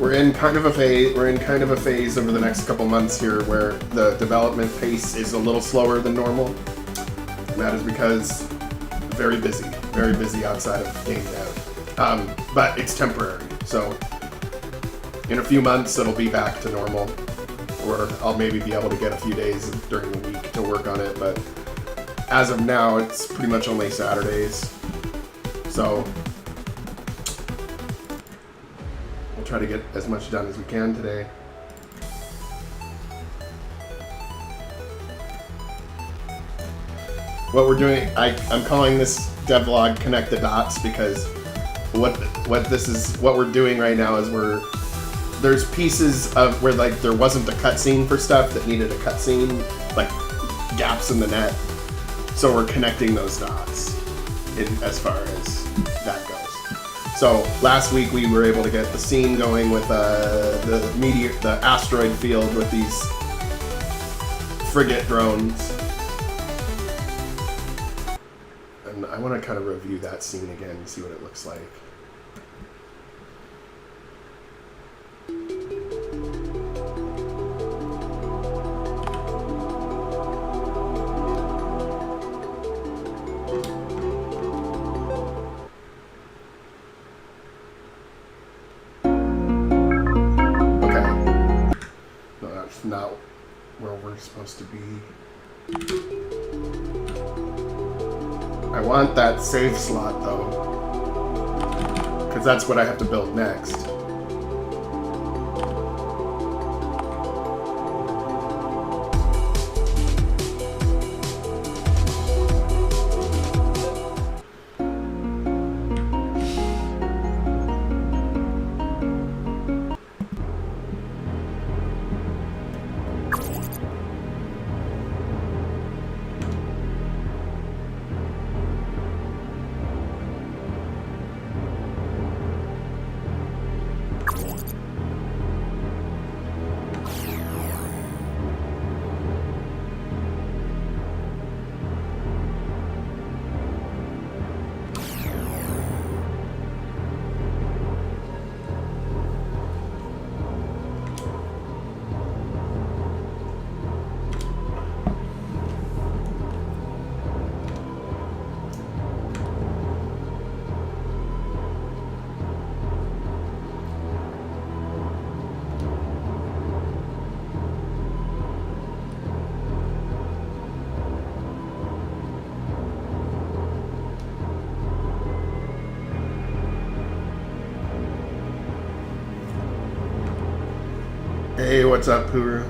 we're in kind of a phase. We're in kind of a phase over the next couple months here where the development pace is a little slower than normal, and that is because very busy outside of game dev. But it's temporary, so in a few months it'll be back to normal, or I'll maybe be able to get a few days during the week to work on it. But as of now, it's pretty much only Saturdays, so we'll try to get as much done as we can today. What we're doing, I'm calling this devlog Connect the Dots, because what we're doing right now is there's pieces of where like there wasn't a cutscene for stuff that needed a cutscene, like gaps in the net. So we're connecting those dots as far as that goes. So last week we were able to get the scene going with the asteroid field with these frigate drones. And I want to kind of review that scene again and see what it looks like. Not where we're supposed to be. I want that save slot though, because that's what I have to build next. Hey, what's up, Puru?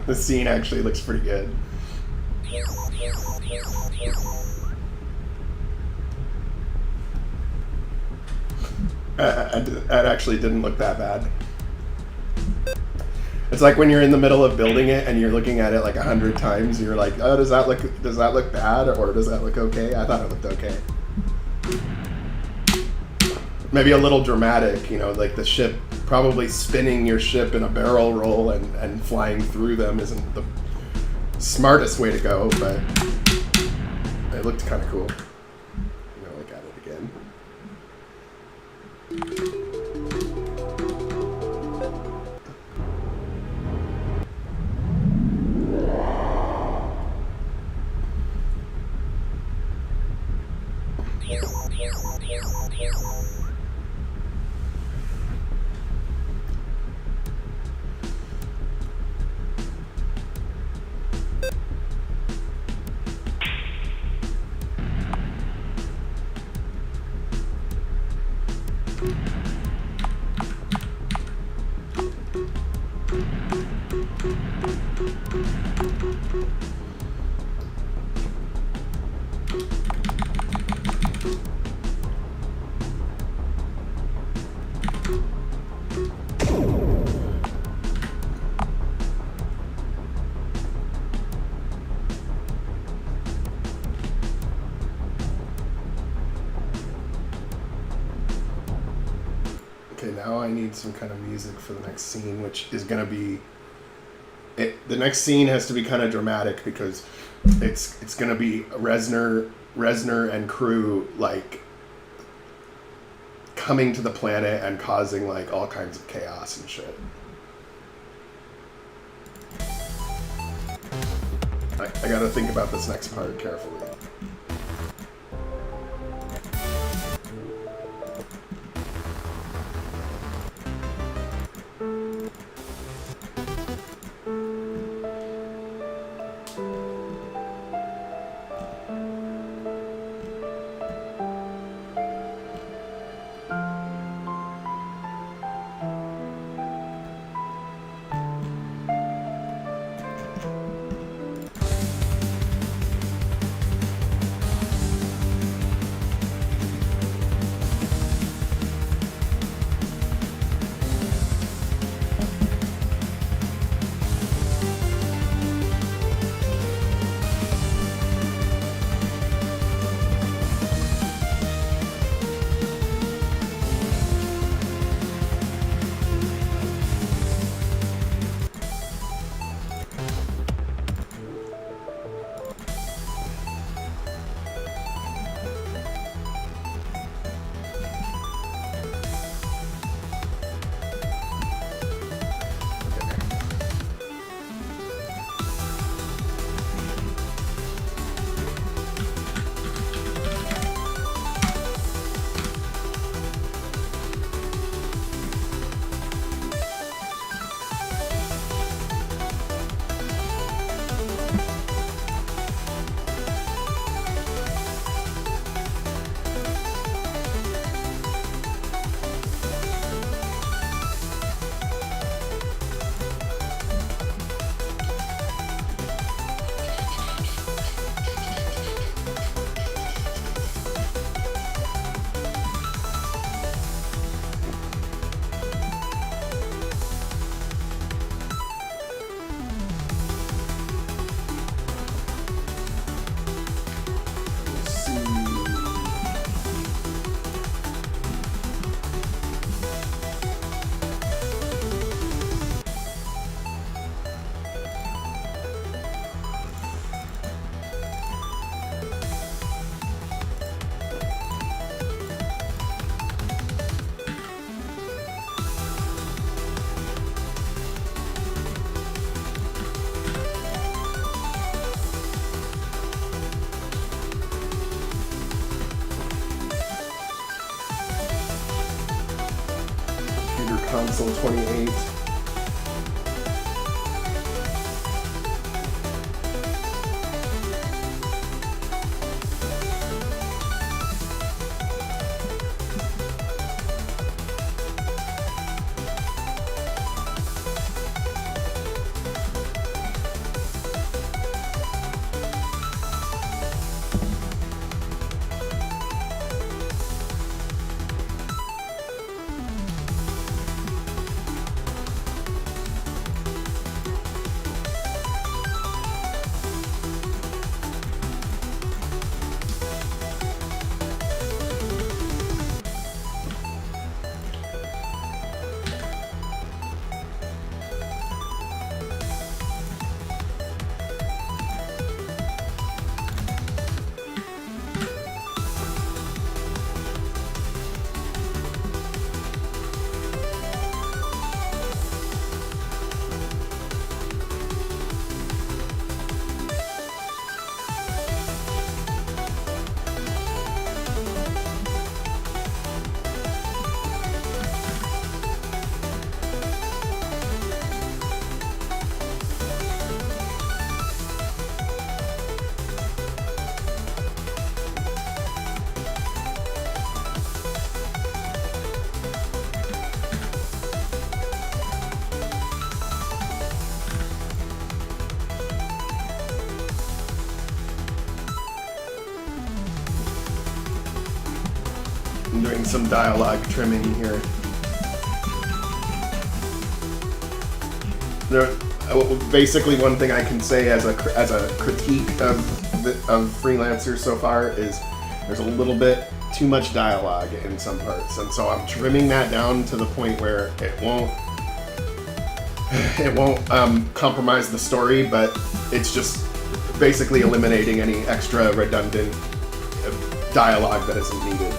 The scene actually looks pretty good. It actually didn't look that bad. It's like when you're in the middle of building it and you're looking at it like 100 times, you're like, oh, does that look bad, or does that look okay? I thought it looked okay. Maybe a little dramatic, you know, like the ship, probably spinning your ship in a barrel roll and flying through them isn't the smartest way to go, but it looked kind of cool. I'm gonna look at it again. I need some kind of music for the next scene, which is going to be... The next scene has to be kind of dramatic because it's going to be Reznor and crew, like, coming to the planet and causing, like, all kinds of chaos and shit. I gotta think about this next part carefully. Console 28. I'm doing some dialogue trimming here. Basically, one thing I can say as a critique of Freelancers so far is there's a little bit too much dialogue in some parts, and so I'm trimming that down to the point where it won't compromise the story, but it's just basically eliminating any extra redundant dialogue that isn't needed.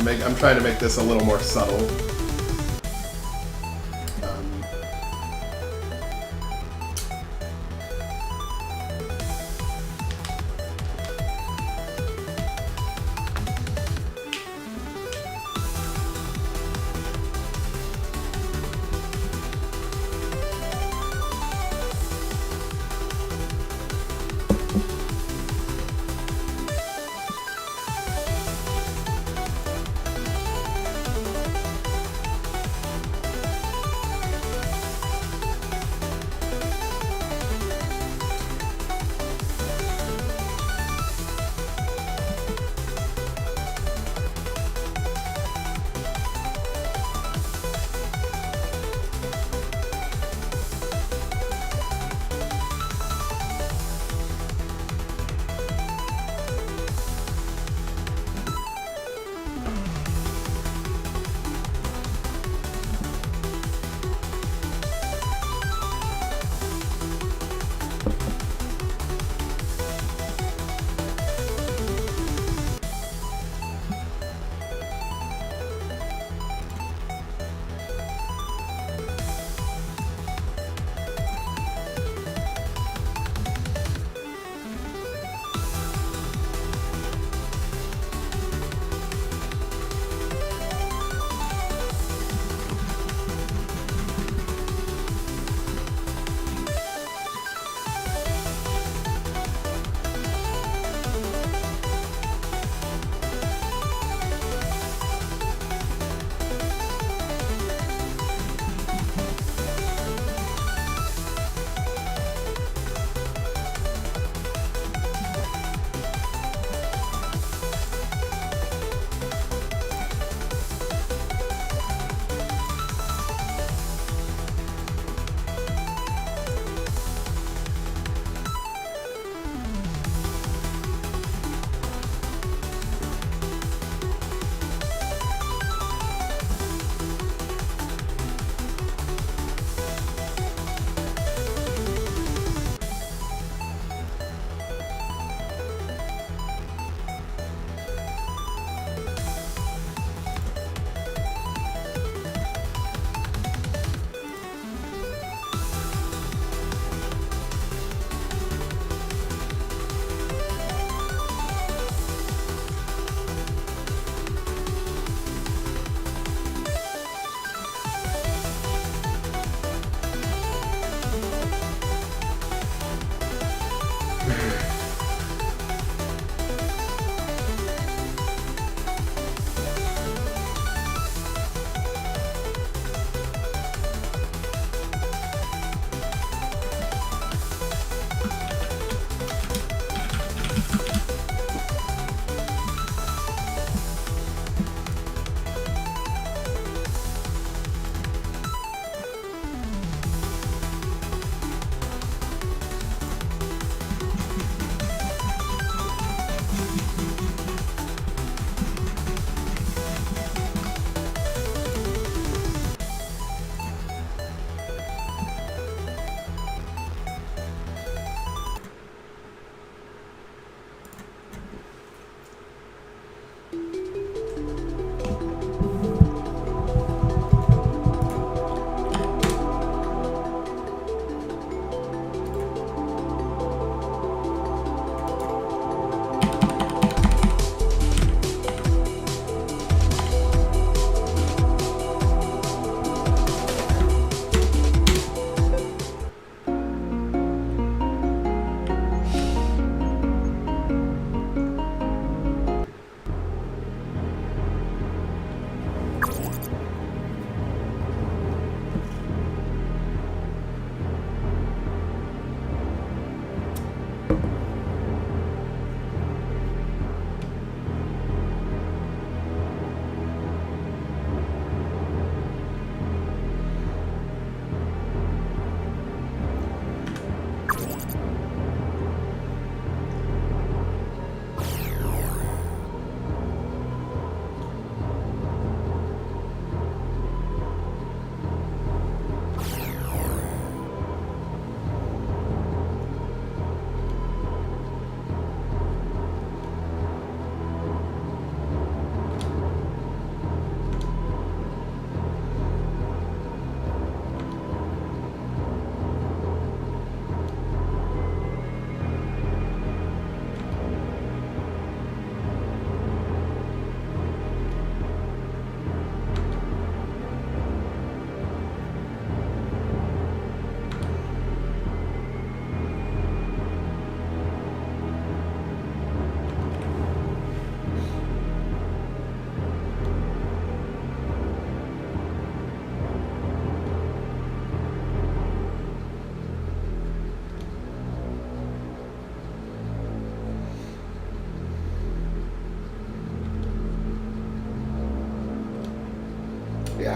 I'm trying to make this a little more subtle.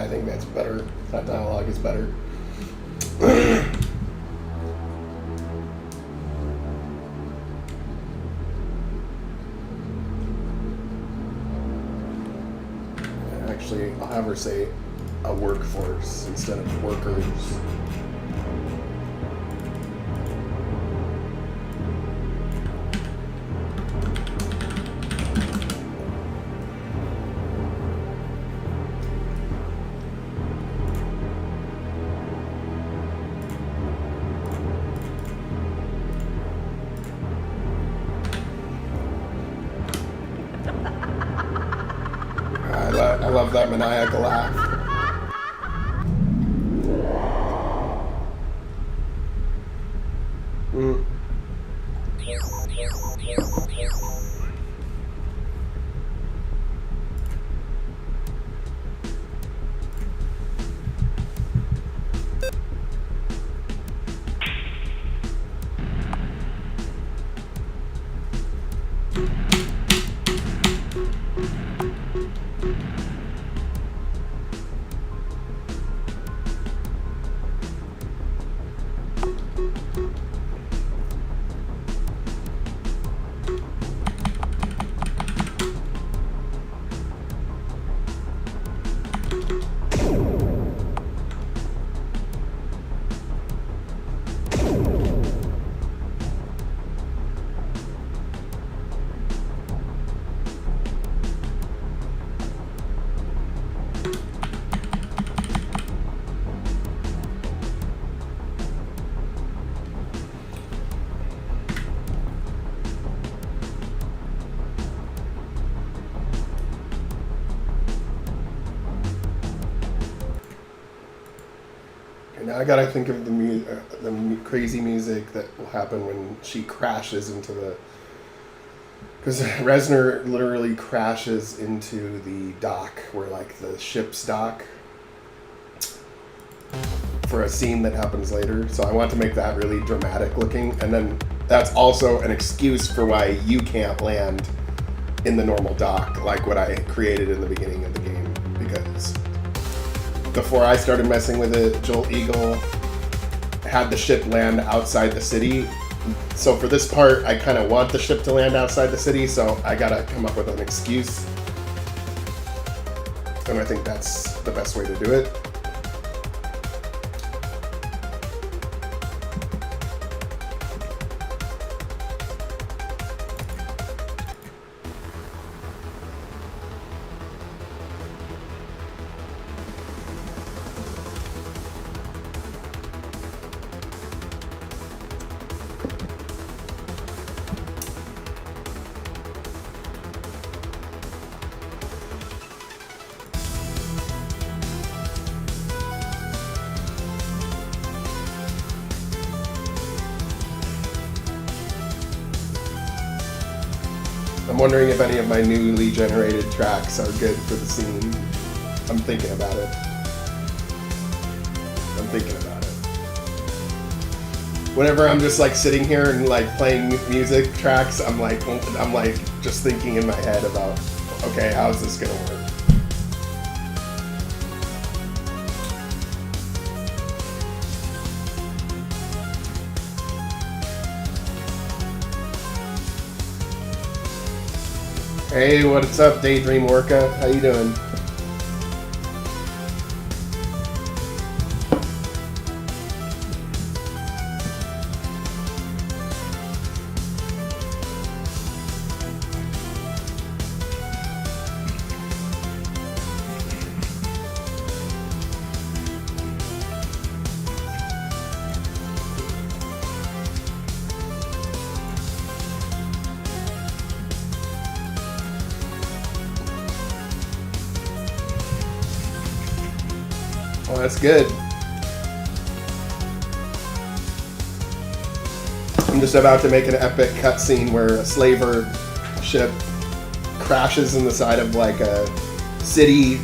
I think that's better. That dialogue is better. Actually, I'll have her say a workforce instead of workers. I love that maniacal laugh. Now I gotta think of the crazy music that will happen when she crashes into the... Because Reznor literally crashes into the dock, where like the ship's dock, for a scene that happens later. So I want to make that really dramatic looking, and then that's also an excuse for why you can't land in the normal dock, like what I created in the beginning of the game, because before I started messing with it, Joel Eagle had the ship land outside the city. So for this part, I kind of want the ship to land outside the city, so I gotta come up with an excuse. And I think that's the best way to do it. I'm wondering if any of my newly generated tracks are good for the scene. I'm thinking about it. Whenever I'm just like sitting here and like playing music tracks, I'm like just thinking in my head about, okay, how's this gonna work? Hey, what's up, Daydream Orca? How you doing? Oh, that's good. I'm just about to make an epic cutscene where a slaver ship crashes in the side of like a city,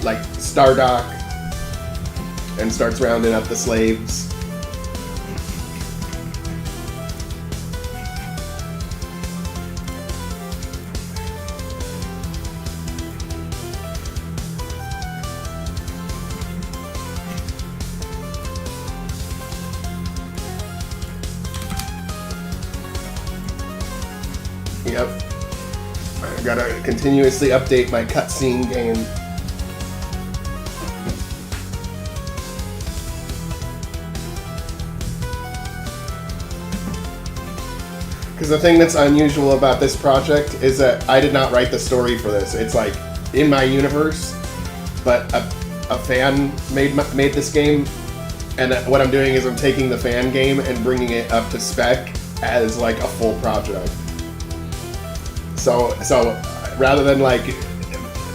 like Star Dock, and starts rounding up the slaves. Yep. I gotta continuously update my cutscene game. Because the thing that's unusual about this project is that I did not write the story for this. It's like in my universe, but a fan made this game, and what I'm doing is I'm taking the fan game and bringing it up to spec as like a full project. So rather than like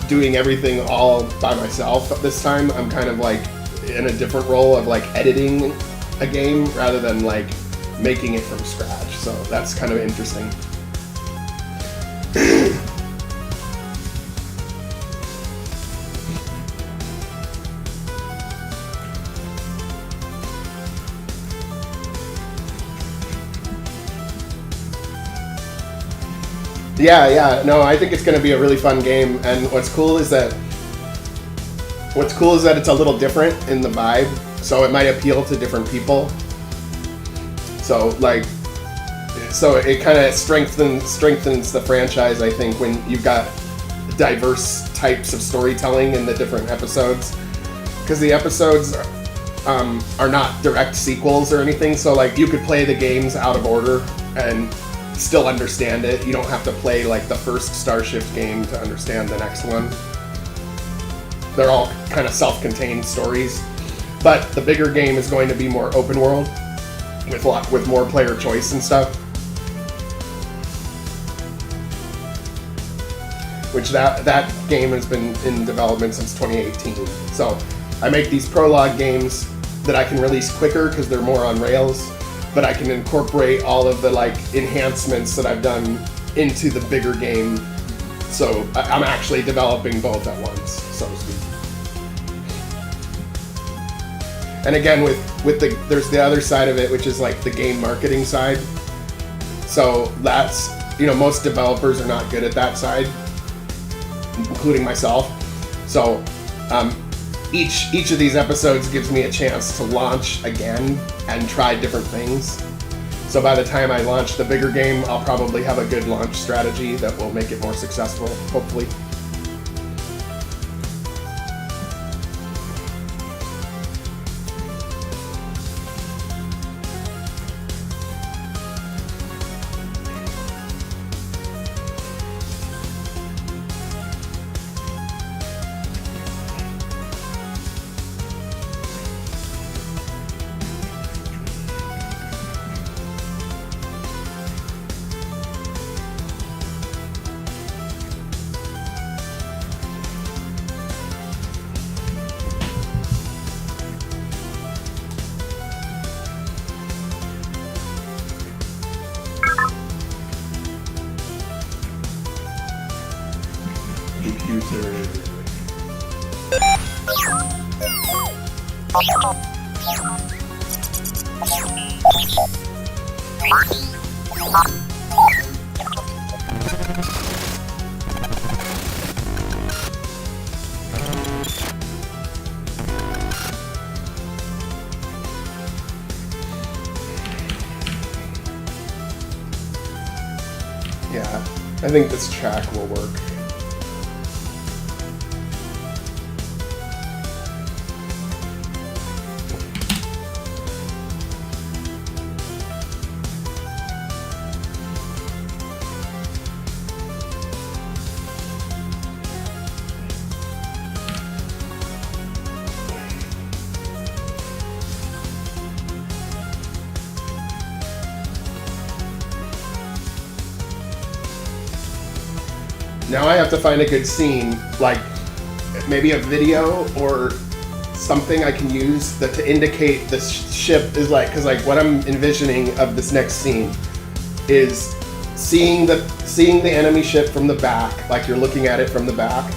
doing everything all by myself this time, I'm kind of like in a different role of like editing a game rather than like making it from scratch. So that's kind of interesting. Yeah, no, I think it's going to be a really fun game, and what's cool is that it's a little different in the vibe, so it might appeal to different people. So it kind of strengthens the franchise, I think, when you've got diverse types of storytelling in the different episodes, because the episodes are not direct sequels or anything, so like you could play the games out of order and still understand it. You don't have to play like the first Starshift game to understand the next one. They're all kind of self-contained stories, but the bigger game is going to be more open world with more player choice and stuff. Which that game has been in development since 2018. So I make these prologue games that I can release quicker because they're more on Rails, but I can incorporate all of the like enhancements that I've done into the bigger game. So I'm actually developing both at once, so to speak. And again, there's the other side of it, which is like the game marketing side. So that's, most developers are not good at that side, including myself. So each of these episodes gives me a chance to launch again and try different things. So by the time I launch the bigger game, I'll probably have a good launch strategy that will make it more successful, hopefully. Yeah, I think this track will work. Now I have to find a good scene, like maybe a video or something I can use to indicate the ship is like, because like what I'm envisioning of this next scene is seeing the enemy ship from the back, like you're looking at it from the back,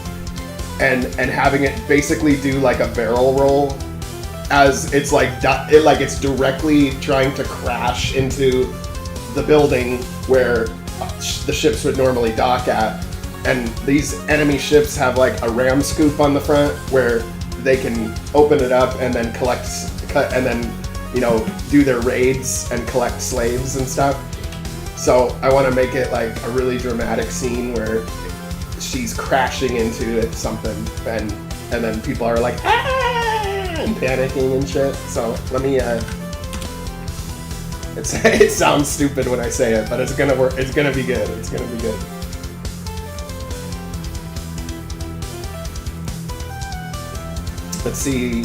and having it basically do like a barrel roll as it's like it's directly trying to crash into the building where the ships would normally dock at. And these enemy ships have like a ram scoop on the front where they can open it up and then do their raids and collect slaves and stuff. So I want to make it like a really dramatic scene where she's crashing into something, and then people are like, ah, and panicking and shit. So let me. It sounds stupid when I say it, but it's gonna work. It's gonna be good. It's gonna be good. Let's see.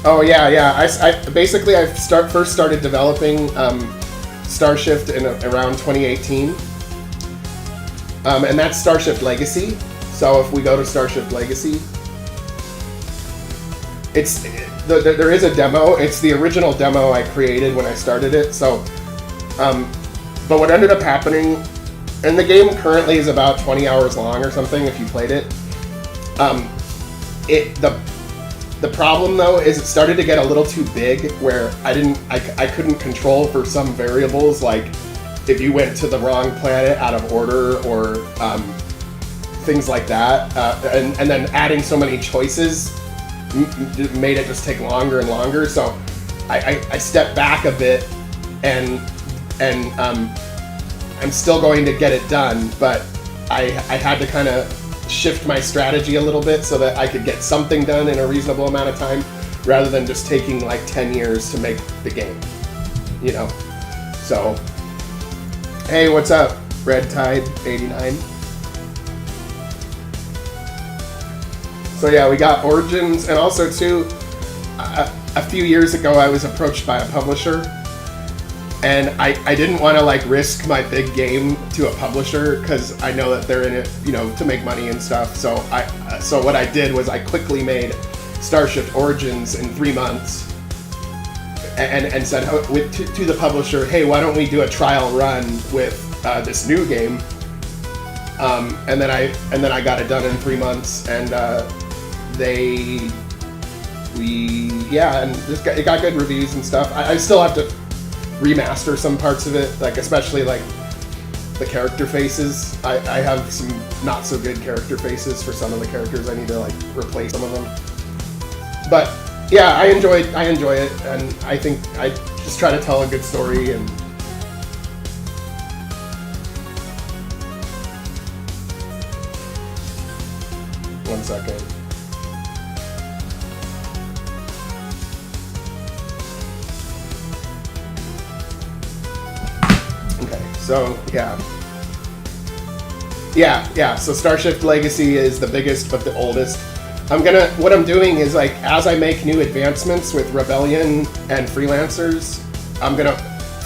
Oh yeah. I basically first started developing Starshift in around 2018, and that's Starshift Legacy. So if we go to Starshift Legacy, there is a demo. It's the original demo I created when I started it. So, but what ended up happening, and the game currently is about 20 hours long or something if you played it. The problem though is it started to get a little too big, where I couldn't control for some variables, like if you went to the wrong planet out of order or things like that, and then adding so many choices made it just take longer and longer. So I stepped back a bit, and I'm still going to get it done, but I had to kind of shift my strategy a little bit so that I could get something done in a reasonable amount of time, rather than just taking like 10 years to make the game, you know? So, hey, what's up, Red Tide 89? So yeah, we got Origins, and also too, a few years ago I was approached by a publisher, and I didn't want to like risk my big game to a publisher, because I know that they're in it, you know, to make money and stuff. So so what I did was I quickly made Starshift Origins in 3 months, and said to the publisher, hey, why don't we do a trial run with this new game? And then I got it done in 3 months, and it got good reviews and stuff. I still have to remaster some parts of it, like especially like the character faces. I have some not so good character faces for some of the characters. I need to like replace some of them. But yeah, I enjoy it, and I think I just try to tell a good story. And one second. So yeah. So Starshift Legacy is the biggest but the oldest. What I'm doing is, like, as I make new advancements with Rebellion and Freelancers, I'm gonna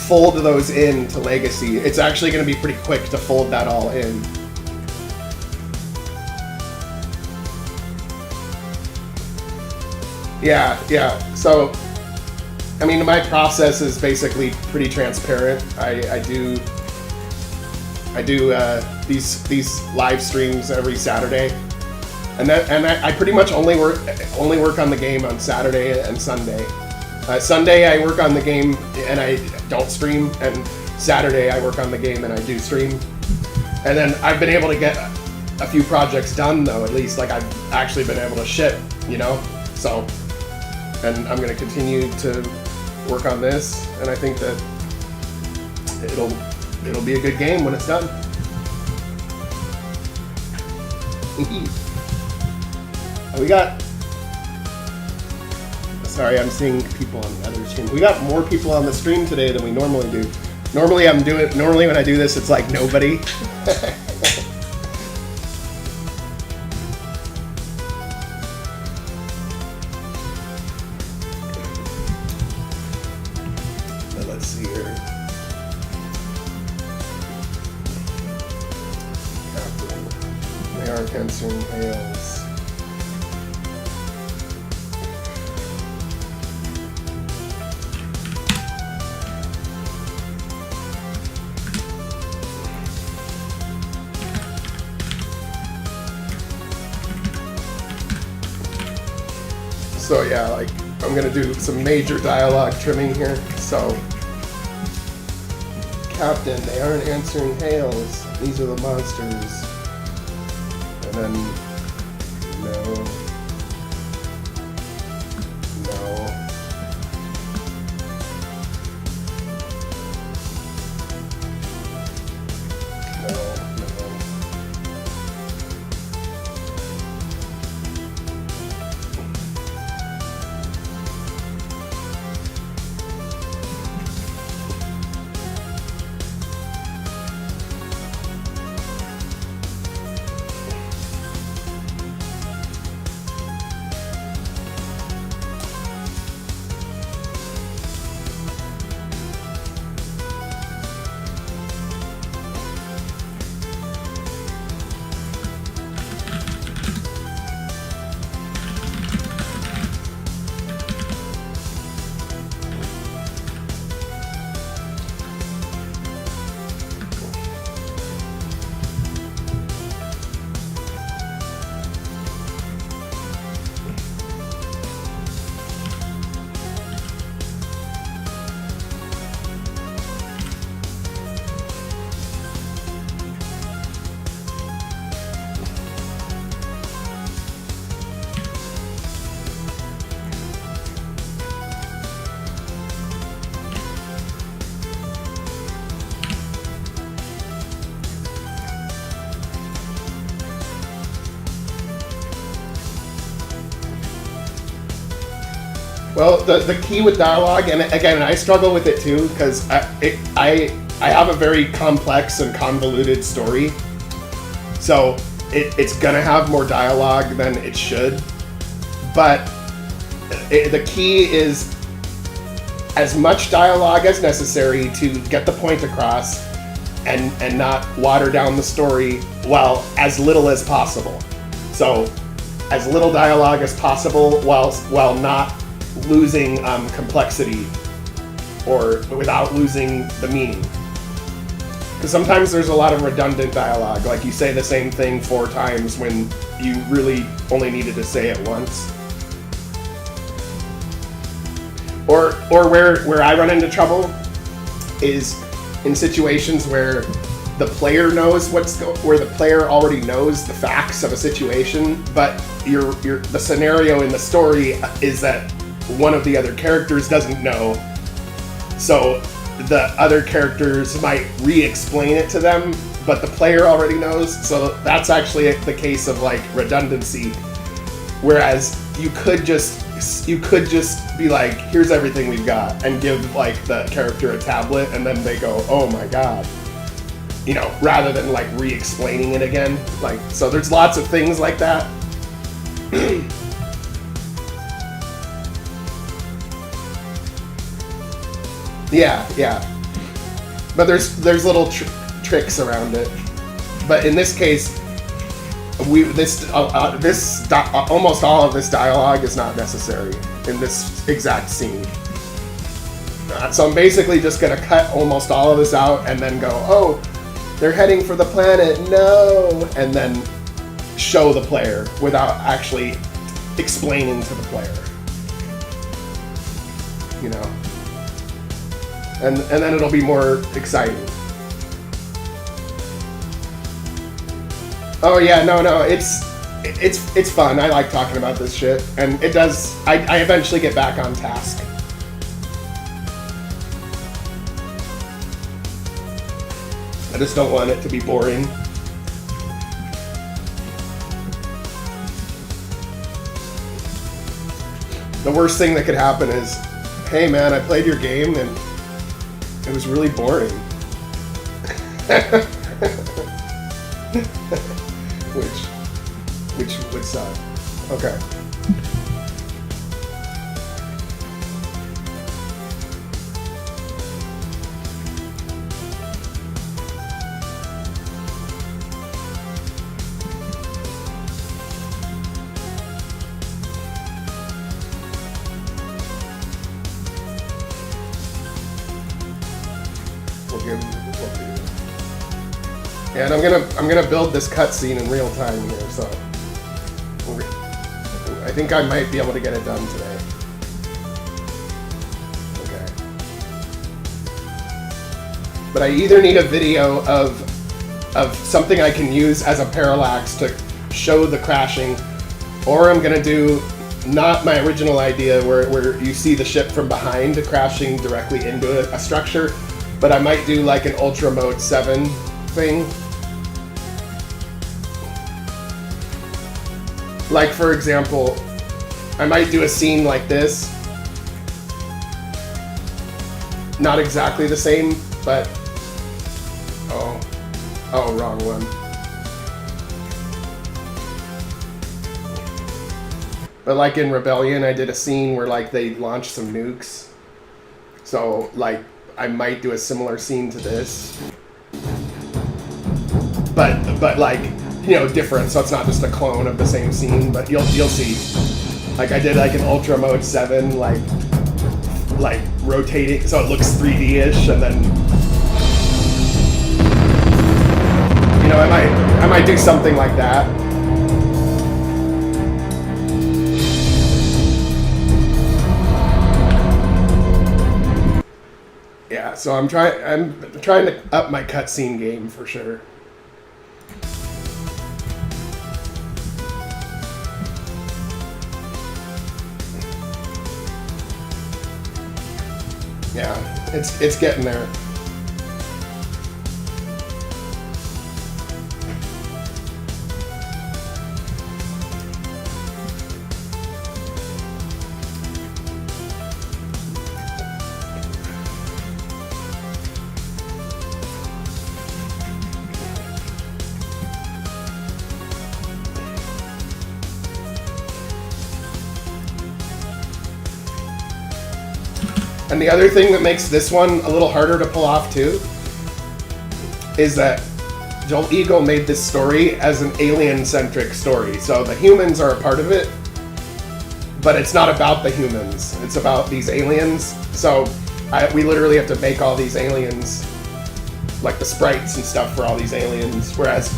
fold those into Legacy. It's actually gonna be pretty quick to fold that all in. Yeah. So, I mean, my process is basically pretty transparent. I do these live streams every Saturday, and I pretty much only work on the game on Saturday and Sunday. Sunday I work on the game and I don't stream, and Saturday I work on the game and I do stream. And then I've been able to get a few projects done though, at least, like I've actually been able to ship, you know. So, and I'm gonna continue to work on this, and I think that it'll be a good game when it's done. We got. Sorry, I'm seeing people on the other stream. We got more people on the stream today than we normally do. Normally when I do this, it's like nobody. Let's see here. They aren't answering hails. So yeah, like, I'm gonna do some major dialogue trimming here. So, Captain, they aren't answering hails. These are the monsters. And then, no. Well, the key with dialogue, and again, I struggle with it too, because I have a very complex and convoluted story. So it's gonna have more dialogue than it should. But the key is as much dialogue as necessary to get the point across and not water down the story while as little as possible. So as little dialogue as possible while not losing complexity or without losing the meaning. Because sometimes there's a lot of redundant dialogue, like you say the same thing 4 times when you really only needed to say it once. Or where I run into trouble is in situations where the player knows where the player already knows the facts of a situation, but the scenario in the story is that one of the other characters doesn't know, so the other characters might re-explain it to them, but the player already knows. So that's actually the case of like redundancy. Whereas you could just be like, here's everything we've got, and give like the character a tablet, and then they go, oh my god, you know, rather than like re-explaining it again. Like, so there's lots of things like that. Yeah. But there's little tricks around it. But in this case, almost all of this dialogue is not necessary in this exact scene. So I'm basically just gonna cut almost all of this out and then go, oh, they're heading for the planet, no, and then show the player without actually explaining to the player. You know? And then it'll be more exciting. Oh yeah, no, it's fun. I like talking about this shit, and it does. I eventually get back on task. I just don't want it to be boring. The worst thing that could happen is, hey man, I played your game and it was really boring. which would suck. Okay. And I'm gonna build this cutscene in real time here, so I think I might be able to get it done today. Okay. But I either need a video of something I can use as a parallax to show the crashing, or I'm gonna do not my original idea where you see the ship from behind crashing directly into a structure, but I might do like an Ultra Mode 7 thing. Like, for example, I might do a scene like this. Not exactly the same, but... Oh, wrong one. But like in Rebellion, I did a scene where like they launched some nukes. So like, I might do a similar scene to this. But like, you know, different, so it's not just a clone of the same scene, but you'll see. Like I did like an Ultra Mode 7, like rotating, so it looks 3D-ish, and then, you know, I might do something like that. Yeah, so I'm trying to up my cutscene game for sure. Yeah, it's getting there. And the other thing that makes this one a little harder to pull off too is that Joel Ego made this story as an alien-centric story. So the humans are a part of it, but it's not about the humans. It's about these aliens. So we literally have to make all these aliens, like the sprites and stuff for all these aliens. Whereas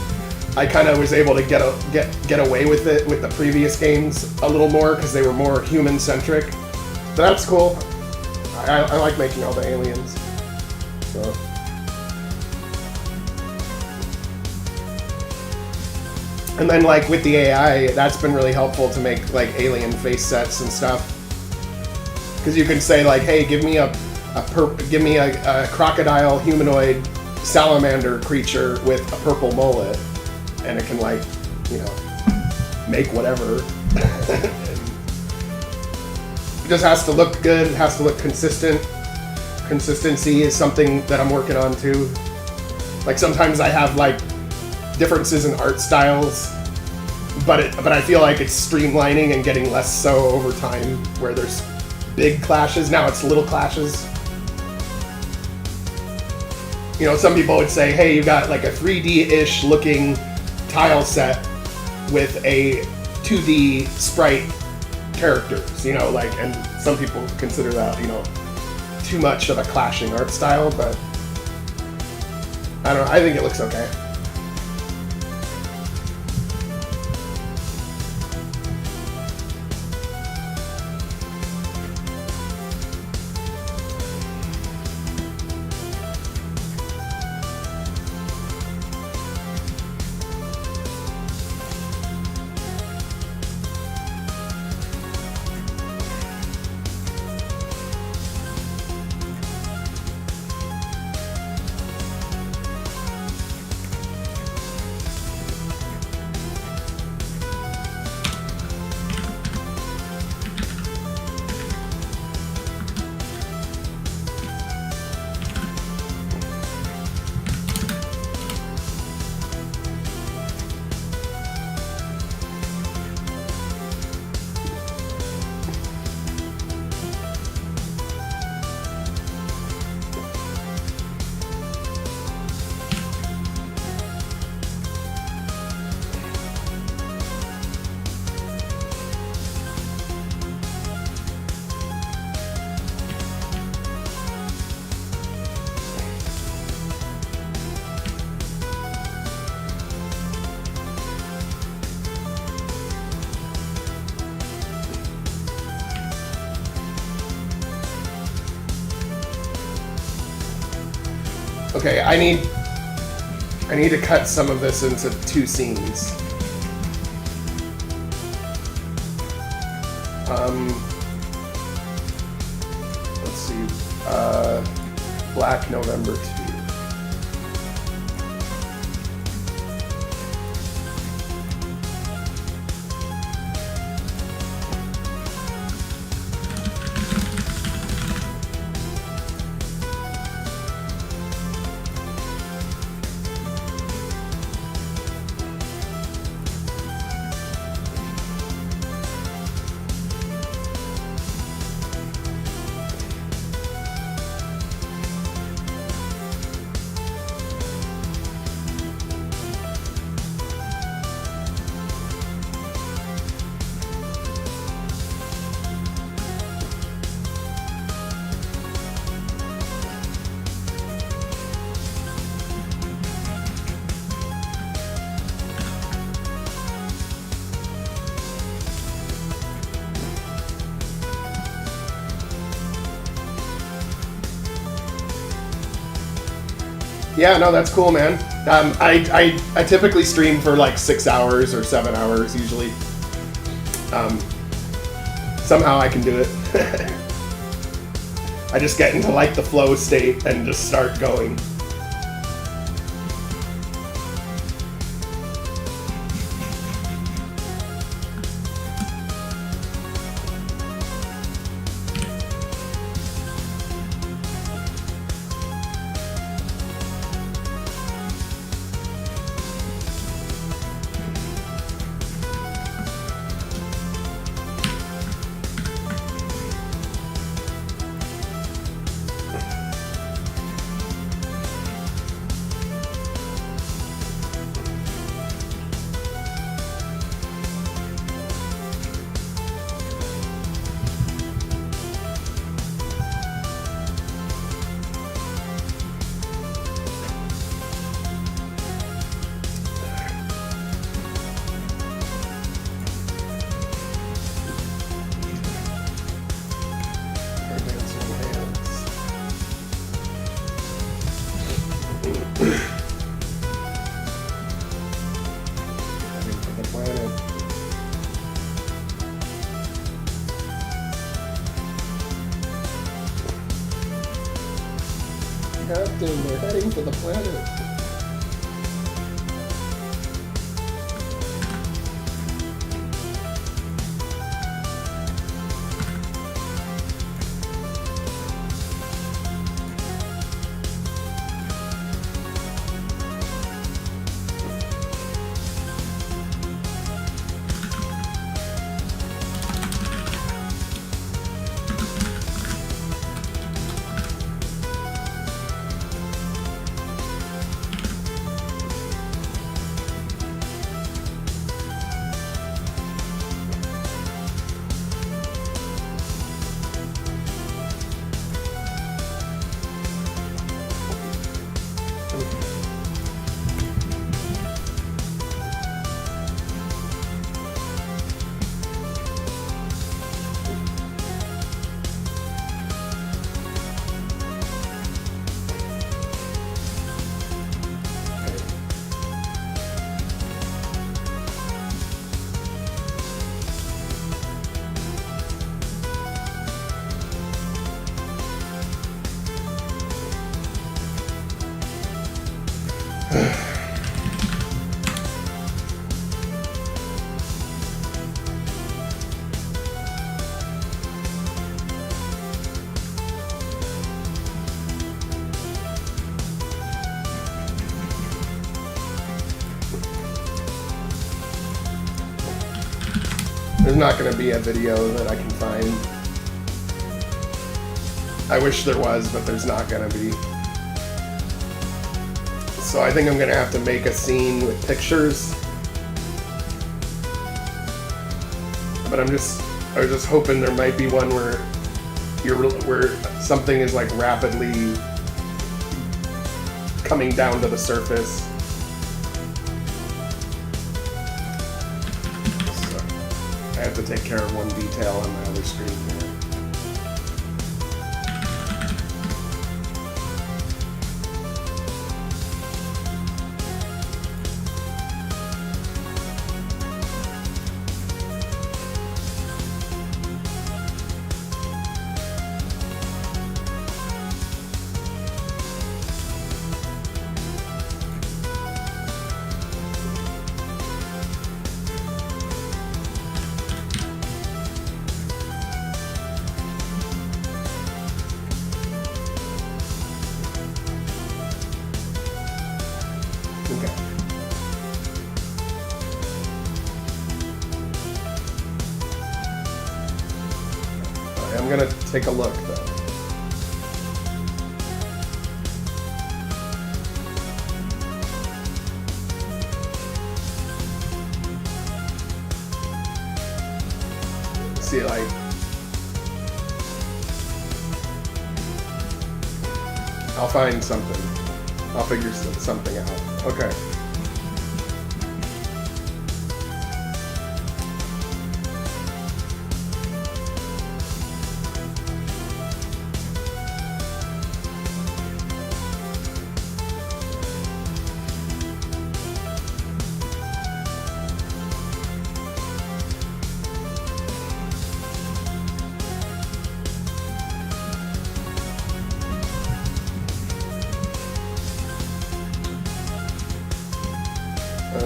I kind of was able to get away with it with the previous games a little more because they were more human-centric. But that's cool. I like making all the aliens. So. And then, like, with the AI, that's been really helpful to make, like, alien face sets and stuff. Because you can say, like, hey, give me a crocodile humanoid salamander creature with a purple mullet. And it can, like, you know, make whatever. It just has to look good. It has to look consistent. Consistency is something that I'm working on, too. Like, sometimes I have, like, differences in art styles, but I feel like it's streamlining and getting less so over time, where there's big clashes. Now it's little clashes. You know, some people would say, hey, you got like a 3D-ish looking tile set with a 2D sprite characters, you know, like, and some people consider that, you know, too much of a clashing art style, but I don't know, I think it looks okay. Okay, I need to cut some of this into 2 scenes. Let's see. Black November 2. Yeah, no, that's cool, man. I typically stream for like 6 hours or 7 hours usually. Somehow I can do it. I just get into like the flow state and just start going. Captain, they're heading for the planet. There's not going to be a video that I can find. I wish there was, but there's not going to be. So I think I'm going to have to make a scene with pictures. But I was just hoping there might be one where something is like rapidly coming down to the surface. I have to take care of one detail on my other screen here. I'm gonna take a look though. See, like, I'll find something. I'll figure something out. Okay.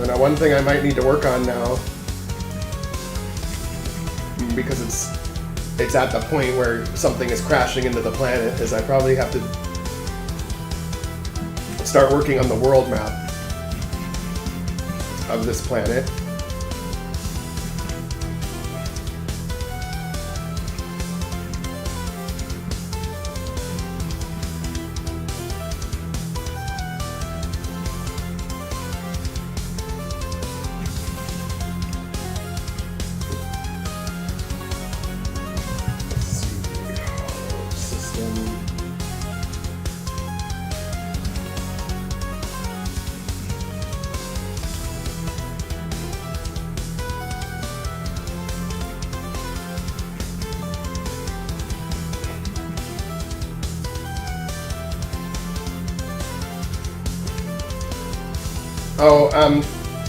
Now, one thing I might need to work on now, because it's at the point where something is crashing into the planet, is I probably have to start working on the world map of this planet.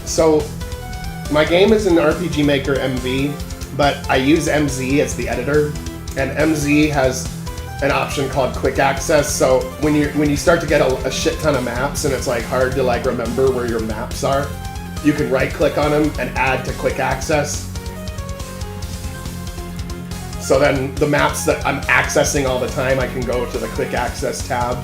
So my game is in rpgmaker MV, but I use MZ as the editor, and MZ has an option called quick access. So when you start to get a shit ton of maps and it's like hard to like remember where your maps are, you can right click on them and add to quick access. So then the maps that I'm accessing all the time, I can go to the quick access tab.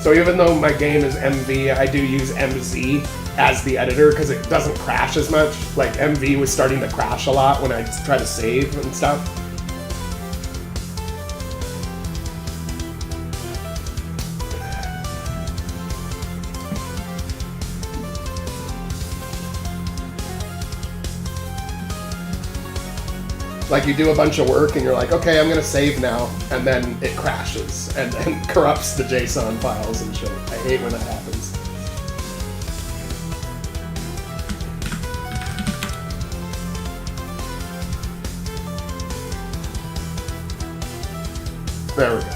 So even though my game is MV, I do use MZ as the editor because it doesn't crash as much. Like MV was starting to crash a lot when I try to save and stuff. Like you do a bunch of work and you're like, okay, I'm gonna save now, and then it crashes and then corrupts the JSON files and shit. I hate when that happens. There we go.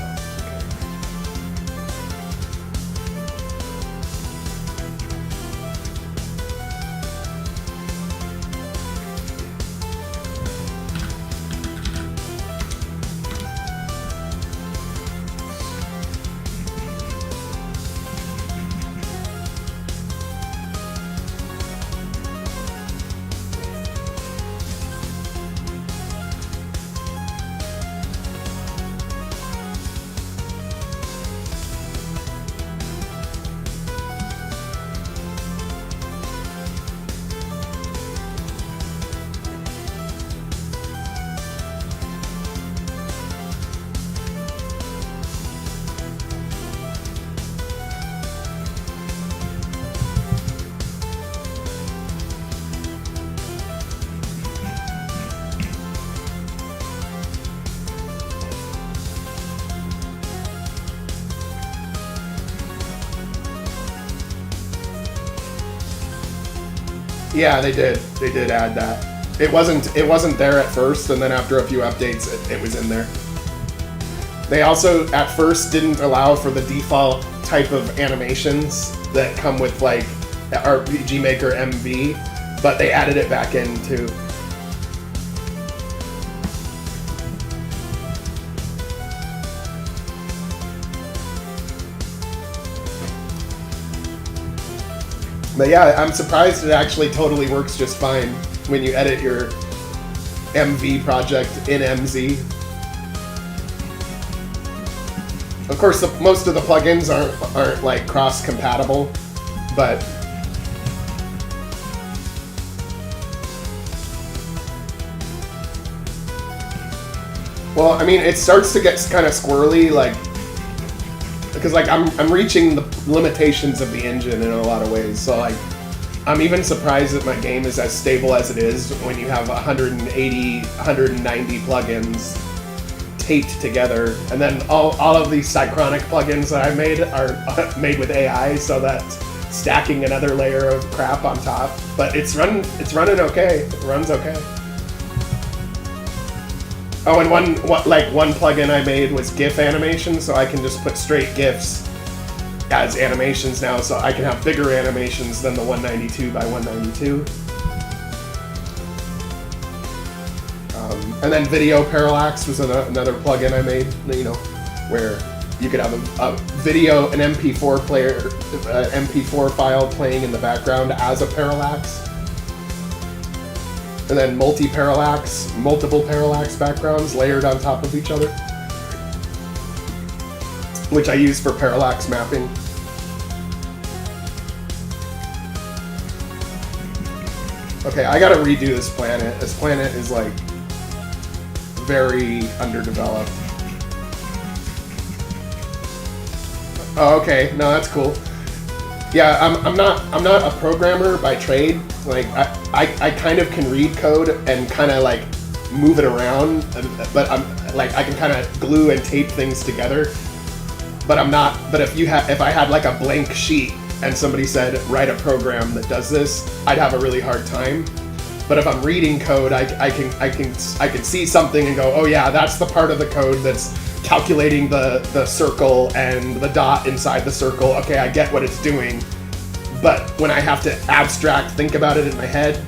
Yeah, they did. They did add that. It wasn't there at first, and then after a few updates, it was in there. They also, at first, didn't allow for the default type of animations that come with, like, rpgmaker MV, but they added it back in, too. But yeah, I'm surprised it actually totally works just fine when you edit your MV project in MZ. Of course, most of the plugins aren't like cross-compatible, but well, I mean, it starts to get kind of squirrely, like. Because like I'm reaching the limitations of the engine in a lot of ways, so like I'm even surprised that my game is as stable as it is when you have 180, 190 plugins taped together, and then all of these Psychronic plugins that I made are made with AI, so that's stacking another layer of crap on top. But it's running okay. It runs okay. Oh, and one plugin I made was GIF animation, so I can just put straight GIFs as animations now, so I can have bigger animations than the 192 by 192. And then video parallax was another plugin I made, you know, where you could have a video, an MP4 player, MP4 file playing in the background as a parallax. And then multiple parallax backgrounds layered on top of each other, which I use for parallax mapping. Okay, I gotta redo this planet. This planet is like very underdeveloped. Oh, okay, no, that's cool. Yeah, I'm not a programmer by trade. Like I kind of can read code and kind of like move it around, but I can kind of glue and tape things together. But I'm not. But if I had like a blank sheet and somebody said write a program that does this, I'd have a really hard time. But if I'm reading code, I can see something and go, oh yeah, that's the part of the code that's calculating the circle and the dot inside the circle. Okay, I get what it's doing. but when I have to abstract, think about it in my head,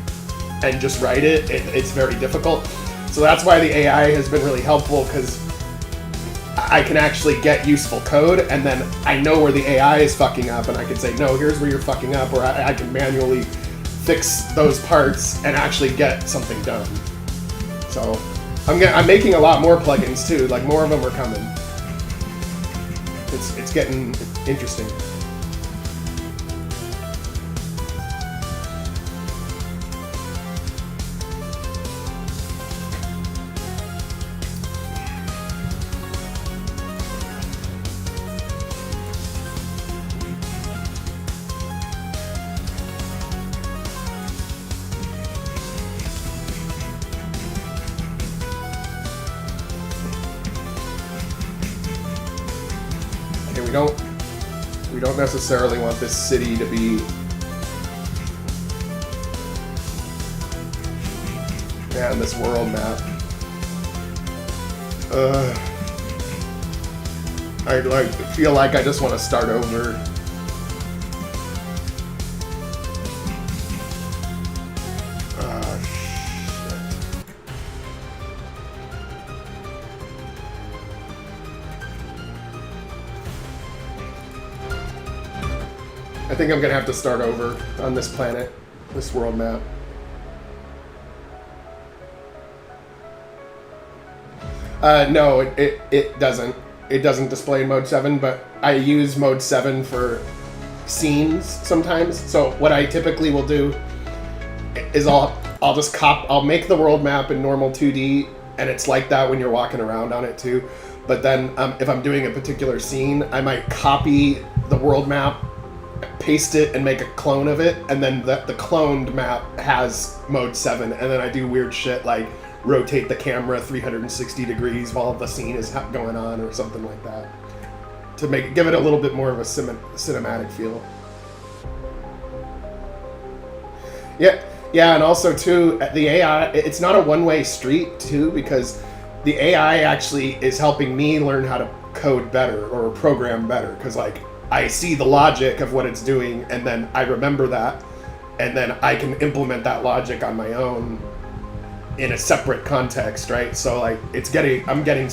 and just write it, it's very difficult. So that's why the AI has been really helpful, because I can actually get useful code, and then I know where the AI is fucking up, and I can say, no, here's where you're fucking up, or I can manually fix those parts and actually get something done. So I'm making a lot more plugins too, like more of them are coming. It's getting interesting. We don't necessarily want this city to be and this world map. I feel like I just want to start over. I think I'm gonna have to start over on this planet, this world map. No, it doesn't. It doesn't display in mode 7, but I use mode 7 for scenes sometimes. So what I typically will do is I'll make the world map in normal 2D, and it's like that when you're walking around on it too. But then if I'm doing a particular scene, I might copy the world map, paste it, and make a clone of it, and then the cloned map has mode 7, and then I do weird shit like rotate the camera 360 degrees while the scene is going on or something like that to give it a little bit more of a cinematic feel. Yeah, and also too, the AI, it's not a one-way street too, because the AI actually is helping me learn how to code better or program better, because like I see the logic of what it's doing, and then I remember that, and then I can implement that logic on my own in a separate context, right? So like I'm getting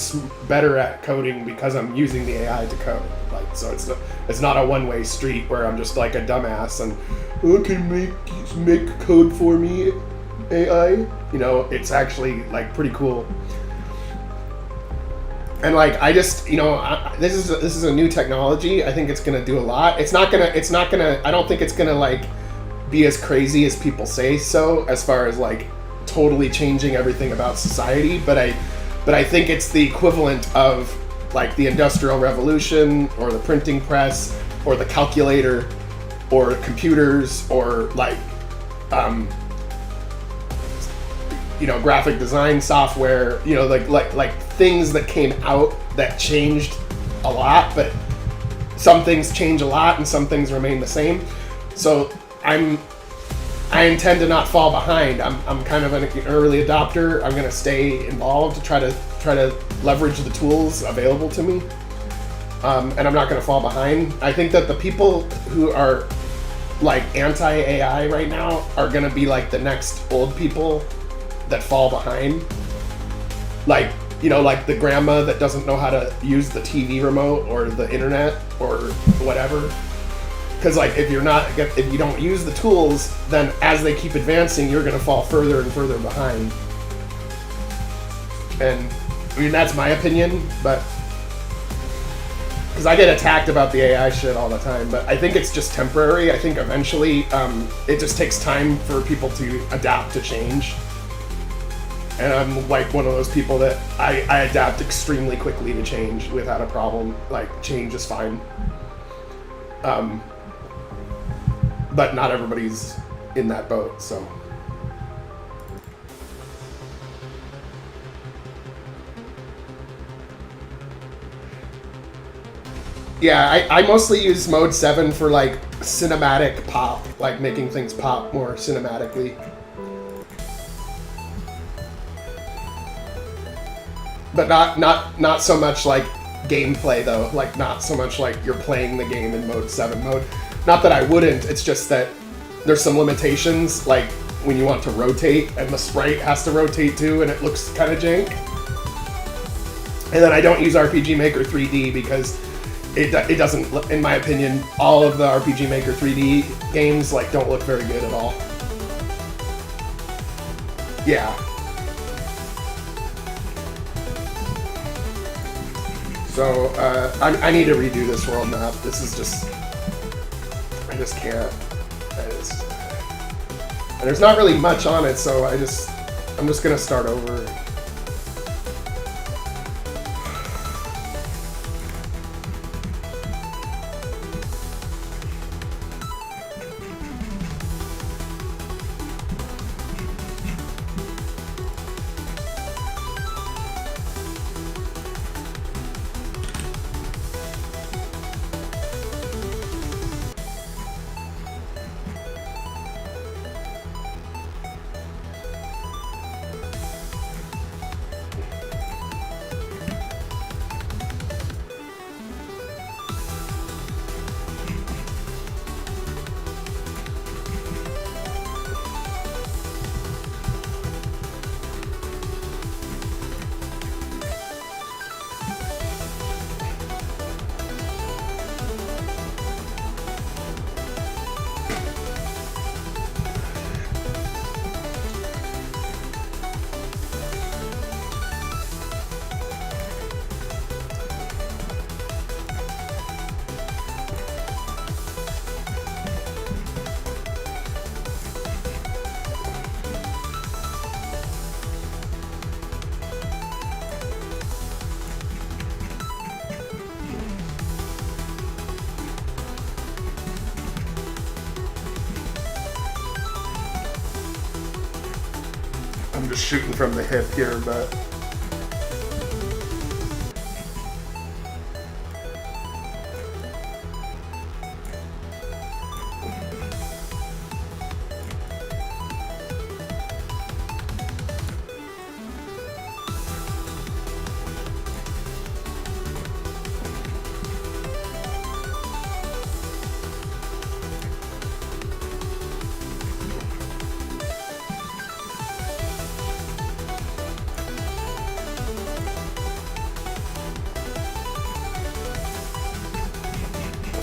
better at coding because I'm using the AI to code. Like, so it's not a one-way street where I'm just like a dumbass and okay, make code for me, AI. You know, it's actually like pretty cool. And like I just, you know, this is a new technology. I think it's gonna do a lot. It's not gonna. I don't think it's gonna like be as crazy as people say so, as far as like totally changing everything about society. But I think it's the equivalent of like the Industrial Revolution or the printing press or the calculator or computers or like you know, graphic design software, you know, like things that came out that changed a lot, but some things change a lot and some things remain the same. So I intend to not fall behind. I'm kind of an early adopter. I'm gonna stay involved to try to leverage the tools available to me, and I'm not gonna fall behind. I think that the people who are like anti-AI right now are gonna be like the next old people that fall behind, like, you know, like the grandma that doesn't know how to use the TV remote or the internet or whatever. Because like if you don't use the tools, then as they keep advancing, you're gonna fall further and further behind. And I mean, that's my opinion, but because I get attacked about the AI shit all the time, but I think it's just temporary. I think eventually it just takes time for people to adapt to change. And I'm like one of those people that I adapt extremely quickly to change without a problem. Like, change is fine. But not everybody's in that boat, so. Yeah, I mostly use mode 7 for like cinematic pop, like making things pop more cinematically. But not so much like gameplay though, like not so much like you're playing the game in mode 7. Not that I wouldn't, it's just that there's some limitations, like when you want to rotate, and the sprite has to rotate too, and it looks kind of jank. And then I don't use RPG Maker 3D because it doesn't, in my opinion, all of the RPG Maker 3D games like don't look very good at all. Yeah. So I need to redo this world map. This is just, I just can't. And there's not really much on it, so I'm just gonna start over. I'm just shooting from the hip here, but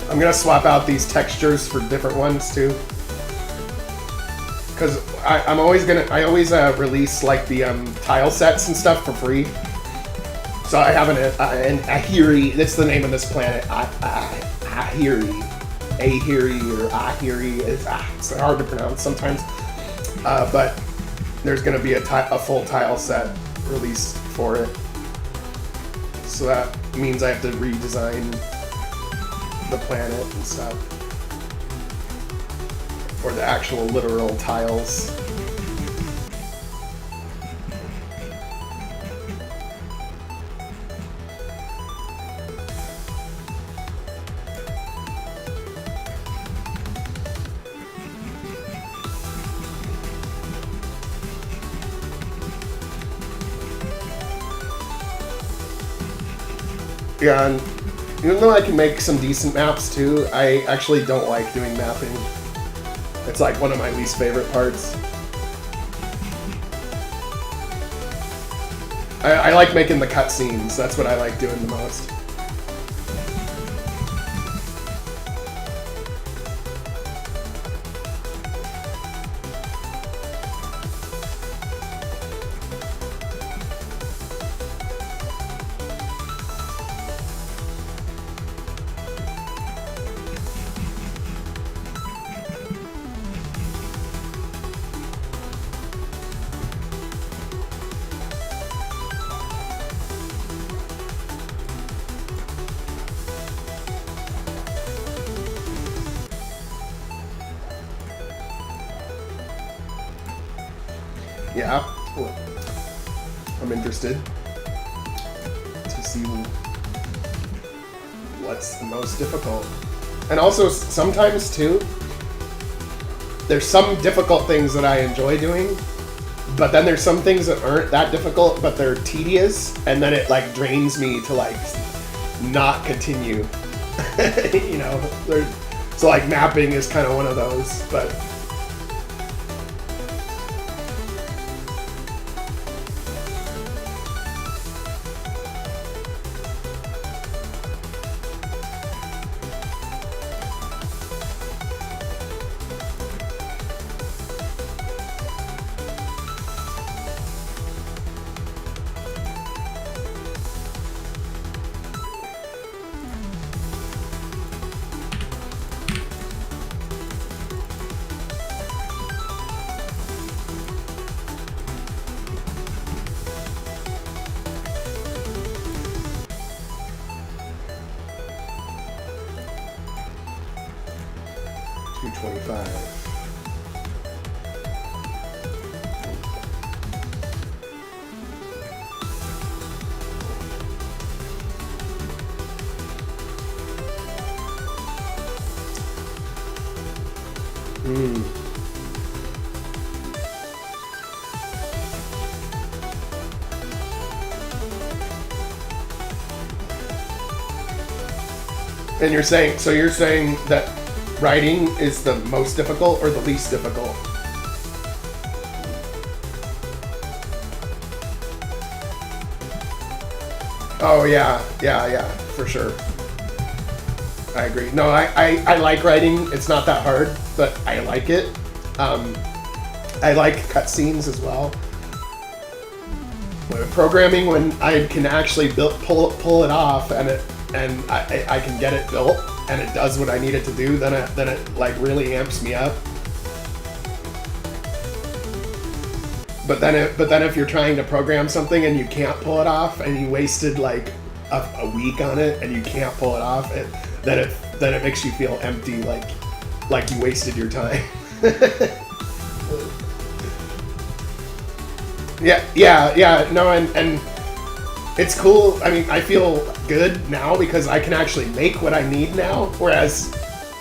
I'm gonna swap out these textures for different ones too, because I always release like the tile sets and stuff for free. So I have an Ahiri. That's the name of this planet. Ahiri, or Ahiri. It's hard to pronounce sometimes. But there's gonna be a full tile set released for it. So that means I have to redesign the planet and stuff, or the actual literal tiles. Yeah, and even though I can make some decent maps too, I actually don't like doing mapping. It's like one of my least favorite parts. I like making the cutscenes. That's what I like doing the most. Yeah, cool. I'm interested to see what's the most difficult. And also, sometimes too, there's some difficult things that I enjoy doing, but then there's some things that aren't that difficult, but they're tedious, and then it like drains me to like not continue. You know, So like mapping is kind of one of those, but. And you're saying that writing is the most difficult or the least difficult? Oh yeah, for sure. I agree. No, I like writing. It's not that hard, but I like it. I like cutscenes as well. Programming, when I can actually pull it off and I can get it built and it does what I need it to do, then it like really amps me up. But then if you're trying to program something and you can't pull it off and you wasted like a week on it and you can't pull it off, then it makes you feel empty, like you wasted your time. Yeah. No, and it's cool. I mean, I feel good now because I can actually make what I need now. Whereas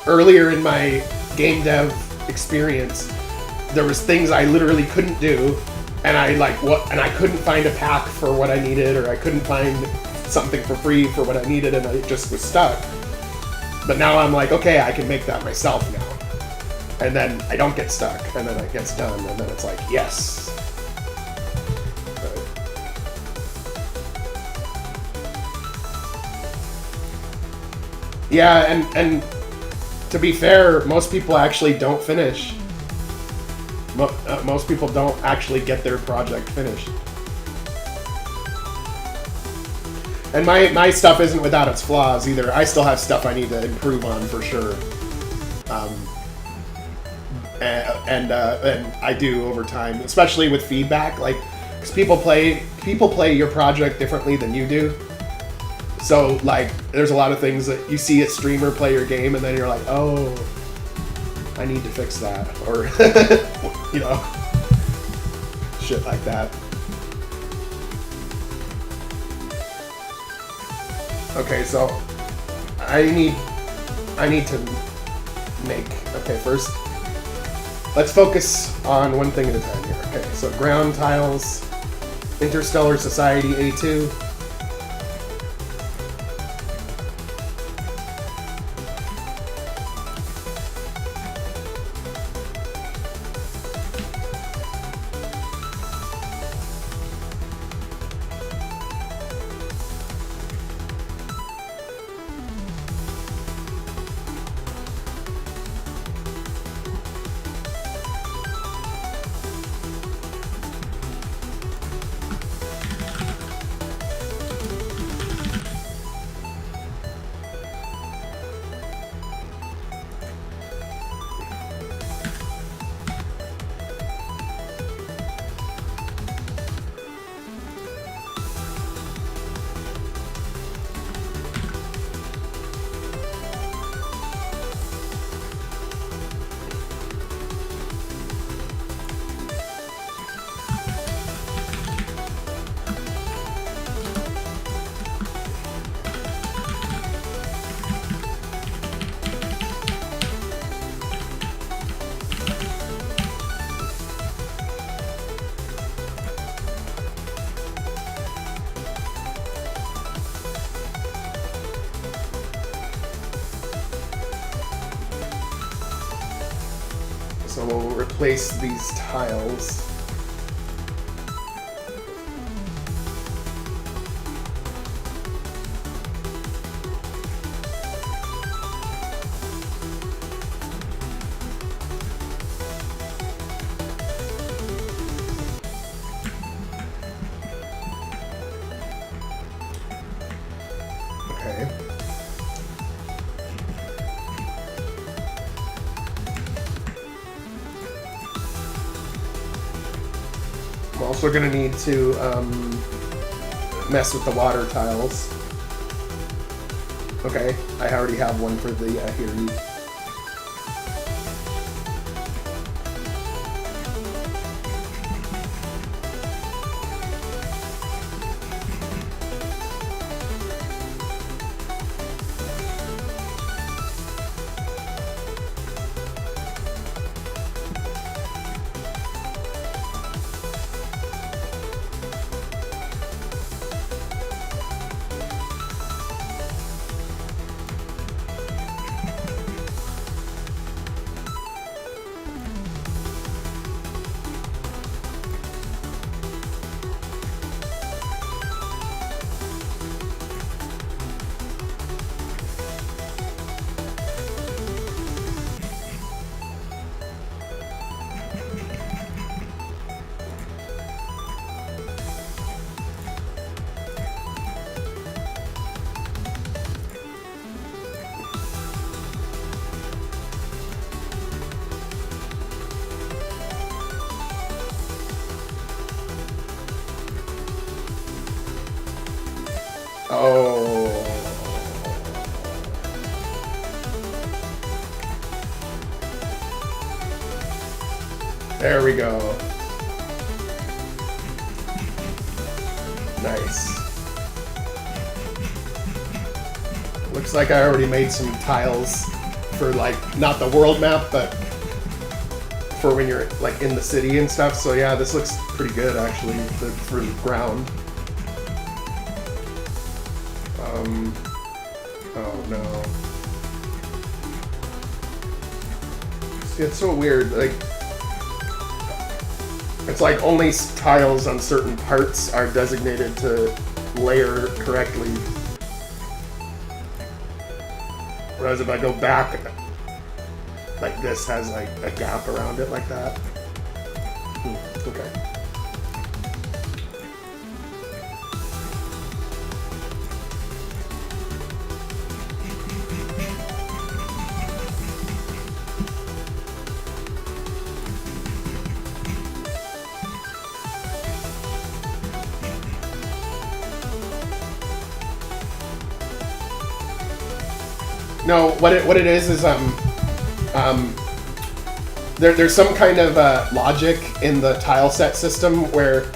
earlier in my game dev experience, there was things I literally couldn't do, and I couldn't find a pack for what I needed, or I couldn't find something for free for what I needed, and I just was stuck. But now I'm like, okay, I can make that myself now, and then I don't get stuck, and then it gets done, and then it's like, yes. Yeah, and to be fair, most people actually don't finish. Most people don't actually get their project finished. And my stuff isn't without its flaws either. I still have stuff I need to improve on for sure. And I do over time, especially with feedback, like, because people play your project differently than you do. So like, there's a lot of things that you see a streamer play your game, and then you're like, oh, I need to fix that, or you know, shit like that. Okay, so I need to make. Okay, first, let's focus on one thing at a time here. Okay, so ground tiles, Interstellar Society A2. place these tiles. Okay. I'm also going to need to mess with the water tiles. Okay, I already have one for the Ahiri. Oh. There we go. Nice. Looks like I already made some tiles for, like, not the world map, but for when you're, like, in the city and stuff. So yeah, this looks pretty good, actually, for the ground. Oh no. See, it's so weird, like, it's like only tiles on certain parts are designated to layer correctly. Whereas if I go back, like this has like a gap around it like that. Okay. No, what it is there's some kind of logic in the tile set system where,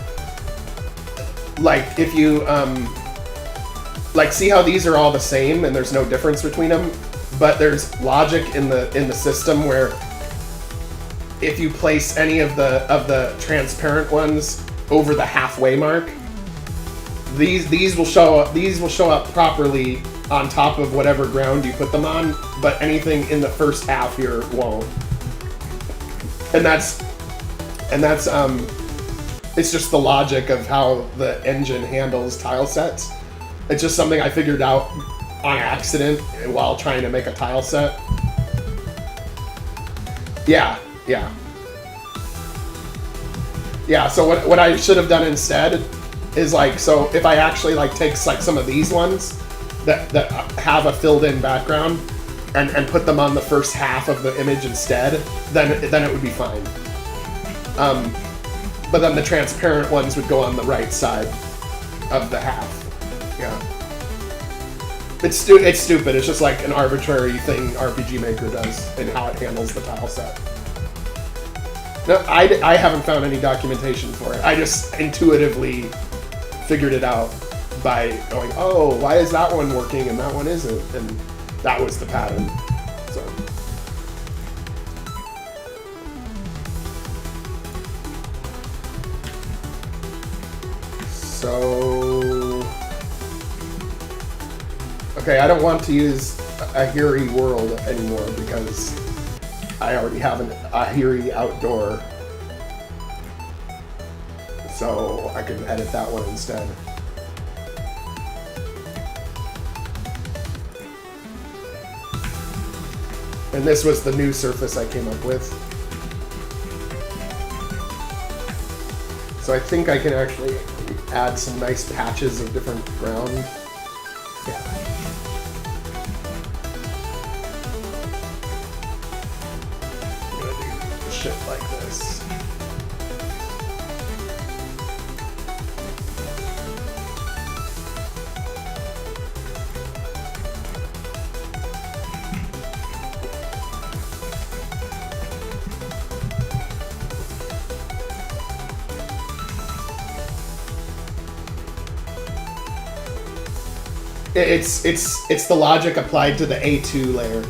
like, if you like, see how these are all the same and there's no difference between them, but there's logic in the system where if you place any of the transparent ones over the halfway mark, these will show up properly on top of whatever ground you put them on, but anything in the first half here won't. And that's it's just the logic of how the engine handles tile sets. It's just something I figured out on accident while trying to make a tile set. Yeah. So what I should have done instead is, like, so if I actually, like, take, like, some of these ones that have a filled-in background and put them on the first half of the image instead, then it would be fine. But then the transparent ones would go on the right side of the half. Yeah. It's stupid. It's just like an arbitrary thing rpgmaker does in how it handles the tile set. No, I haven't found any documentation for it. I just intuitively figured it out by going, oh, why is that one working and that one isn't? And that was the pattern. So okay, I don't want to use Ahiri World anymore because I already have an Ahiri outdoor, so I can edit that one instead. And this was the new surface I came up with. So I think I can actually add some nice patches of different ground. Yeah. I'm gonna do shit like this. It's the logic applied to the A2 layer.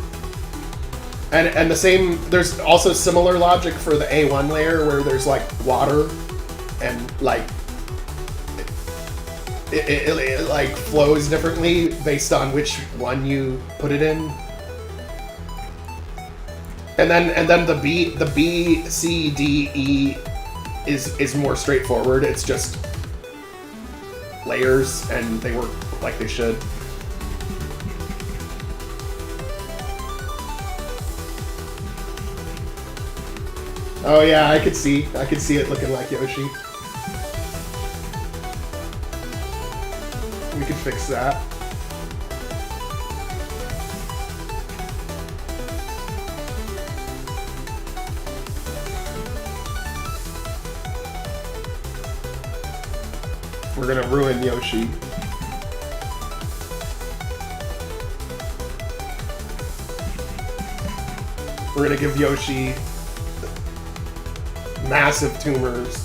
And the same, there's also similar logic for the A1 layer where there's like water and like it like flows differently based on which one you put it in. And then the B, C, D, E is more straightforward. It's just layers and they work like they should. Oh yeah, I could see it looking like Yoshi. We could fix that. We're gonna ruin Yoshi. We're gonna give Yoshi massive tumors.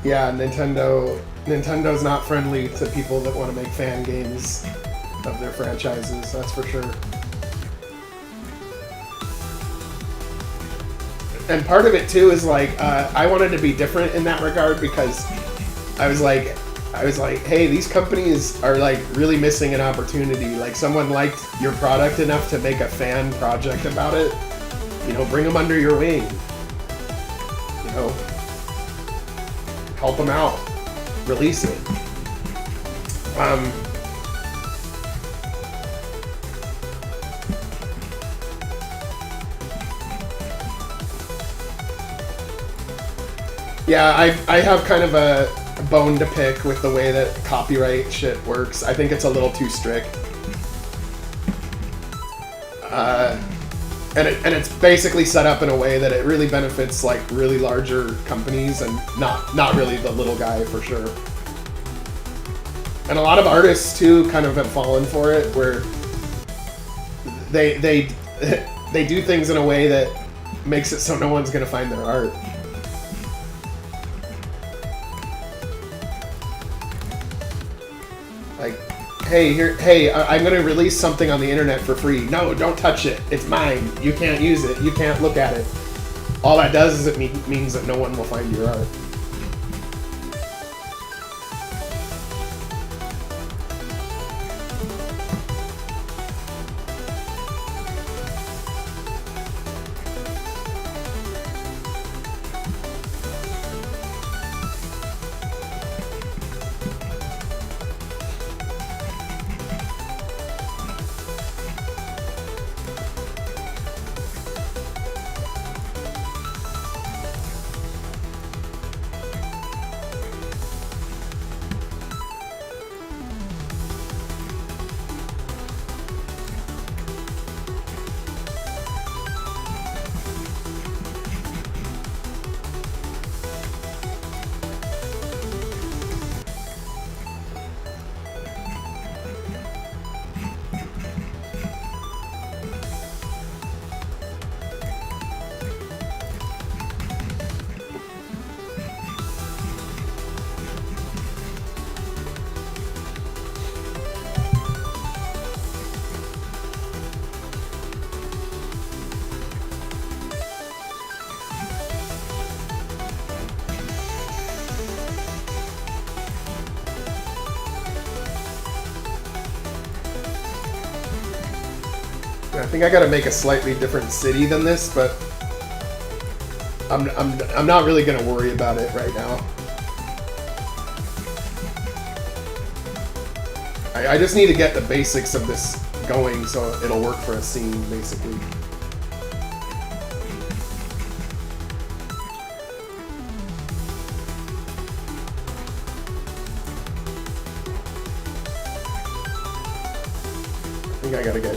Yeah, Nintendo's not friendly to people that want to make fan games of their franchises, that's for sure. And part of it too is like I wanted to be different in that regard because I was like, hey, these companies are like really missing an opportunity. Like someone liked your product enough to make a fan project about it. You know, bring them under your wing. You know, help them out, release it. Yeah, I have kind of a bone to pick with the way that copyright shit works. I think it's a little too strict. And it's basically set up in a way that it really benefits like really larger companies and not really the little guy for sure. And a lot of artists too kind of have fallen for it, where they do things in a way that makes it so no one's gonna find their art. Like, hey, I'm gonna release something on the internet for free. No, don't touch it. It's mine. You can't use it. You can't look at it. All that does is it means that no one will find your art. I think I gotta make a slightly different city than this, but I'm not really gonna worry about it right now. I just need to get the basics of this going so it'll work for a scene, basically. I think I gotta get...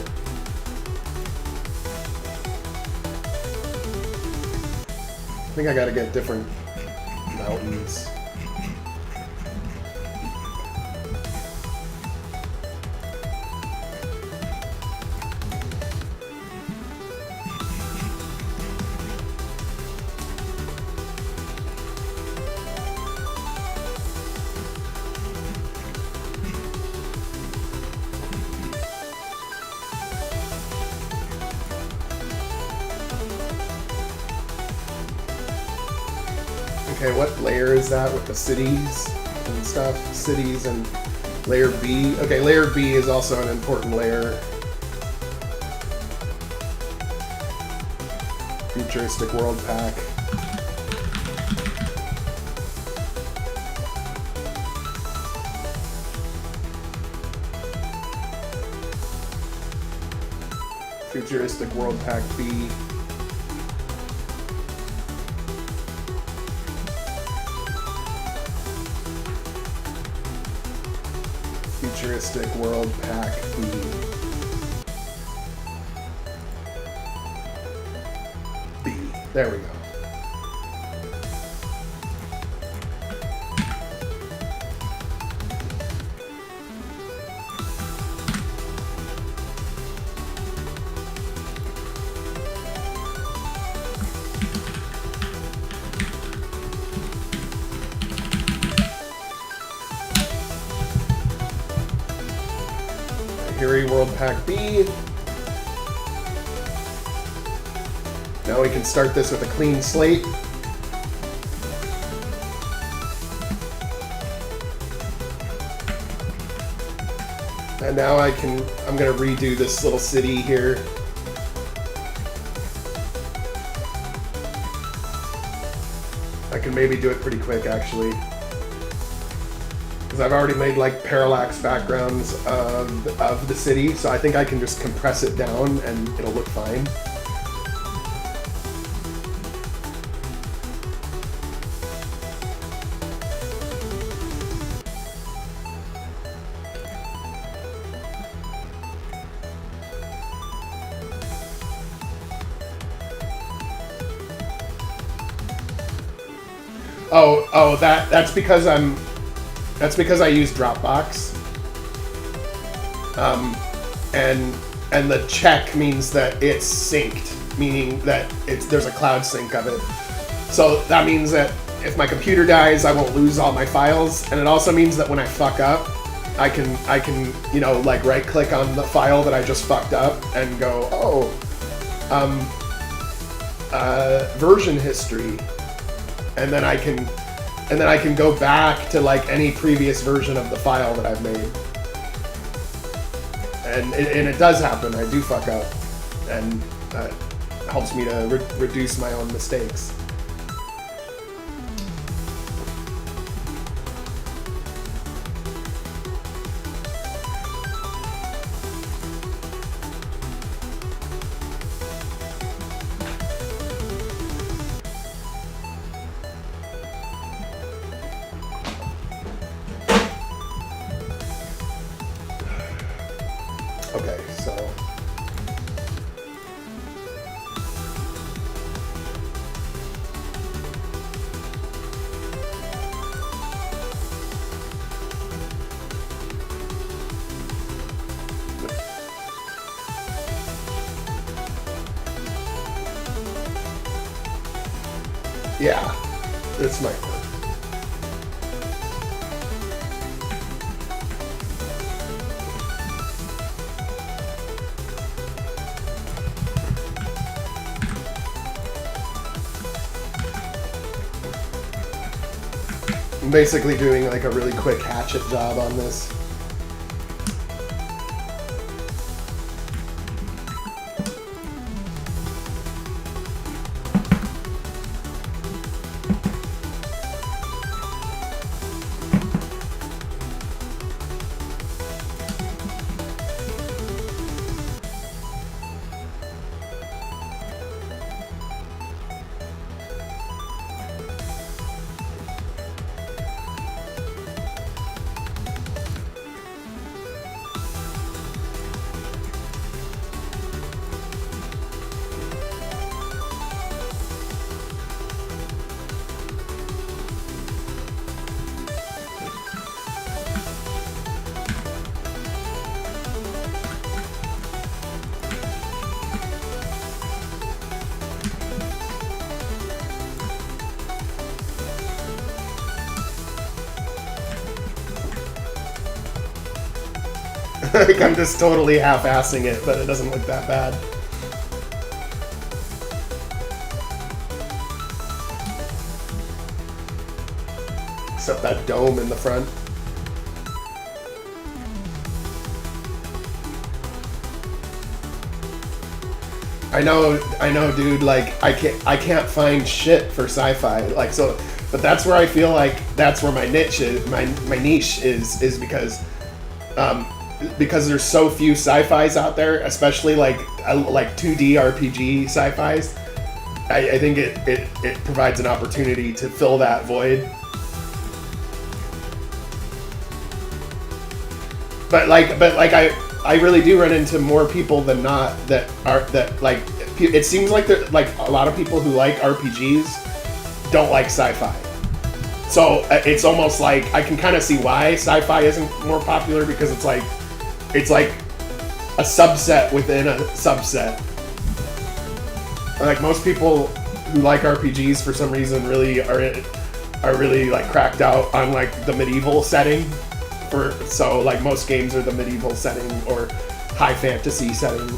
I think I gotta get different mountains. Okay, what layer is that with the cities and stuff? Cities and layer B. Okay, layer B is also an important layer. Futuristic world pack. Futuristic world pack B. Futuristic world pack B. B. There we go. World Pack B. Now we can start this with a clean slate. And now I'm gonna redo this little city here. I can maybe do it pretty quick, actually. I've already made like parallax backgrounds of the city, so I think I can just compress it down and it'll look fine. Oh, that's because I use Dropbox, and the check means that it's synced, meaning that there's a cloud sync of it. So that means that if my computer dies, I won't lose all my files, and it also means that when I fuck up, I can like right click on the file that I just fucked up and go, version history, and then I can go back to like any previous version of the file that I've made. And it does happen. I do fuck up, and it helps me to reduce my own mistakes. Okay, so yeah, this might work. I'm basically doing like a really quick hatchet job on this. Like, I'm just totally half-assing it, but it doesn't look that bad. Except that dome in the front. I know, dude. Like, I can't find shit for sci-fi. Like, so, but that's where I feel like that's where my niche is. My niche is because there's so few sci-fis out there, especially like 2D RPG sci-fis. I think it provides an opportunity to fill that void. But I really do run into more people than not that like, it seems like like a lot of people who like RPGs don't like sci-fi. So it's almost like I can kind of see why sci-fi isn't more popular, because it's like a subset within a subset. Like, most people who like RPGs for some reason really are really like cracked out on like the medieval setting. So like most games are the medieval setting or high fantasy setting.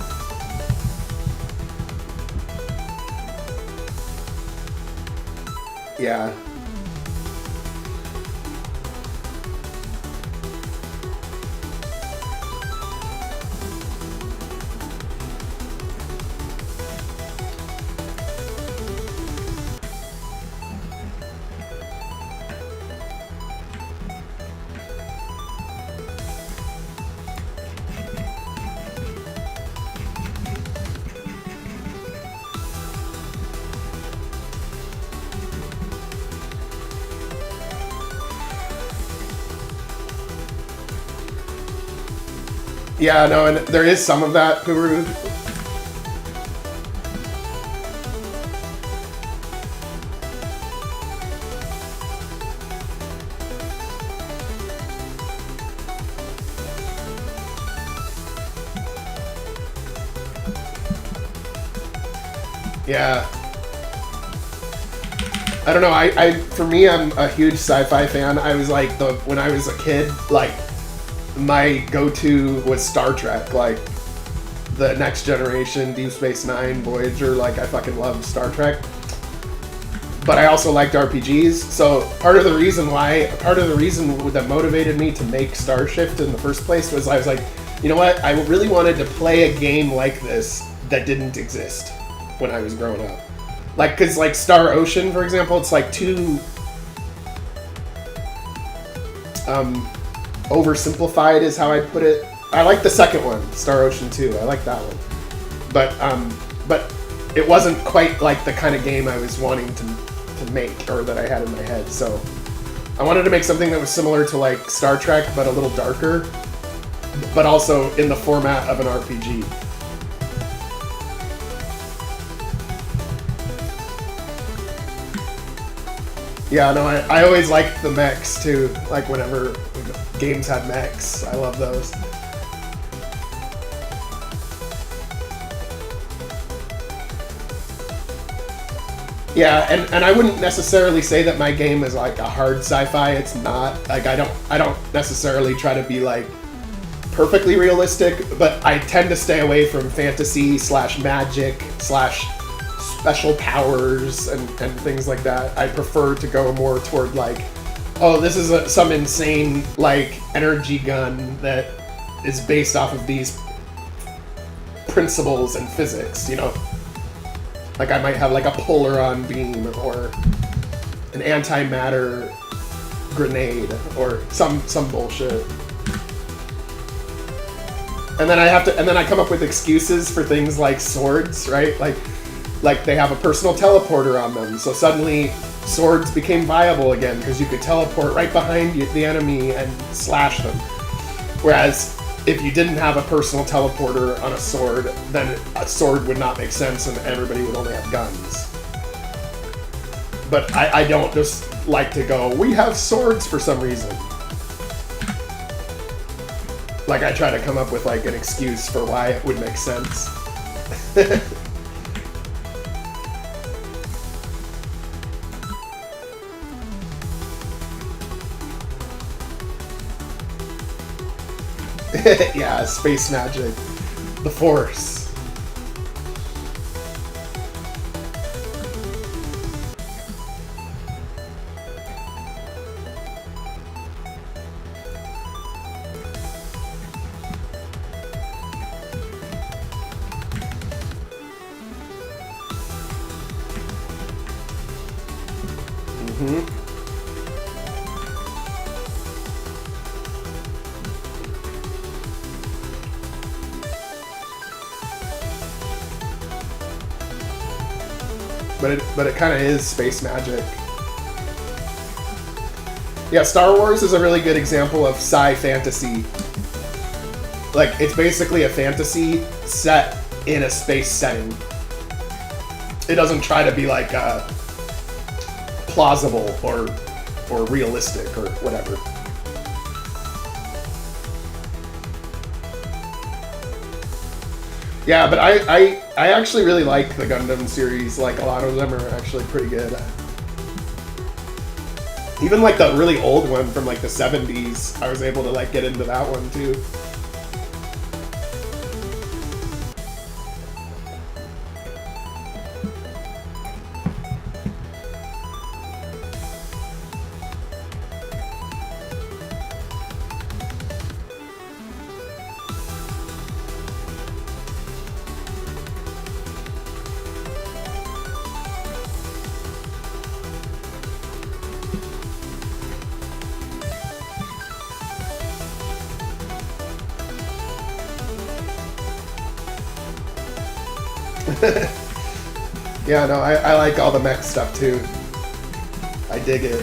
Yeah. Yeah, no, and there is some of that, Guru. Yeah. I don't know, for me, I'm a huge sci-fi fan. I was like, when I was a kid, like, my go-to was Star Trek, like the Next Generation, Deep Space Nine, Voyager. Like, I fucking love Star Trek. But I also liked RPGs, so part of the reason that motivated me to make Starshift in the first place was I was like, you know what? I really wanted to play a game like this that didn't exist when I was growing up. Like, cause like Star Ocean, for example, it's like too oversimplified is how I'd put it. I like the second one, Star Ocean 2. I like that one. But it wasn't quite like the kind of game I was wanting to make, or that I had in my head. So I wanted to make something that was similar to like Star Trek, but a little darker, but also in the format of an RPG. Yeah, no, I always liked the mechs too. Like, whenever games had mechs, I love those. Yeah, and I wouldn't necessarily say that my game is like a hard sci-fi. It's not. Like, I don't necessarily try to be like perfectly realistic, but I tend to stay away from fantasy / magic / special powers and things like that. I prefer to go more toward like, oh, this is some insane like energy gun that is based off of these principles and physics, you know? Like, I might have like a polaron beam or an antimatter grenade or some bullshit. And then I come up with excuses for things like swords, right? Like they have a personal teleporter on them, so suddenly swords became viable again because you could teleport right behind the enemy and slash them. Whereas if you didn't have a personal teleporter on a sword, then a sword would not make sense and everybody would only have guns. But I don't just like to go, we have swords for some reason. Like, I try to come up with like an excuse for why it would make sense. Yeah, space magic. The Force. But it kind of is space magic. Yeah, Star Wars is a really good example of sci-fantasy. Like, it's basically a fantasy set in a space setting. It doesn't try to be like plausible or realistic or whatever. Yeah, but I actually really like the Gundam series. Like, a lot of them are actually pretty good. Even like the really old one from like the 70s, I was able to like get into that one too. Yeah, no, I like all the mech stuff too. I dig it.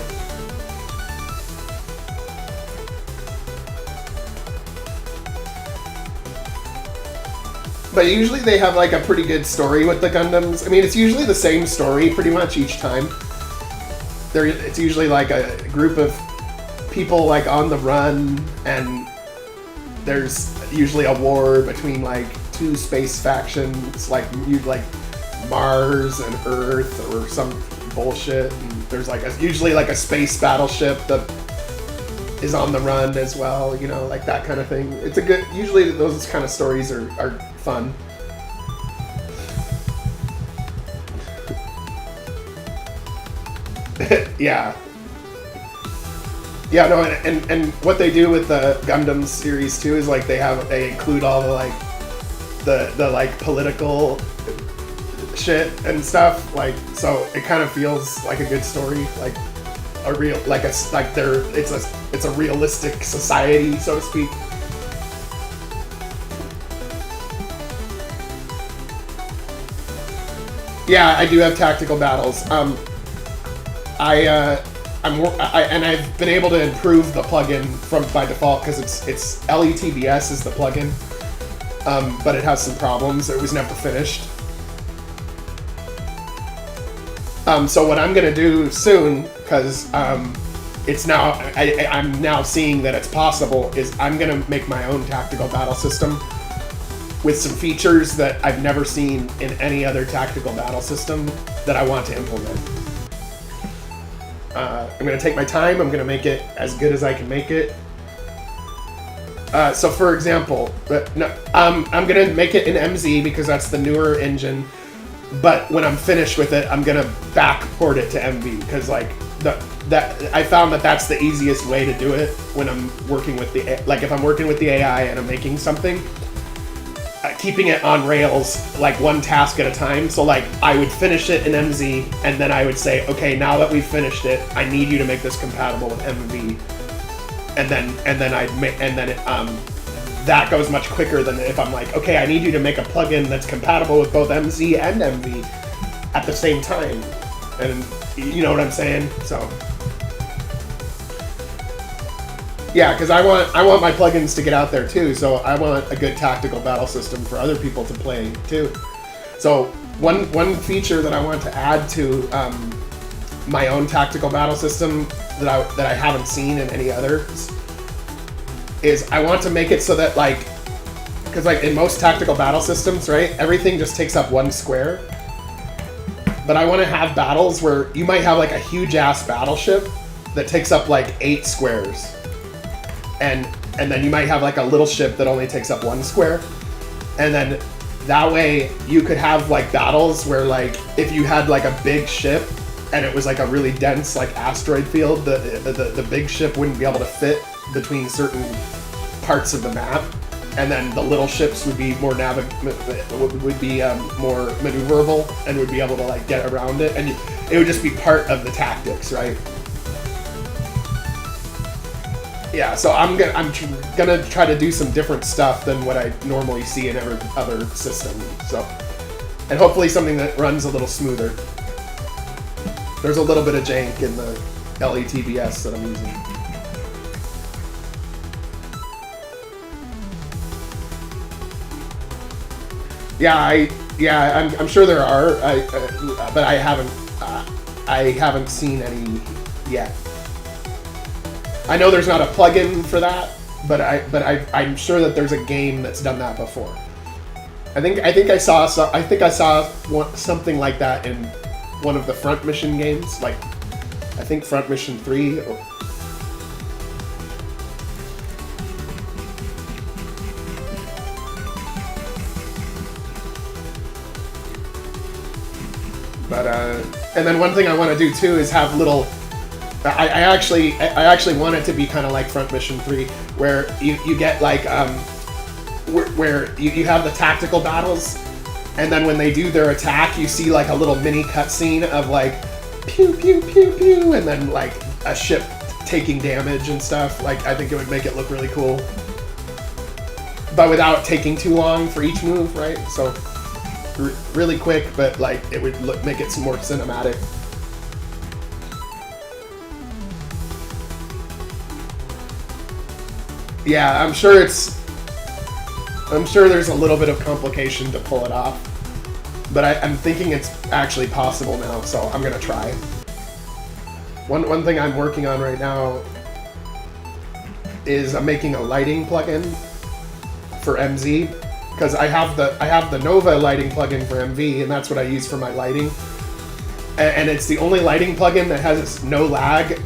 But usually they have like a pretty good story with the Gundams. I mean, it's usually the same story pretty much each time. It's usually like a group of people like on the run, and there's usually a war between like two space factions, like Mars and Earth or some bullshit. And there's like usually like a space battleship that is on the run as well, you know, like that kind of thing. It's a good, usually those kind of stories are fun. Yeah. Yeah, no, and what they do with the Gundam series too is like they include all the like the like political shit and stuff, like, so it kind of feels like a good story, like a real, like a, like they're, it's a realistic society, so to speak. Yeah, I do have tactical battles. And I've been able to improve the plugin from by default because it's LETBS is the plugin, but it has some problems. It was never finished. So what I'm gonna do soon, because it's now I'm now seeing that it's possible, is I'm gonna make my own tactical battle system with some features that I've never seen in any other tactical battle system that I want to implement. I'm going to take my time. I'm going to make it as good as I can make it. So for example, I'm going to make it in MZ because that's the newer engine. But when I'm finished with it, I'm going to backport it to MV because like I found that that's the easiest way to do it when I'm working with if I'm working with the AI and I'm making something. Keeping it on Rails, like one task at a time. So like I would finish it in MZ, and then I would say, okay, now that we've finished it, I need you to make this compatible with MV, and then that goes much quicker than if I'm like, okay, I need you to make a plugin that's compatible with both MZ and MV at the same time, and you know what I'm saying? So. Yeah, because I want my plugins to get out there too, so I want a good tactical battle system for other people to play too. So one feature that I want to add to my own tactical battle system that I haven't seen in any others is I want to make it so that like, because like in most tactical battle systems, right, everything just takes up one square. But I want to have battles where you might have like a huge ass battleship that takes up like 8 squares. And and then you might have like a little ship that only takes up 1 square, and then that way you could have like battles where like if you had like a big ship and it was like a really dense like asteroid field, the big ship wouldn't be able to fit between certain parts of the map, and then the little ships would be more more maneuverable and would be able to like get around it, and it would just be part of the tactics, right? Yeah, so I'm gonna try to do some different stuff than what I normally see in every other system. So, and hopefully something that runs a little smoother. There's a little bit of jank in the LETBS that I'm using. Yeah, I'm sure there are, but I haven't seen any yet. I know there's not a plugin for that, but I'm sure that there's a game that's done that before. I think I saw something like that in one of the Front Mission games, like I think Front Mission 3. But and then one thing I want to do too is have little. I actually want it to be kind of like Front Mission 3, where you get like where you have the tactical battles, and then when they do their attack, you see like a little mini cutscene of like pew pew pew pew, and then like a ship taking damage and stuff. Like I think it would make it look really cool, but without taking too long for each move, right? So really quick, but like it would make it some more cinematic. Yeah, I'm sure there's a little bit of complication to pull it off, but I'm thinking it's actually possible now, so I'm gonna try. One thing I'm working on right now is I'm making a lighting plugin for MZ, because I have the Nova lighting plugin for MV, and that's what I use for my lighting, and it's the only lighting plugin that has no lag.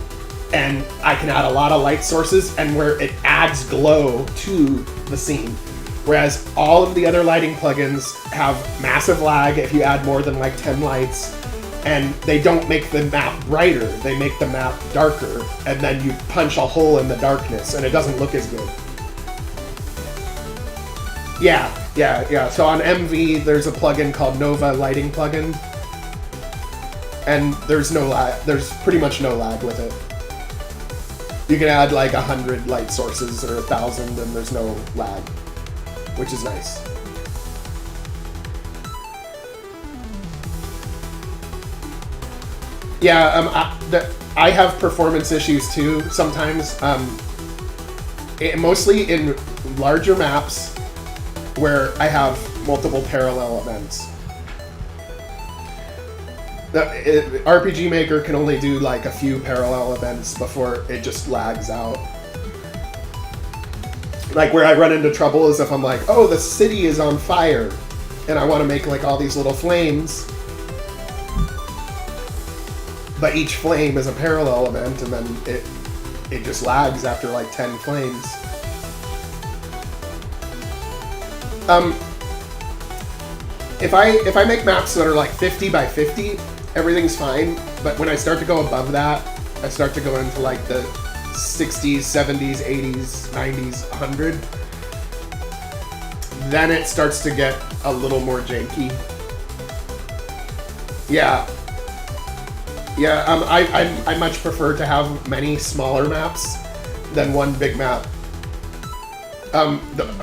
And I can add a lot of light sources, and where it adds glow to the scene. Whereas all of the other lighting plugins have massive lag if you add more than like 10 lights, and they don't make the map brighter, they make the map darker, and then you punch a hole in the darkness, and it doesn't look as good. Yeah. So on MV, there's a plugin called Nova Lighting Plugin, and there's no lag. There's pretty much no lag with it. You can add like 100 light sources or 1,000 and there's no lag, which is nice. Yeah, I have performance issues too sometimes, mostly in larger maps where I have multiple parallel events. rpgmaker can only do like a few parallel events before it just lags out. Like where I run into trouble is if I'm like, oh, the city is on fire, and I want to make like all these little flames, but each flame is a parallel event, and then it just lags after like 10 flames. If I make maps that are like 50 by 50, everything's fine, but when I start to go above that, I start to go into like the 60s, 70s, 80s, 90s, 100. Then it starts to get a little more janky. Yeah, I much prefer to have many smaller maps than one big map.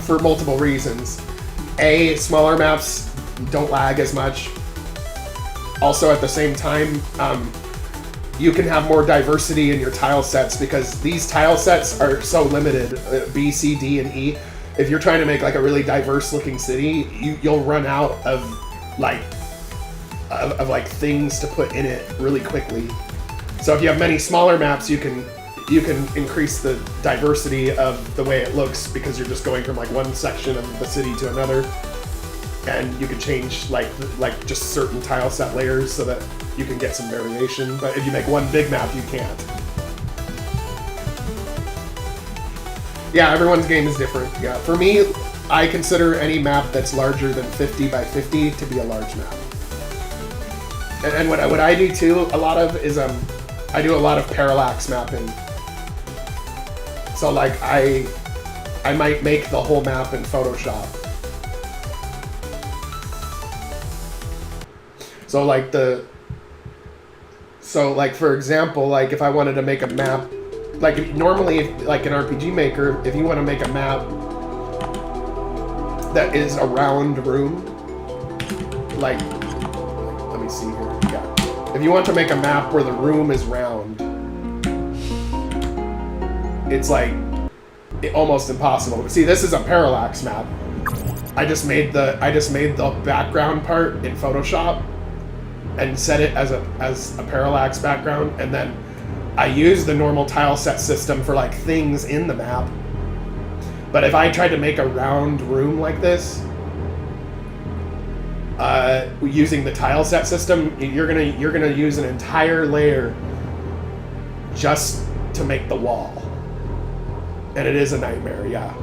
For multiple reasons. A, smaller maps don't lag as much. Also, at the same time, you can have more diversity in your tile sets, because these tile sets are so limited, B, C, D, and E. If you're trying to make like a really diverse looking city, you'll run out of like things to put in it really quickly. So if you have many smaller maps, you can increase the diversity of the way it looks, because you're just going from like one section of the city to another. And you can change like just certain tile set layers so that you can get some variation. But if you make one big map, you can't. Yeah, everyone's game is different. Yeah, for me, I consider any map that's larger than 50 by 50 to be a large map. And what I do too, a lot of is I do a lot of parallax mapping. So like I might make the whole map in Photoshop. So like for example, like if I wanted to make a map, like normally like in RPG Maker, if you want to make a map that is a round room, like let me see here. Yeah. If you want to make a map where the room is round, it's like almost impossible. See, this is a parallax map. I just made the background part in Photoshop and set it as a parallax background, and then I use the normal tile set system for like things in the map. But if I tried to make a round room like this, using the tile set system, you're gonna use an entire layer just to make the wall, and it is a nightmare, yeah.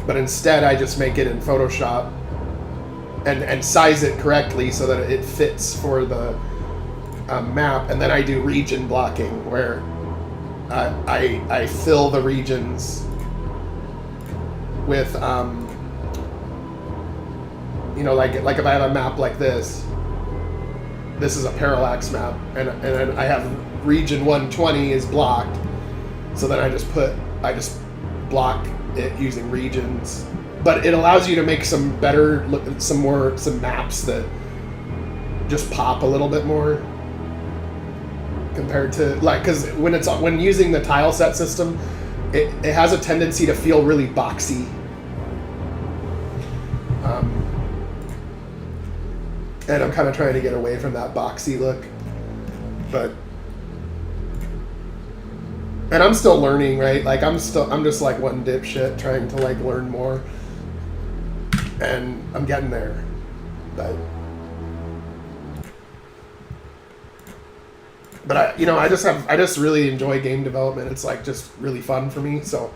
But instead, I just make it in Photoshop and size it correctly so that it fits for the map, and then I do region blocking where I fill the regions with you know, like if I have a map like this is a parallax map, and I have region 120 is blocked, so then I just block it using regions. But it allows you to make some maps that just pop a little bit more compared to like, because when using the tile set system, it has a tendency to feel really boxy. And I'm kind of trying to get away from that boxy look, and I'm still learning, right? Like I'm just like one dipshit trying to like learn more, and I'm getting there, but I just really enjoy game development. It's like just really fun for me, so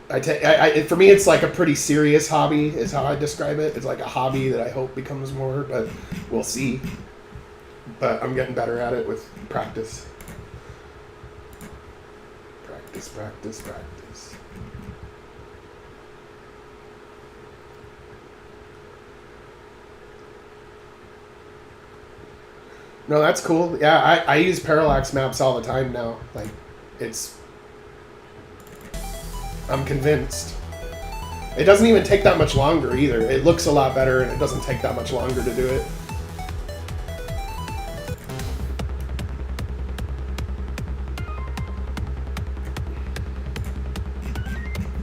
for me, it's like a pretty serious hobby, is how I describe it. It's like a hobby that I hope becomes more, but we'll see. But I'm getting better at it with practice. Practice. No, that's cool. Yeah, I use parallax maps all the time now. Like, I'm convinced. It doesn't even take that much longer either. It looks a lot better, and it doesn't take that much longer to do it.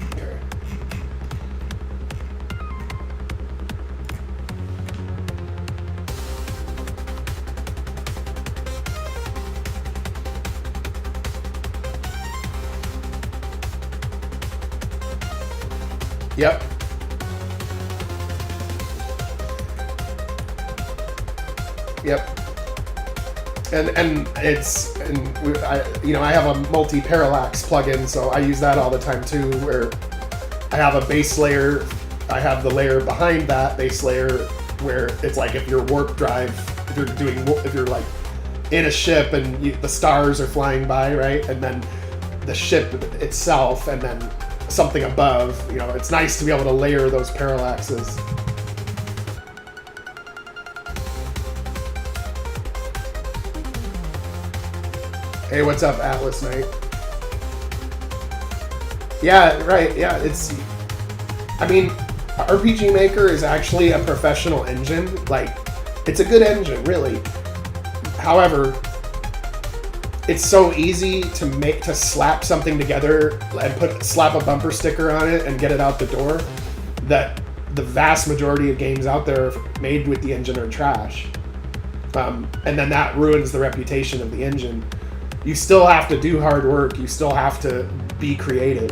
Okay. Yep. And I have a multi-parallax plugin, so I use that all the time too, where I have a base layer, I have the layer behind that base layer where it's like if you're warp drive, if you're like in a ship and the stars are flying by, right? And then the ship itself, and then something above, it's nice to be able to layer those parallaxes. Hey, what's up, Atlas Knight? Yeah, right, yeah, RPG Maker is actually a professional engine. Like, it's a good engine, really. However, it's so easy to slap something together and slap a bumper sticker on it and get it out the door, that the vast majority of games out there made with the engine are trash. And then that ruins the reputation of the engine. You still have to do hard work. You still have to be creative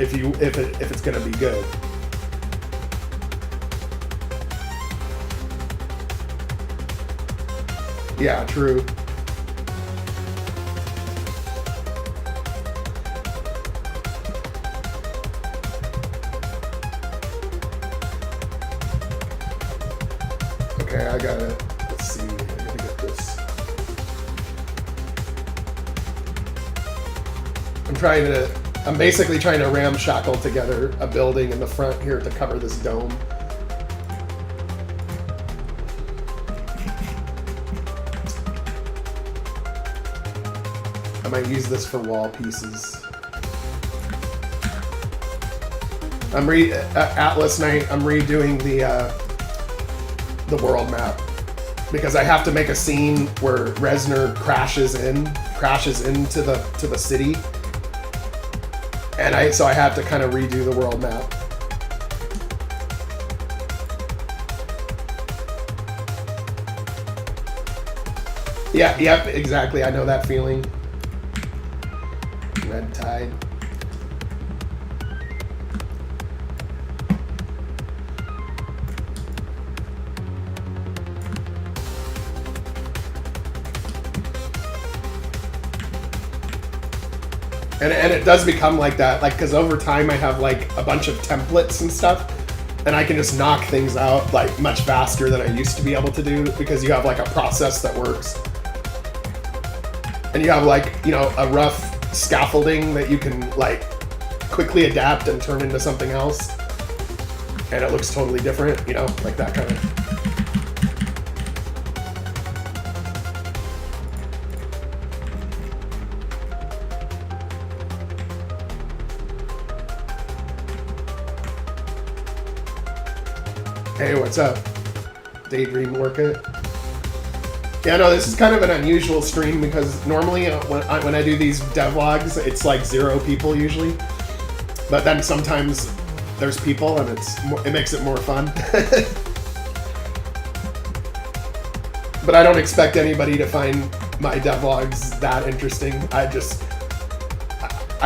if it's going to be good. Yeah, true. Okay, I gotta, let's see, I gotta get this. I'm basically trying to ramshackle together a building in the front here to cover this dome. I might use this for wall pieces. Atlas Night, I'm redoing the world map because I have to make a scene where Reznor crashes into the city, and so I have to kind of redo the world map. Yeah, yep, exactly. I know that feeling. Red Tide. And it does become like that, like, because over time I have like a bunch of templates and stuff, and I can just knock things out like much faster than I used to be able to do because you have like a process that works. And you have like, you know, a rough scaffolding that you can like quickly adapt and turn into something else. And it looks totally different, you know, like that kind of. Hey, what's up? Daydream work it. Yeah, no, this is kind of an unusual stream because normally when I do these devlogs, it's like 0 people usually. But then sometimes there's people and it makes it more fun. But I don't expect anybody to find my devlogs that interesting. I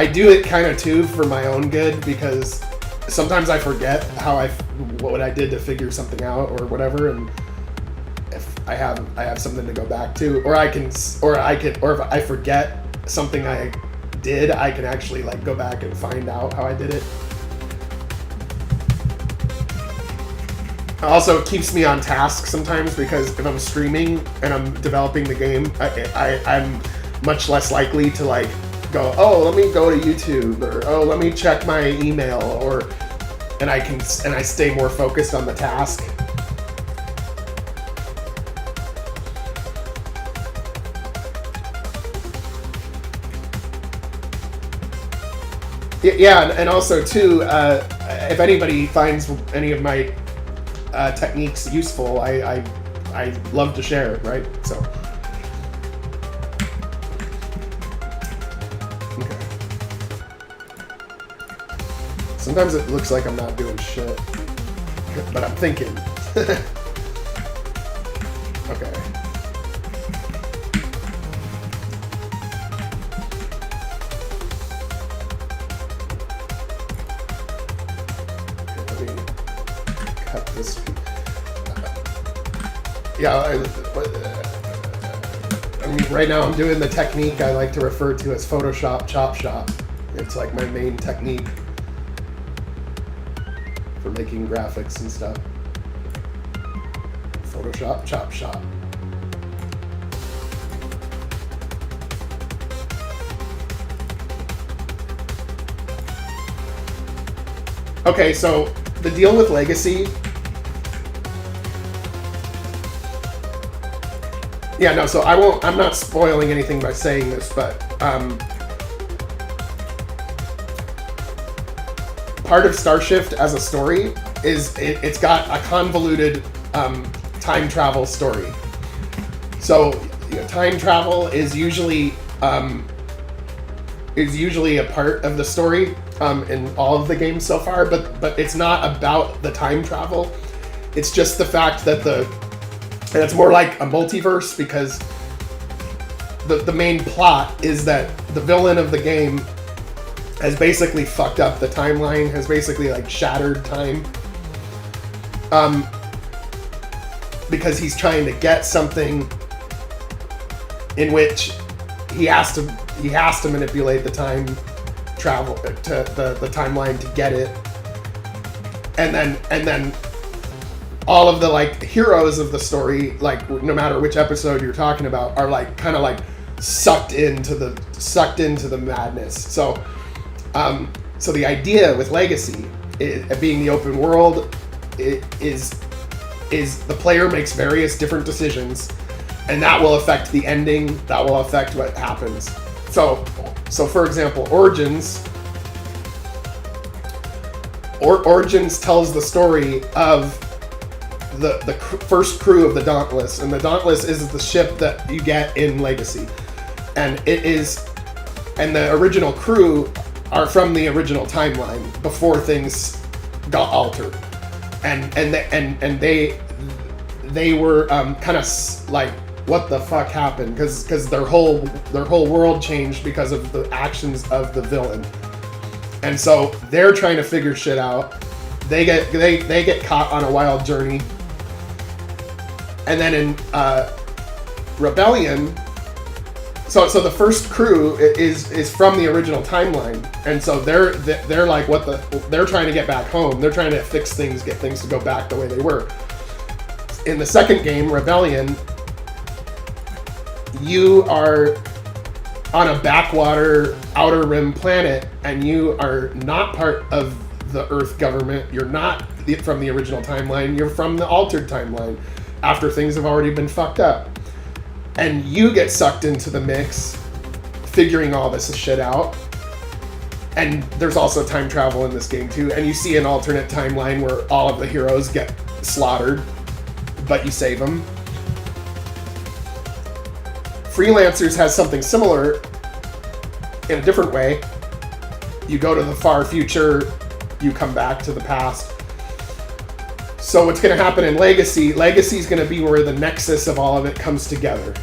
do it kind of too for my own good because sometimes I forget what I did to figure something out or whatever, and if I have something to go back to, or if I forget something I did, I can actually like go back and find out how I did it. Also, it keeps me on task sometimes because if I'm streaming and I'm developing the game, I'm much less likely to like go, oh, let me go to YouTube, or oh, let me check my email, and I stay more focused on the task. Yeah, and also too, if anybody finds any of my techniques useful, I love to share it, right? So. Okay. Sometimes it looks like I'm not doing shit, but I'm thinking. Okay. Let me cut this. Yeah, I mean, right now I'm doing the technique I like to refer to as Photoshop Chop Shop. It's like my main technique for making graphics and stuff. Photoshop Chop Shop. Okay, so the deal with Legacy. Yeah, no, so I'm not spoiling anything by saying this, but part of Starshift as a story is it's got a convoluted time travel story. So time travel is usually a part of the story in all of the games so far, but it's not about the time travel. It's just the fact that and it's more like a multiverse because the main plot is that the villain of the game has basically fucked up the timeline, has basically like shattered time. Because he's trying to get something in which he has to manipulate the time travel to the timeline to get it. And then all of the like heroes of the story, like no matter which episode you're talking about, are like kind of like sucked into the madness. So so the idea with Legacy, being the open world, is the player makes various different decisions, and that will affect the ending, that will affect what happens. So for example, Origins tells the story of the first crew of the Dauntless, and the Dauntless is the ship that you get in Legacy, and the original crew are from the original timeline before things got altered, and they were kind of like, what the fuck happened, because their whole world changed because of the actions of the villain. And so they're trying to figure shit out. They get caught on a wild journey. And then in Rebellion, so the first crew is from the original timeline, and so they're like, they're trying to get back home. They're trying to fix things, get things to go back the way they were. In the second game, Rebellion, you are on a backwater outer rim planet, and you are not part of the Earth government. You're not from the original timeline. You're from the altered timeline after things have already been fucked up. And you get sucked into the mix, figuring all this shit out. And there's also time travel in this game too. And you see an alternate timeline where all of the heroes get slaughtered, but you save them. Freelancers has something similar in a different way. You go to the far future, you come back to the past. So what's going to happen in Legacy is going to be where the nexus of all of it comes together.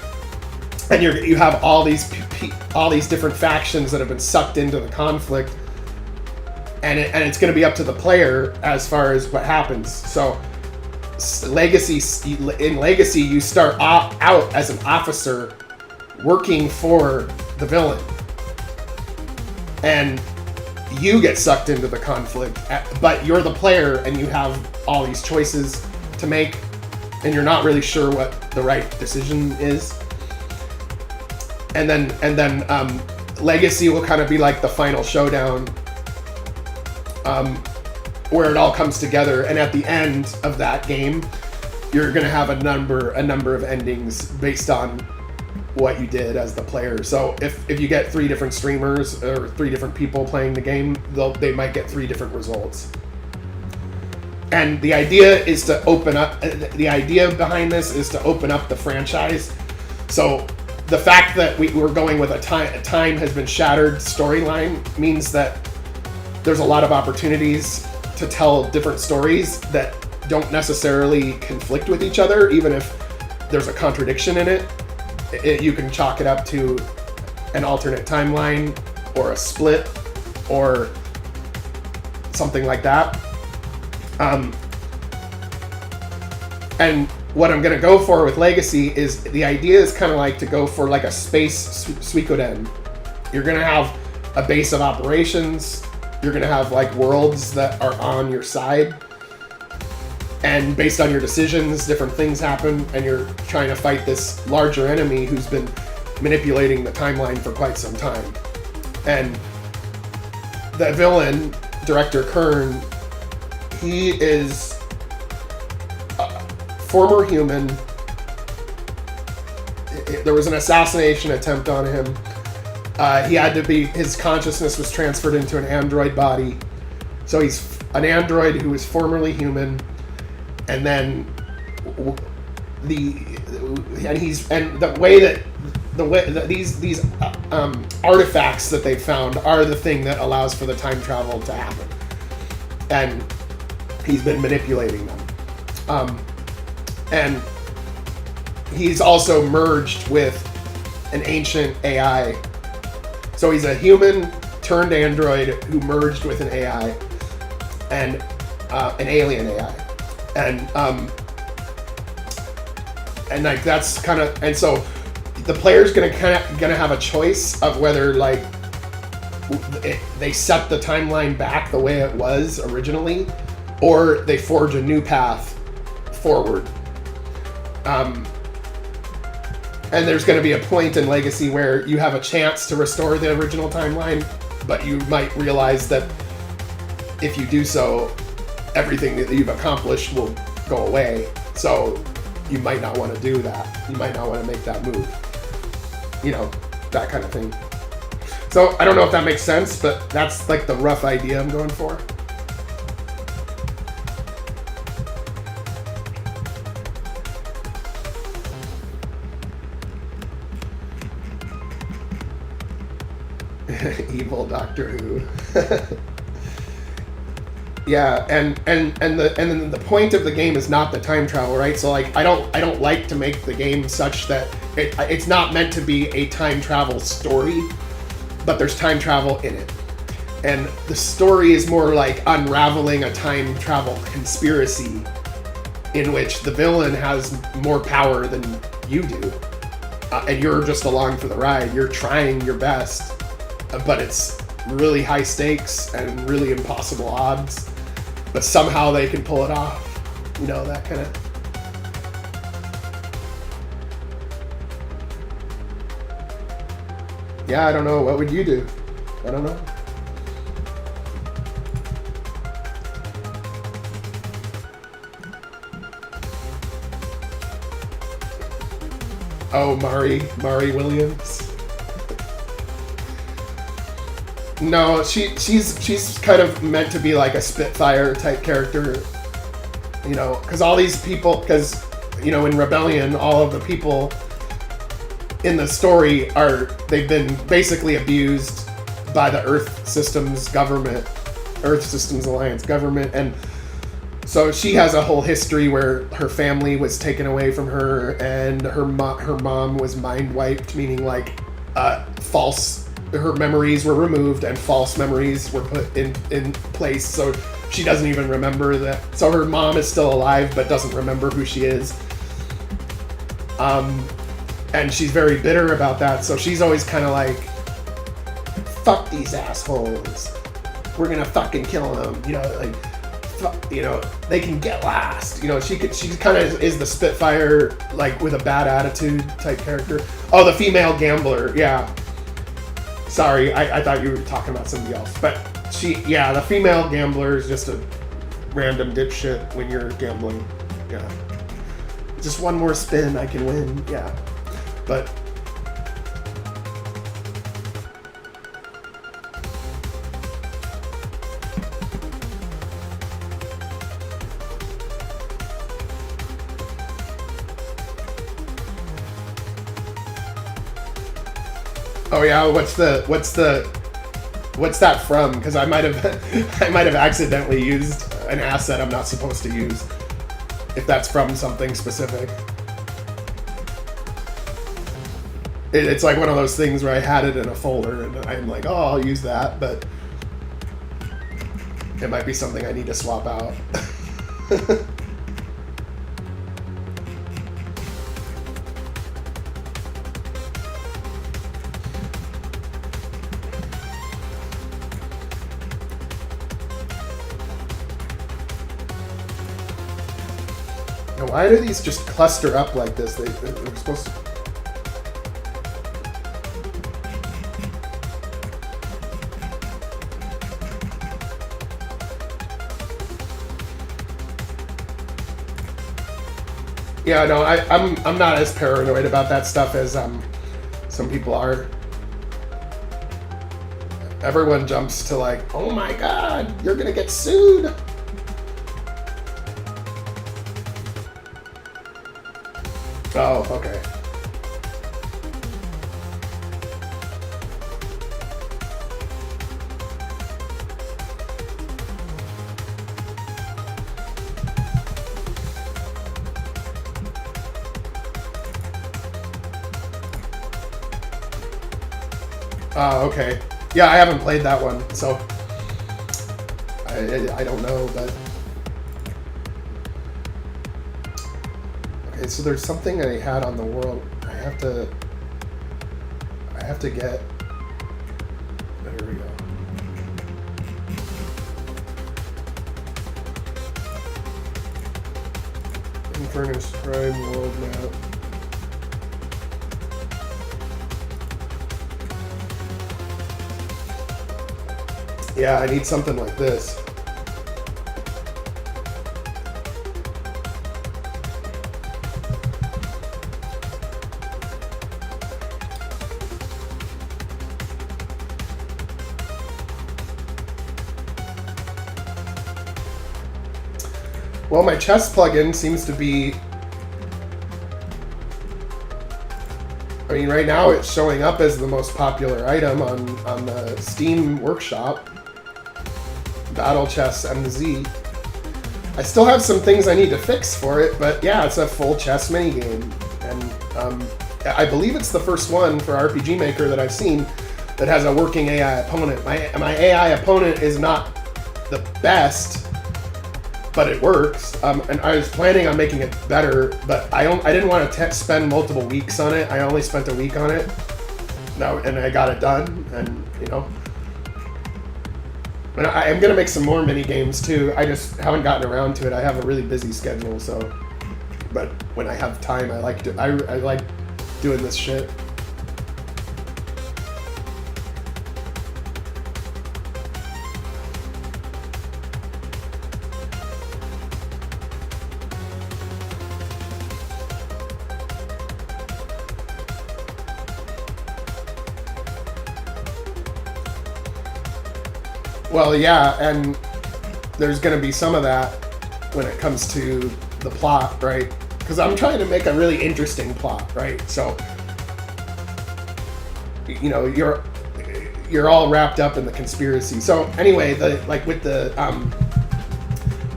And you have all these different factions that have been sucked into the conflict, and it's going to be up to the player as far as what happens. So in Legacy, you start out as an officer working for the villain, and you get sucked into the conflict, but you're the player and you have all these choices to make, and you're not really sure what the right decision is. And then Legacy will kind of be like the final showdown, where it all comes together. And at the end of that game, you're going to have a number of endings based on what you did as the player. So if you get 3 different streamers or 3 different people playing the game, they might get 3 different results. And the idea is to open up. The idea behind this is to open up the franchise. So the fact that we're going with a time has been shattered storyline means that there's a lot of opportunities to tell different stories that don't necessarily conflict with each other, even if there's a contradiction in it. You can chalk it up to an alternate timeline or a split or something like that. And what I'm going to go for with Legacy is, the idea is kind of like to go for like a space Suikoden. You're going to have a base of operations. You're going to have like worlds that are on your side. And based on your decisions, different things happen, and you're trying to fight this larger enemy who's been manipulating the timeline for quite some time. And the villain, Director Kern, he is a former human. There was an assassination attempt on him. His consciousness was transferred into an android body. So he's an android who was formerly human. And then these artifacts that they found are the thing that allows for the time travel to happen, and he's been manipulating them, and he's also merged with an ancient AI. So he's a human turned android who merged with an AI and an alien AI. And like that's kind of, and so the player's gonna have a choice of whether like they set the timeline back the way it was originally, or they forge a new path forward. And there's going to be a point in Legacy where you have a chance to restore the original timeline, but you might realize that if you do so, everything that you've accomplished will go away. So you might not want to do that. You might not want to make that move. You know, that kind of thing. So I don't know if that makes sense, but that's like the rough idea I'm going for. Evil Doctor Who. Yeah, and then the point of the game is not the time travel, right? So like I don't like to make the game such that it's not meant to be a time travel story, but there's time travel in it. And the story is more like unraveling a time travel conspiracy in which the villain has more power than you do. And you're just along for the ride. You're trying your best, but it's really high stakes and really impossible odds. But somehow they can pull it off. You know, that kind of... Yeah, I don't know. What would you do? I don't know. Oh, Mari Williams. No, she's kind of meant to be like a Spitfire type character, you know, because all these people, because, you know, in Rebellion, all of the people in the story they've been basically abused by the Earth Systems government, Earth Systems Alliance government, and so she has a whole history where her family was taken away from her, and her mom was mind wiped, meaning like her memories were removed and false memories were put in place, so she doesn't even remember that. So her mom is still alive but doesn't remember who she is. And she's very bitter about that, so she's always kind of like, fuck these assholes. We're gonna fucking kill them, you know, like, fuck, you know, they can get last. You know, she kind of is the Spitfire, like, with a bad attitude type character. Oh, the female gambler, yeah. Sorry, I thought you were talking about somebody else. But the female gambler is just a random dipshit when you're gambling. Yeah. Just one more spin, I can win. Yeah. But... Oh yeah, what's that from? Because I might have accidentally used an asset I'm not supposed to use. If that's from something specific, it's like one of those things where I had it in a folder and I'm like, oh, I'll use that, but it might be something I need to swap out. Why do these just cluster up like this? They're supposed to... Yeah, no, I'm not as paranoid about that stuff as some people are. Everyone jumps to like, oh my god, you're gonna get sued. Oh, okay. Okay. Yeah, I haven't played that one, so I don't know, but... Okay, so there's something I had on the world. I have to get... There we go. Infernus Prime world map. Yeah, I need something like this. Well, my chest plugin seems to be... I mean, right now it's showing up as the most popular item on the Steam workshop. Battle Chess MZ. I still have some things I need to fix for it, but yeah, it's a full chess minigame. And I believe it's the first one for RPG Maker that I've seen that has a working AI opponent. My AI opponent is not the best, but it works. And I was planning on making it better, but I didn't want to spend multiple weeks on it. I only spent a week on it. No, and I got it done, and you know. And I am gonna make some more mini games too. I just haven't gotten around to it. I have a really busy schedule, so. But when I have time, I like doing this shit. Well, yeah, and there's going to be some of that when it comes to the plot, right? Because I'm trying to make a really interesting plot, right? So, you know, you're all wrapped up in the conspiracy. So anyway,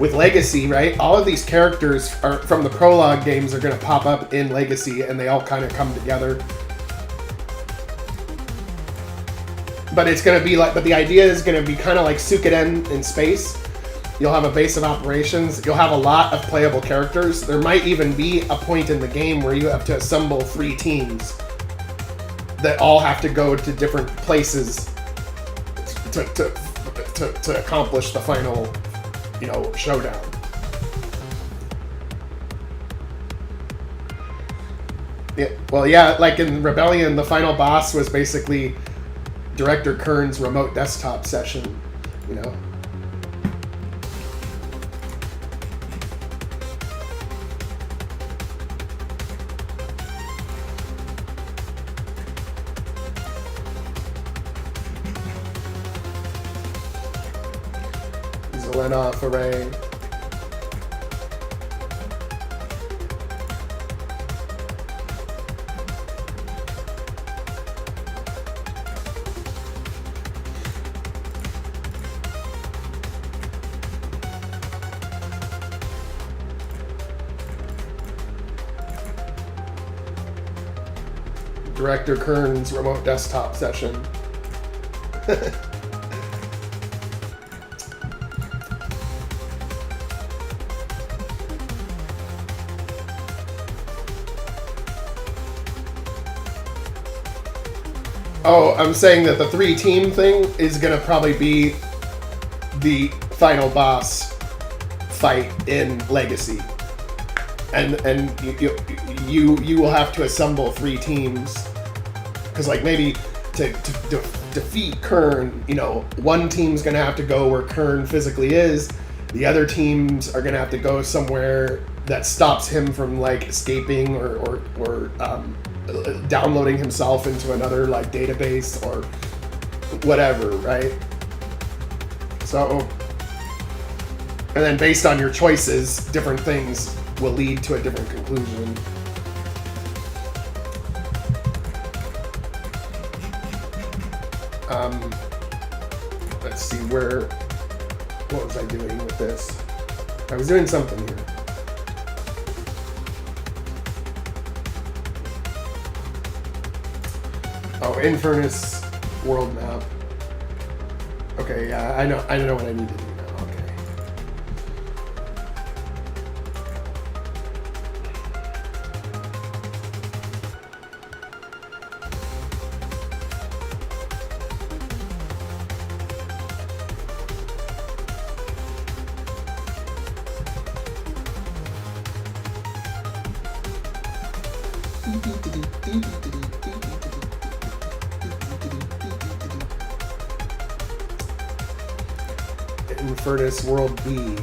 with Legacy, right? All of these characters are from the prologue games are going to pop up in Legacy, and they all kind of come together. But it's going to be like, but the idea is going to be kind of like Suikoden in space. You'll have a base of operations. You'll have a lot of playable characters. There might even be a point in the game where you have to assemble 3 teams that all have to go to different places to accomplish the final, you know, showdown. Yeah, well, yeah, like in Rebellion, the final boss was basically Director Kern's remote desktop session, you know. Zelenoff array. Director Kern's remote desktop session. Oh, I'm saying that the 3-team thing is gonna probably be the final boss fight in Legacy, and you will have to assemble 3 teams, because like maybe to defeat Kern, you know, one team's gonna have to go where Kern physically is, the other teams are gonna have to go somewhere that stops him from like escaping or downloading himself into another like database or whatever, right? So, and then based on your choices, different things will lead to a different conclusion. Let's see, what was I doing with this? I was doing something here. Oh, Infernus world map. Okay, yeah, I know what I need to do now. Okay. In Furnace World B.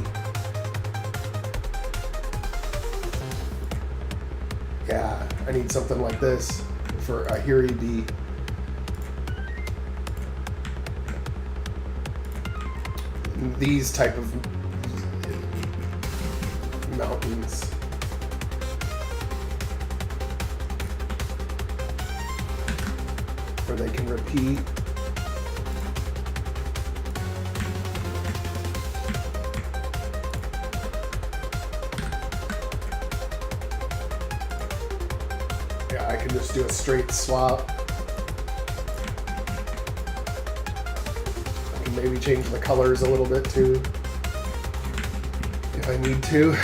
Yeah, I need something like this for a Ahiri B. These type of mountains. Where they can repeat. Yeah, I can just do a straight swap. I can maybe change the colors a little bit too, if I need to.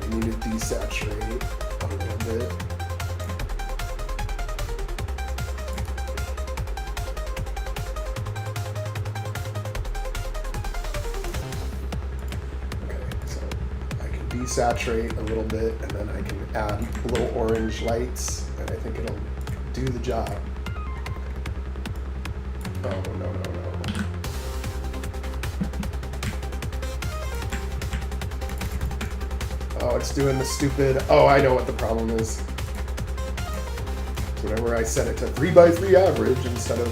Need to desaturate a little bit. Okay, so I can desaturate a little bit, and then I can add little orange lights, and I think it'll do the job. Oh, no, no, no. Oh, it's doing the stupid... Oh, I know what the problem is. Whenever I set it to 3x3 average instead of...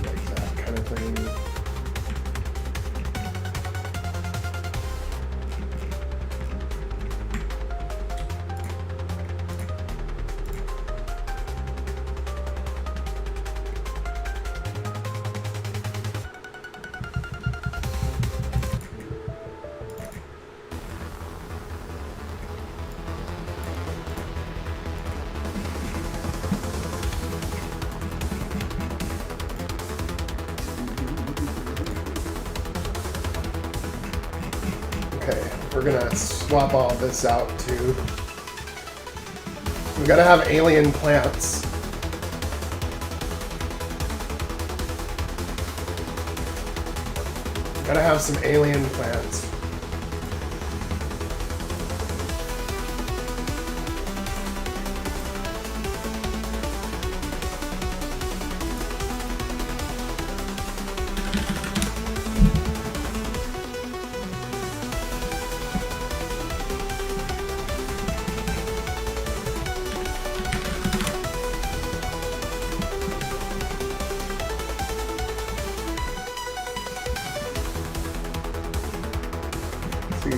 like that kind of thing. Okay, we're gonna swap all this out too. We gotta have alien plants. Gotta have some alien plants.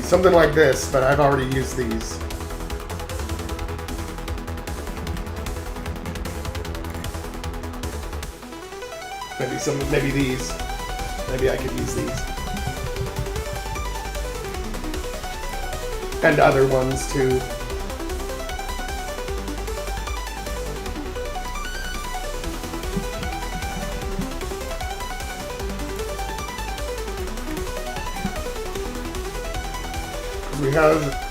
Something like this, but I've already used these. Maybe these. Maybe I could use these. And other ones too. We have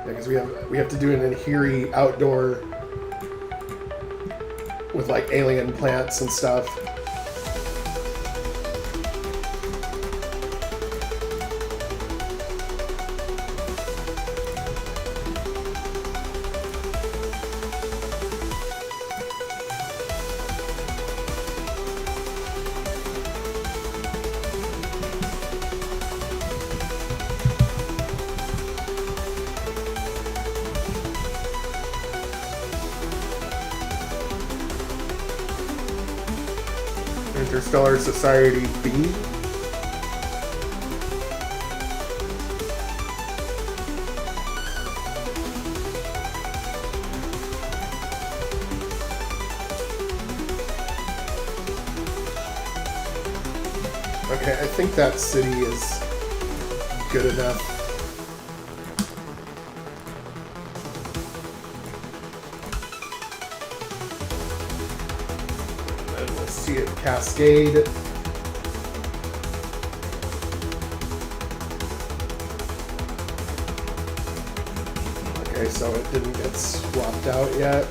because we have to do an Ahiri outdoor with like alien plants and stuff. Interstellar Society B. Okay, I think that city is good enough. And we'll see it cascade. Okay, so it didn't get swapped out yet.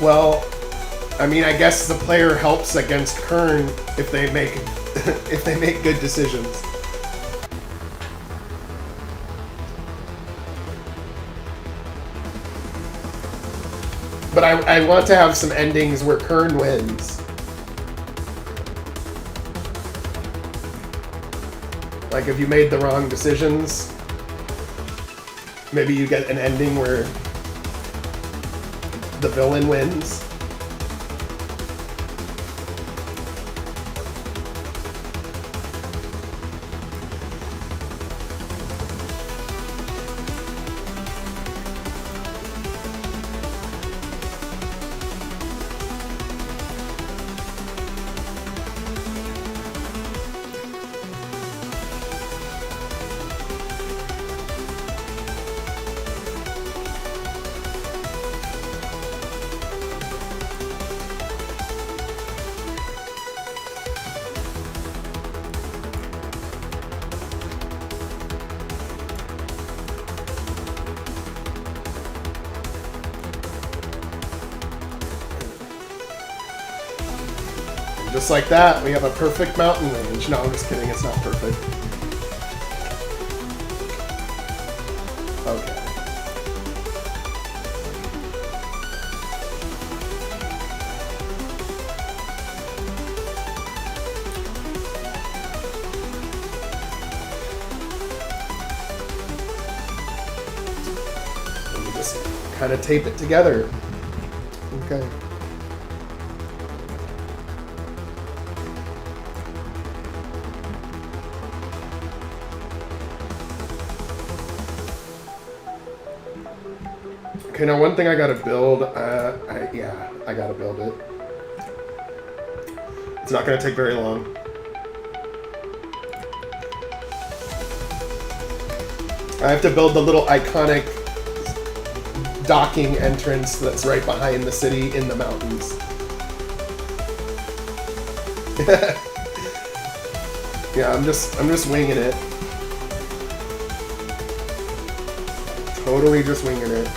Well, I mean, I guess the player helps against Kern if they make if they make good decisions. But I want to have some endings where Kern wins. Like if you made the wrong decisions, maybe you get an ending where the villain wins. Just like that, we have a perfect mountain range. No, I'm just kidding, it's not perfect. Okay. And we just kind of tape it together. Okay. Okay, now one thing I gotta build, I gotta build it. It's not gonna take very long. I have to build the little iconic docking entrance that's right behind the city in the mountains. Yeah, I'm just winging it. Totally just winging it.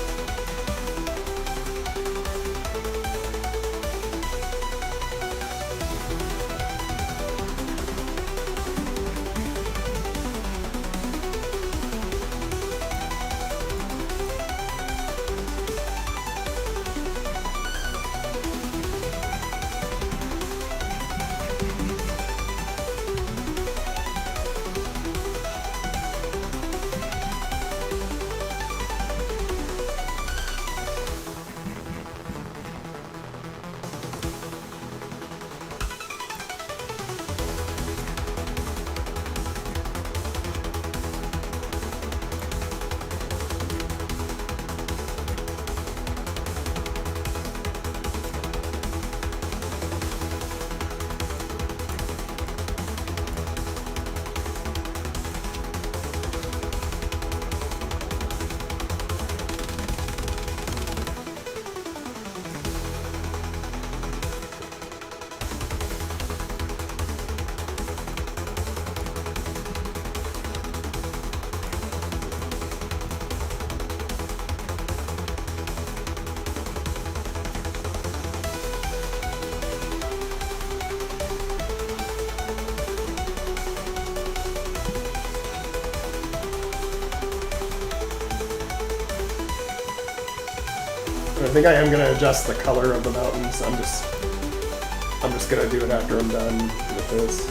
I think I am gonna adjust the color of the mountains. I'm just gonna do it after I'm done with this.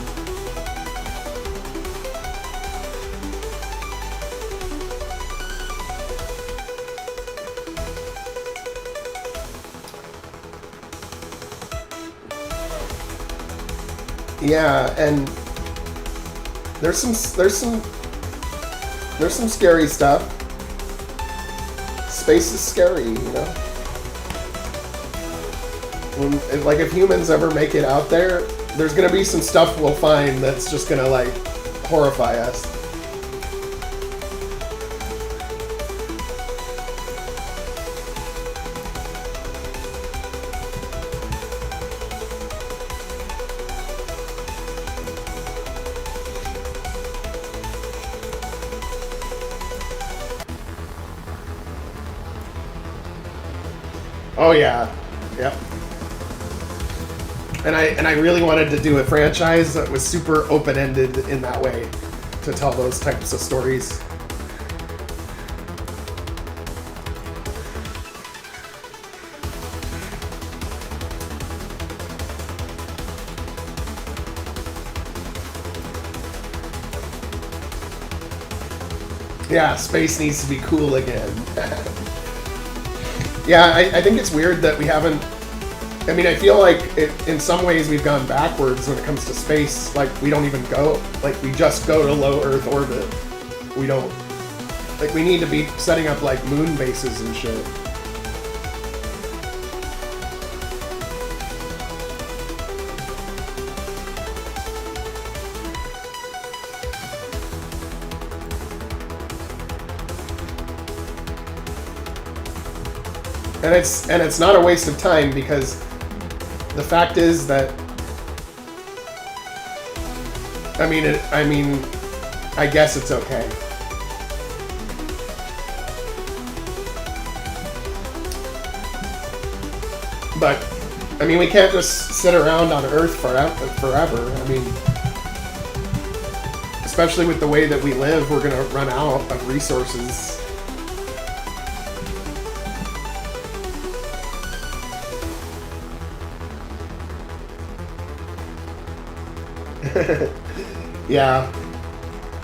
Yeah, and there's some scary stuff. Space is scary, you know. Like if humans ever make it out there, there's gonna be some stuff we'll find that's just gonna like horrify us. Oh yeah, yep. And I really wanted to do a franchise that was super open-ended in that way, to tell those types of stories. Yeah, space needs to be cool again. Yeah, I think it's weird that we haven't... I mean, I feel like in some ways we've gone backwards when it comes to space. Like, we don't even go... Like, we just go to low Earth orbit. We don't... Like, we need to be setting up, like, moon bases and shit. And it's not a waste of time, because the fact is that I mean I guess it's okay. But I mean, we can't just sit around on Earth forever. I mean, especially with the way that we live, we're gonna run out of resources.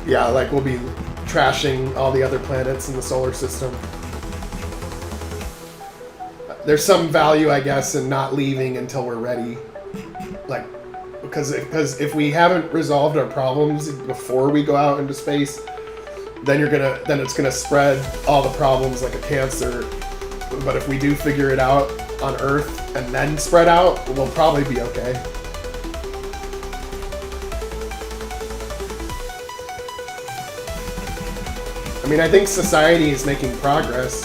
Yeah, like we'll be trashing all the other planets in the solar system. There's some value, I guess, in not leaving until we're ready. Like, because if we haven't resolved our problems before we go out into space, then it's gonna spread all the problems like a cancer. But if we do figure it out on Earth and then spread out, we'll probably be okay. I mean, I think society is making progress,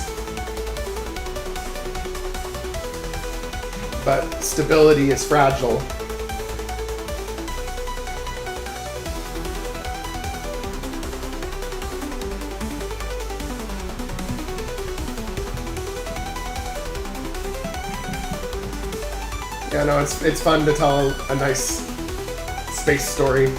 but stability is fragile. Yeah, no, it's fun to tell a nice space story.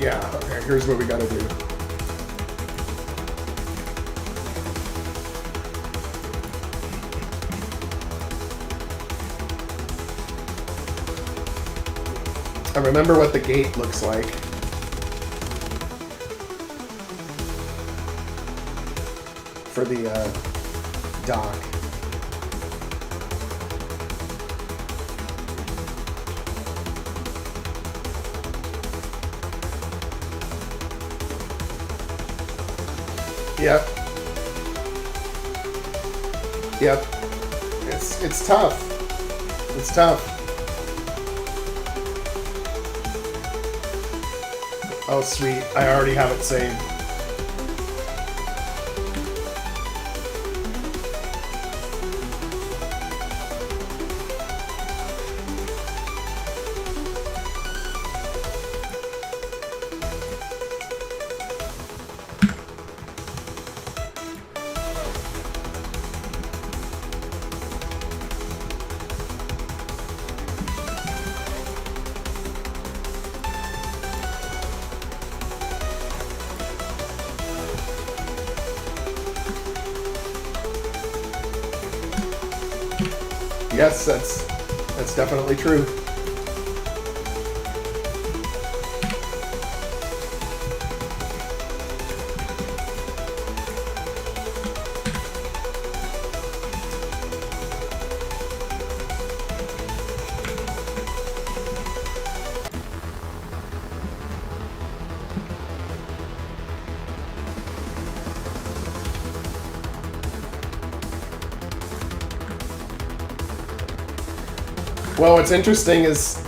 Yeah, okay, here's what we gotta do. I remember what the gate looks like. For the dock. Yep. Yep. It's tough. It's tough. Oh sweet, I already have it saved. Yes, that's definitely true. Well, what's interesting is,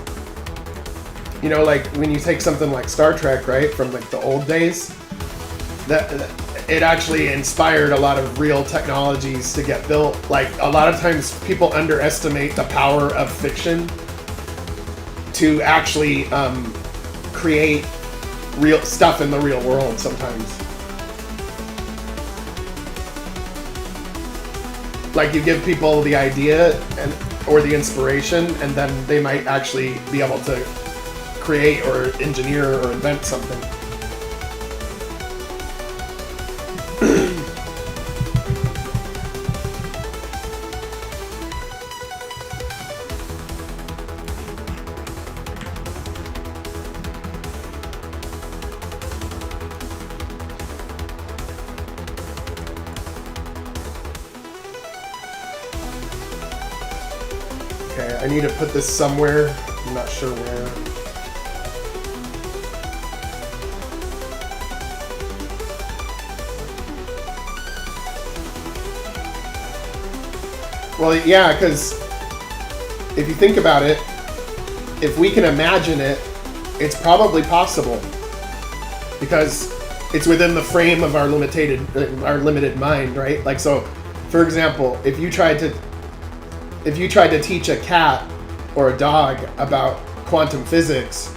you know, like when you take something like Star Trek, right, from like the old days, that it actually inspired a lot of real technologies to get built. Like a lot of times people underestimate the power of fiction to actually create real stuff in the real world sometimes. Like you give people the idea or the inspiration, and then they might actually be able to create or engineer or invent something. Okay, I need to put this somewhere. I'm not sure where. Well, yeah, because if you think about it, if we can imagine it, it's probably possible. Because it's within the frame of our limited mind, right? Like, so, for example, if you tried to teach a cat or a dog about quantum physics,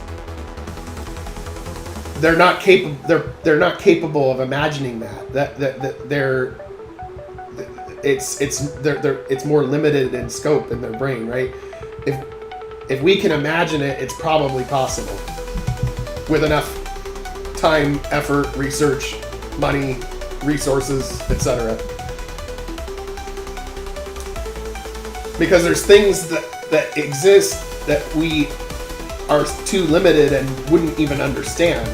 they're not capable of imagining that. It's more limited in scope in their brain, right? If we can imagine it, it's probably possible with enough time, effort, research, money, resources, etc. Because there's things that exist that we are too limited and wouldn't even understand.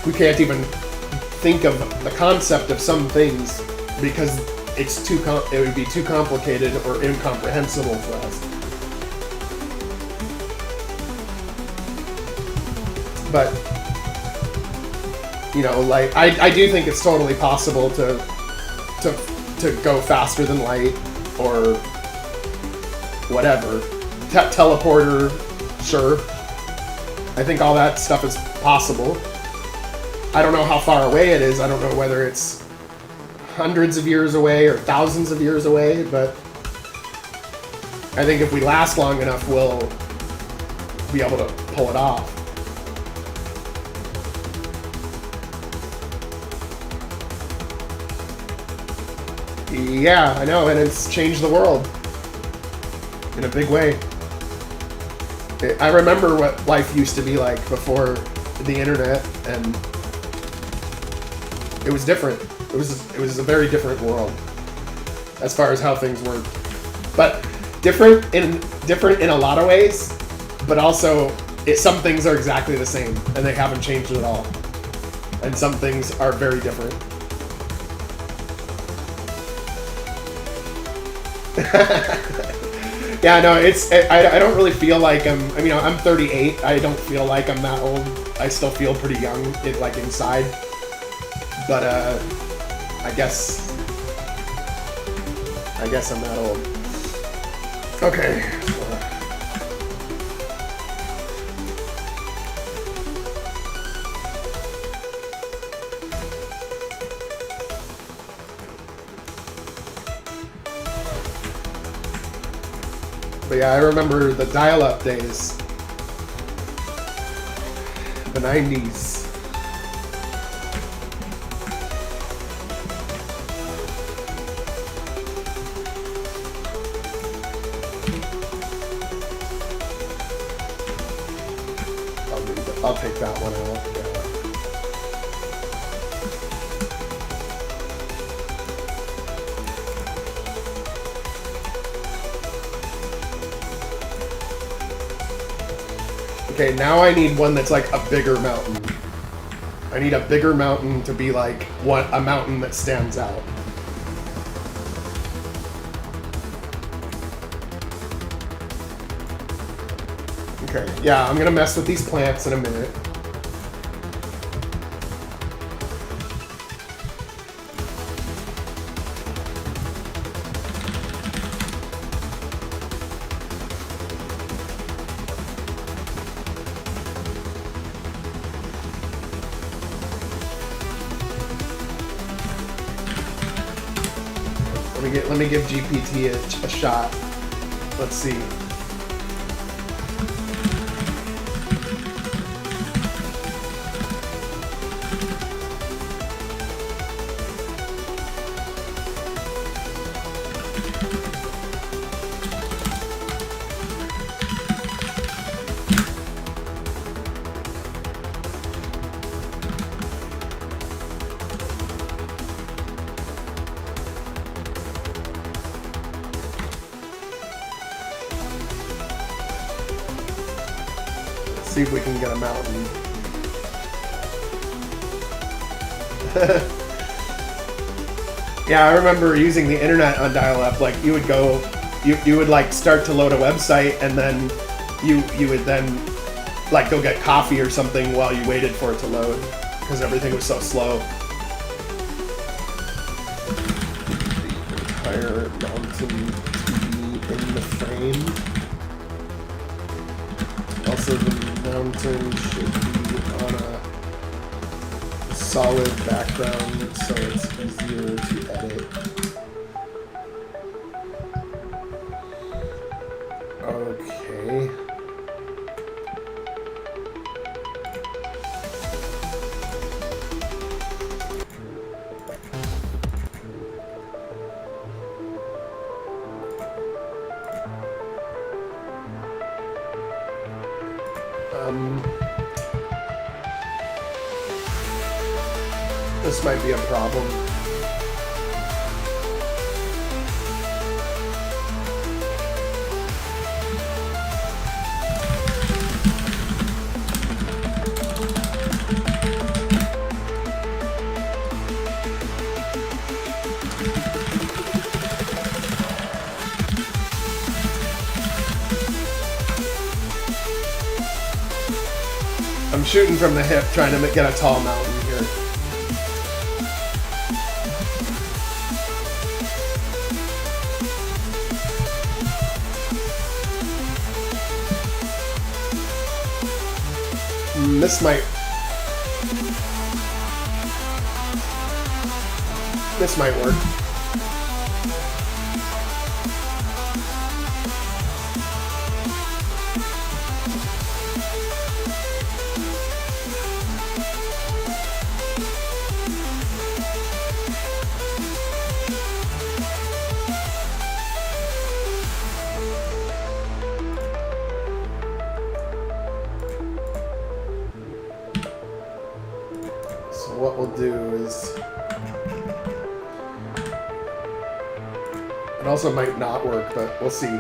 We can't even think of the concept of some things because it would be too complicated or incomprehensible for us. But you know, like I do think it's totally possible to go faster than light or whatever. Teleporter, sure. I think all that stuff is possible. I don't know how far away it is. I don't know whether it's hundreds of years away or thousands of years away, but I think if we last long enough, we'll be able to pull it off. Yeah, I know, and it's changed the world in a big way. I remember what life used to be like before the internet, and it was different. It was a very different world as far as how things work, but different in a lot of ways. But also, some things are exactly the same, and they haven't changed at all, and some things are very different. Yeah, no, I don't really feel like I'm 38. I don't feel like I'm that old. I still feel pretty young, like inside. But I guess I'm that old. Okay. But yeah, I remember the dial-up days. The 90s. I'll take that one out. Yeah. Okay, now I need one that's like a bigger mountain. I need a bigger mountain to be like a mountain that stands out. Okay, yeah, I'm gonna mess with these plants in a minute. Let me give GPT a shot. Let's see. See if we can get a mountain. Yeah, I remember using the internet on dial-up. Like you would go, you would like start to load a website, and then you would then like go get coffee or something while you waited for it to load because everything was so slow. The entire mountain to be in the frame. Also, the mountain should be on a solid background so it's easier to edit. Okay. This might be a problem. I'm shooting from the hip, trying to get a tall mountain here. This might work. What we'll do is, it also might not work, but we'll see.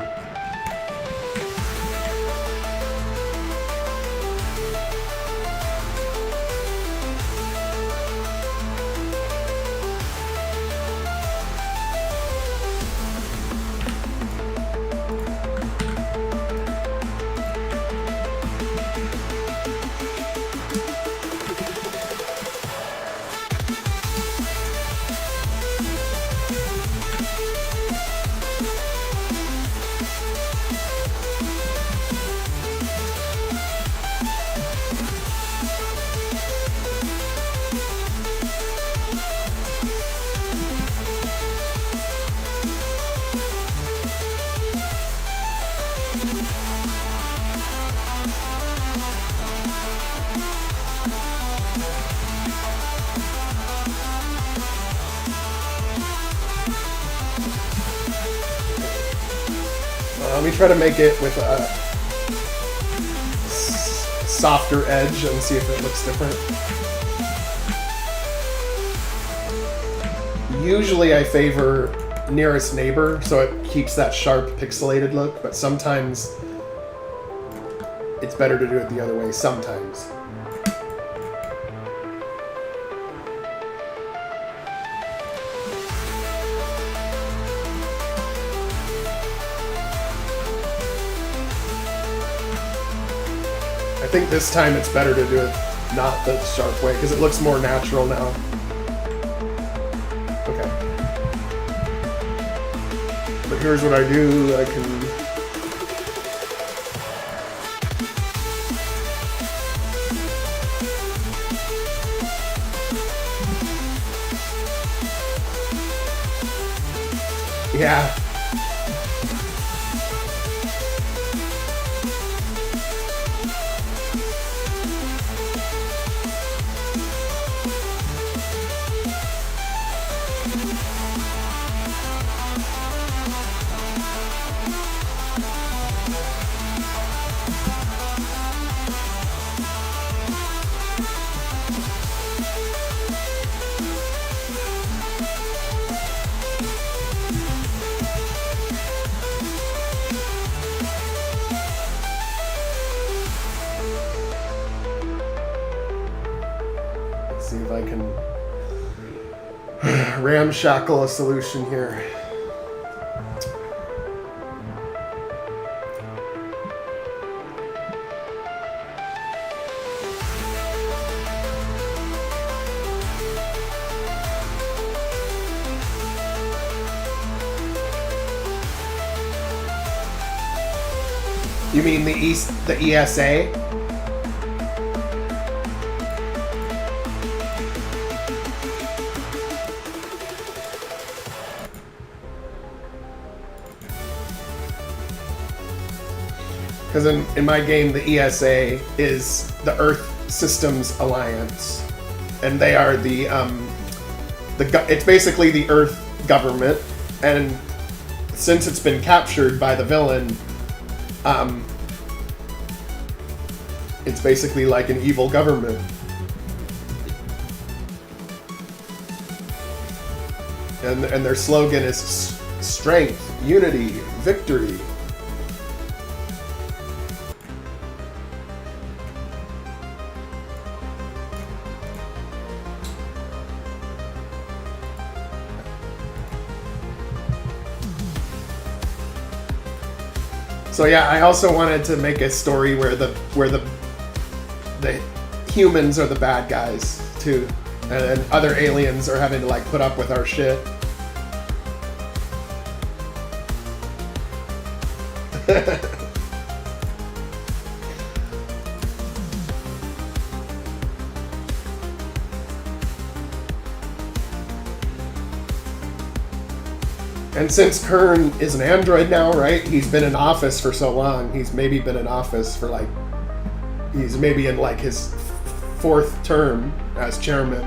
Let me try to make it with a softer edge and see if it looks different. Usually I favor nearest neighbor, so it keeps that sharp pixelated look, but sometimes it's better to do it the other way sometimes. I think this time it's better to do it not the sharp way because it looks more natural now. Okay. But here's what I do. I can... Yeah. See if I can ramshackle a solution here. You mean the ESA? Because in my game, the ESA is the Earth Systems Alliance, and they are it's basically the Earth government, and since it's been captured by the villain, it's basically like an evil government. And their slogan is strength, unity, victory. So yeah, I also wanted to make a story where the humans are the bad guys too, and then other aliens are having to like put up with our shit. And since Kern is an android now, right? He's been in office for so long. He's maybe been in office for like... He's maybe in like his 4th term as chairman.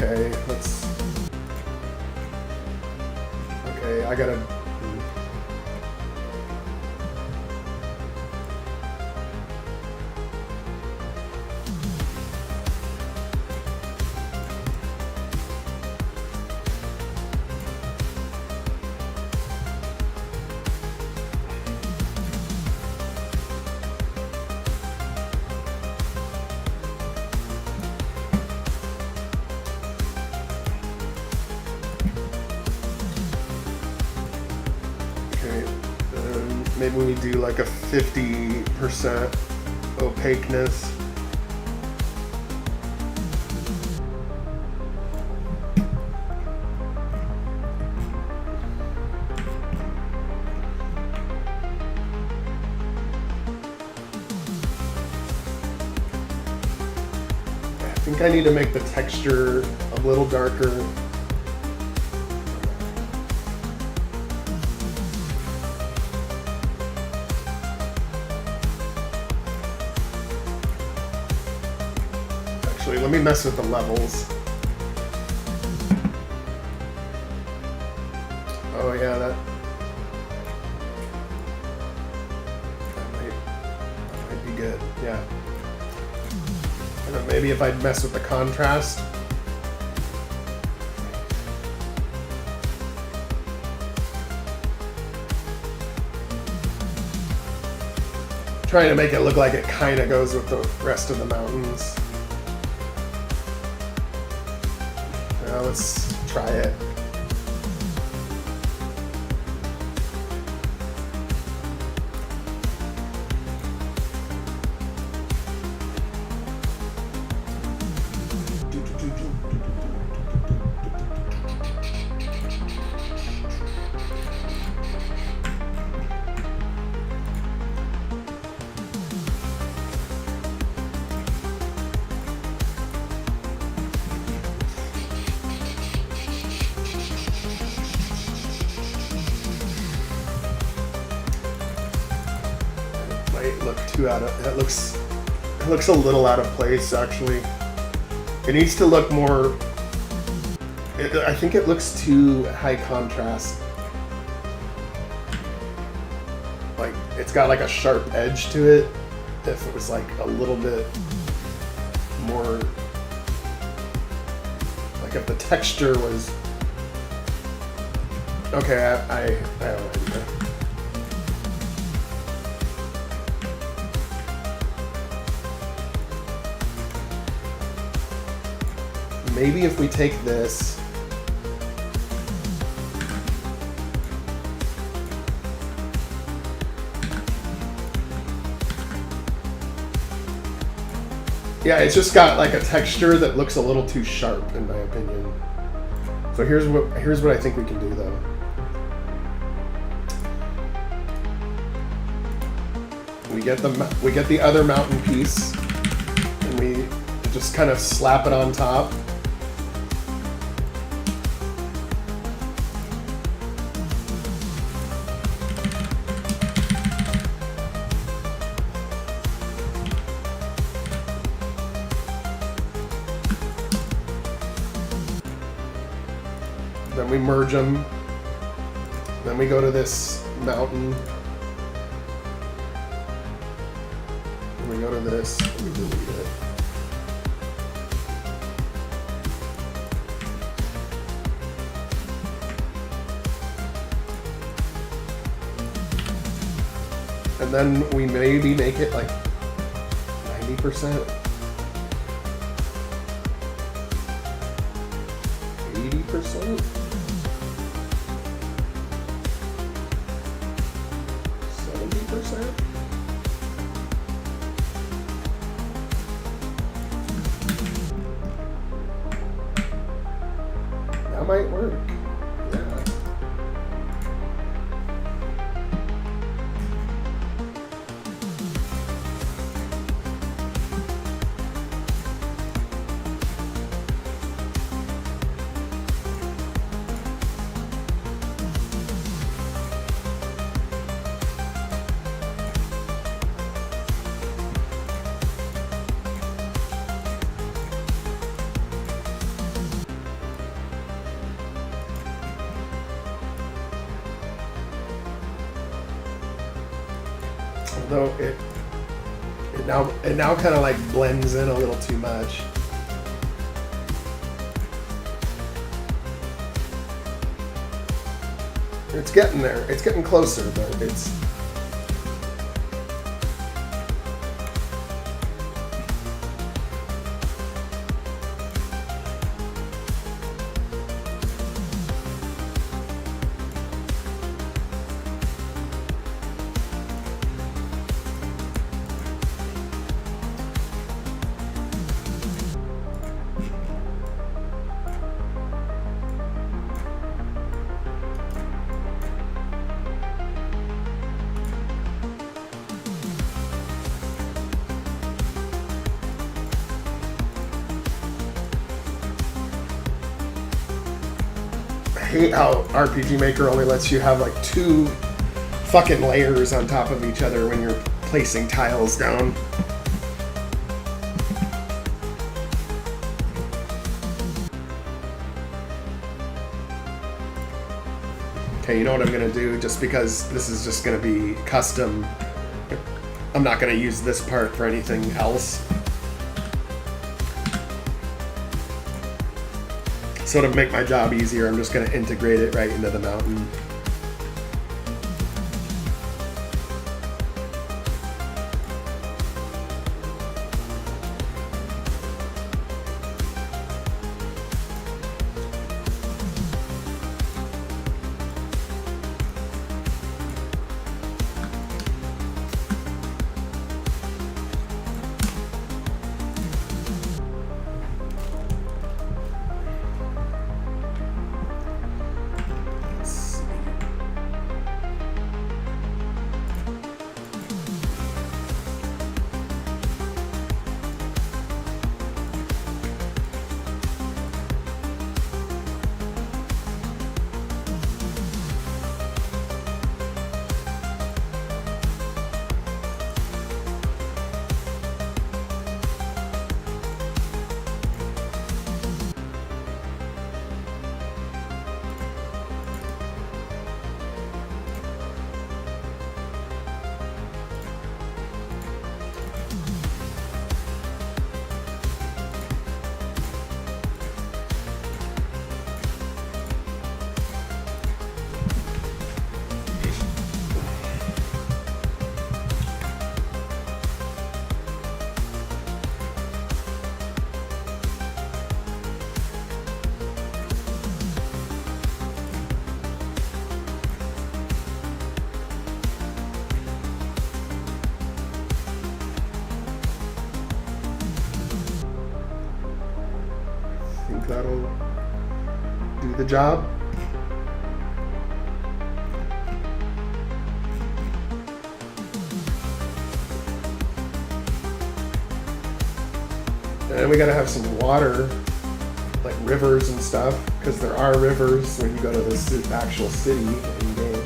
Okay, let's... Okay, I gotta... Maybe we do like a 50% opaqueness. I think I need to make the texture a little darker. Let me mess with the levels. Oh yeah, that might be good. Yeah. And then maybe if I'd mess with the contrast. Trying to make it look like it kind of goes with the rest of the mountains. Now let's try it. Look too out of it looks a little out of place actually. It needs to look more. I think it looks too high contrast. Like it's got like a sharp edge to it. If it was like a little bit more, like if the texture was okay. I don't know. Maybe if we take this, yeah, it's just got like a texture that looks a little too sharp in my opinion. So here's what I think we can do though. We get the other mountain piece, and we just kind of slap it on top. Then we merge them. Then we go to this mountain. And we go to this, and we delete it. And then we maybe make it like 90%. 80%? 70%? That might work. Yeah. Although it now kind of like blends in a little too much. It's getting there. It's getting closer, but it's. I hate how RPG Maker only lets you have like 2 fucking layers on top of each other when you're placing tiles down. Okay, you know what I'm gonna do? Just because this is just gonna be custom, I'm not gonna use this part for anything else. So to make my job easier, I'm just gonna integrate it right into the mountain. Think that'll do the job. And we gotta have some water, like rivers and stuff, because there are rivers when you go to the actual city in game.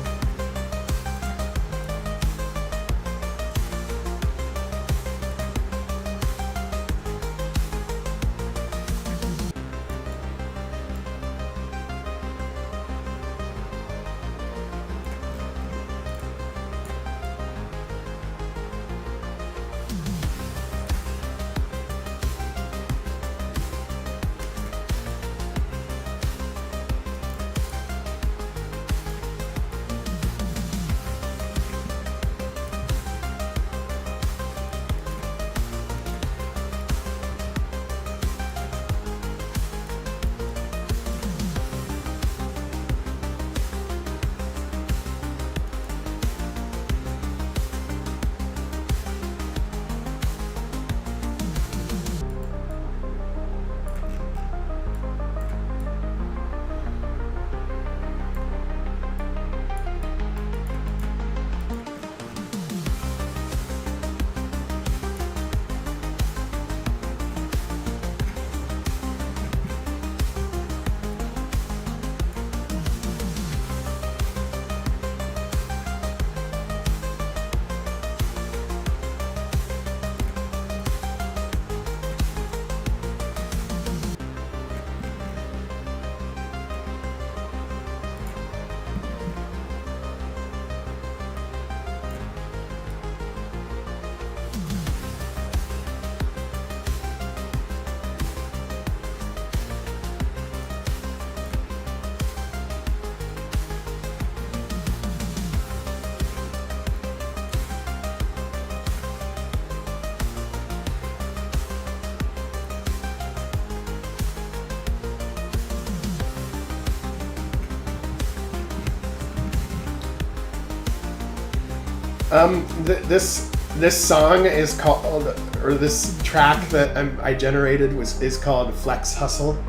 This song is called, or this track that I generated is called Flex Hustle.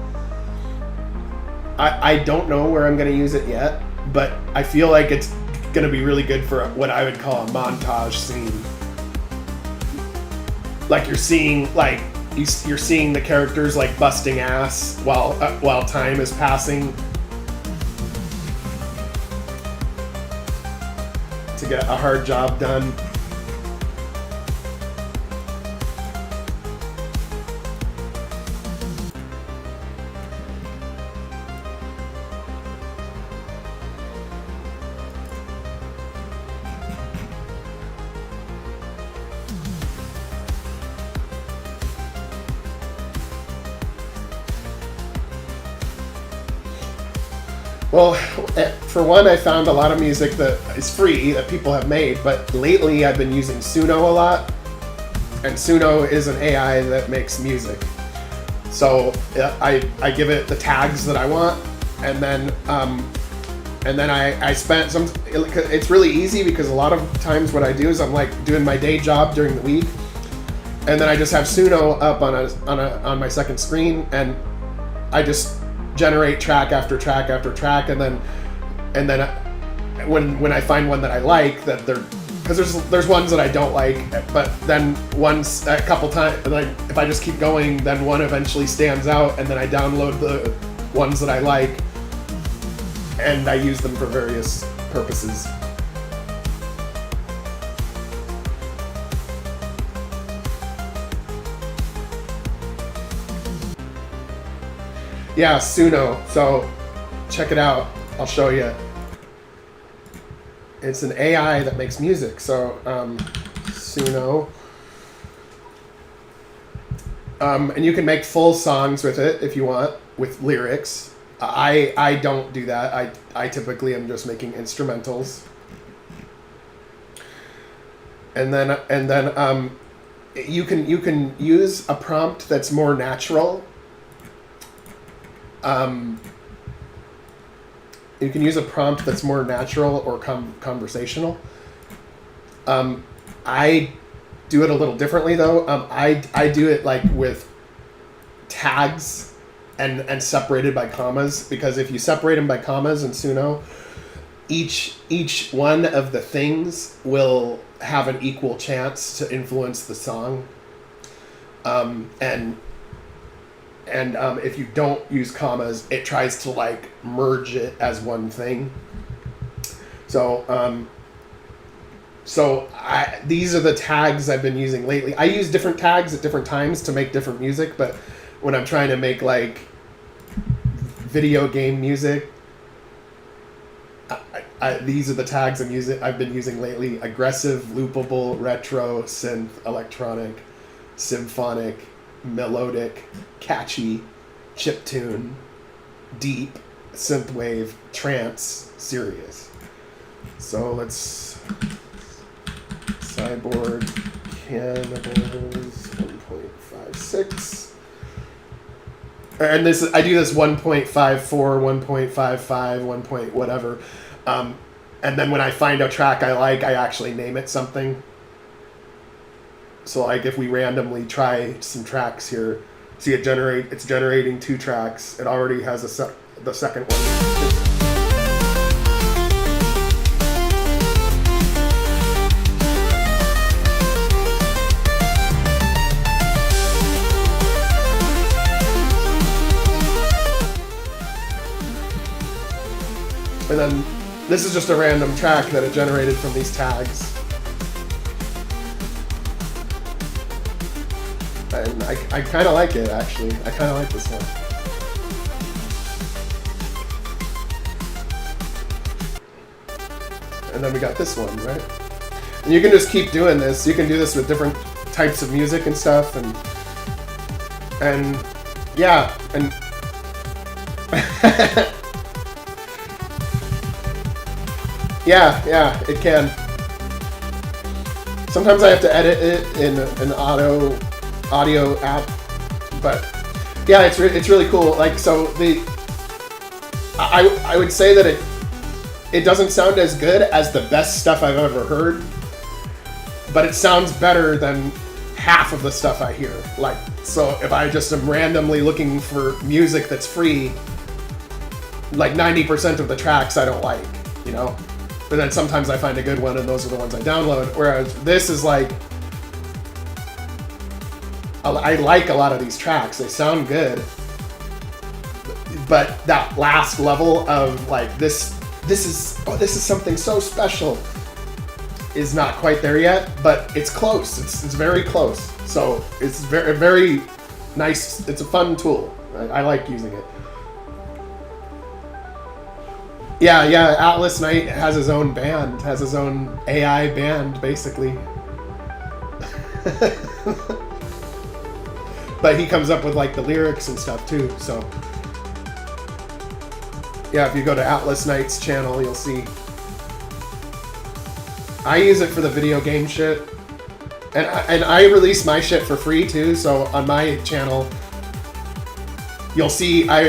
I don't know where I'm going to use it yet, but I feel like it's going to be really good for what I would call a montage scene. Like you're seeing the characters like busting ass while time is passing to get a hard job done. Well, for one, I found a lot of music that is free that people have made, but lately I've been using Suno a lot, and Suno is an AI that makes music. So I give it the tags that I want, and then I spent some. It's really easy because a lot of times what I do is I'm like doing my day job during the week, and then I just have Suno up on my second screen, and I just generate track after track after track, and then when I find one that I like, that because there's ones that I don't like, but then once a couple times, like if I just keep going, then one eventually stands out, and then I download the ones that I like, and I use them for various purposes. Yeah, Suno. So check it out. I'll show you. It's an AI that makes music. So Suno. And you can make full songs with it if you want, with lyrics. I don't do that. I typically am just making instrumentals. And then you can use a prompt that's more natural. You can use a prompt that's more natural or conversational. I do it a little differently though. I do it like with tags and separated by commas, because if you separate them by commas in Suno, each one of the things will have an equal chance to influence the song. And if you don't use commas, it tries to like merge it as one thing. So these are the tags I've been using lately. I use different tags at different times to make different music, but when I'm trying to make like video game music, these are the tags I've been using lately: aggressive, loopable, retro, synth, electronic, symphonic, melodic, catchy, chiptune, deep, synthwave, trance, serious. So let's Cyborg Cannibals 1.56. And this I do this 1.54, 1.55, 1 point whatever. And then when I find a track I like, I actually name it something. So like if we randomly try some tracks here, see it's generating 2 tracks. It already has the second one. And then this is just a random track that it generated from these tags. And I kind of like it, actually. I kind of like this one. And then we got this one, right? And you can just keep doing this. You can do this with different types of music and stuff. And yeah, and yeah, it can. Sometimes I have to edit it in an audio app, but yeah, it's really cool. Like, so I would say that it doesn't sound as good as the best stuff I've ever heard, but it sounds better than half of the stuff I hear. Like, so if I just am randomly looking for music that's free, like 90% of the tracks I don't like, you know? But then sometimes I find a good one, and those are the ones I download. Whereas this is like, I like a lot of these tracks. They sound good. But that last level of like, this is something so special is not quite there yet, but it's close. It's very close. So it's very, very nice. It's a fun tool. I like using it. Yeah, Atlas Knight has his own band, has his own AI band, basically. But he comes up with like the lyrics and stuff too, so. Yeah, if you go to Atlas Knight's channel, you'll see. I use it for the video game shit. And I release my shit for free too, so on my channel, you'll see I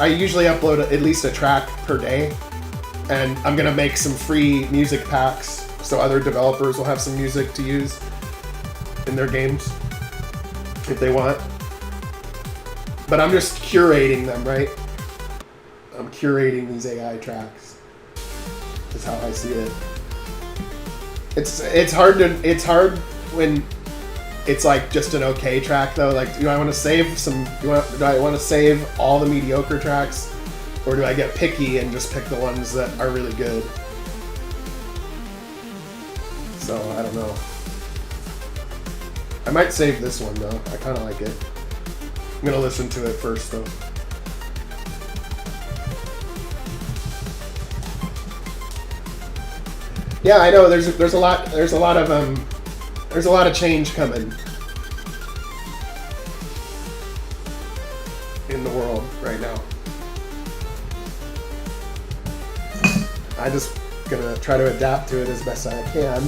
usually upload at least a track per day. And I'm gonna make some free music packs so other developers will have some music to use in their games if they want. But I'm just curating them, right? I'm curating these AI tracks. That's how I see it. It's hard when it's like just an okay track though. Like, do I want to save some? Do I want to save all the mediocre tracks, or do I get picky and just pick the ones that are really good? So I don't know. I might save this one though. I kind of like it. I'm gonna listen to it first though. Yeah, I know. There's a lot of change coming in the world right now. I'm just gonna try to adapt to it as best I can.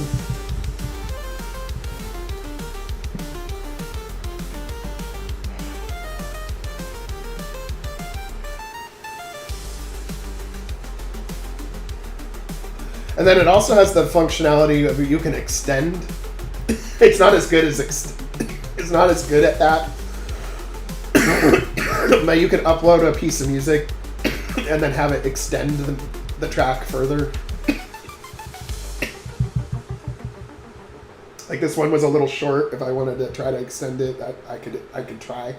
And then it also has the functionality of you can extend. It's not as good as it's not as good at that. But you can upload a piece of music and then have it extend the track further. Like this one was a little short. If I wanted to try to extend it, I could try.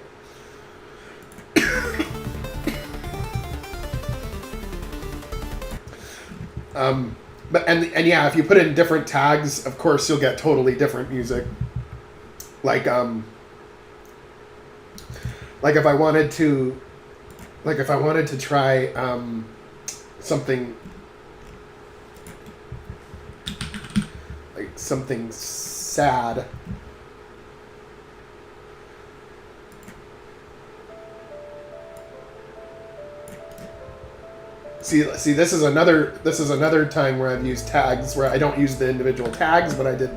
But yeah, if you put in different tags, of course you'll get totally different music. Like if I wanted to try something like something sad. See, this is another time where I've used tags where I don't use the individual tags, but I did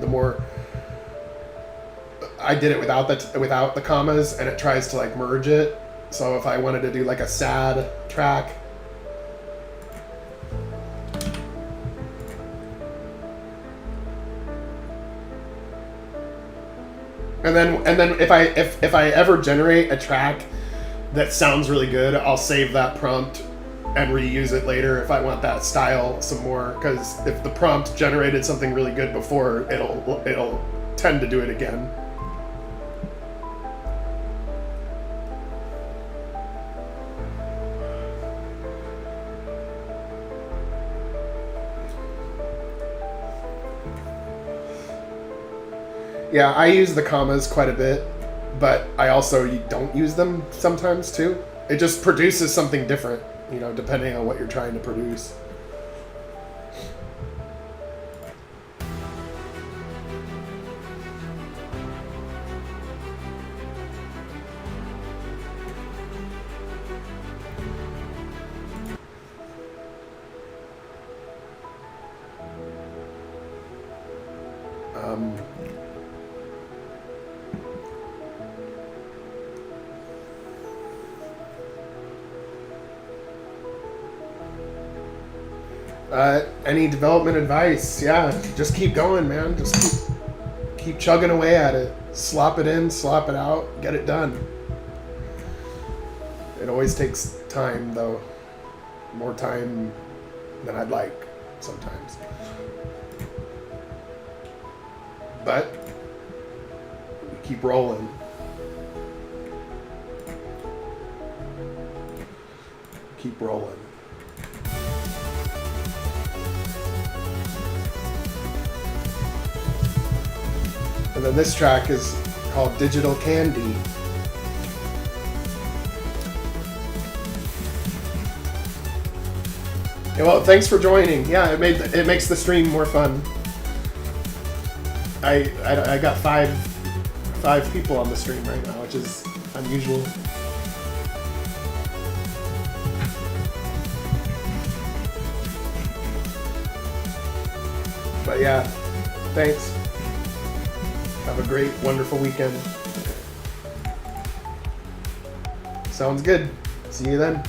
it without the commas, and it tries to like merge it. So if I wanted to do like a sad track, and then if I ever generate a track that sounds really good, I'll save that prompt and reuse it later if I want that style some more, because if the prompt generated something really good before, it'll tend to do it again. Yeah, I use the commas quite a bit, but I also don't use them sometimes too. It just produces something different, you know, depending on what you're trying to produce. Any development advice? Yeah, just keep going, man. Just keep chugging away at it. Slop it in, slop it out, get it done. It always takes time, though. More time than I'd like sometimes. But we keep rolling. Keep rolling. And then this track is called Digital Candy. Yeah, well, thanks for joining. Yeah, it makes the stream more fun. I got five people on the stream right now, which is unusual. But yeah, thanks. Have a great, wonderful weekend. Sounds good. See you then.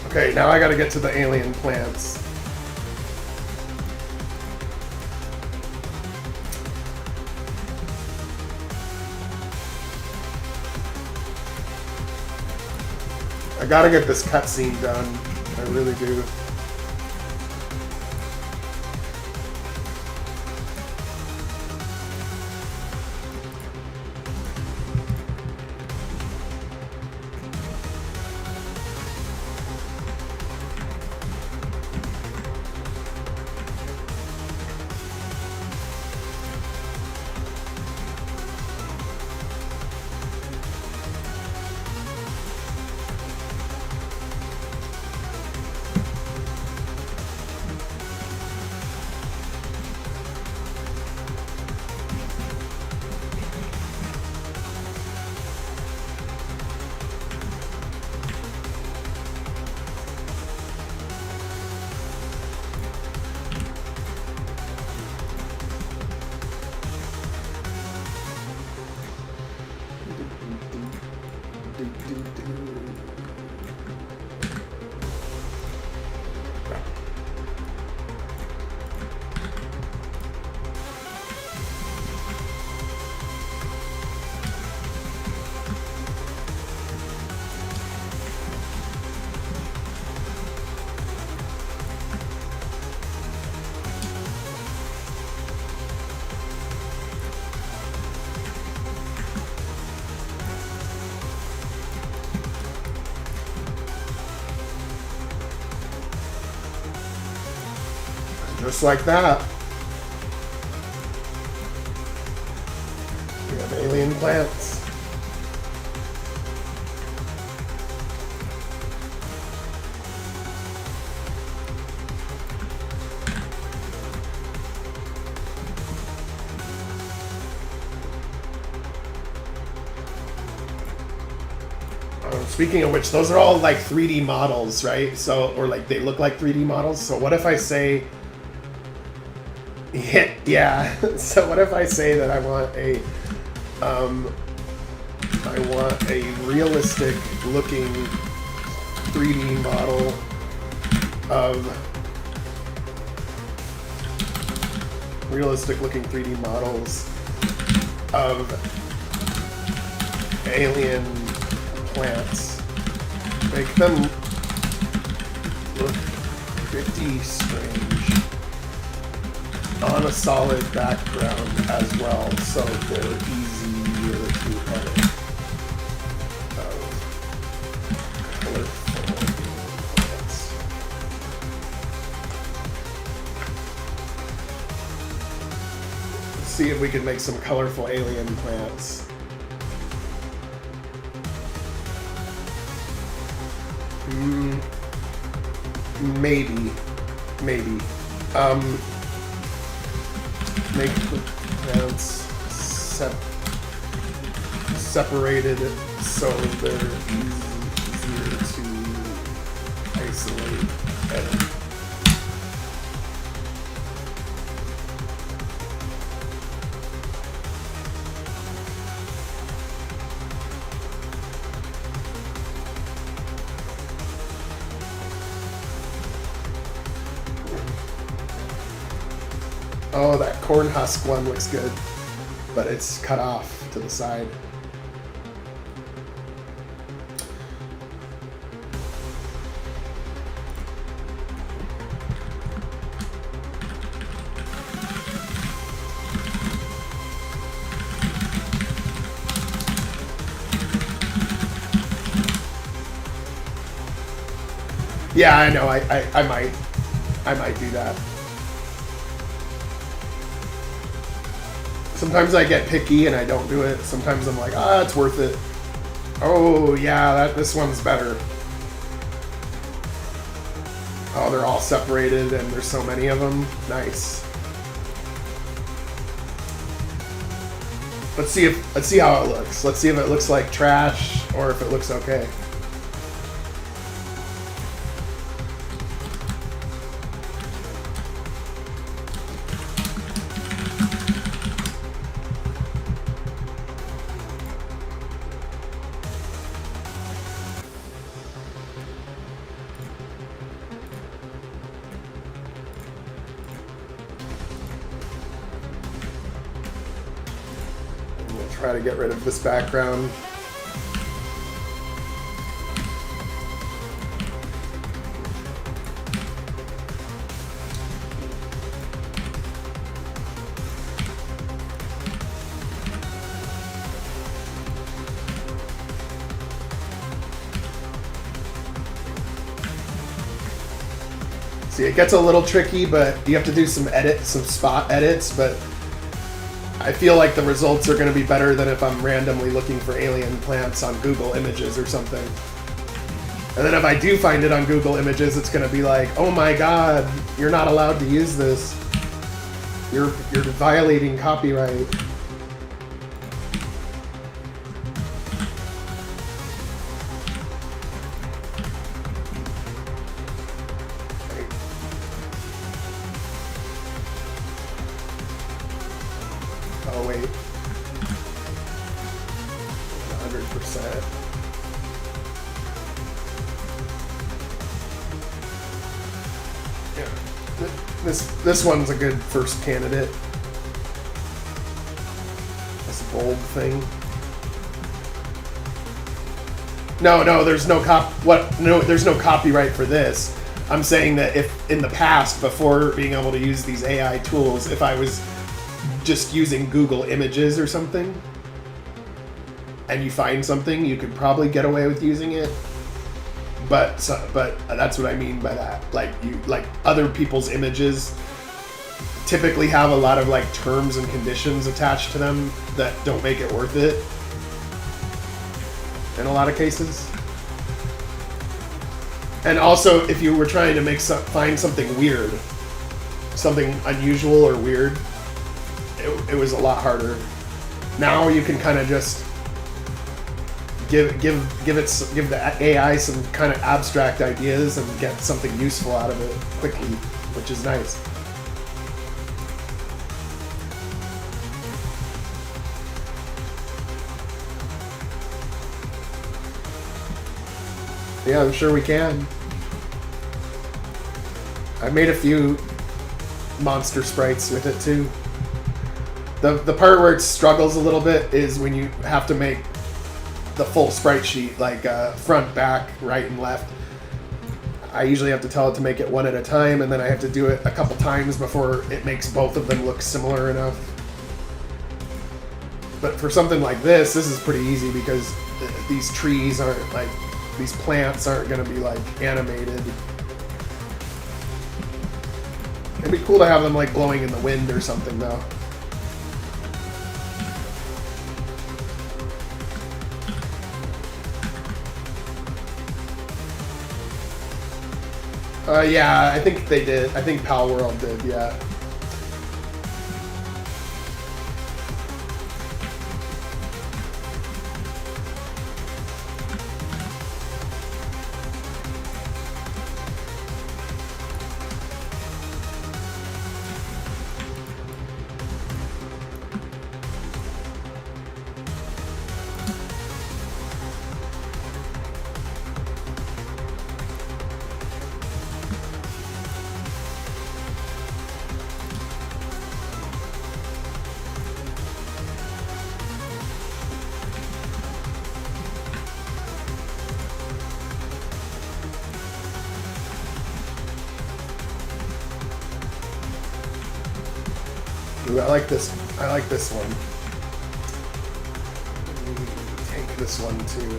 Okay, now I gotta get to the alien plants. I gotta get this cutscene done. I really do. Just like that. We have alien plants. Speaking of which, those are all like 3D models, right? So, or like they look like 3D models. So what if I say, yeah. So what if I say that I want a realistic looking 3D model of realistic looking 3D models of alien plants. Make them look pretty strange on a solid background as well, so they're easier to edit. Colorful plants. Let's see if we can make some colorful alien plants. Maybe. Maybe. Make the plants separated so they're easier to isolate. Edit. Oh, that corn husk one looks good, but it's cut off to the side. Yeah, I know. I might do that. Sometimes I get picky and I don't do it. Sometimes I'm like, it's worth it. Oh yeah, this one's better. Oh, they're all separated and there's so many of them. Nice. Let's see how it looks. Let's see if it looks like trash or if it looks okay. Try to get rid of this background. See, it gets a little tricky, but you have to do some spot edits, but I feel like the results are going to be better than if I'm randomly looking for alien plants on Google Images or something. And then if I do find it on Google Images, it's going to be like, oh my god, you're not allowed to use this. You're violating copyright. Oh wait, 100%. Yeah, this one's a good first candidate. This bold thing. No, there's no there's no copyright for this. I'm saying that if in the past, before being able to use these AI tools, if I was just using Google Images or something, and you find something, you could probably get away with using it. But that's what I mean by that. Like other people's images typically have a lot of like terms and conditions attached to them that don't make it worth it. In a lot of cases. And also, if you were trying to find something weird, something unusual or weird, it was a lot harder. Now you can kind of just give the AI some kind of abstract ideas and get something useful out of it quickly, which is nice. Yeah, I'm sure we can. I made a few monster sprites with it too. The part where it struggles a little bit is when you have to make the full sprite sheet, like front, back, right, and left. I usually have to tell it to make it one at a time, and then I have to do it a couple times before it makes both of them look similar enough. But for something like this is pretty easy because these trees aren't like, these plants aren't going to be like animated. It'd be cool to have them like blowing in the wind or something though. Yeah, I think they did. I think Pal World did, yeah. Ooh, I like this. I like this one. Take this one too.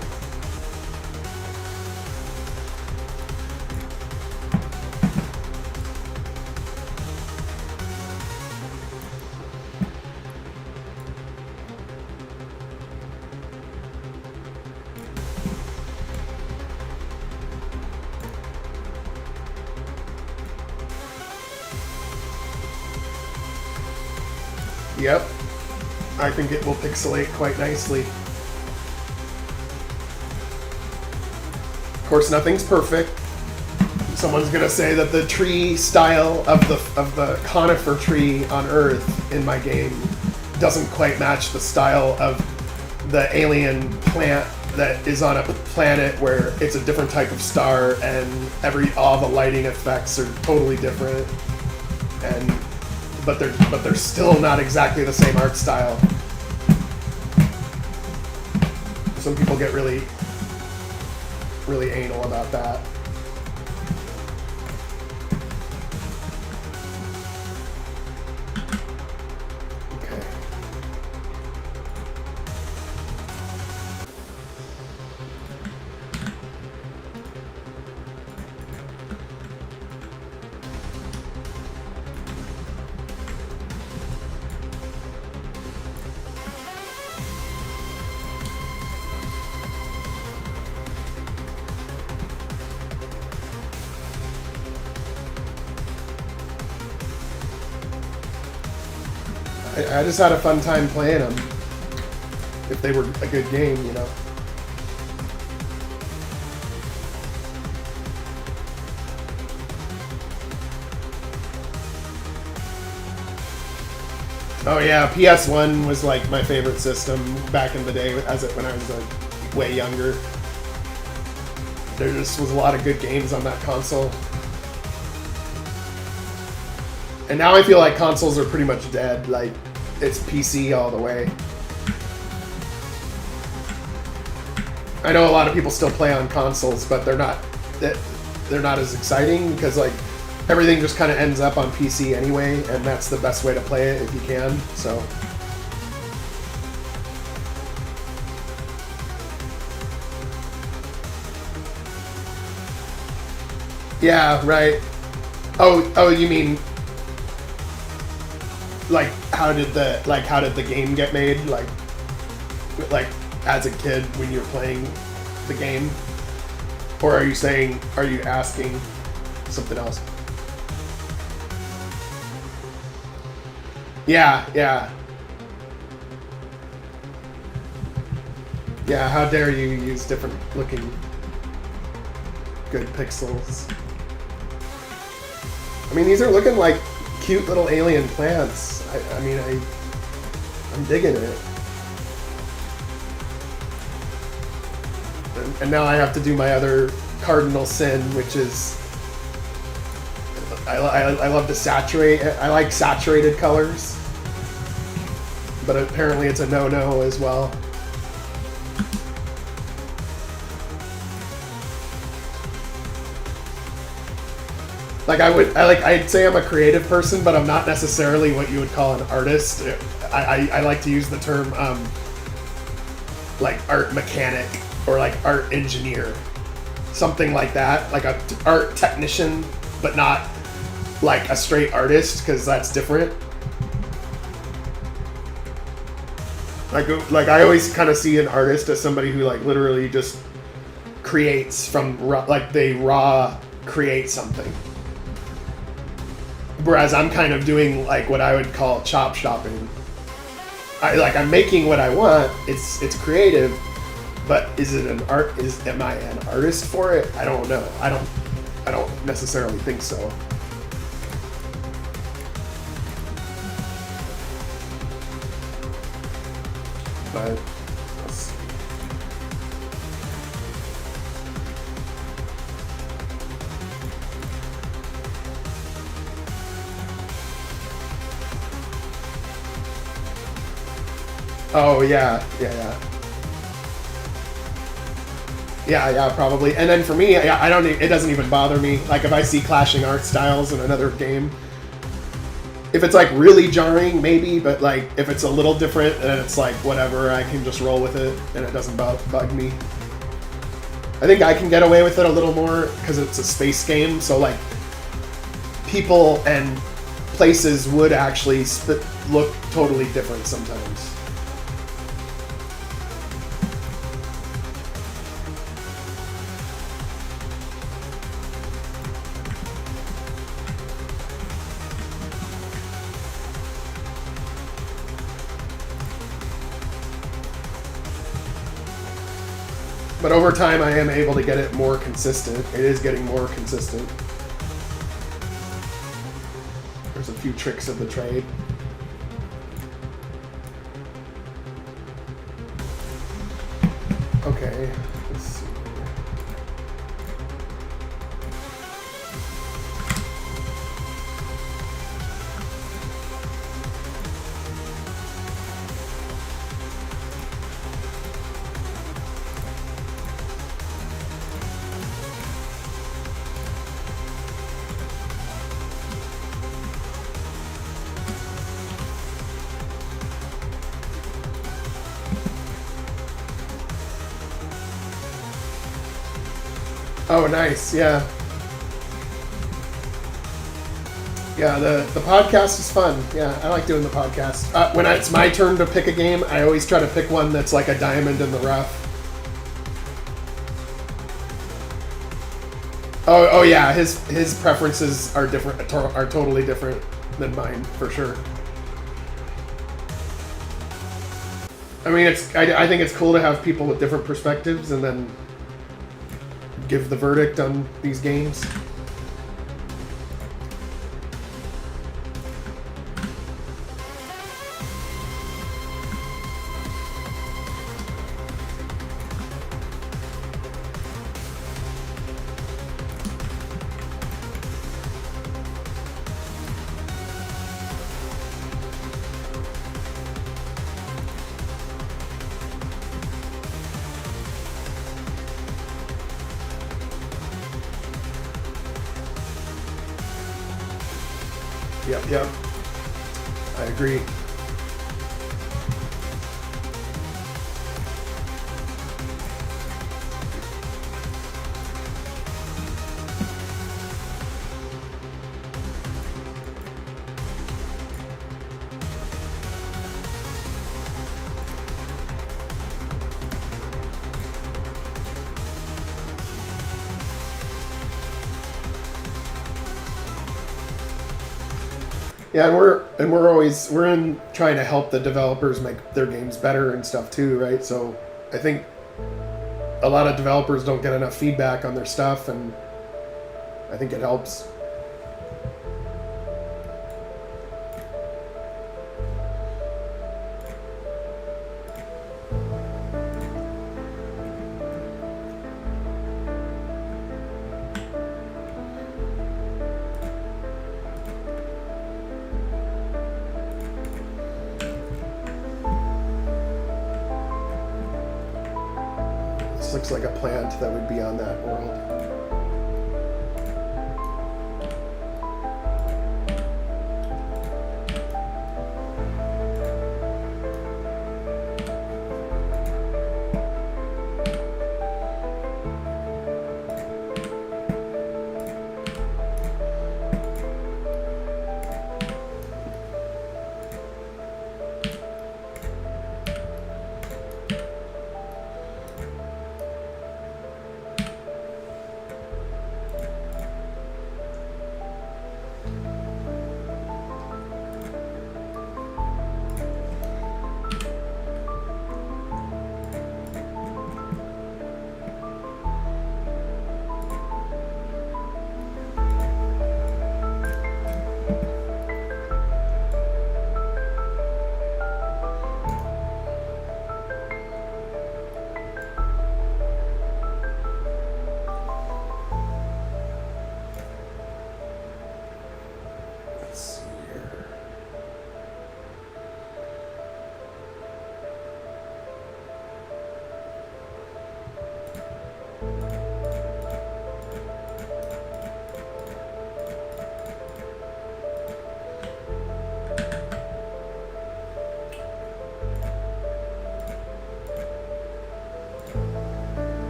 Yep. I think it will pixelate quite nicely. Of course, nothing's perfect. Someone's gonna say that the tree style of the conifer tree on Earth in my game doesn't quite match the style of the alien plant that is on a planet where it's a different type of star and all the lighting effects are totally different. But they're still not exactly the same art style. Some people get really anal about that. Okay. I just had a fun time playing them. If they were a good game, you know. Oh yeah, PS1 was like my favorite system back in the day when I was like way younger. There just was a lot of good games on that console. And now I feel like consoles are pretty much dead. Like, it's PC all the way. I know a lot of people still play on consoles, but they're not as exciting because like everything just kind of ends up on PC anyway, and that's the best way to play it if you can. So. Yeah, right. Oh, you mean like how did the game get made? Like as a kid when you're playing the game? Or are you asking something else? Yeah. Yeah, how dare you use different looking good pixels. I mean, these are looking like cute little alien plants. I'm digging it. And now I have to do my other cardinal sin, which is I love to saturate. I like saturated colors, but apparently it's a no-no as well. I'd say I'm a creative person, but I'm not necessarily what you would call an artist. I like to use the term like art mechanic or like art engineer, something like that, like a art technician, but not like a straight artist, because that's different. Like I always kind of see an artist as somebody who like literally just creates from raw create something. Whereas I'm kind of doing like what I would call chop shopping. I'm making what I want. It's creative, but is it an art? Am I an artist for it? I don't know. I don't necessarily think so. But let's see. Oh yeah, probably. And then for me, I don't. It doesn't even bother me. Like if I see clashing art styles in another game, if it's like really jarring, maybe. But like if it's a little different, then it's like whatever. I can just roll with it, and it doesn't bug me. I think I can get away with it a little more because it's a space game. So like people and places would actually look totally different sometimes. But over time, I am able to get it more consistent. It is getting more consistent. There's a few tricks of the trade. Okay, let's see. Oh, nice. Yeah. Yeah, the podcast is fun. Yeah, I like doing the podcast. When it's my turn to pick a game, I always try to pick one that's like a diamond in the rough. Oh yeah, his preferences are different, are totally different than mine, for sure. I mean, I think it's cool to have people with different perspectives and then give the verdict on these games. Yep. I agree. Yeah, and we're in trying to help the developers make their games better and stuff too, right? So I think a lot of developers don't get enough feedback on their stuff, and I think it helps. This looks like a plant that would be on that world.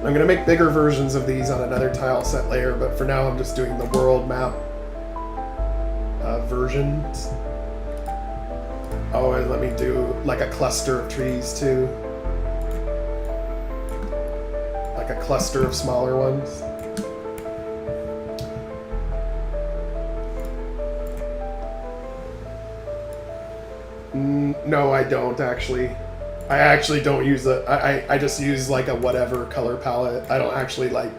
I'm gonna make bigger versions of these on another tile set layer, but for now I'm just doing the world map versions. Oh, and let me do like a cluster of trees too. Like a cluster of smaller ones. No, I don't actually. I actually don't use I just use like a whatever color palette. I don't actually like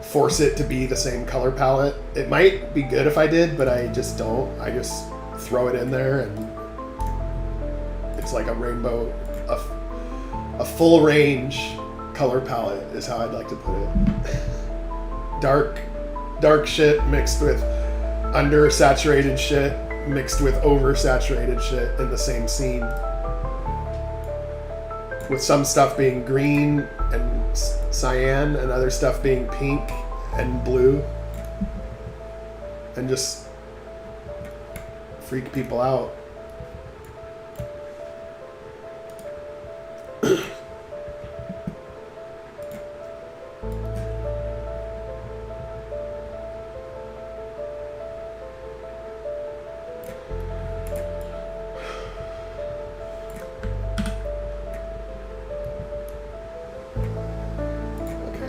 force it to be the same color palette. It might be good if I did, but I just don't. I just throw it in there and it's like a rainbow, a full range color palette is how I'd like to put it. Dark shit mixed with undersaturated shit mixed with oversaturated shit in the same scene. With some stuff being green and cyan and other stuff being pink and blue. And just freak people out.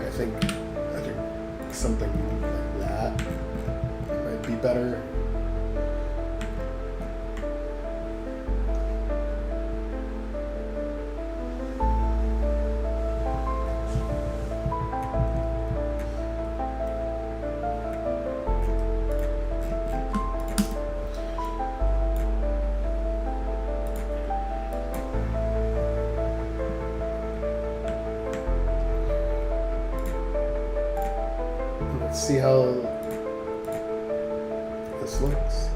I think something like that might be better. Let's see how this looks.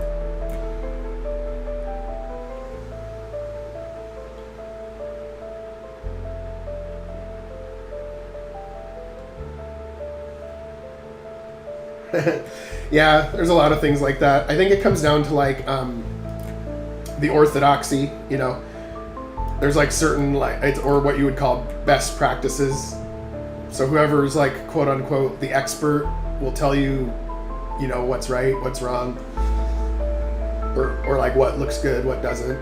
Yeah, there's a lot of things like that. I think it comes down to like the orthodoxy, you know. There's like certain or what you would call best practices. So whoever's like quote unquote the expert will tell you, you know, what's right, what's wrong, or like what looks good, what doesn't.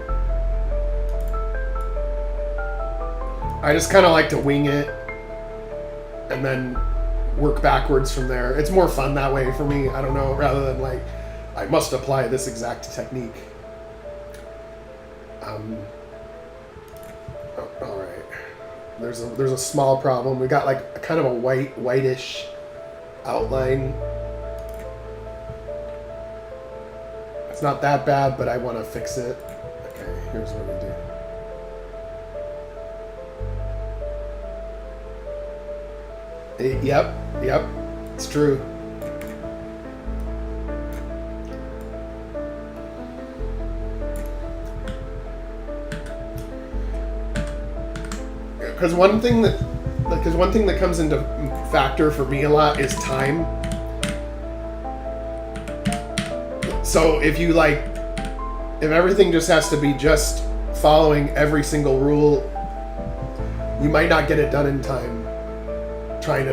I just kind of like to wing it and then work backwards from there. It's more fun that way for me. I don't know, rather than like I must apply this exact technique. All right. There's a small problem. We got like a kind of a whitish outline. It's not that bad, but I want to fix it. Okay, here's what we do. Yep, it's true. Because one thing that comes into factor for me a lot is time. So if everything just has to be just following every single rule, you might not get it done in time. Trying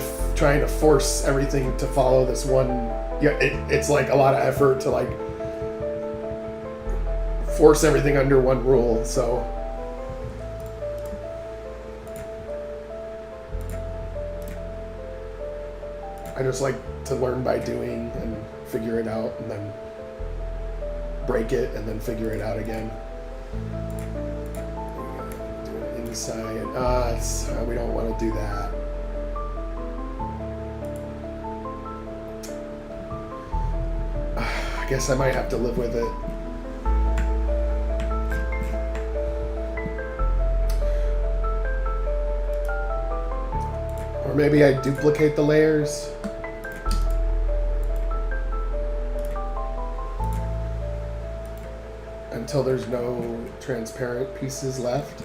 to force everything to follow this one, it's like a lot of effort to like force everything under one rule. So I just like to learn by doing and figure it out and then break it and then figure it out again. Do it inside. We don't want to do that. I guess I might have to live with it. Or maybe I duplicate the layers. Until there's no transparent pieces left.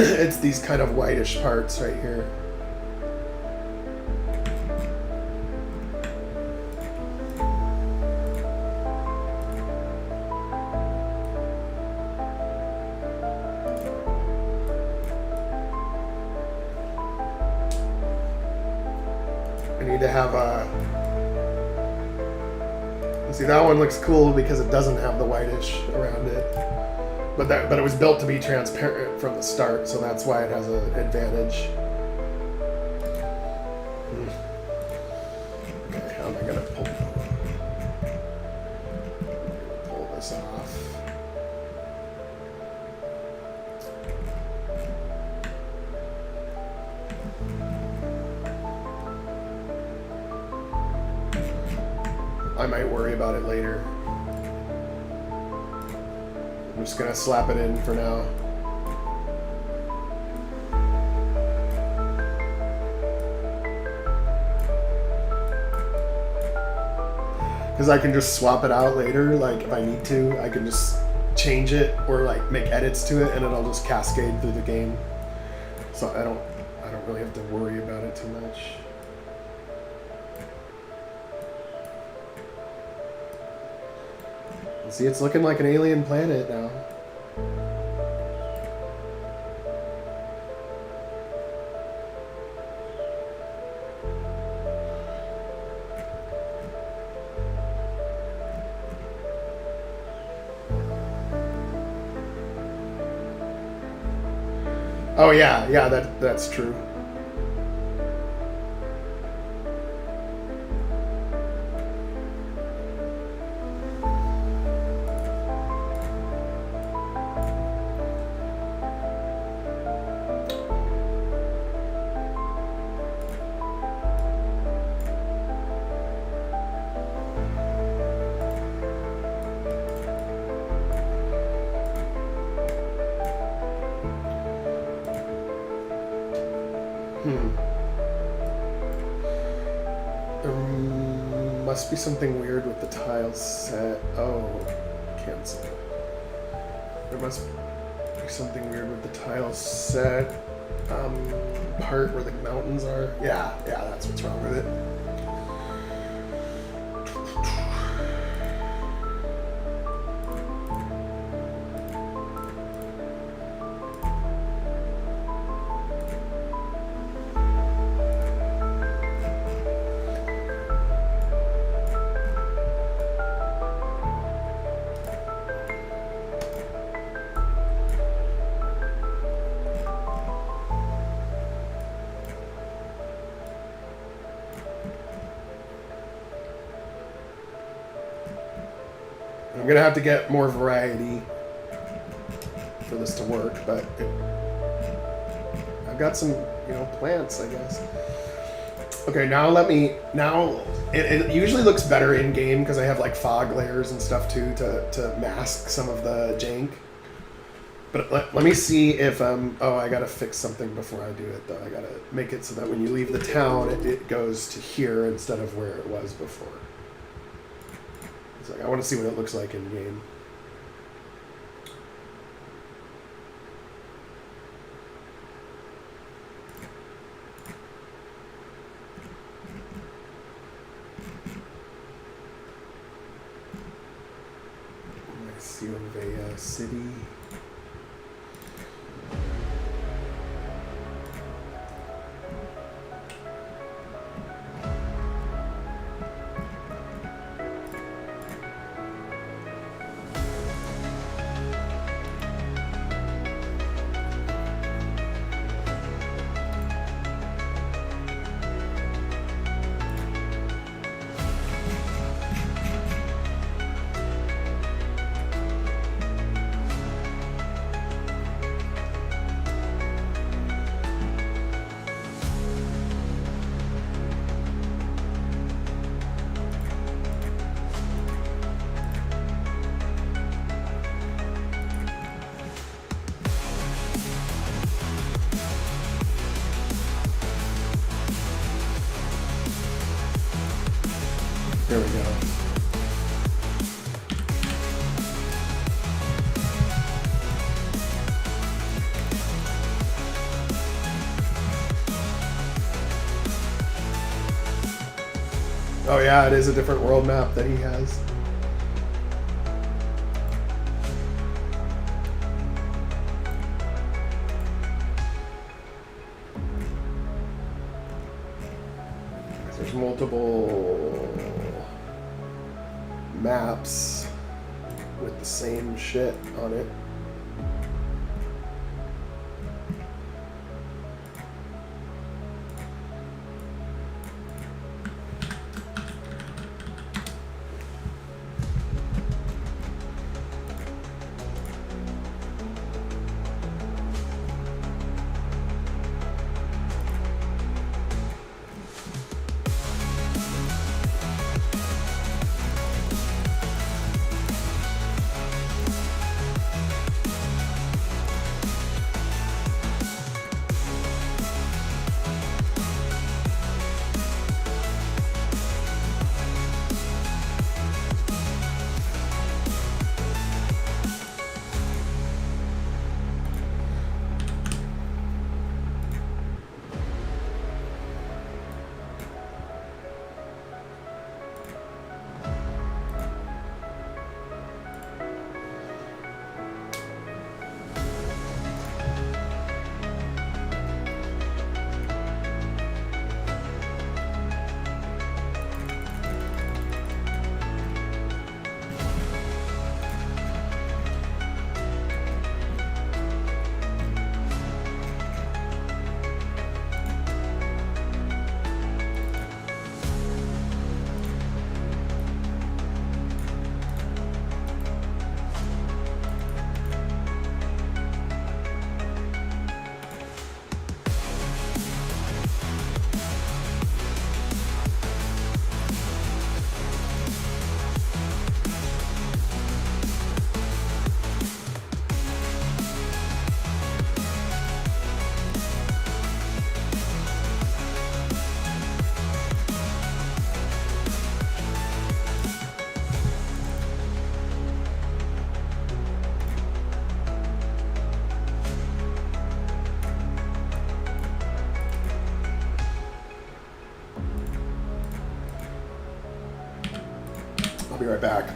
it's these kind of whitish parts right here. I need to have a... See, that one looks cool because it doesn't have the whitish around it. But it was built to be transparent from the start, so that's why it has an advantage. Okay, how am I gonna pull this off? I might worry about it later. I'm just gonna slap it in for now. Because I can just swap it out later, like if I need to, I can just change it or like make edits to it and it'll just cascade through the game. So I don't really have to worry about it too much. See, it's looking like an alien planet now. Oh yeah, that's true. Must be something weird with the tile set. Oh, cancel. There must be something weird with the tile set part where the mountains are. Yeah, that's what's wrong with it. I'm gonna have to get more variety for this to work, but I've got some, plants, I guess. Okay, now it usually looks better in game because I have like fog layers and stuff too to mask some of the jank. But let me see if I gotta fix something before I do it though. I gotta make it so that when you leave the town, it goes to here instead of where it was before. It's like I want to see what it looks like in game. Scifi City. Oh yeah, it is a different world map that he has. There's multiple maps with the same shit on it. I'll be right back.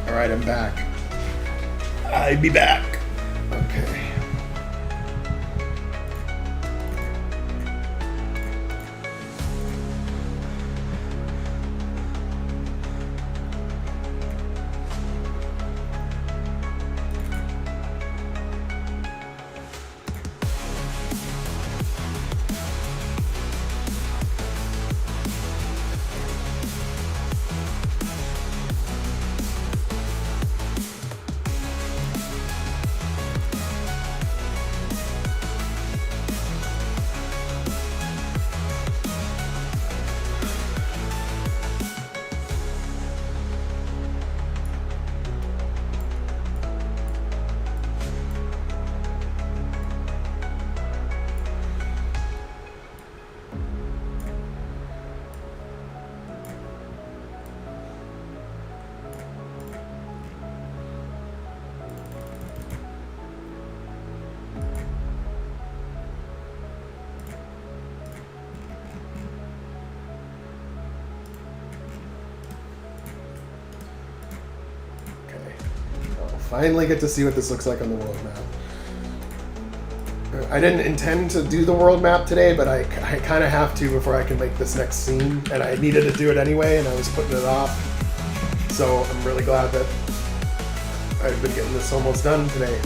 Alright, I'm back. I'll be back. Okay. Finally get to see what this looks like on the world map. I didn't intend to do the world map today, but I kind of have to before I can make this next scene, and I needed to do it anyway, and I was putting it off. So I'm really glad that I've been getting this almost done today.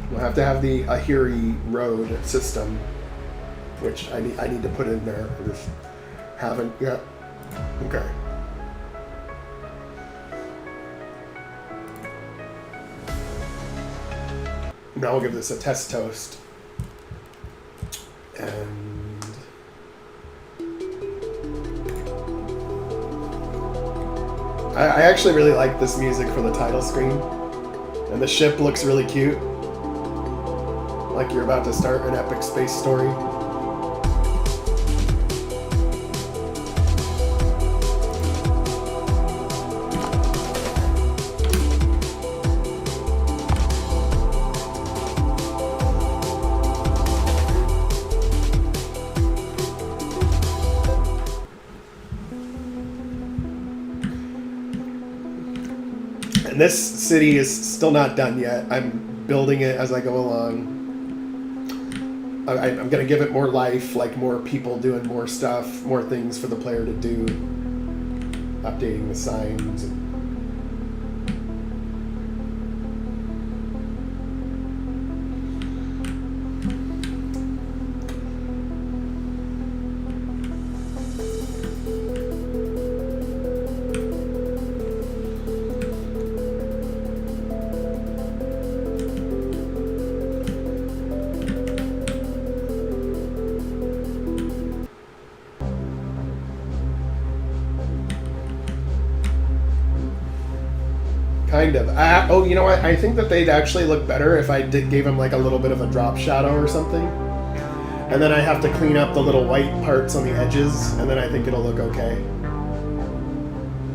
We'll have to have the Ahiri road system, which I need to put in there. I just haven't yet. Okay. Now we'll give this a test toast. And I actually really like this music for the title screen. And the ship looks really cute. Like you're about to start an epic space story. And this city is still not done yet. I'm building it as I go along. I'm going to give it more life, like more people doing more stuff, more things for the player to do, updating the signs. Kind of. Oh, you know what? I think that they'd actually look better if I gave them like a little bit of a drop shadow or something. And then I have to clean up the little white parts on the edges, and then I think it'll look okay.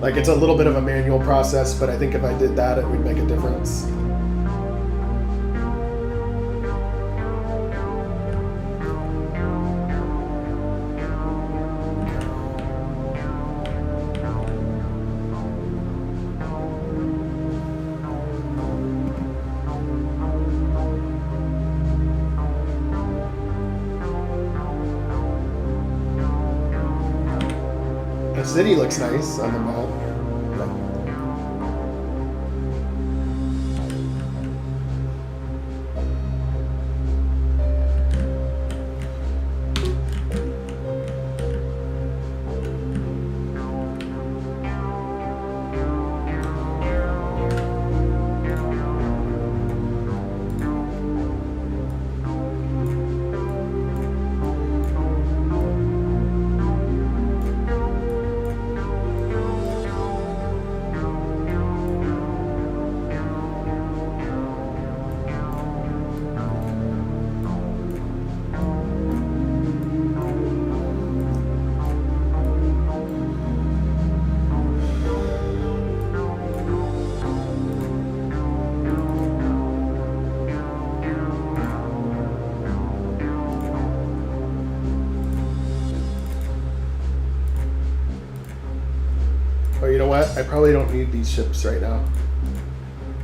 Like, it's a little bit of a manual process, but I think if I did that, it would make a difference. The city looks nice on the map. Oh, you know what? I probably don't need these ships right now.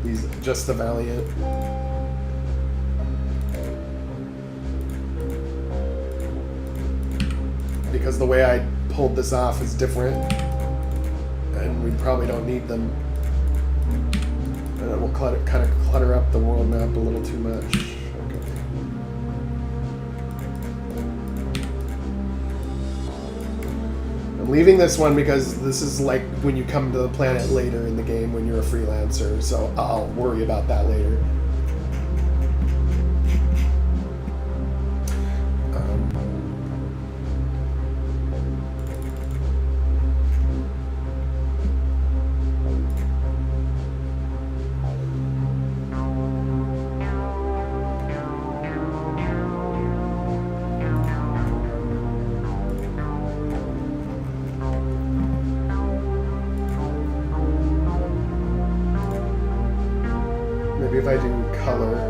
These, just the Valiant. Because the way I pulled this off is different. And we probably don't need them. And it will kind of clutter up the world map a little too much. I'm leaving this one because this is like when you come to the planet later in the game when you're a freelancer, so I'll worry about that later. if I do color.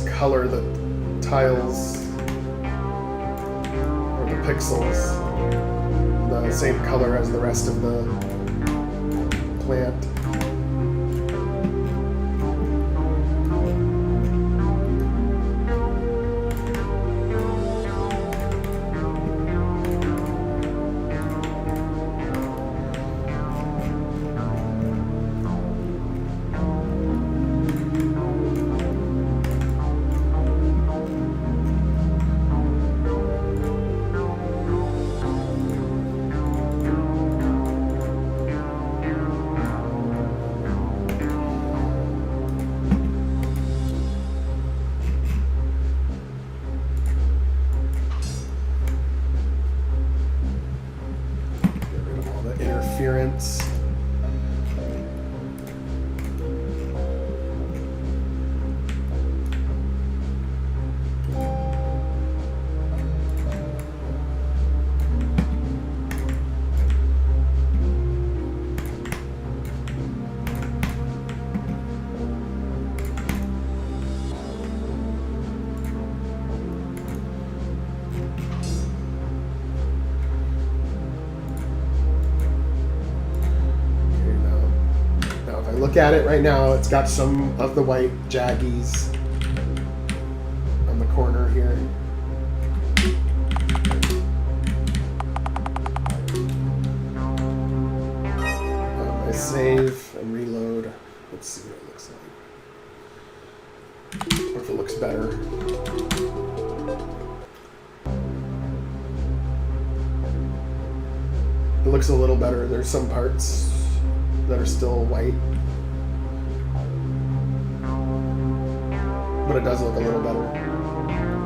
Color the tiles or the pixels the same color as the rest of the plant. Interference. Look at it right now, it's got some of the white jaggies on the corner here. I save and reload. Let's see what it looks like. Or if it looks better. It looks a little better. There's some parts that are still white. But it does look a little better.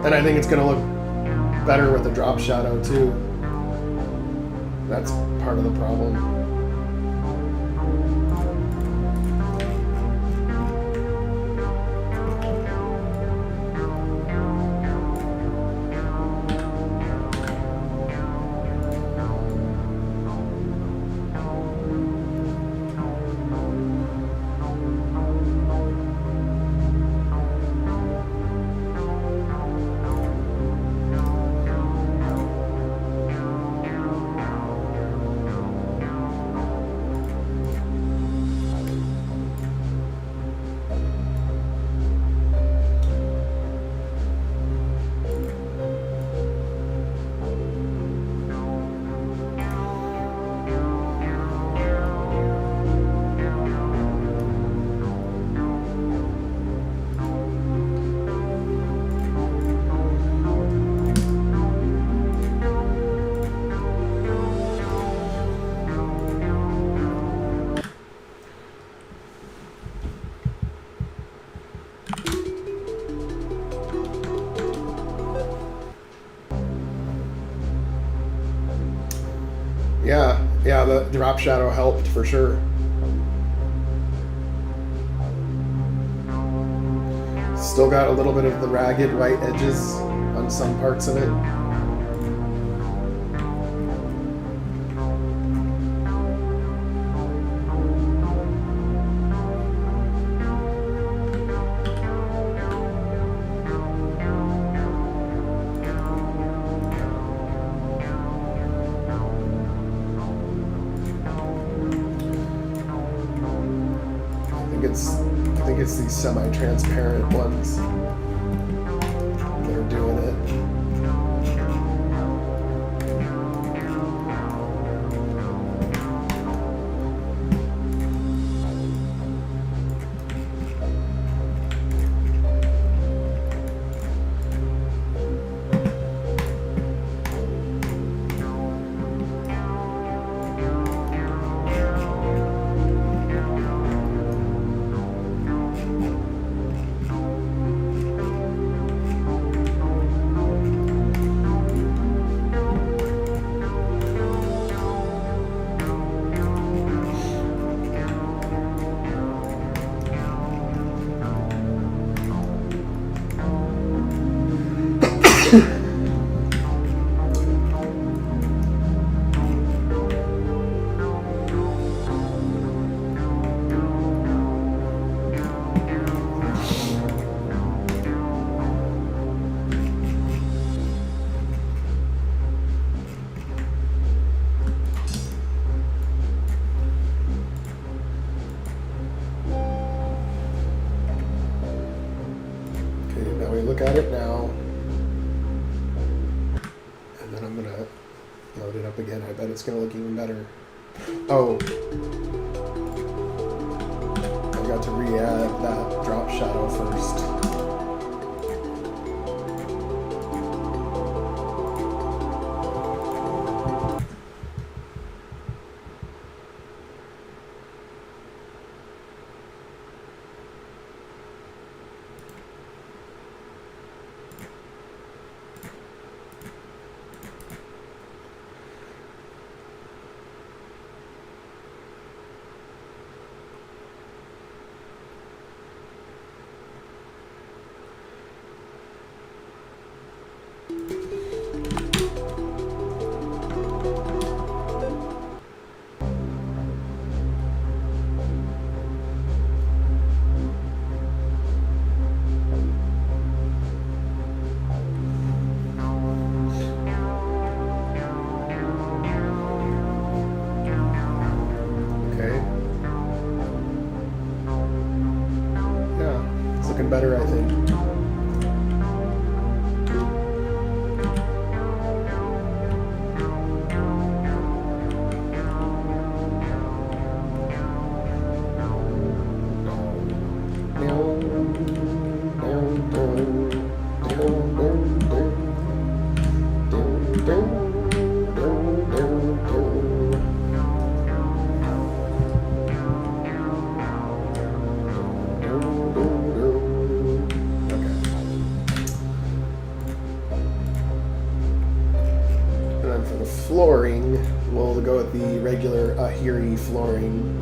And I think it's going to look better with the drop shadow too. That's part of the problem. Yeah, the drop shadow helped for sure. Still got a little bit of the ragged white edges on some parts of it. I think it's these semi-transparent ones that are doing it. up again. I bet it's going to look even better. Oh. I got to re-add that drop shadow first. Better, I think. Flooring, we'll go with the regular Ahiri flooring.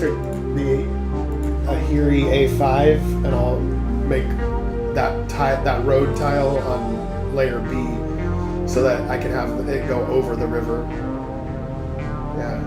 The Ahiri A5, and I'll make that road tile on layer B so that I can have it go over the river. Yeah.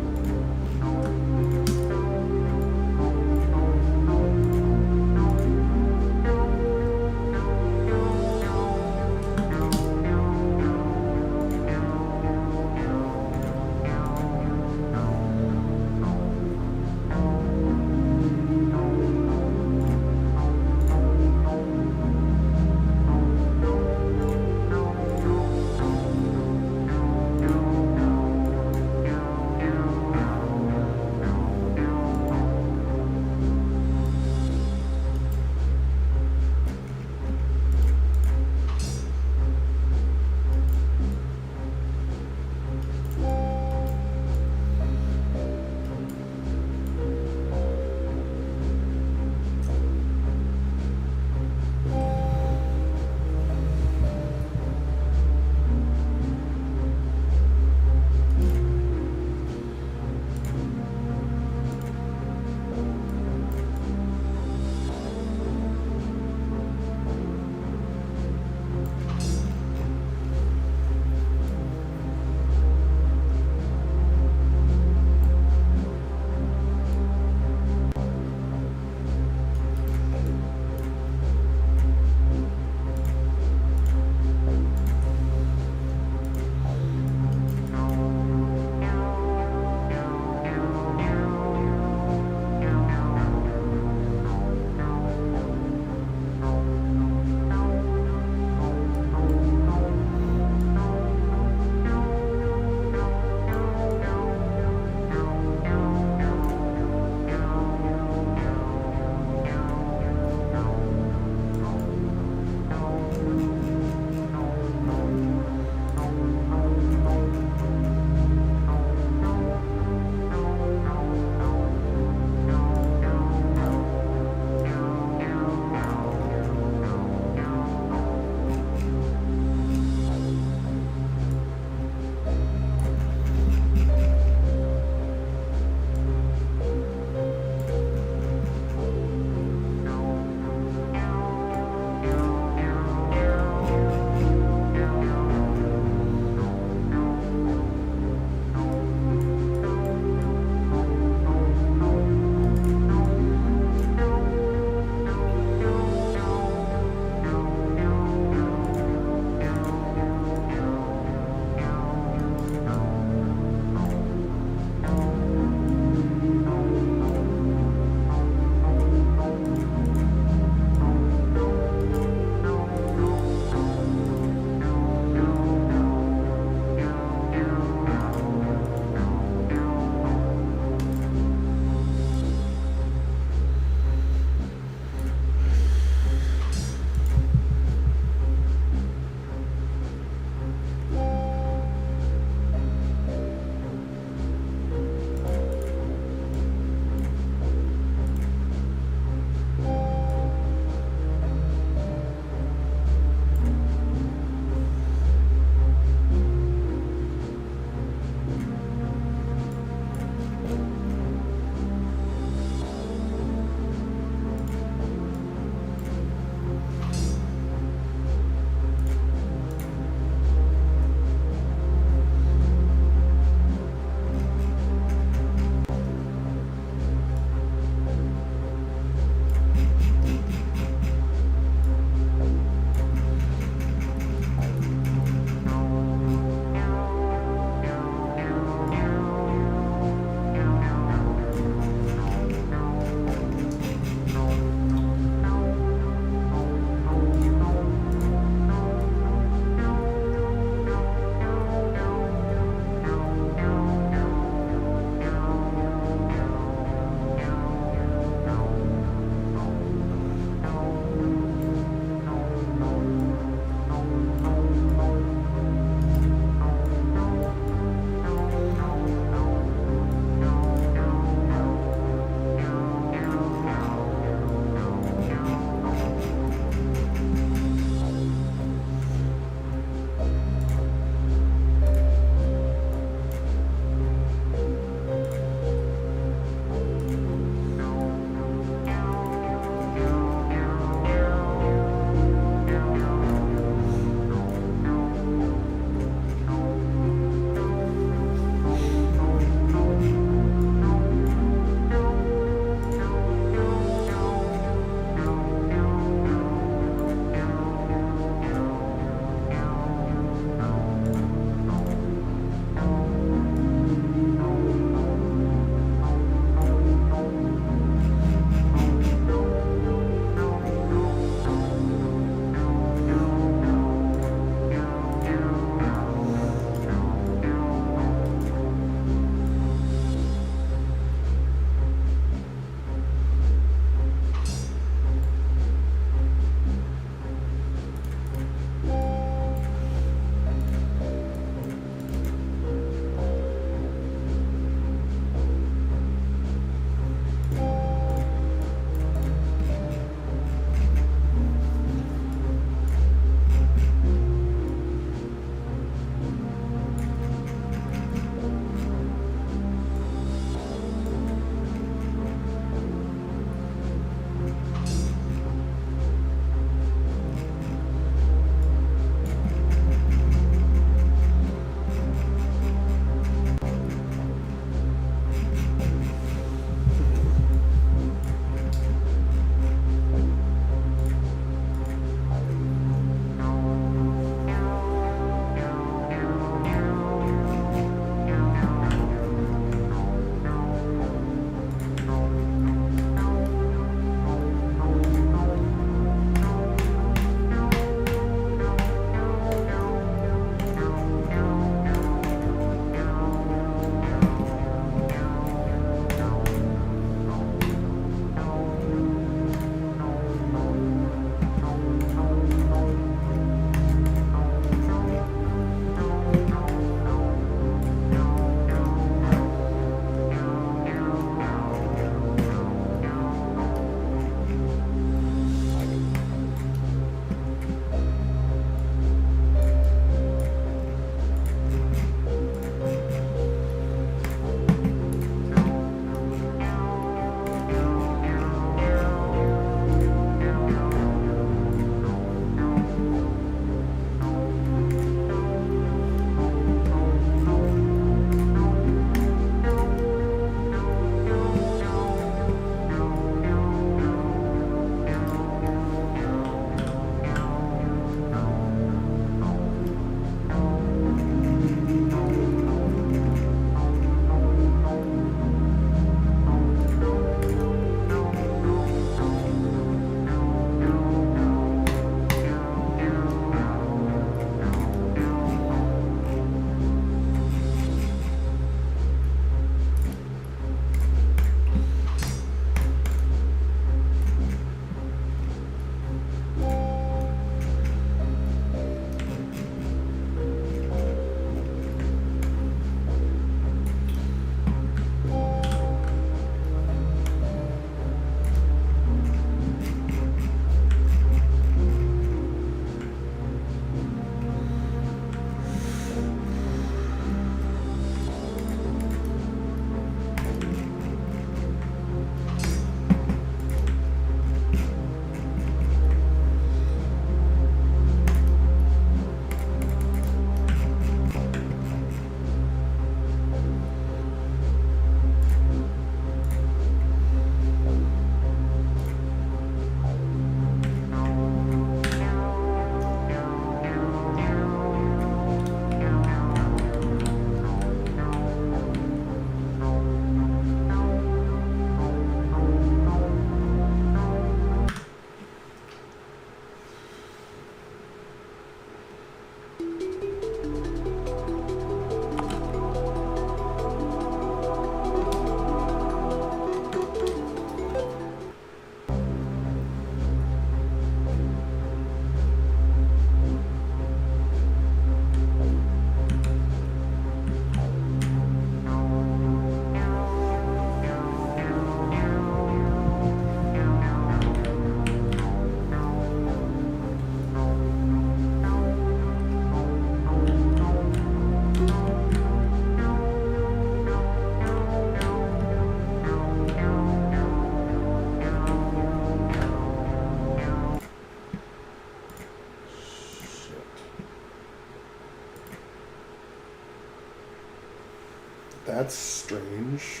That's strange.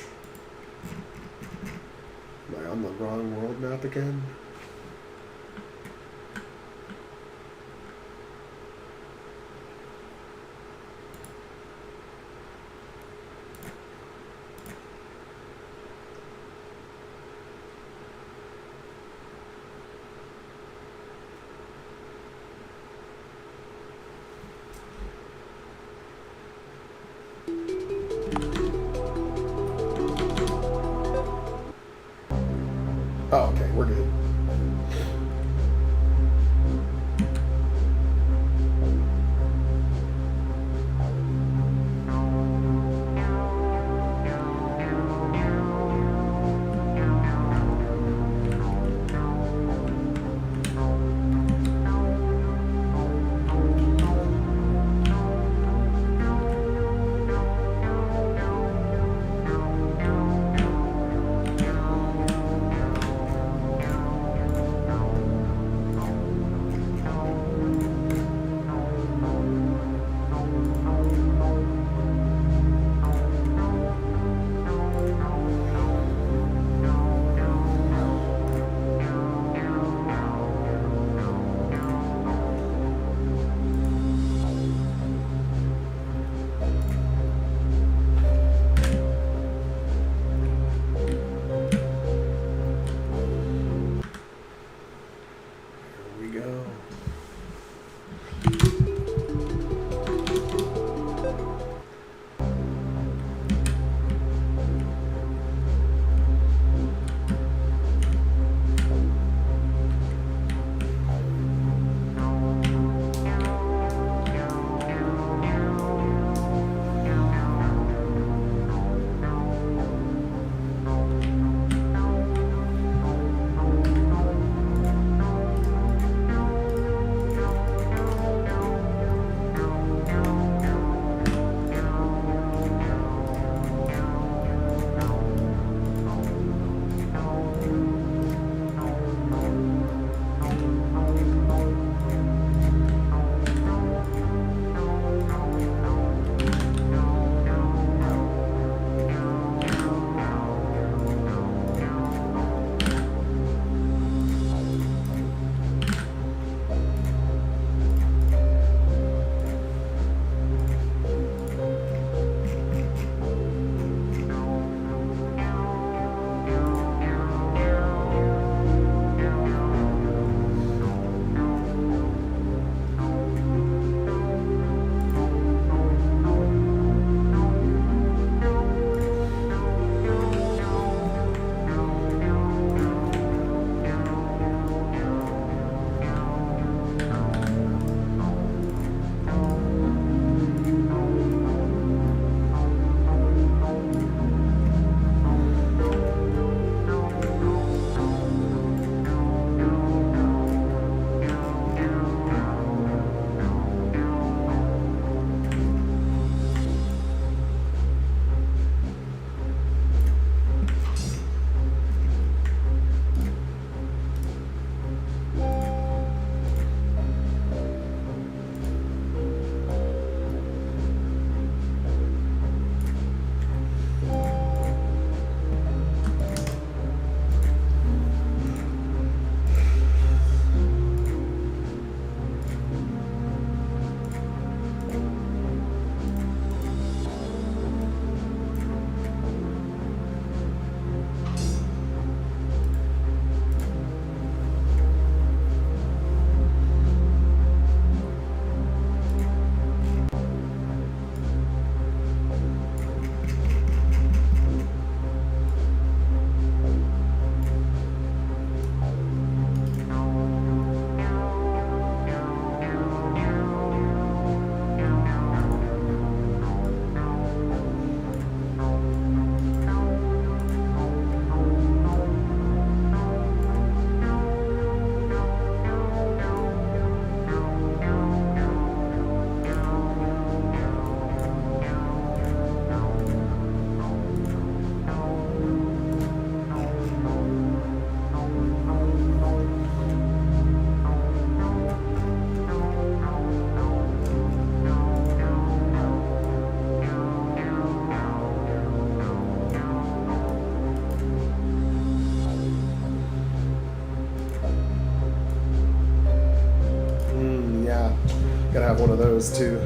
Am I on the wrong world map again? Oh, okay, we're good. Here we go. Gotta have one of those too.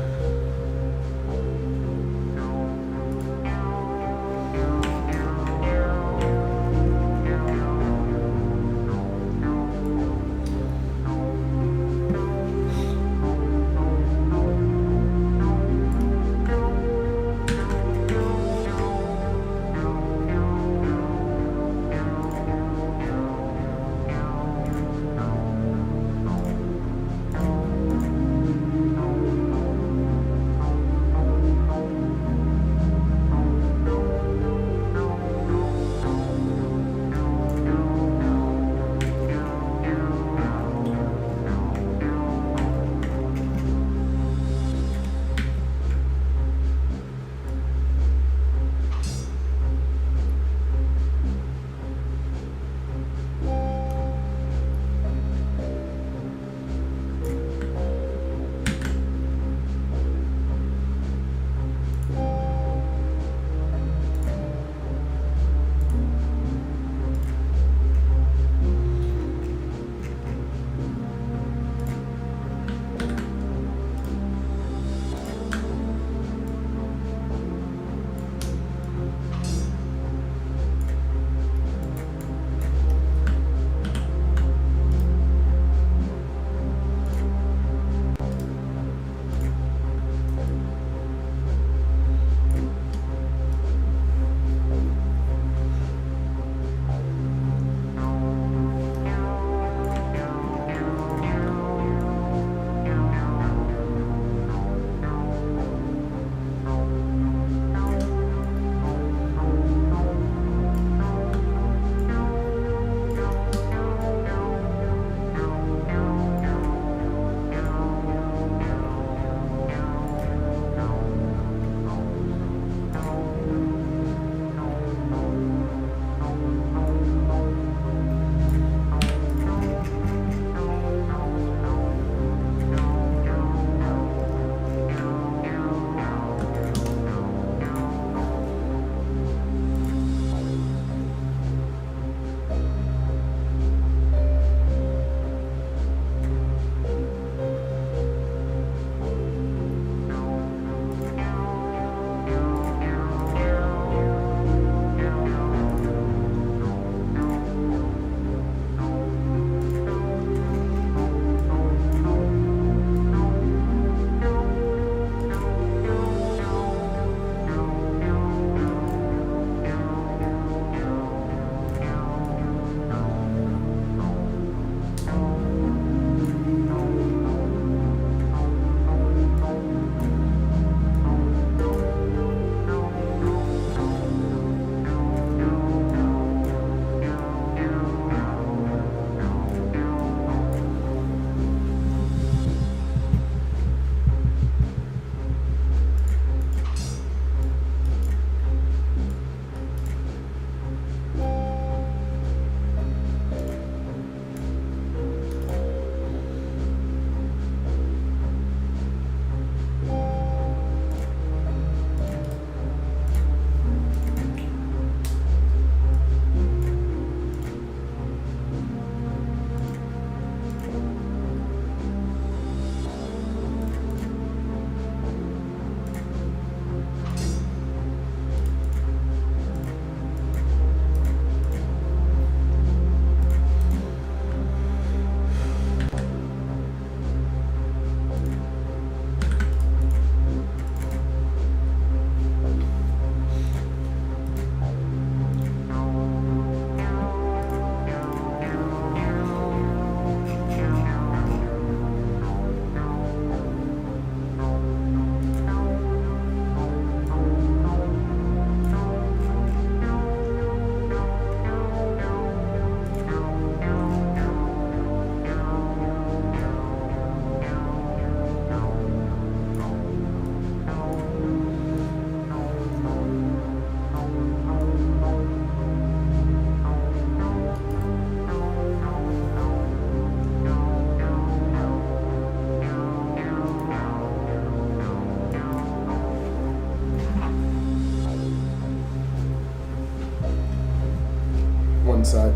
One sec.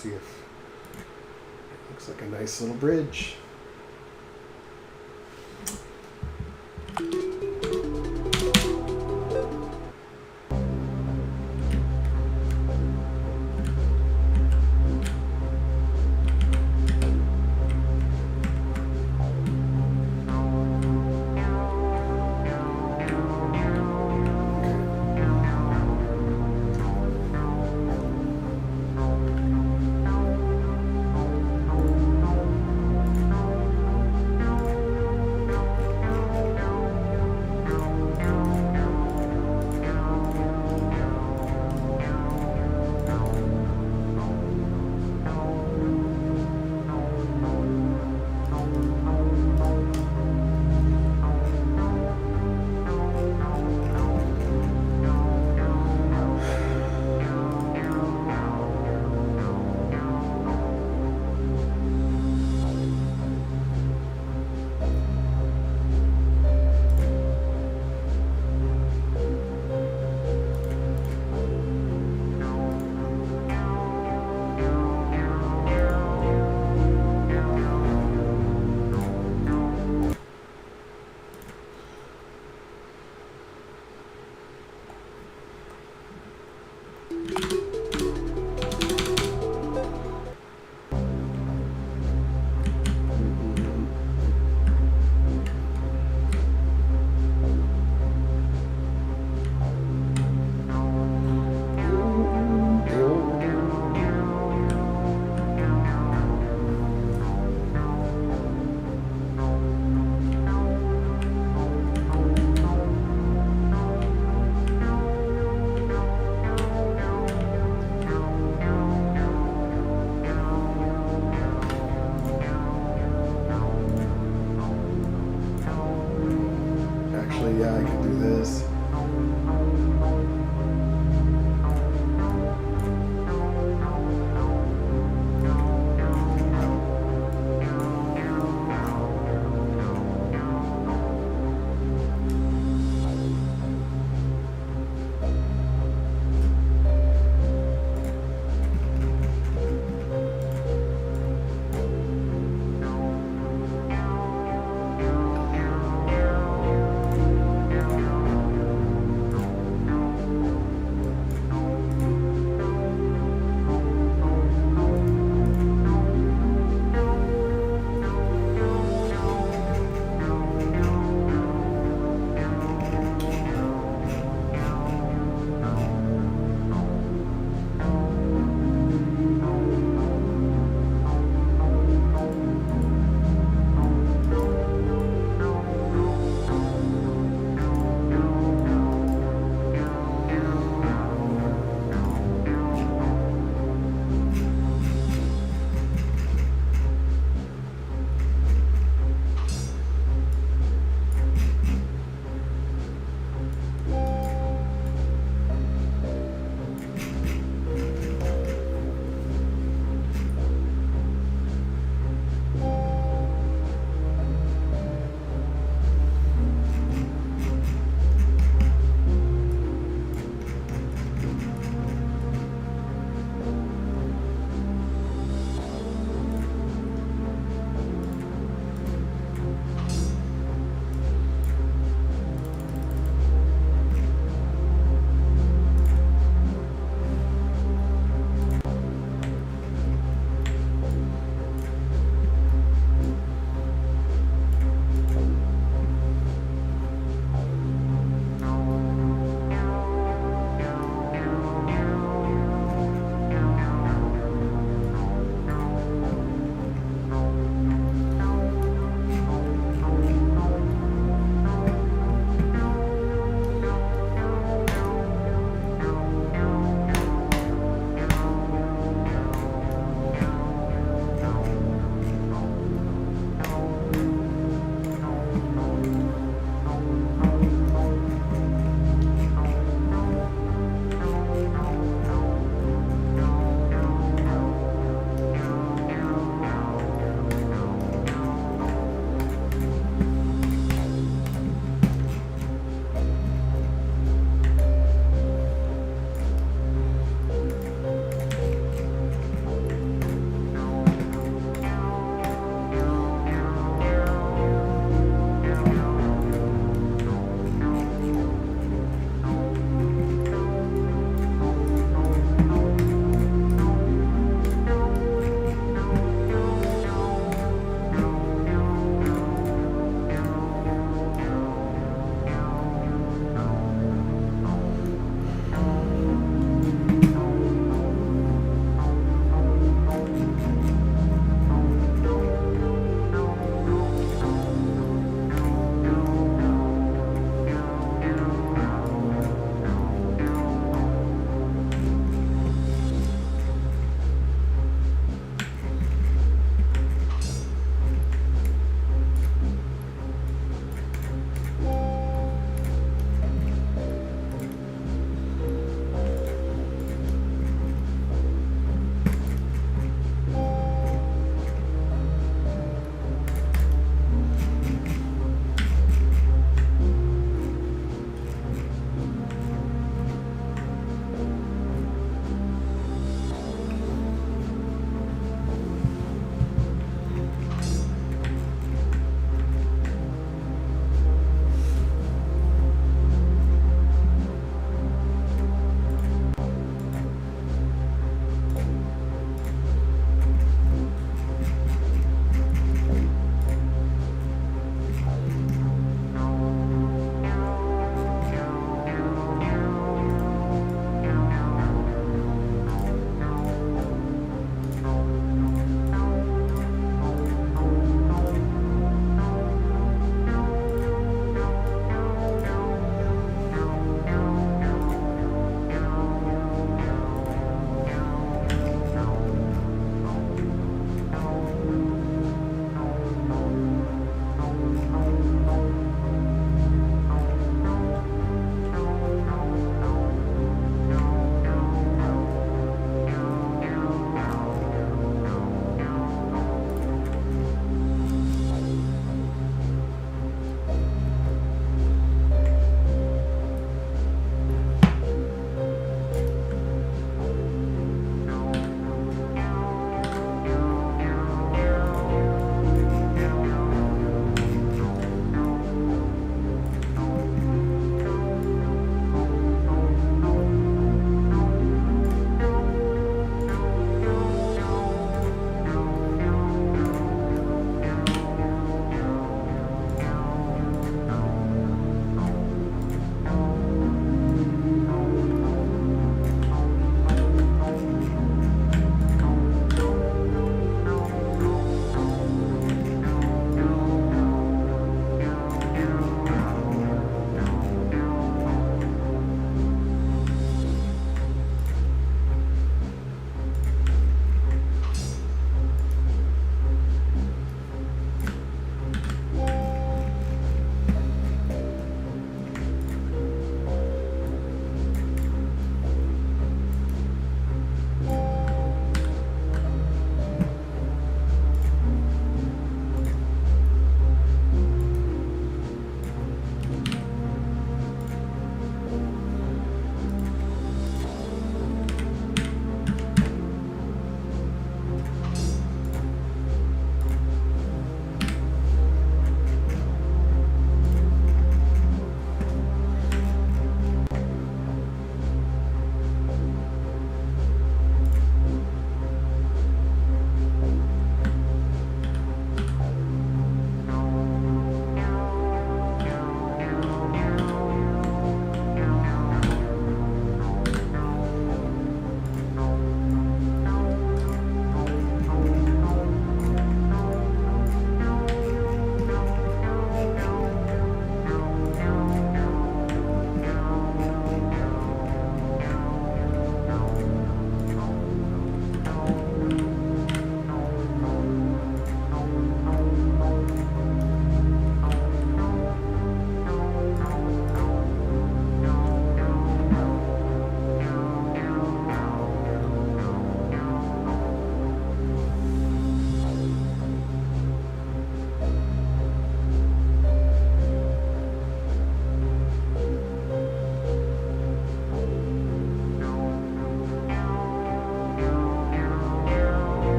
see if it looks like a nice little bridge.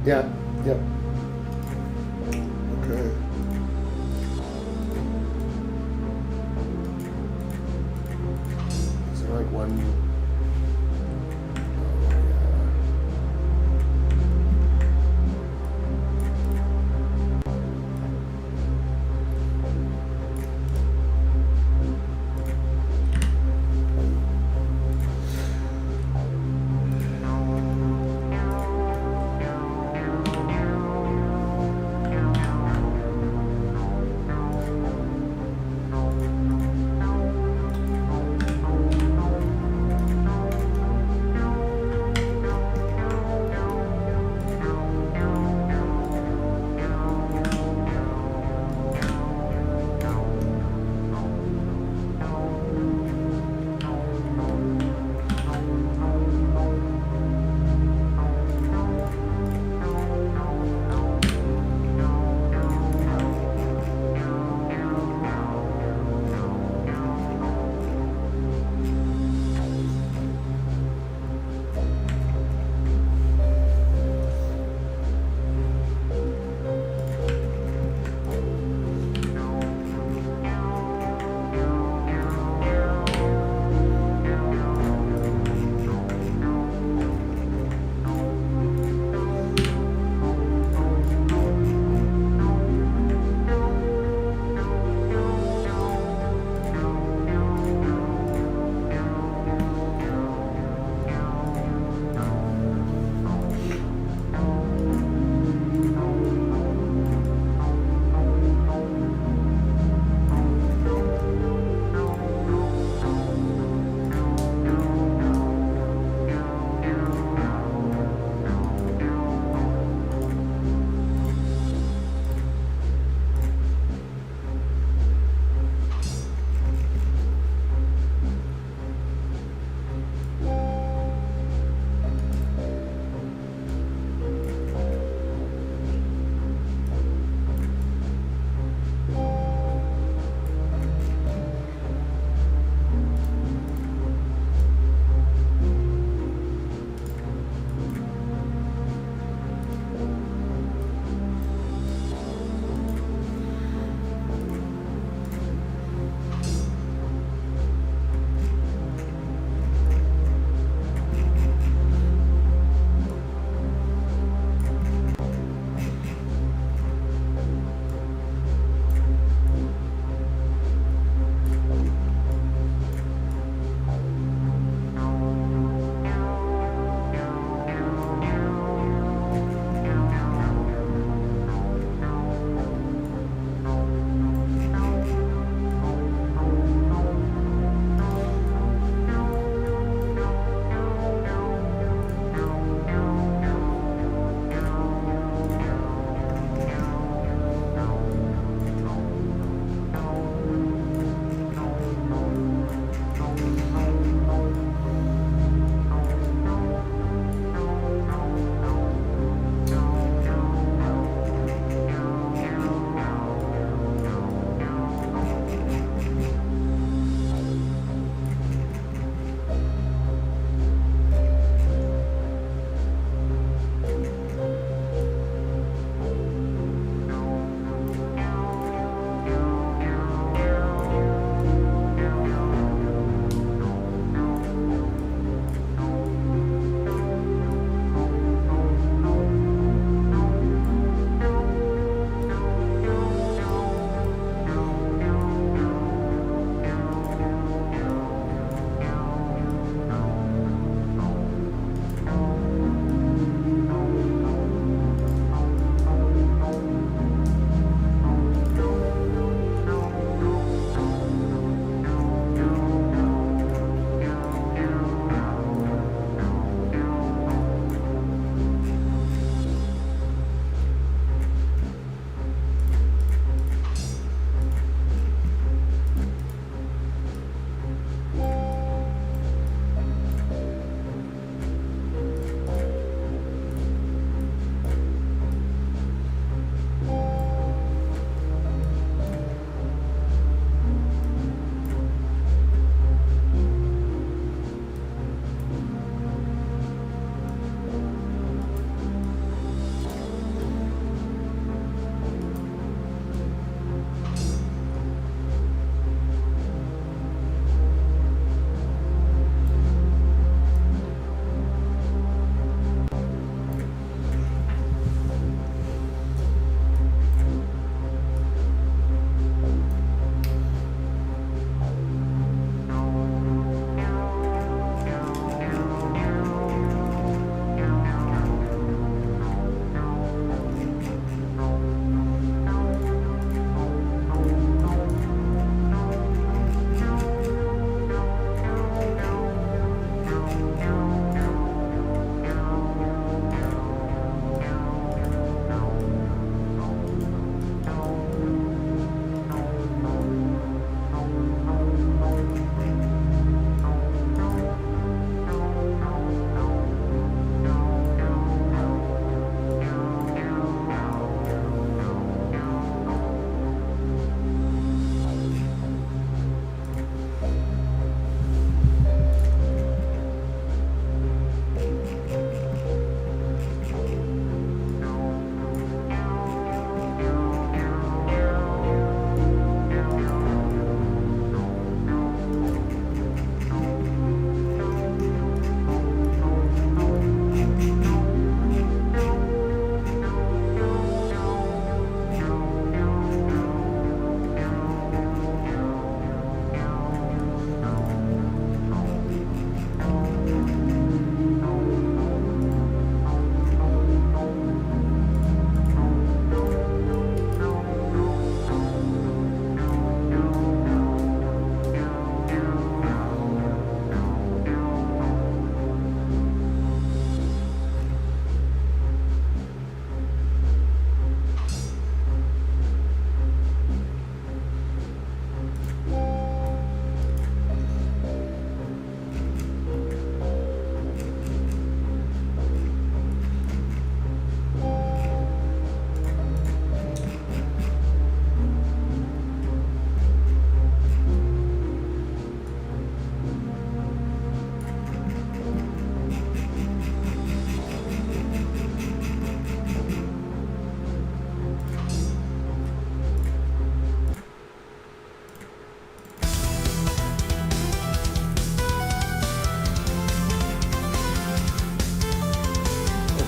Yeah. Yep. Okay. Is there like one?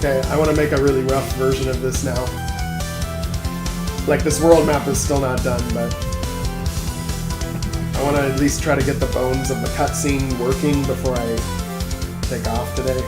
Okay, I want to make a really rough version of this now. Like, this world map is still not done, but I want to at least try to get the bones of the cutscene working before I take off today.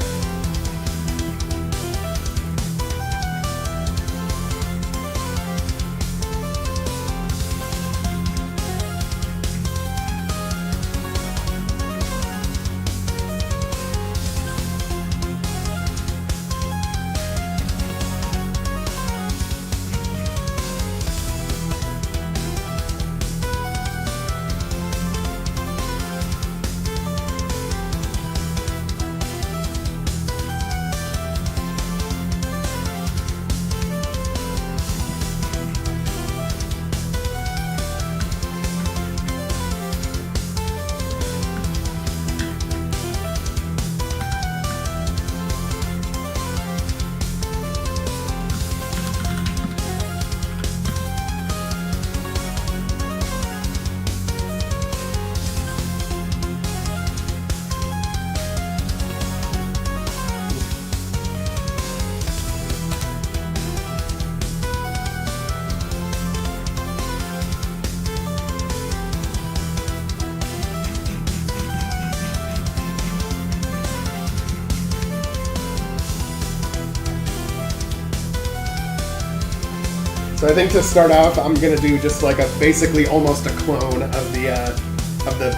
So I think to start off, I'm gonna do just like a basically almost a clone of the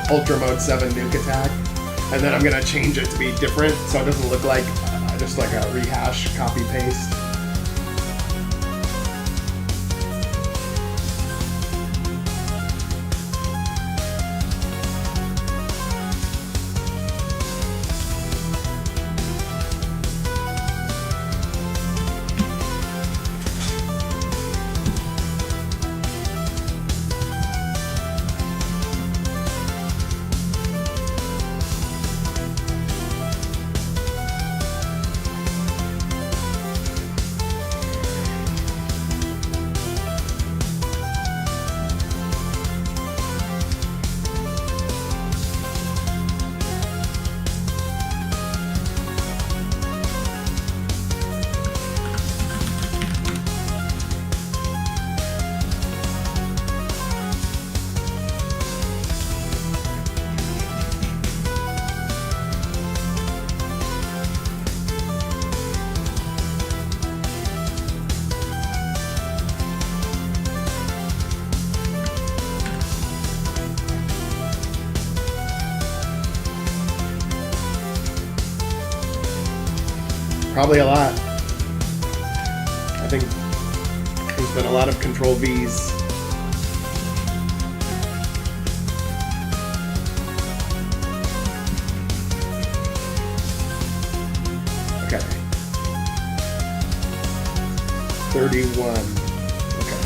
Ultra Mode 7 nuke attack, and then I'm gonna change it to be different so it doesn't look like just like a rehash copy paste. Probably a lot. I think there's been a lot of Control V's. Okay. 31. Okay.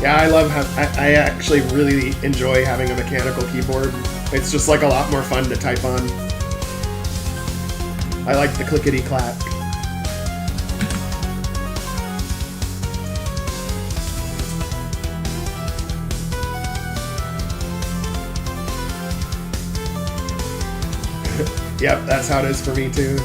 Yeah, I love I actually really enjoy having a mechanical keyboard. It's just like a lot more fun to type on. I like the clickety clack. Yep, that's how it is for me too.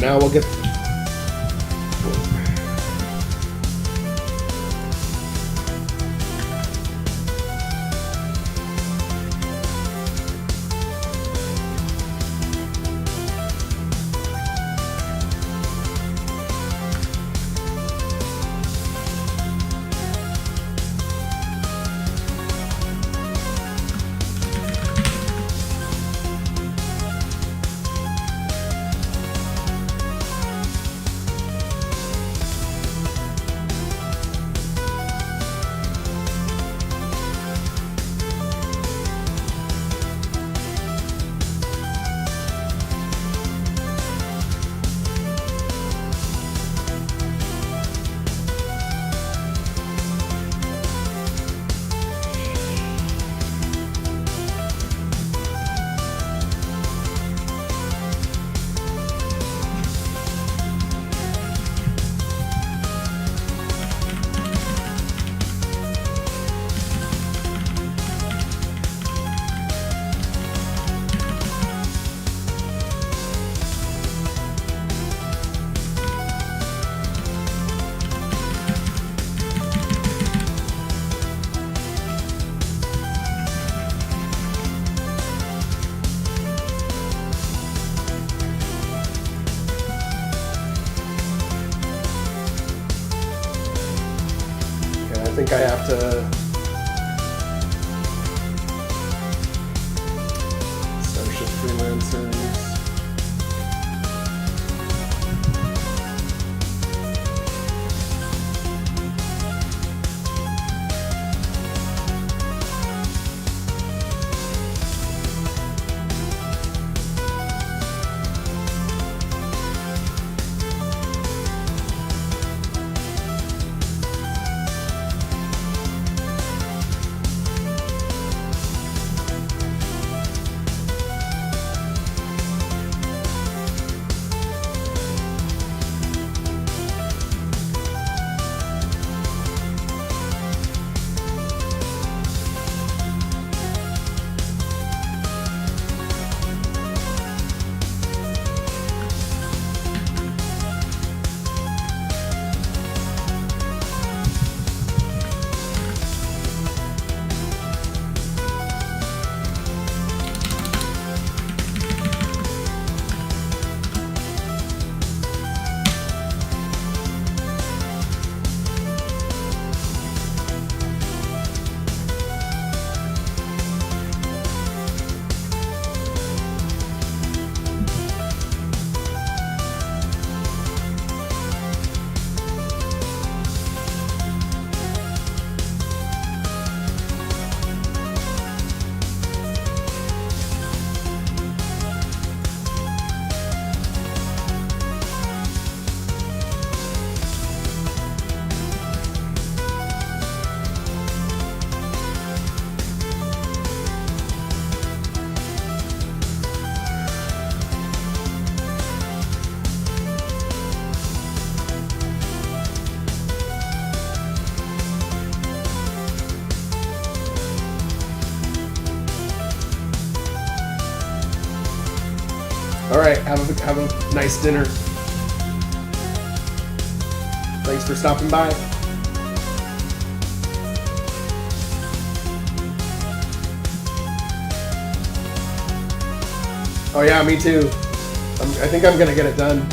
now we'll get. I think I have to Starship Freelancers. All right, have a nice dinner. Thanks for stopping by. Oh yeah, me too. I think I'm gonna get it done.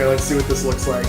Okay, let's see what this looks like.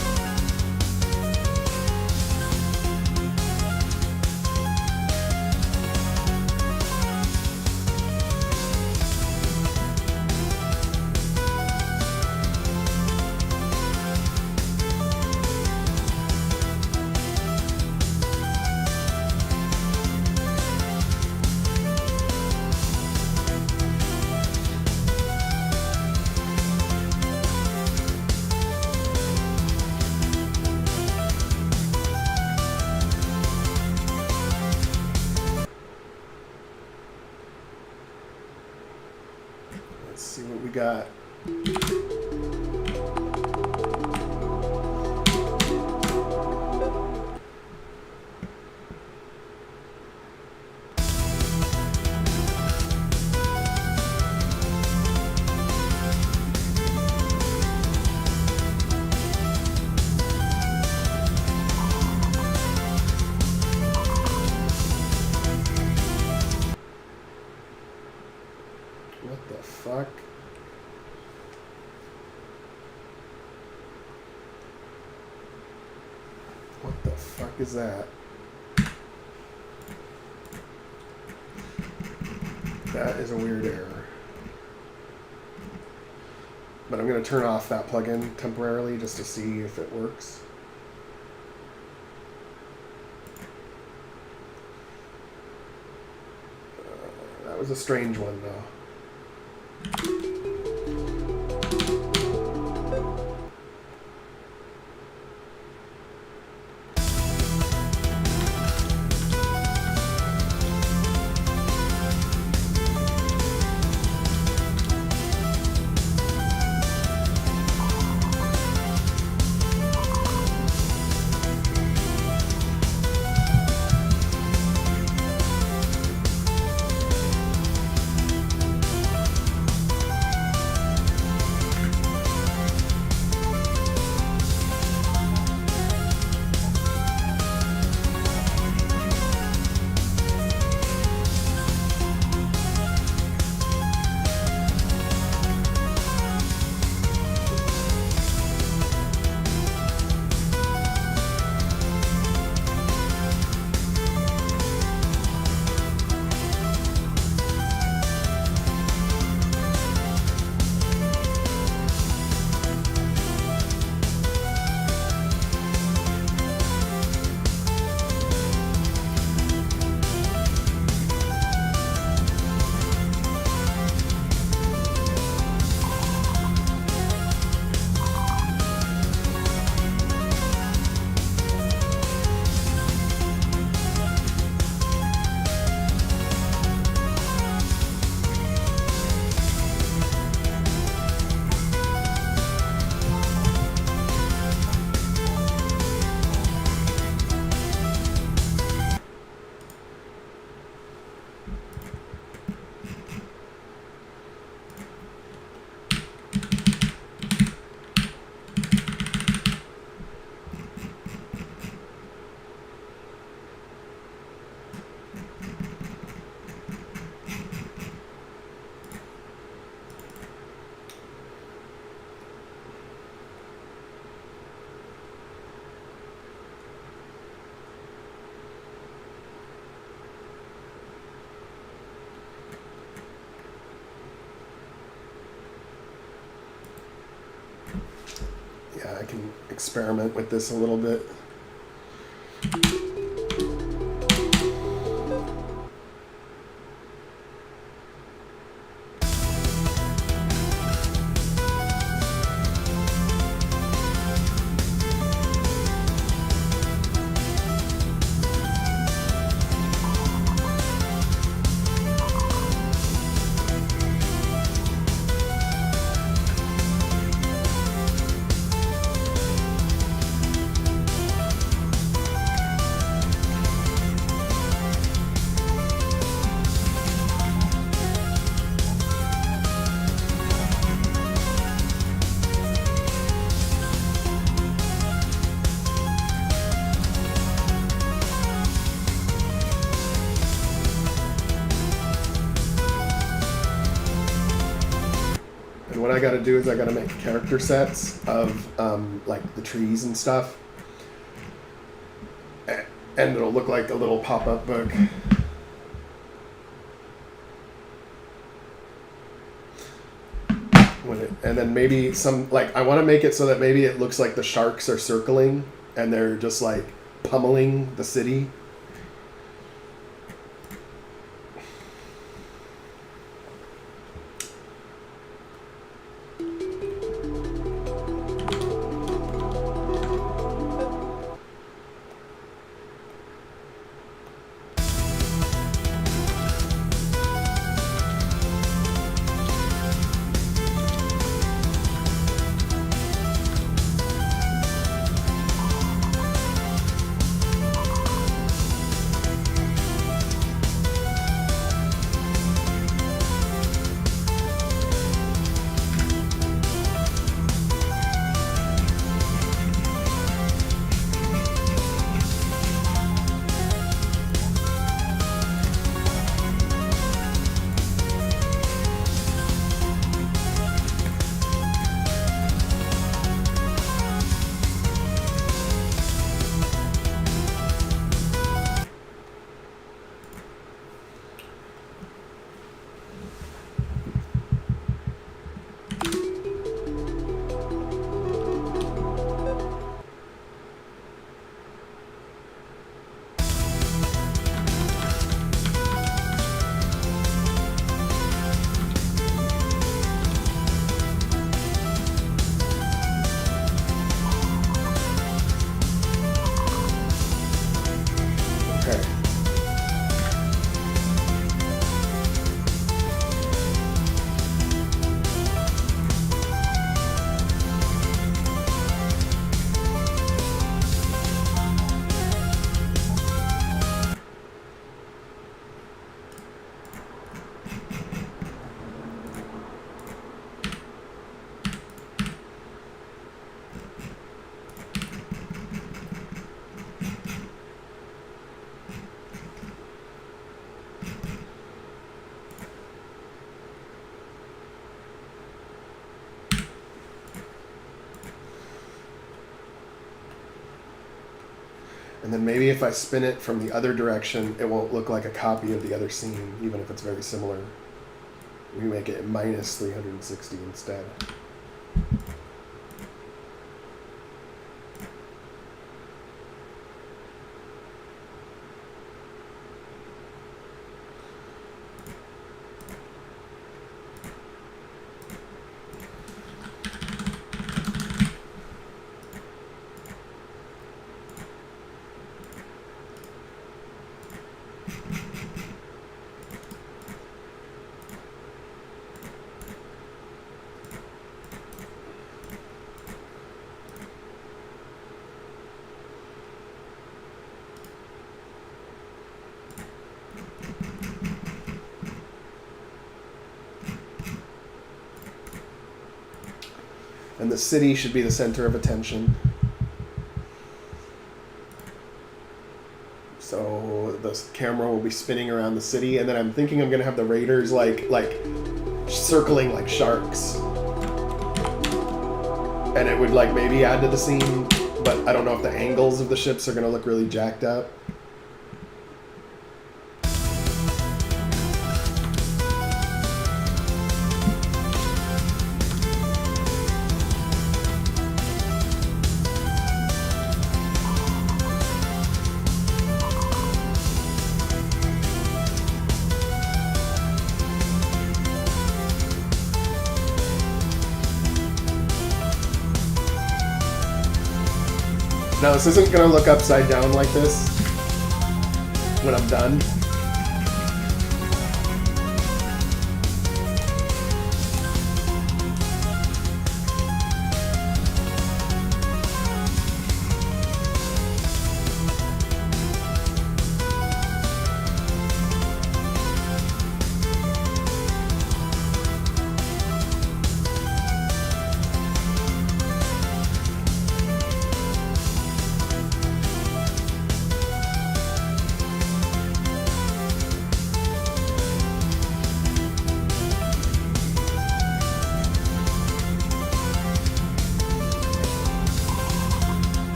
Let's see what we got. What the fuck? What the fuck is that? That is a weird error. But I'm going to turn off that plugin temporarily just to see if it works. That was a strange one, though. Yeah, I can experiment with this a little bit. what I got to do is I got to make character sets of like the trees and stuff, and it'll look like a little pop-up book. And then maybe some, like, I want to make it so that maybe it looks like the sharks are circling and they're just like pummeling the city. And then maybe if I spin it from the other direction, it won't look like a copy of the other scene, even if it's very similar. We make it minus 360 instead. And the city should be the center of attention. So the camera will be spinning around the city, and then I'm thinking I'm gonna have the raiders like circling like sharks. And it would like maybe add to the scene, but I don't know if the angles of the ships are gonna look really jacked up. Now this isn't going to look upside down like this when I'm done.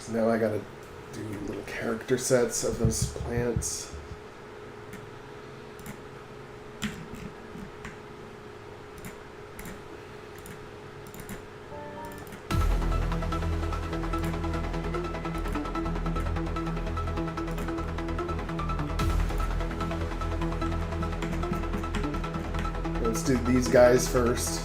So now I gotta do little character sets of those plants. Let's do these guys first.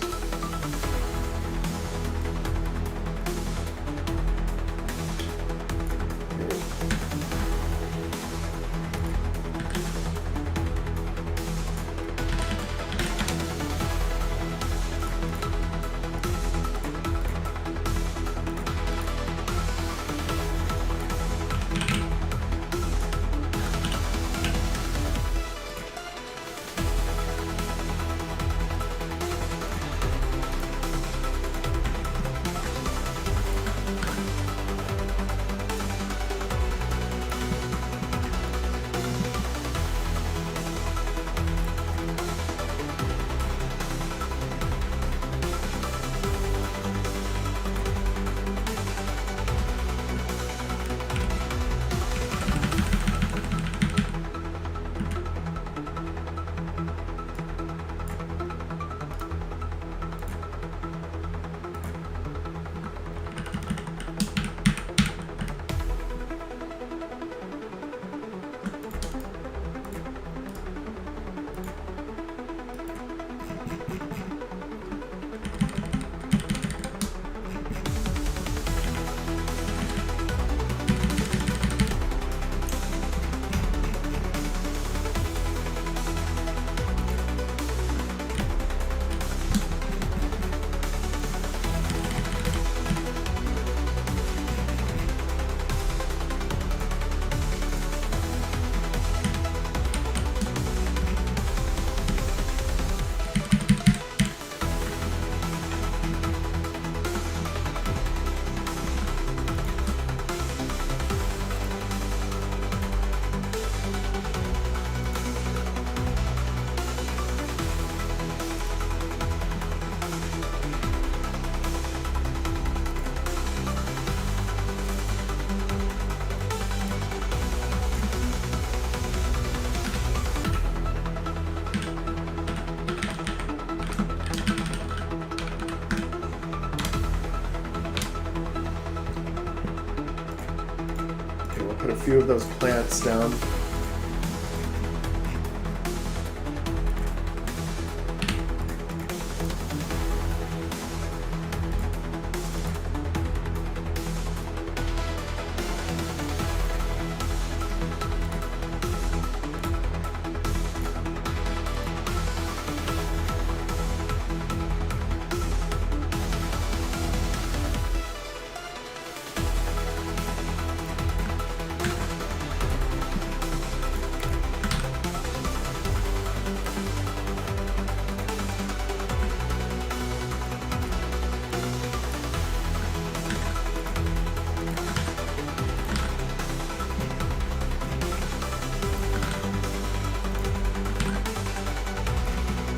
Put a few of those plants down.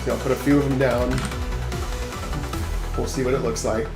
So I'll put a few of them down. We'll see what it looks like.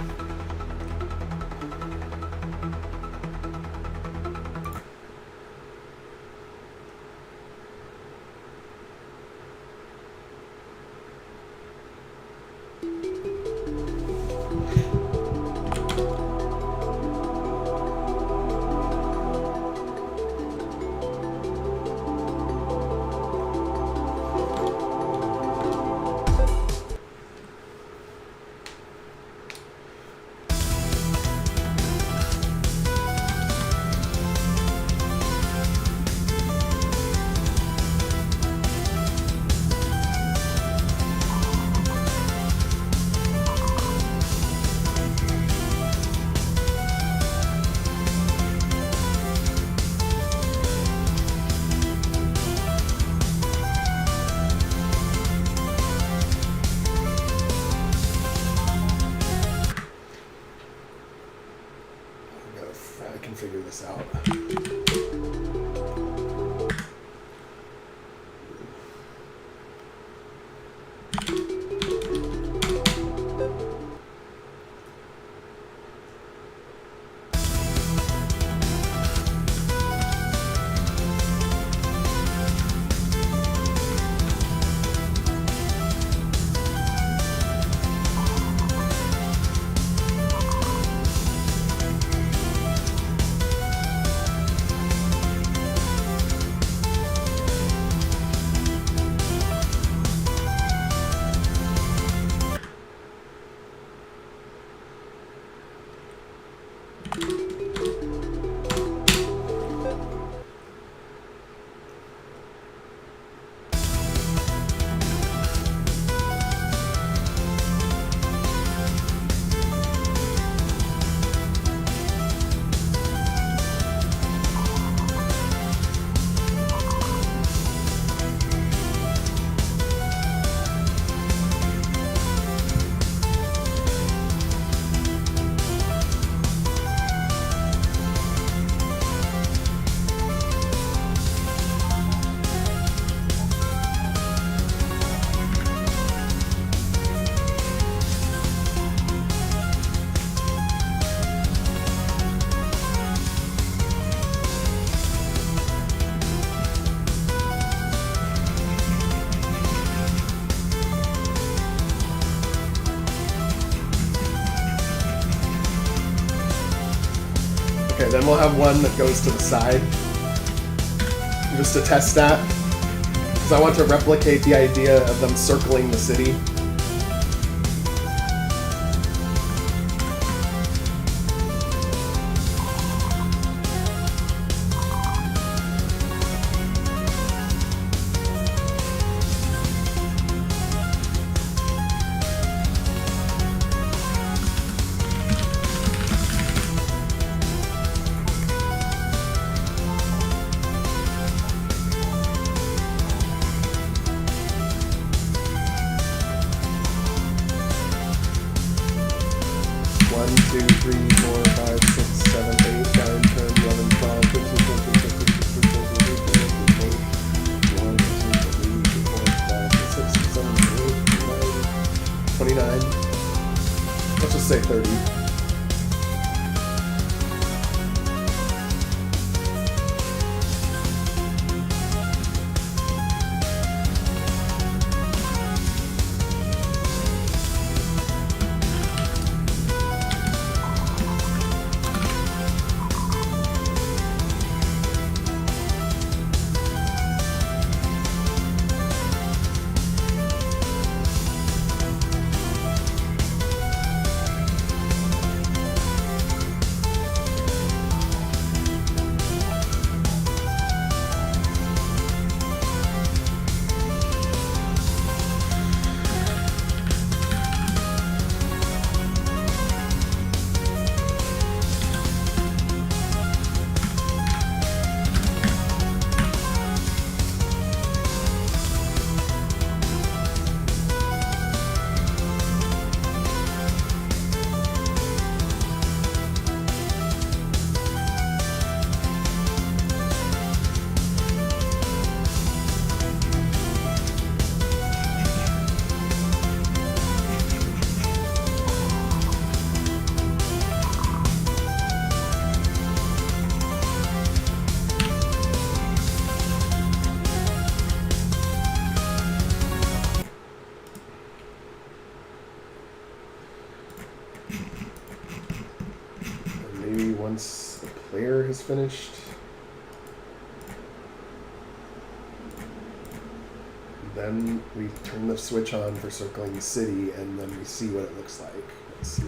I can figure this out. Okay, then we'll have one that goes to the side. Just to test that. Because I want to replicate the idea of them circling the city. Let's just say 30. Once the player has finished, then we turn the switch on for circling the city, and then we see what it looks like. Let's see.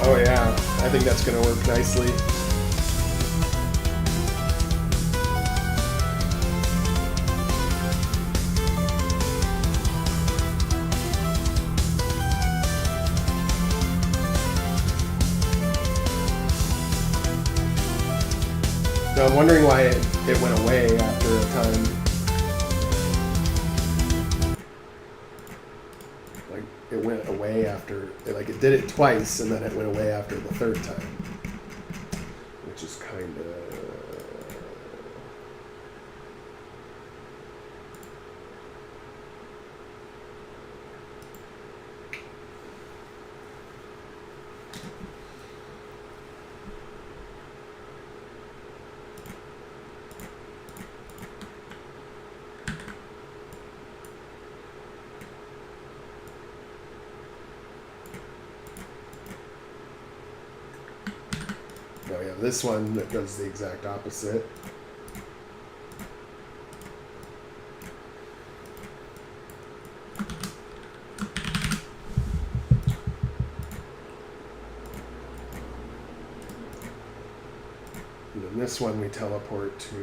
Oh yeah, I think that's going to work nicely. Now I'm wondering why it went away after a time. It went away after, like it did it twice, and then it went away after the third time, which is kind of... Oh yeah, this one that does the exact opposite. And then this one we teleport to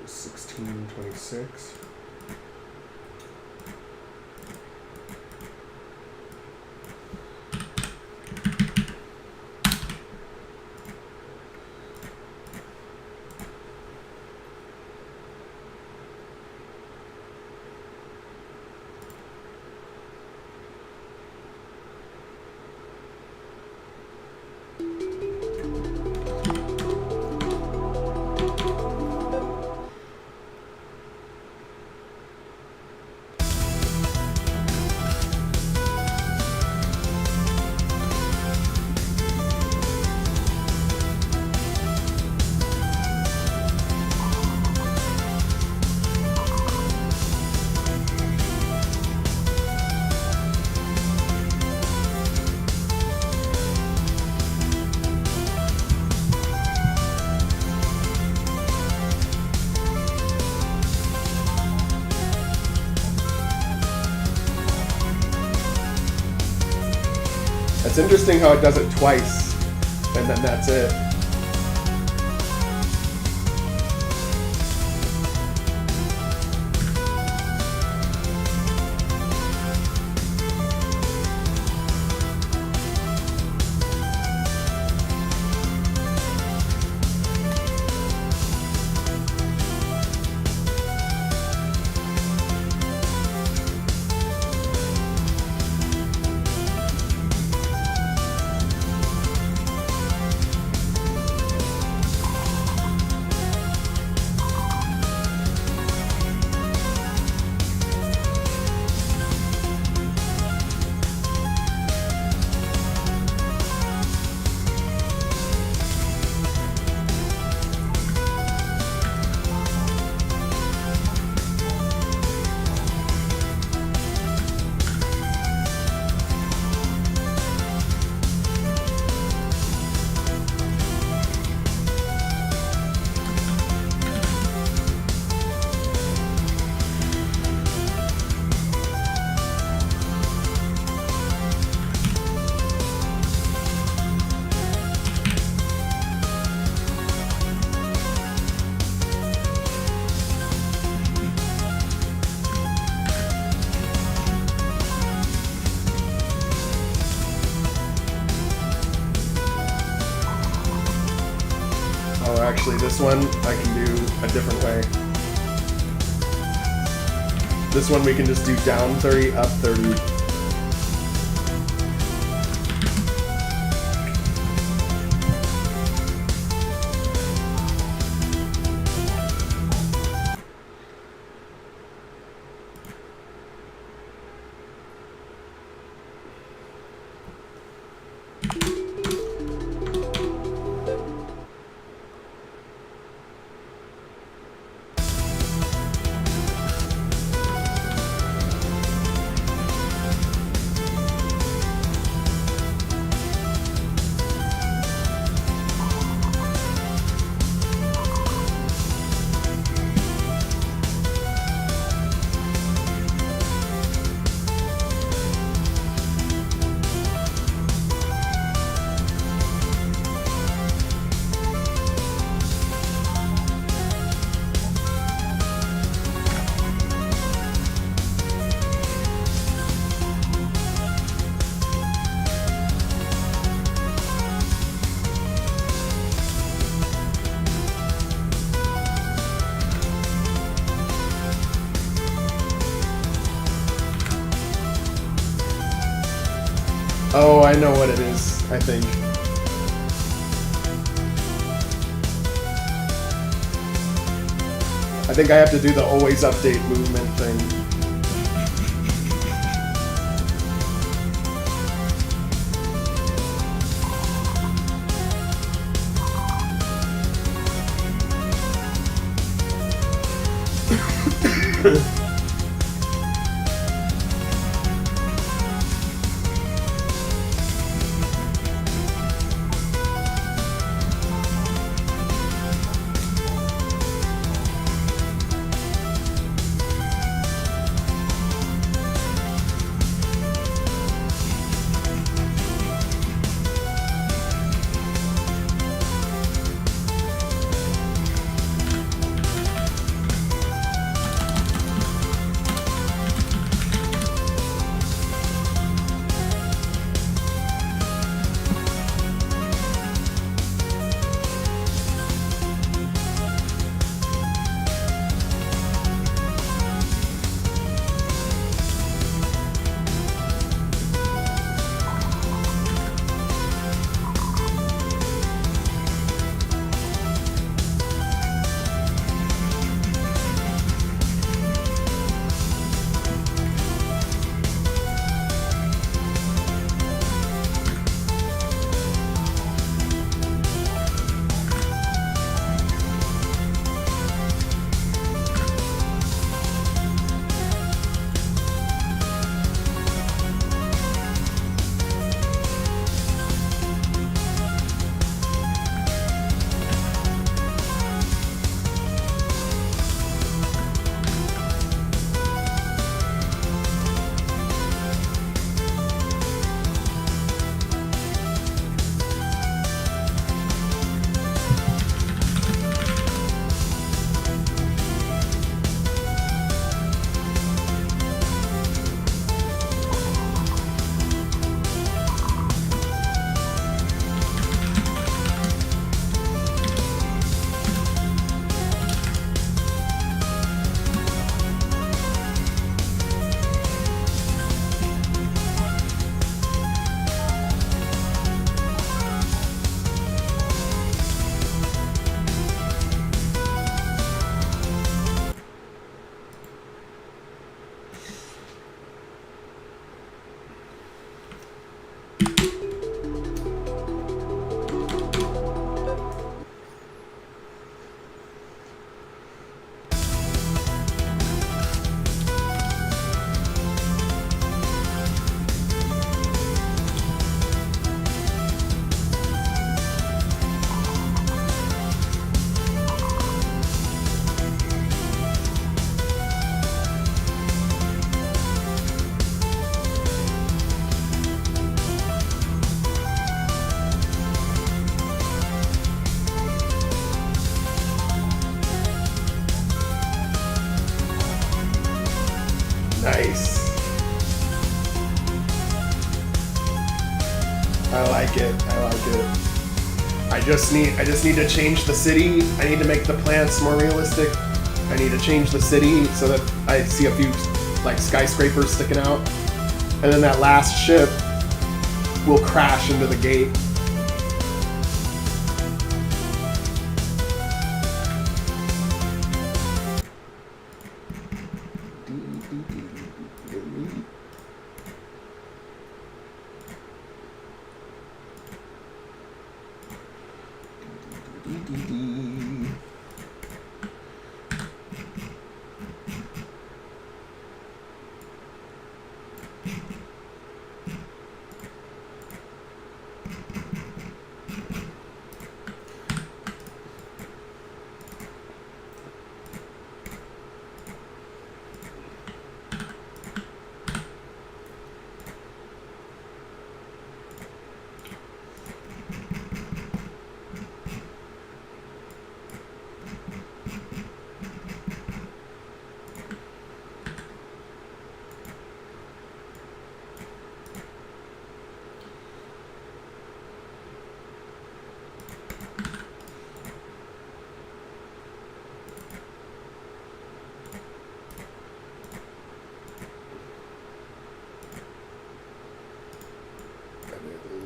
1626. It's interesting how it does it twice, and then that's it. Oh, actually, this one I can do a different way. This one we can just do down 30, up 30. Oh, I know what it is, I think. I think I have to do the always update movement thing. Nice. I like it. I like it. I just need to change the city. I need to make the plants more realistic. I need to change the city so that I see a few like skyscrapers sticking out. And then that last ship will crash into the gate.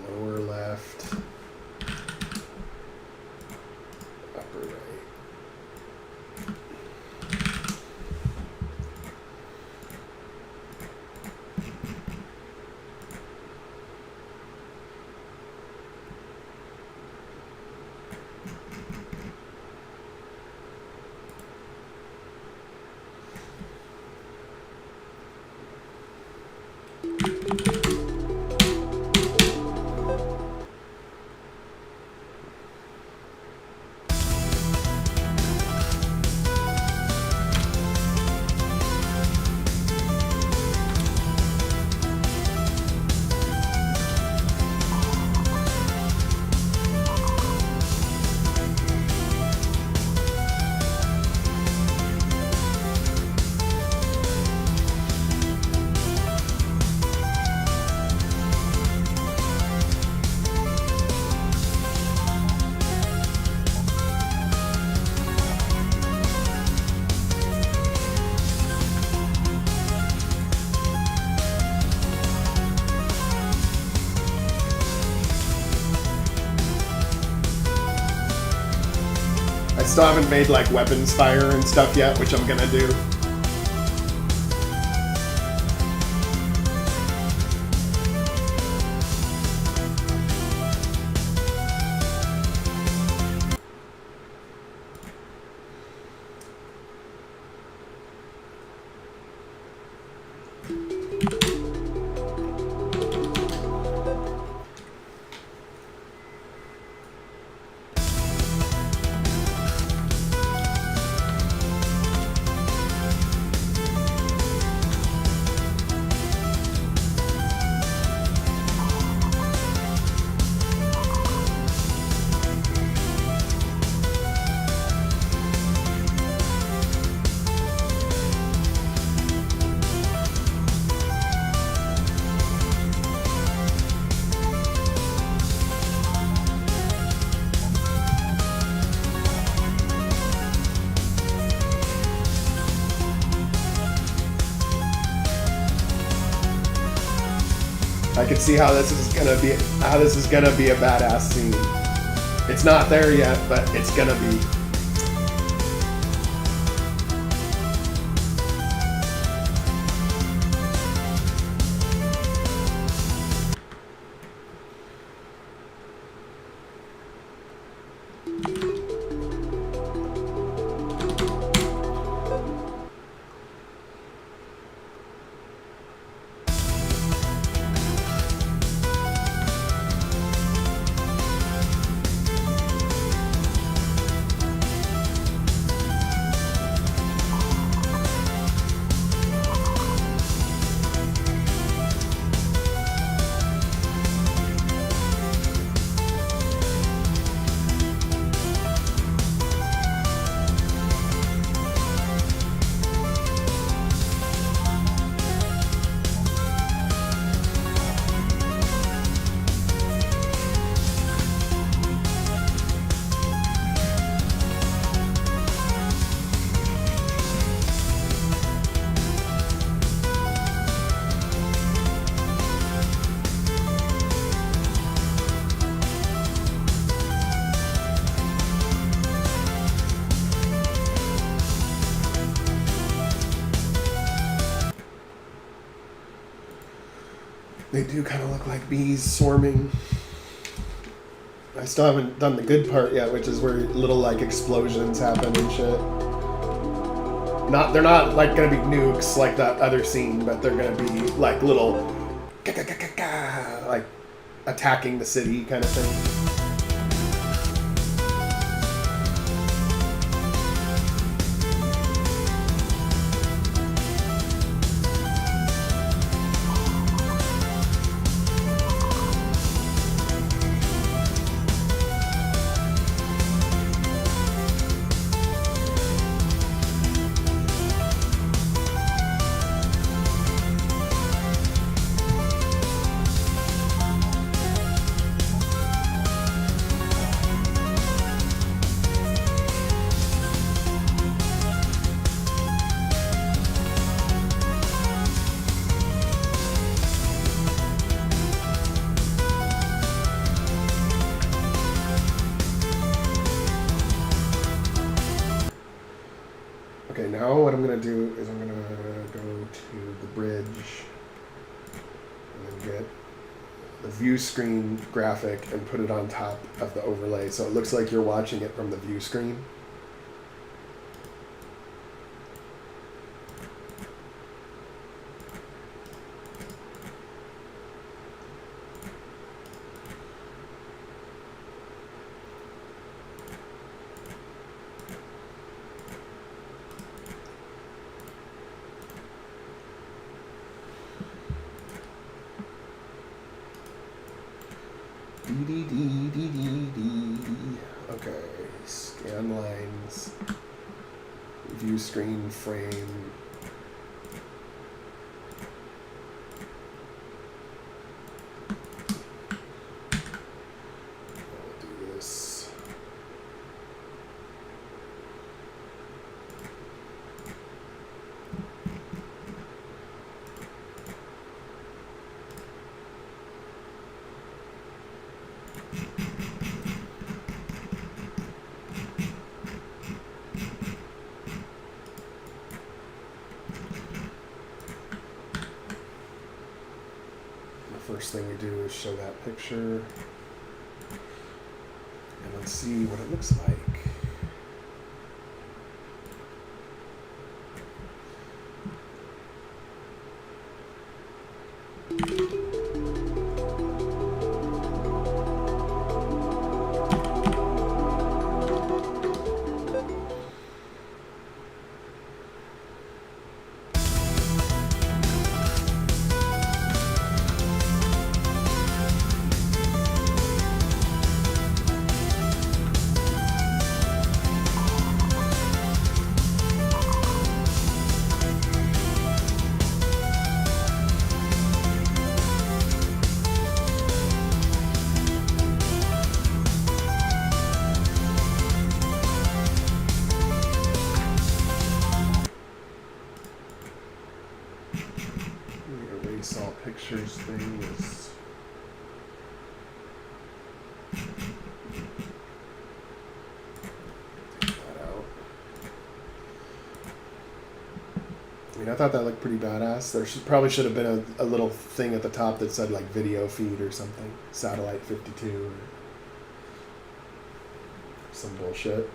Lower left, upper right. I still haven't made like weapons fire and stuff yet, which I'm gonna do. I can see how this is gonna be a badass scene. It's not there yet, but it's gonna be. They do kind of look like bees swarming. I still haven't done the good part yet, which is where little like explosions happen and shit. They're not like gonna be nukes like that other scene, but they're gonna be like little like attacking the city kind of thing. Okay, now what I'm going to do is I'm going to go to the bridge and then get the view screen graphic and put it on top of the overlay so it looks like you're watching it from the view screen. Okay, scan lines, view screen frame. I'll do this. First thing we do is show that picture, and let's see what it looks like. All pictures thing is take that out. I mean, I thought that looked pretty badass. There probably should have been a little thing at the top that said like video feed or something, satellite 52 or some bullshit.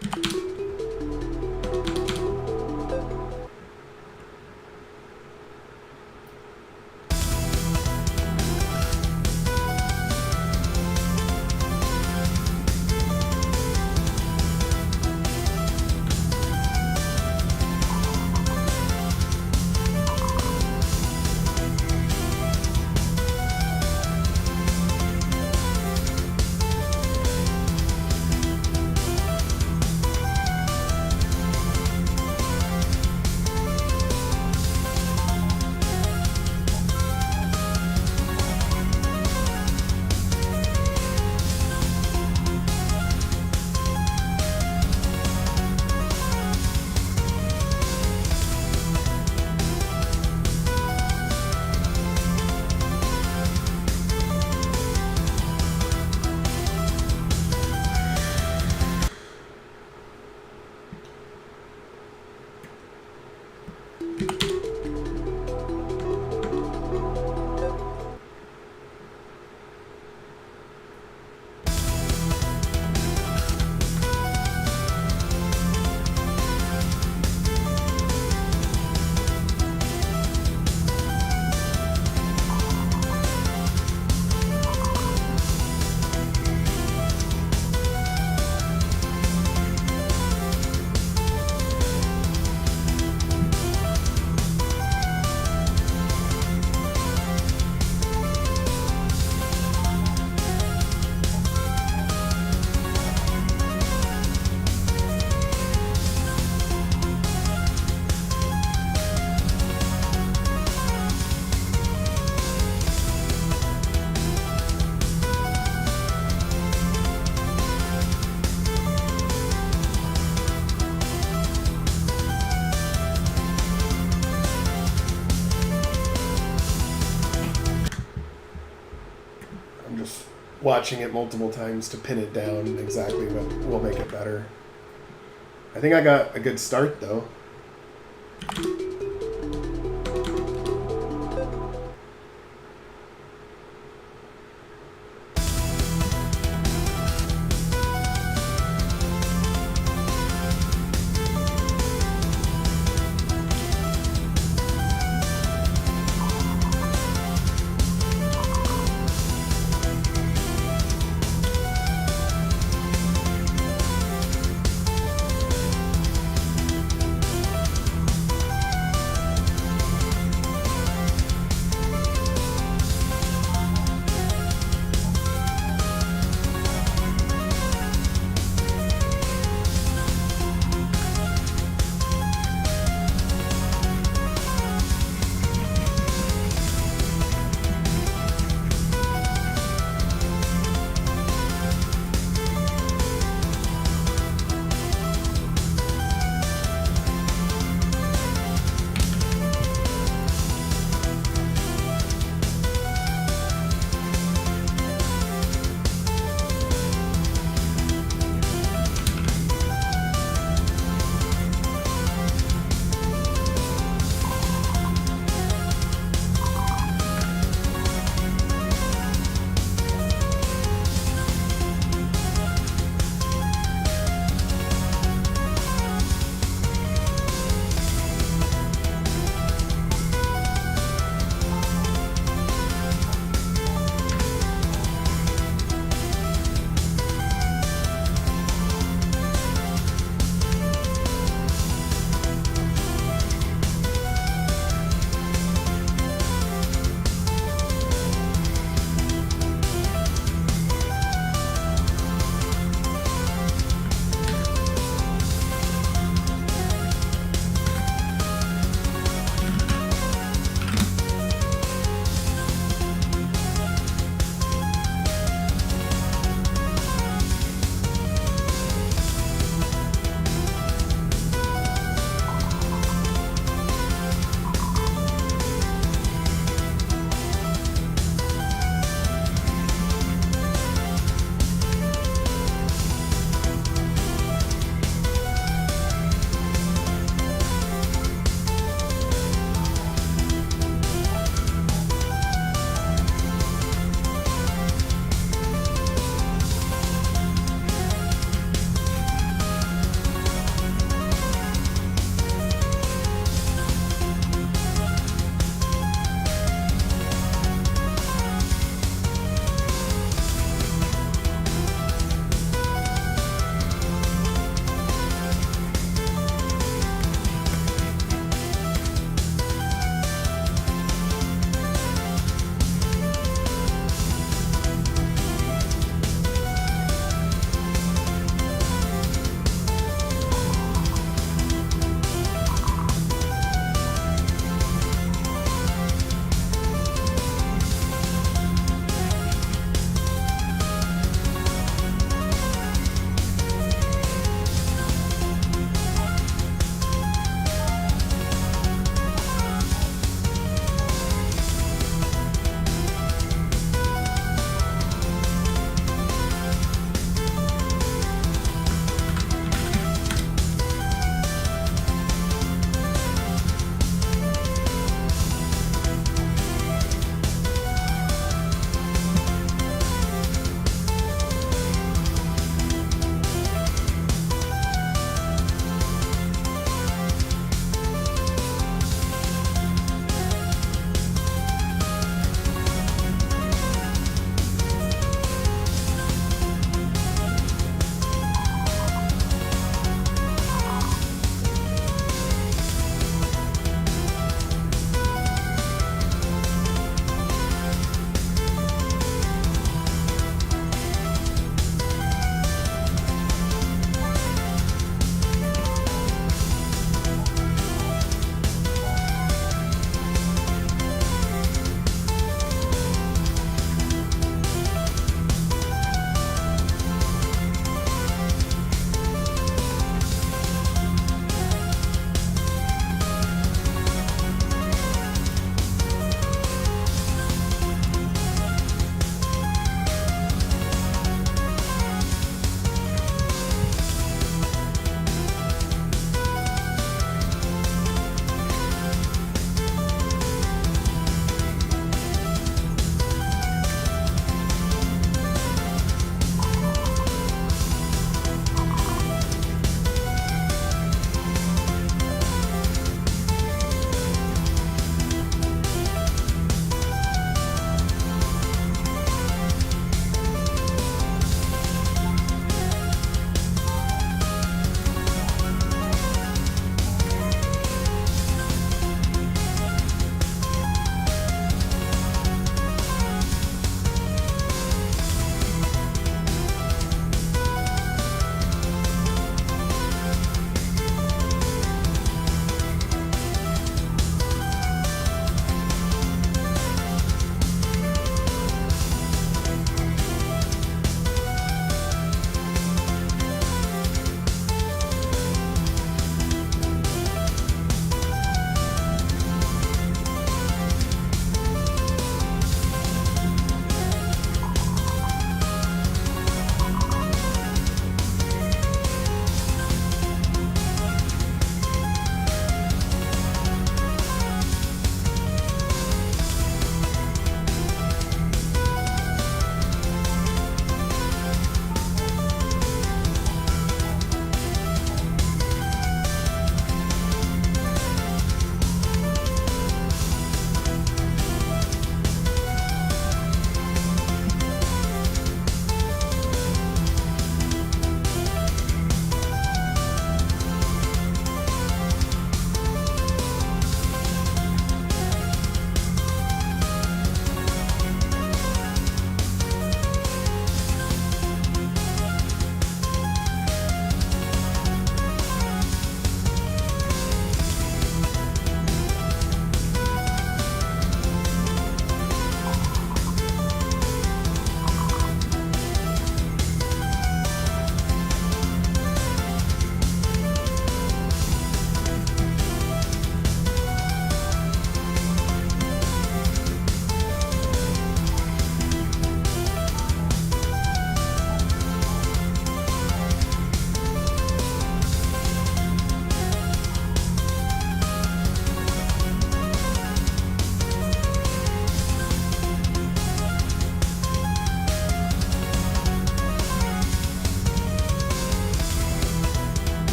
watching it multiple times to pin it down exactly what will make it better. I think I got a good start though.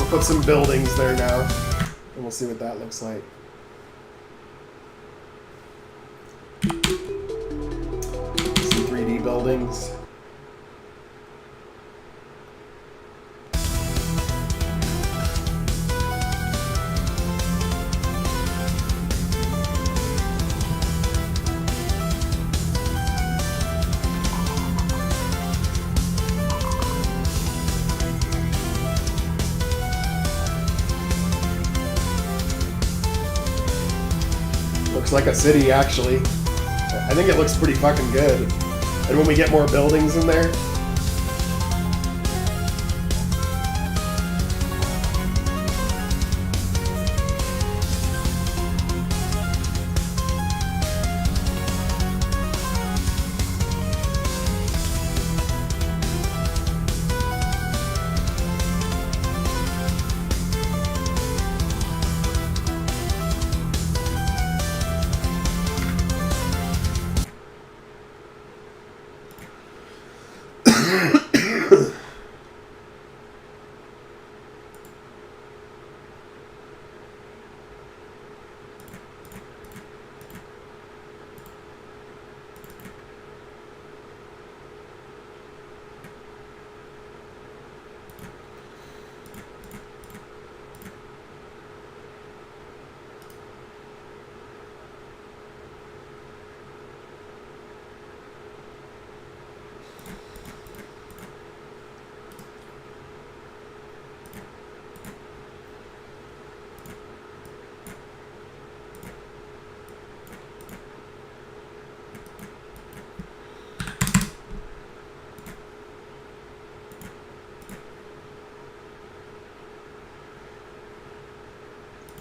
put some buildings there now, and we'll see what that looks like. Some 3D buildings. Looks like a city, actually. I think it looks pretty fucking good. And when we get more buildings in there...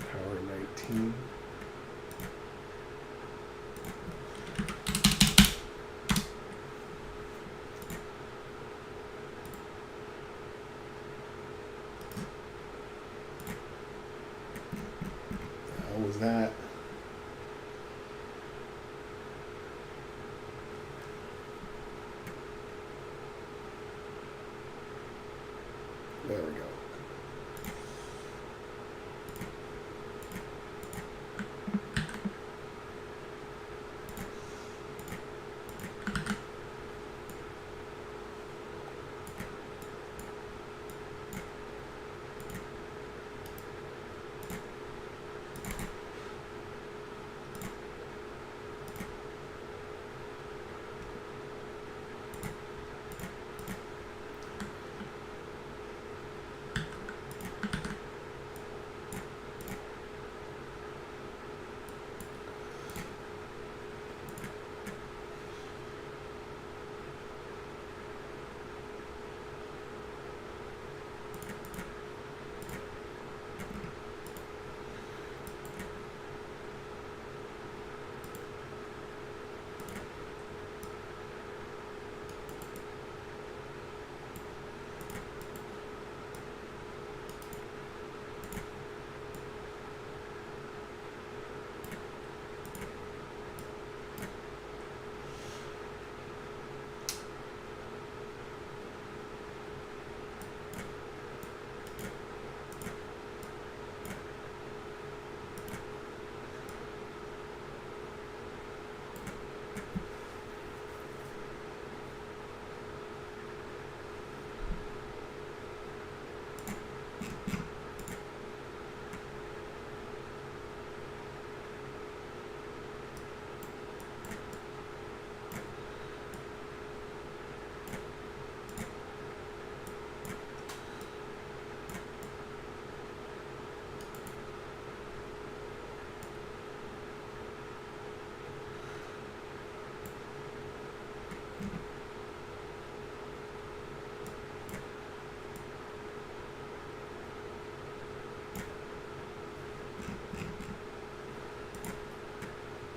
Power 19. How was that? There we go.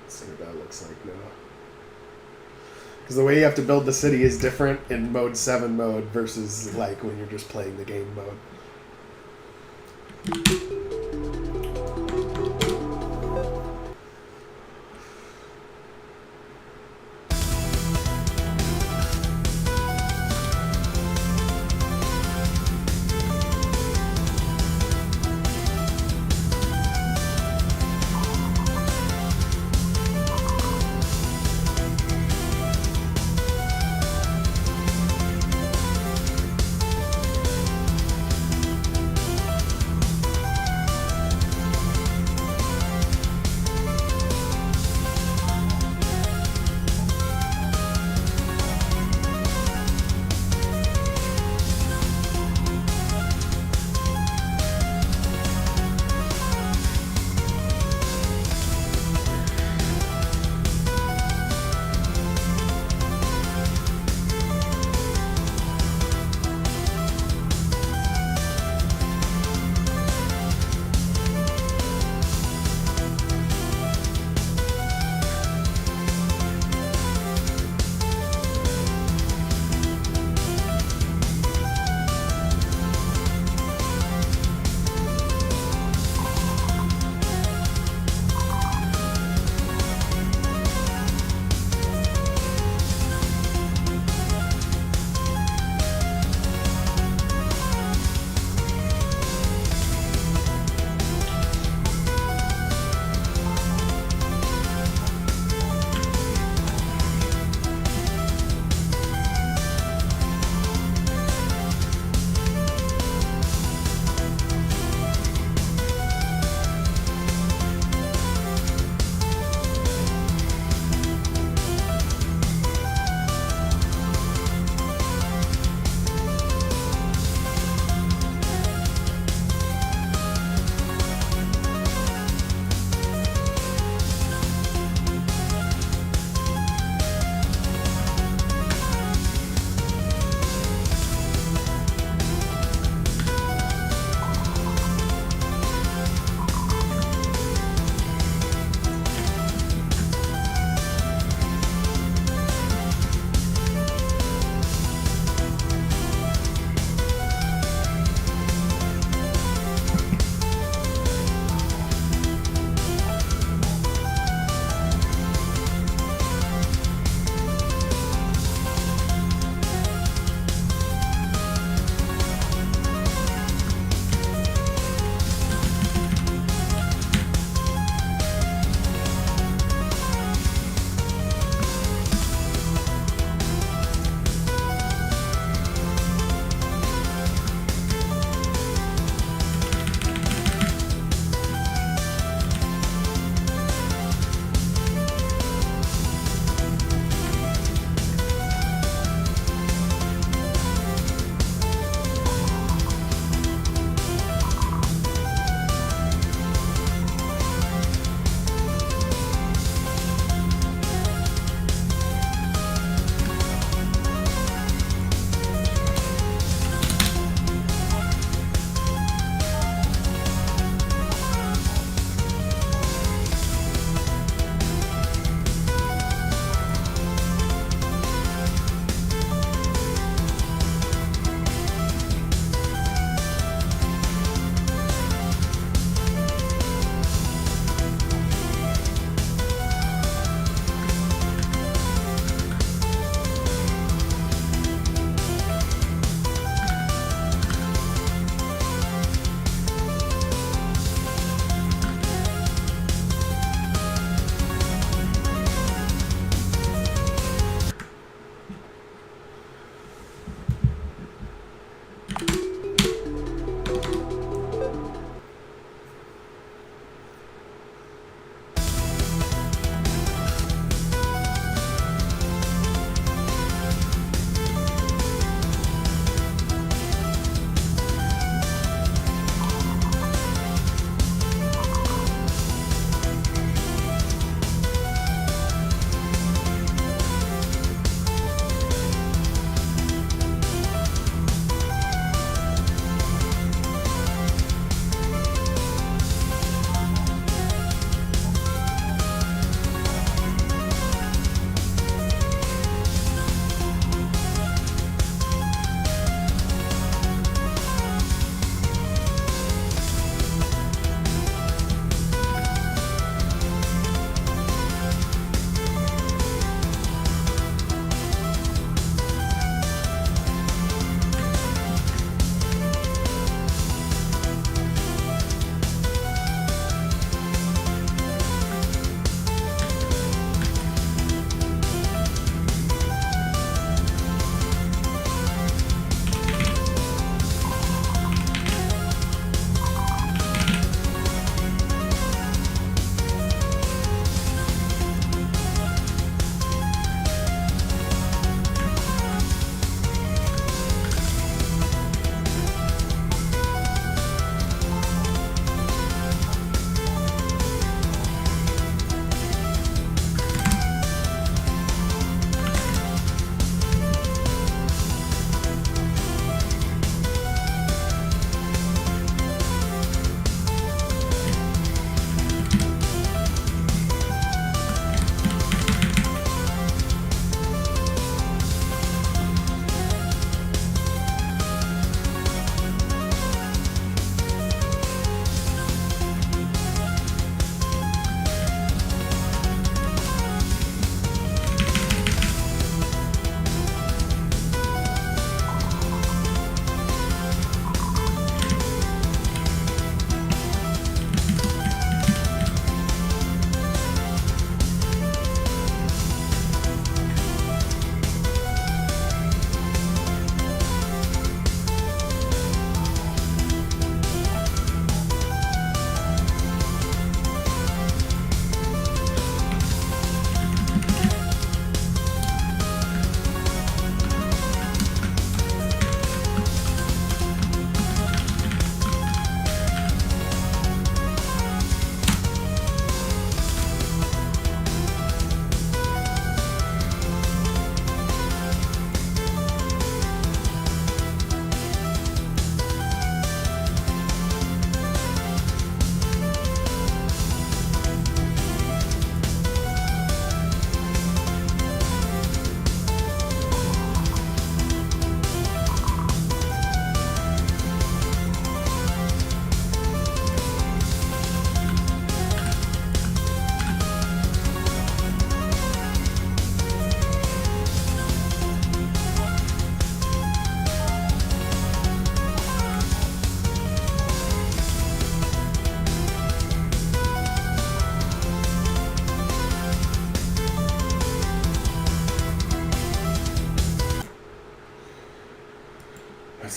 See what that looks like now. Because the way you have to build the city is different in mode 7 mode versus like when you're just playing the game mode.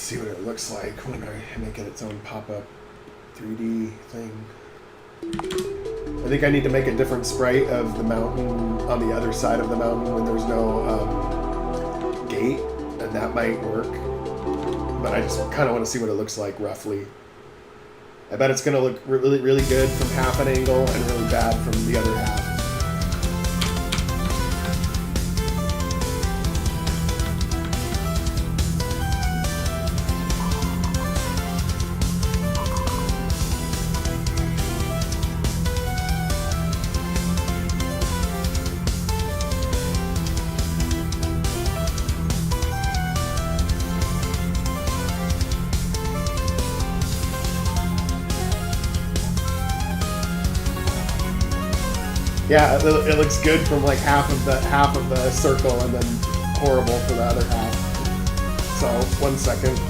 see what it looks like when I make it its own pop-up 3D thing. I think I need to make a different sprite of the mountain on the other side of the mountain when there's no gate, and that might work. But I just kind of want to see what it looks like roughly. I bet it's going to look really, really good from half an angle and really bad from the other half. Yeah, it looks good from like half of the circle, and then horrible for the other half. So 1 second.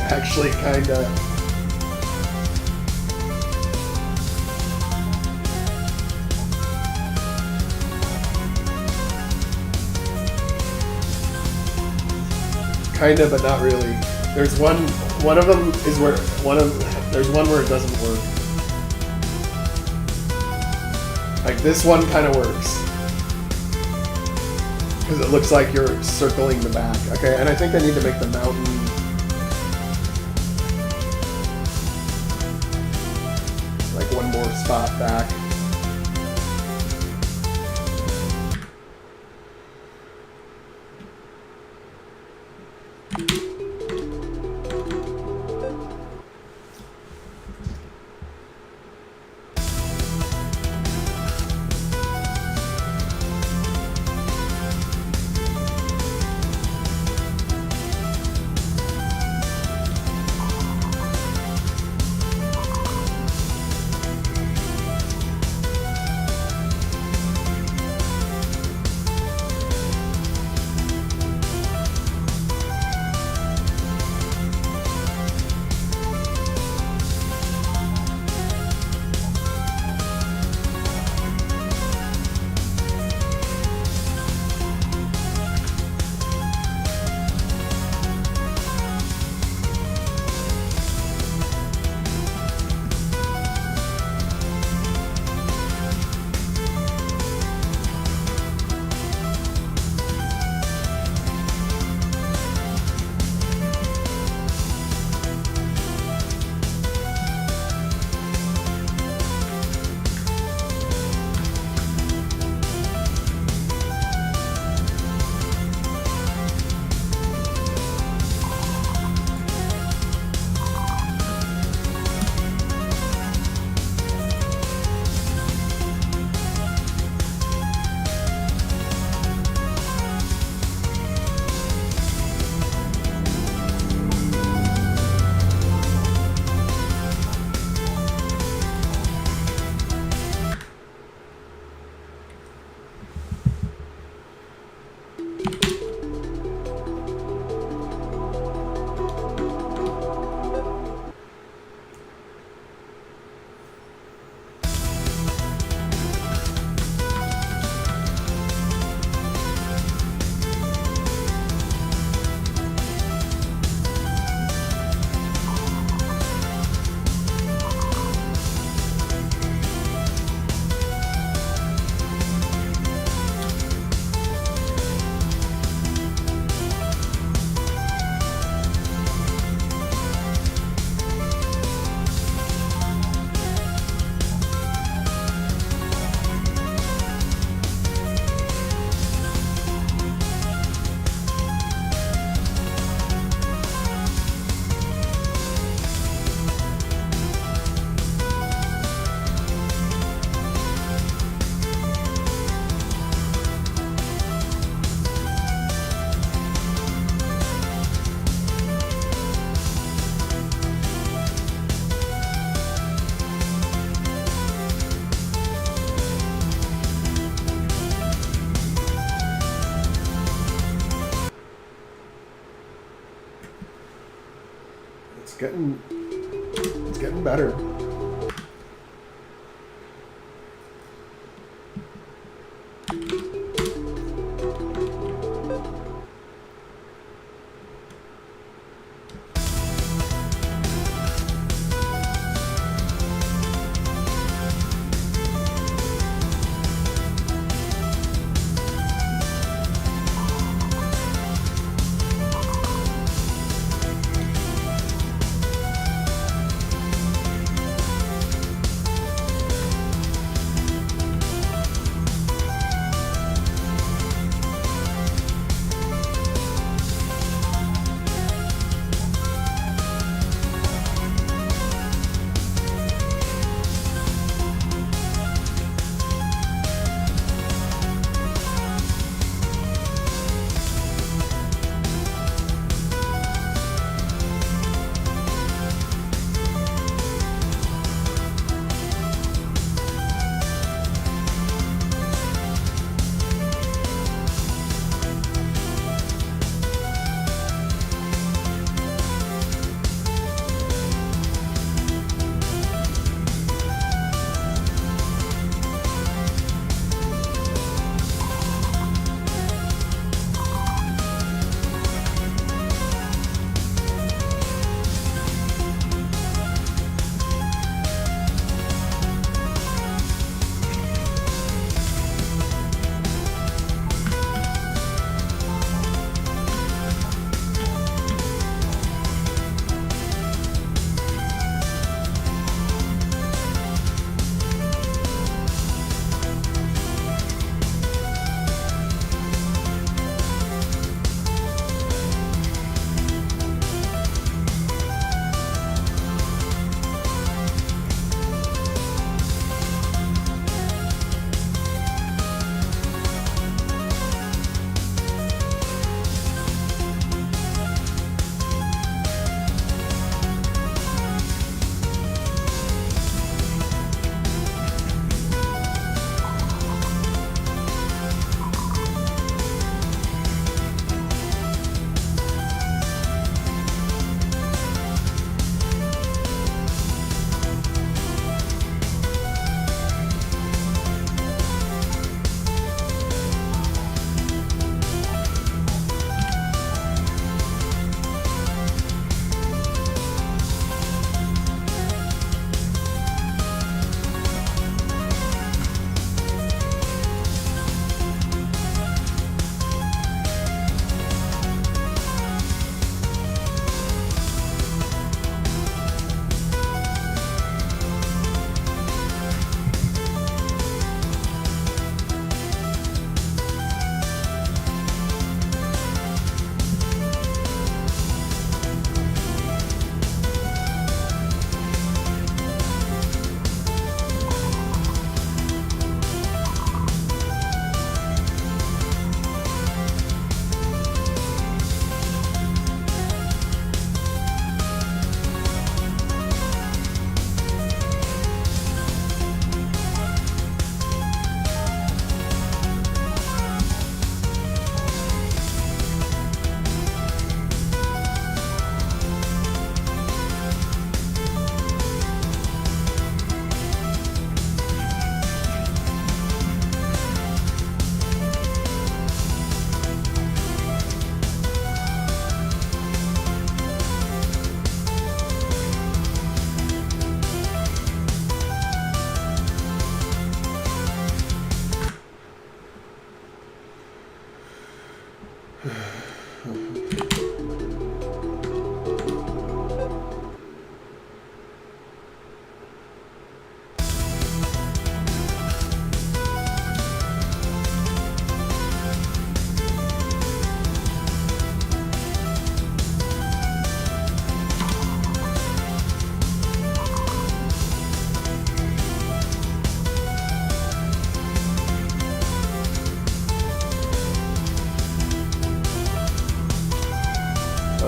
Actually, kinda. Kinda, but not really. There's one of them is where there's one where it doesn't work. Like this one kind of works. Because it looks like you're circling the back. Okay, and I think I need to make the mountain like one more spot back. It's getting better.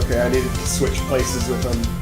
Okay, I needed to switch places with them.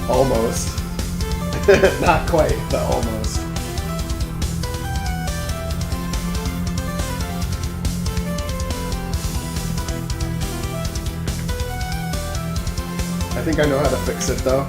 Almost. Not quite, but almost. I think I know how to fix it though.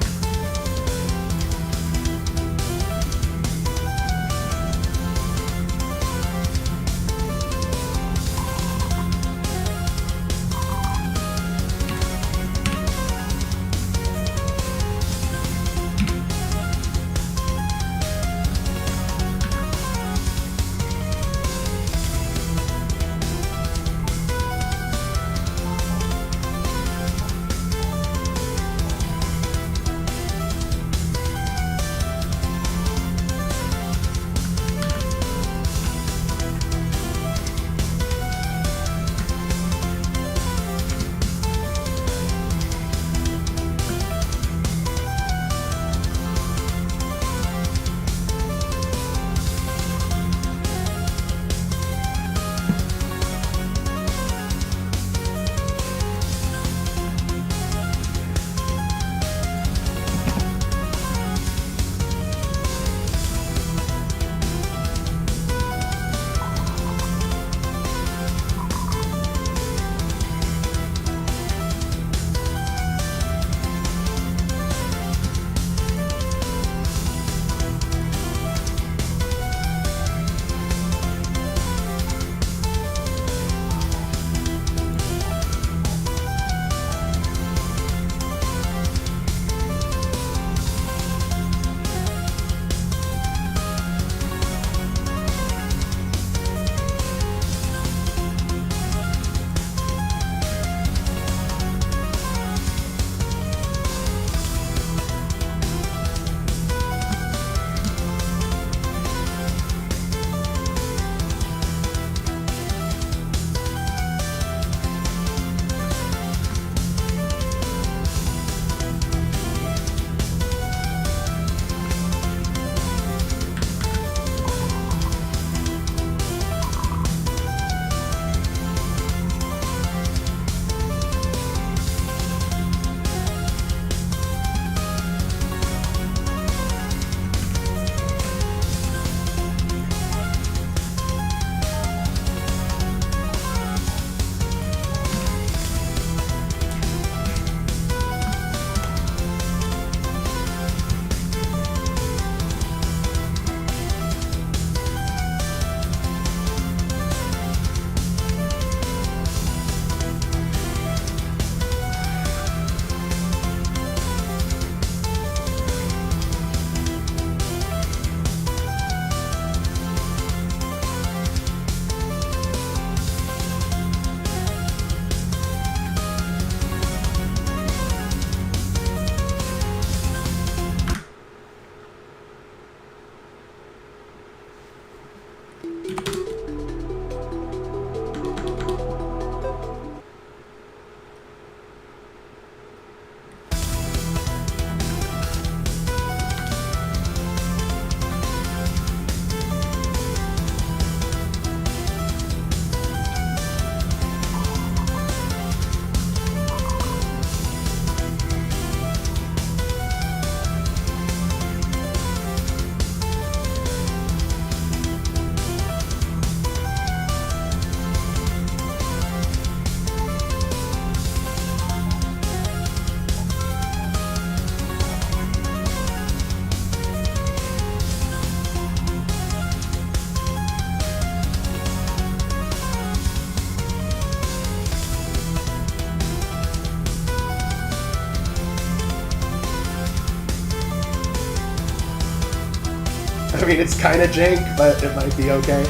I mean, it's kind of jank, but it might be okay.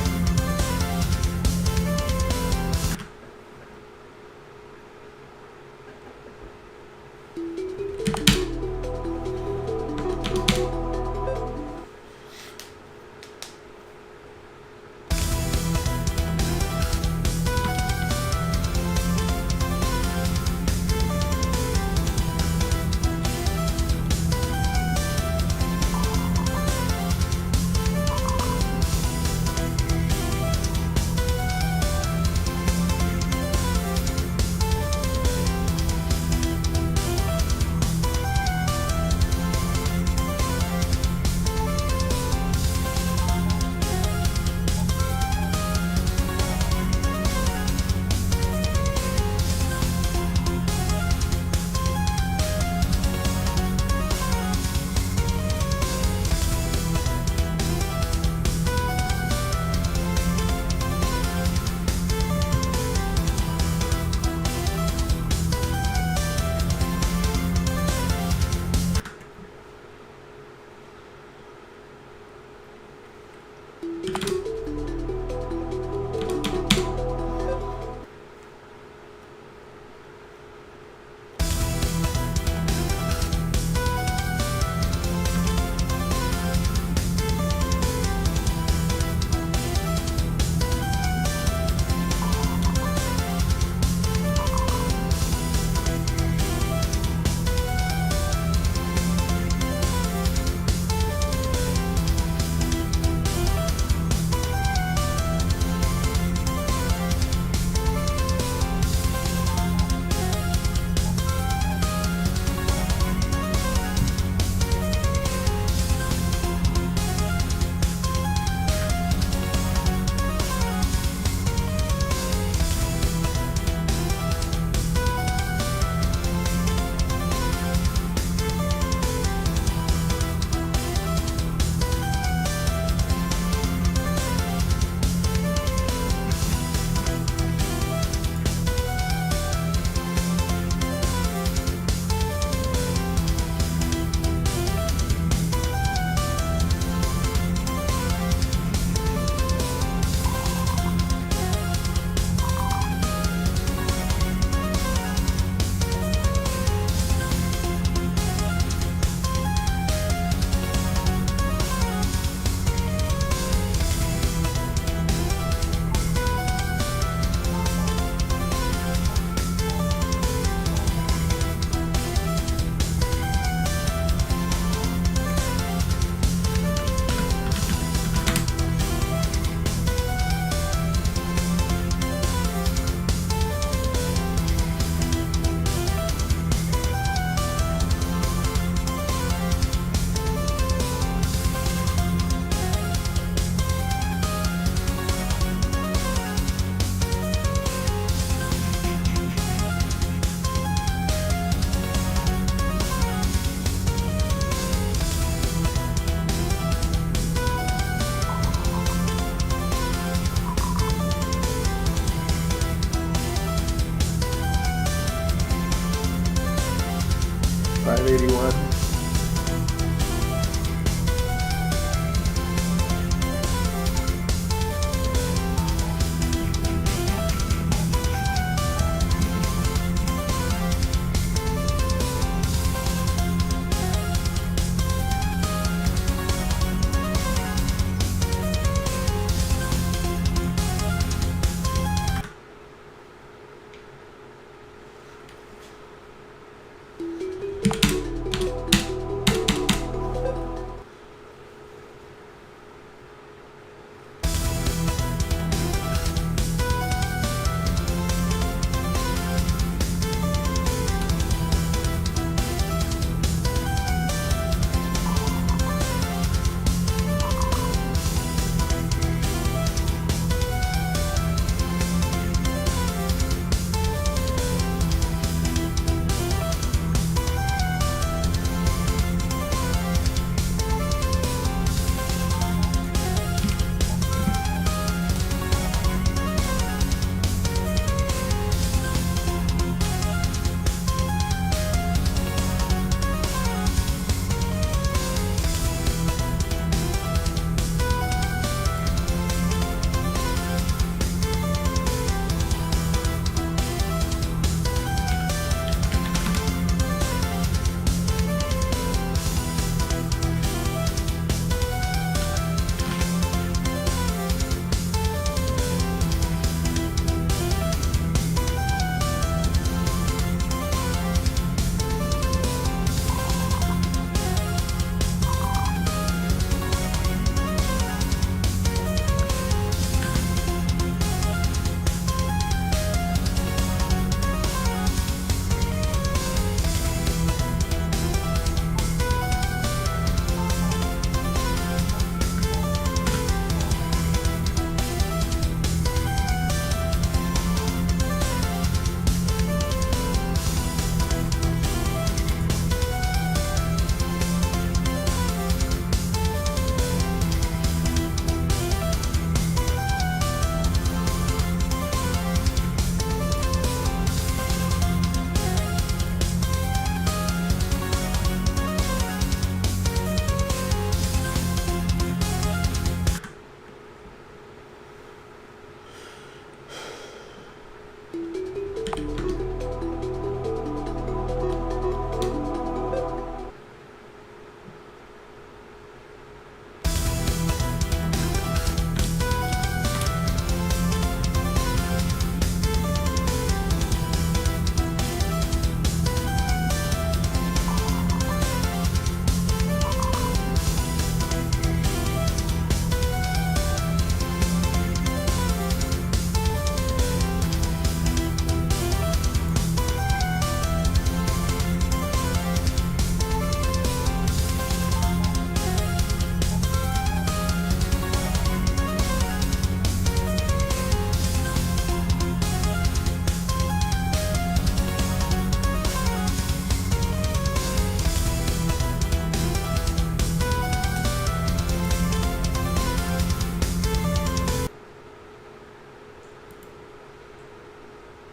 581.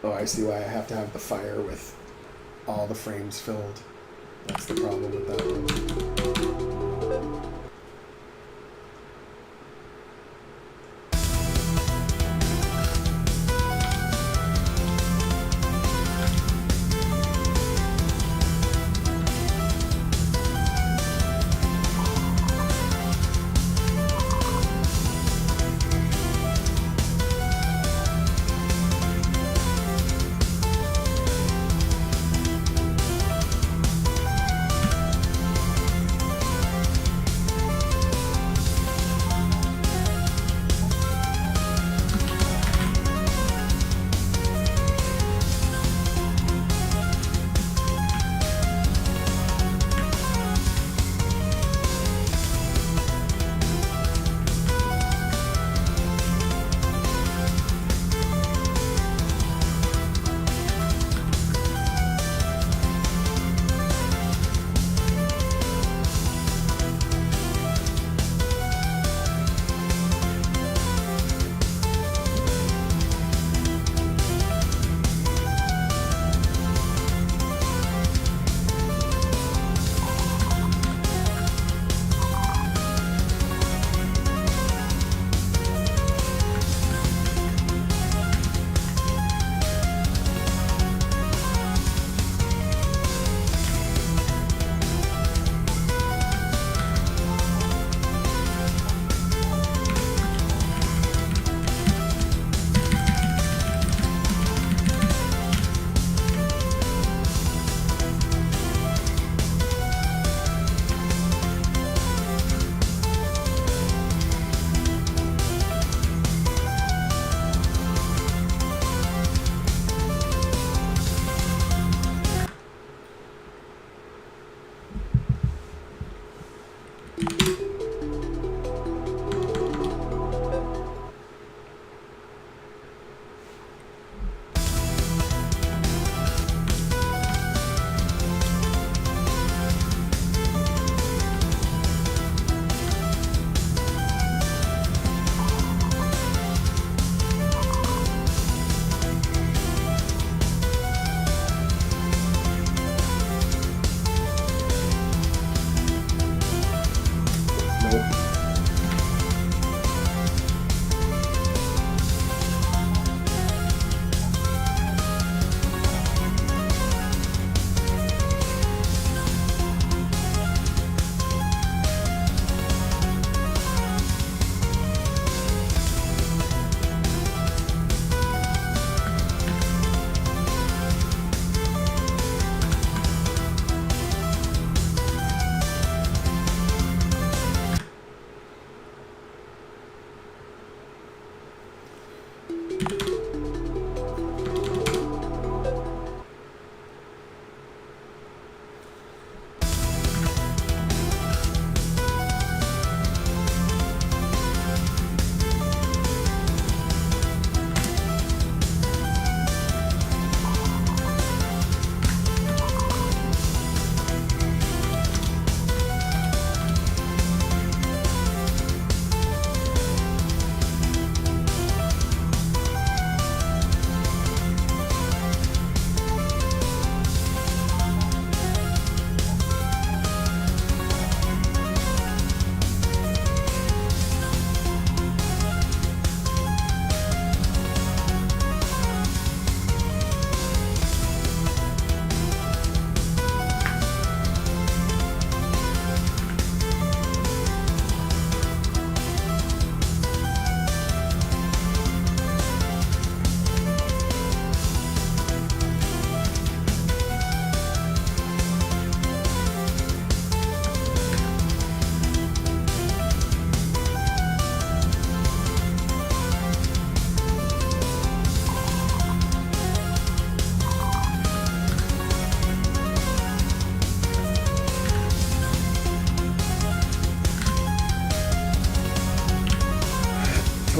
Oh, I see why I have to have the fire with all the frames filled. That's the problem with that one.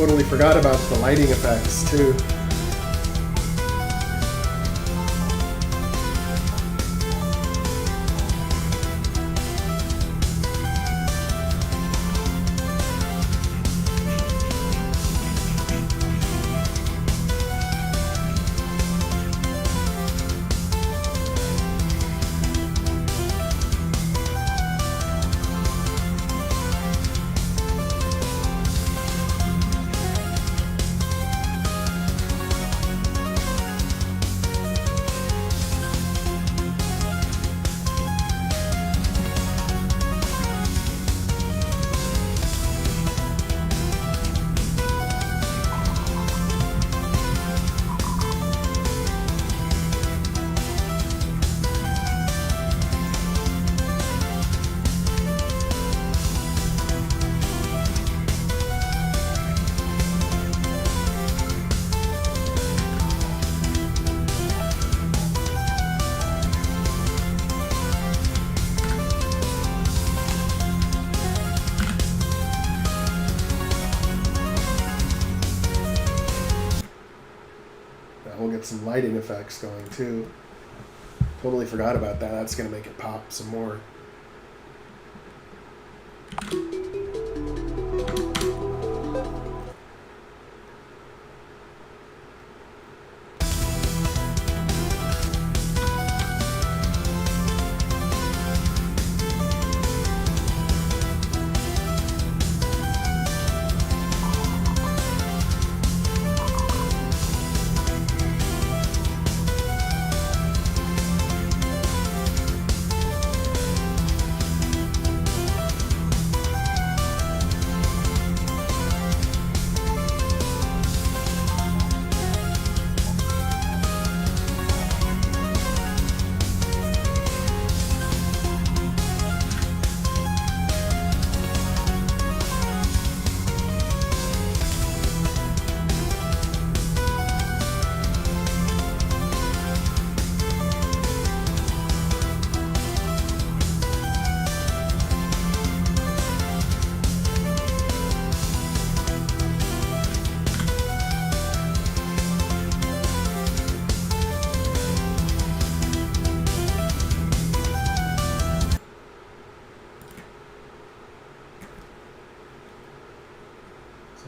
totally forgot about the lighting effects too. We'll get some lighting effects going too. Totally forgot about that. That's going to make it pop some more.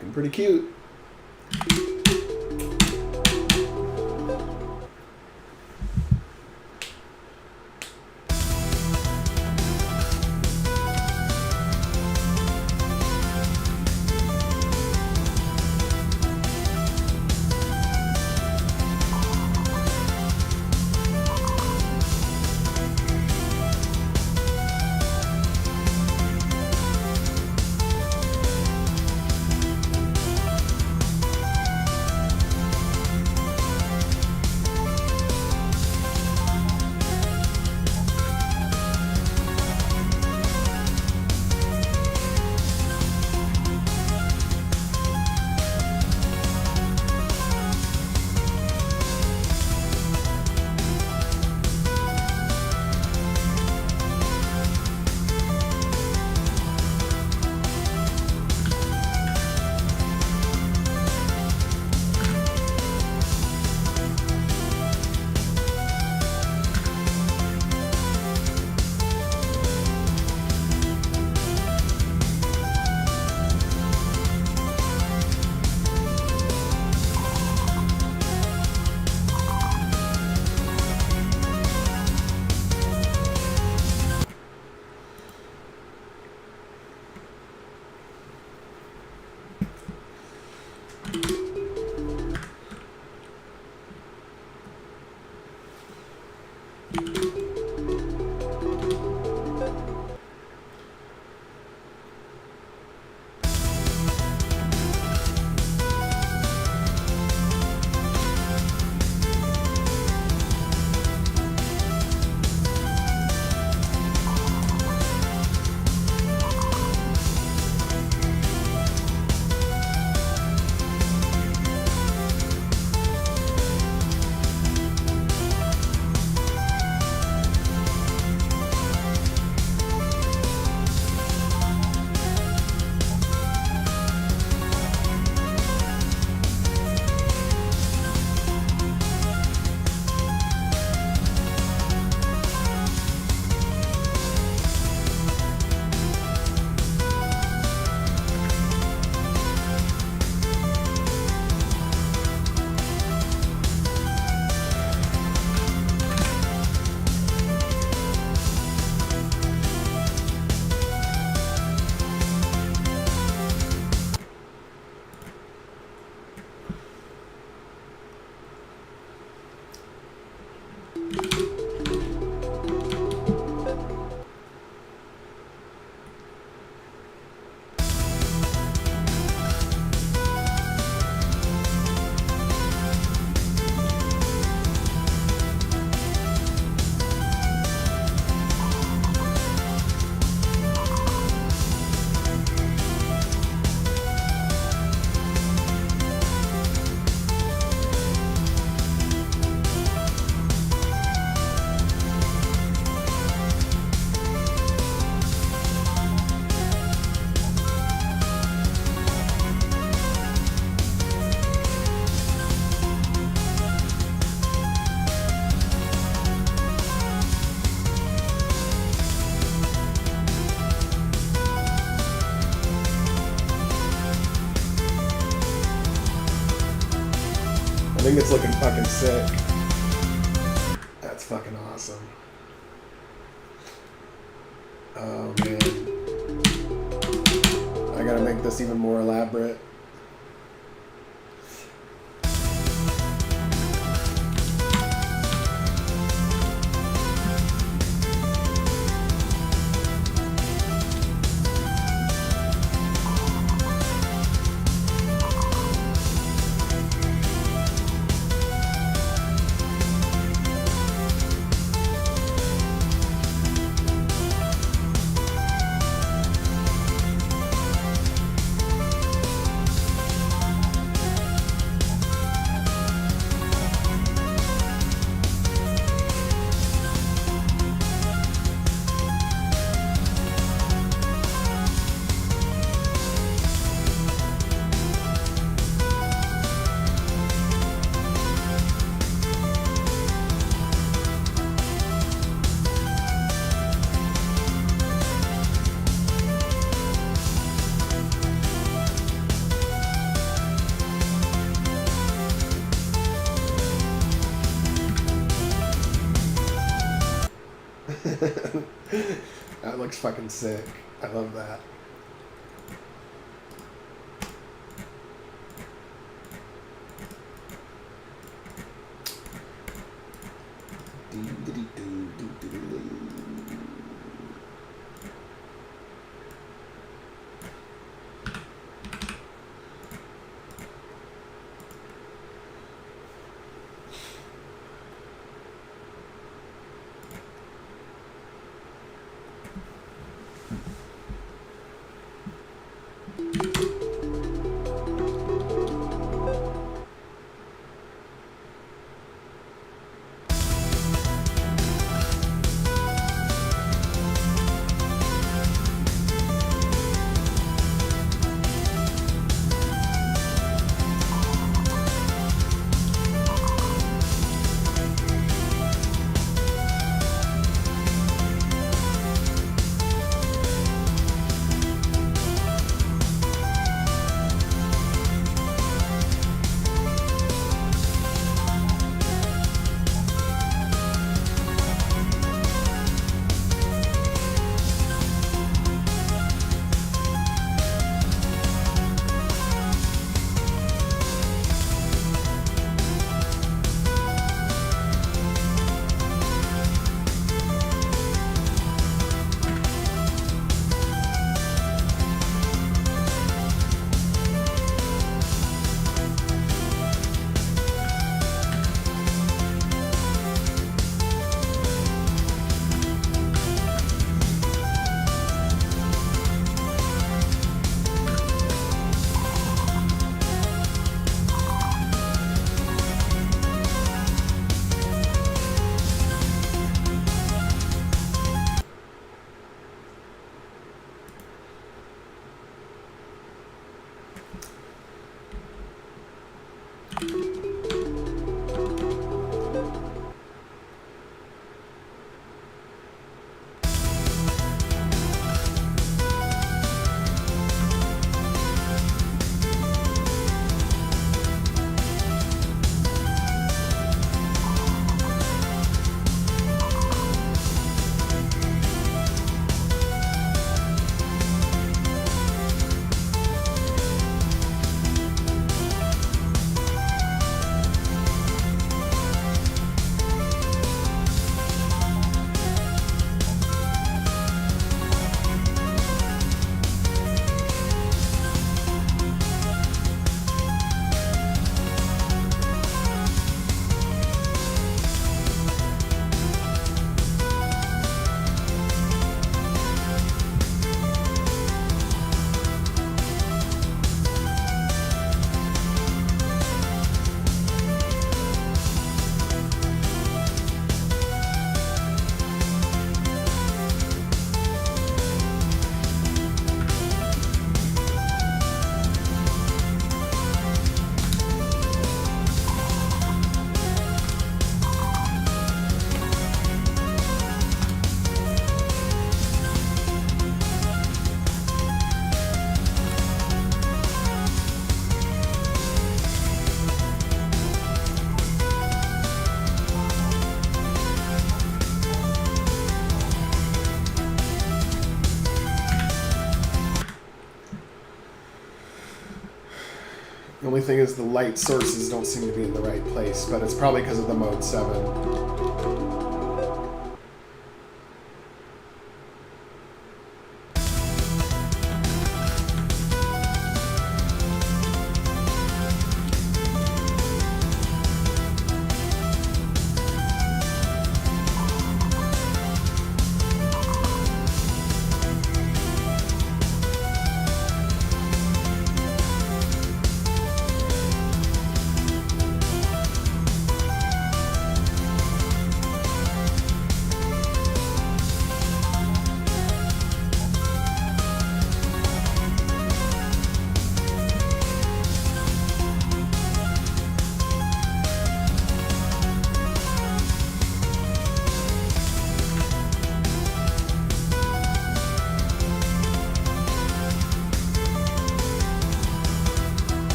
Looking pretty cute. I think it's looking fucking sick. That's fucking awesome. Oh man. I gotta make this even more elaborate. That looks fucking sick. I love that. only thing is the light sources don't seem to be in the right place, but it's probably because of the mode 7.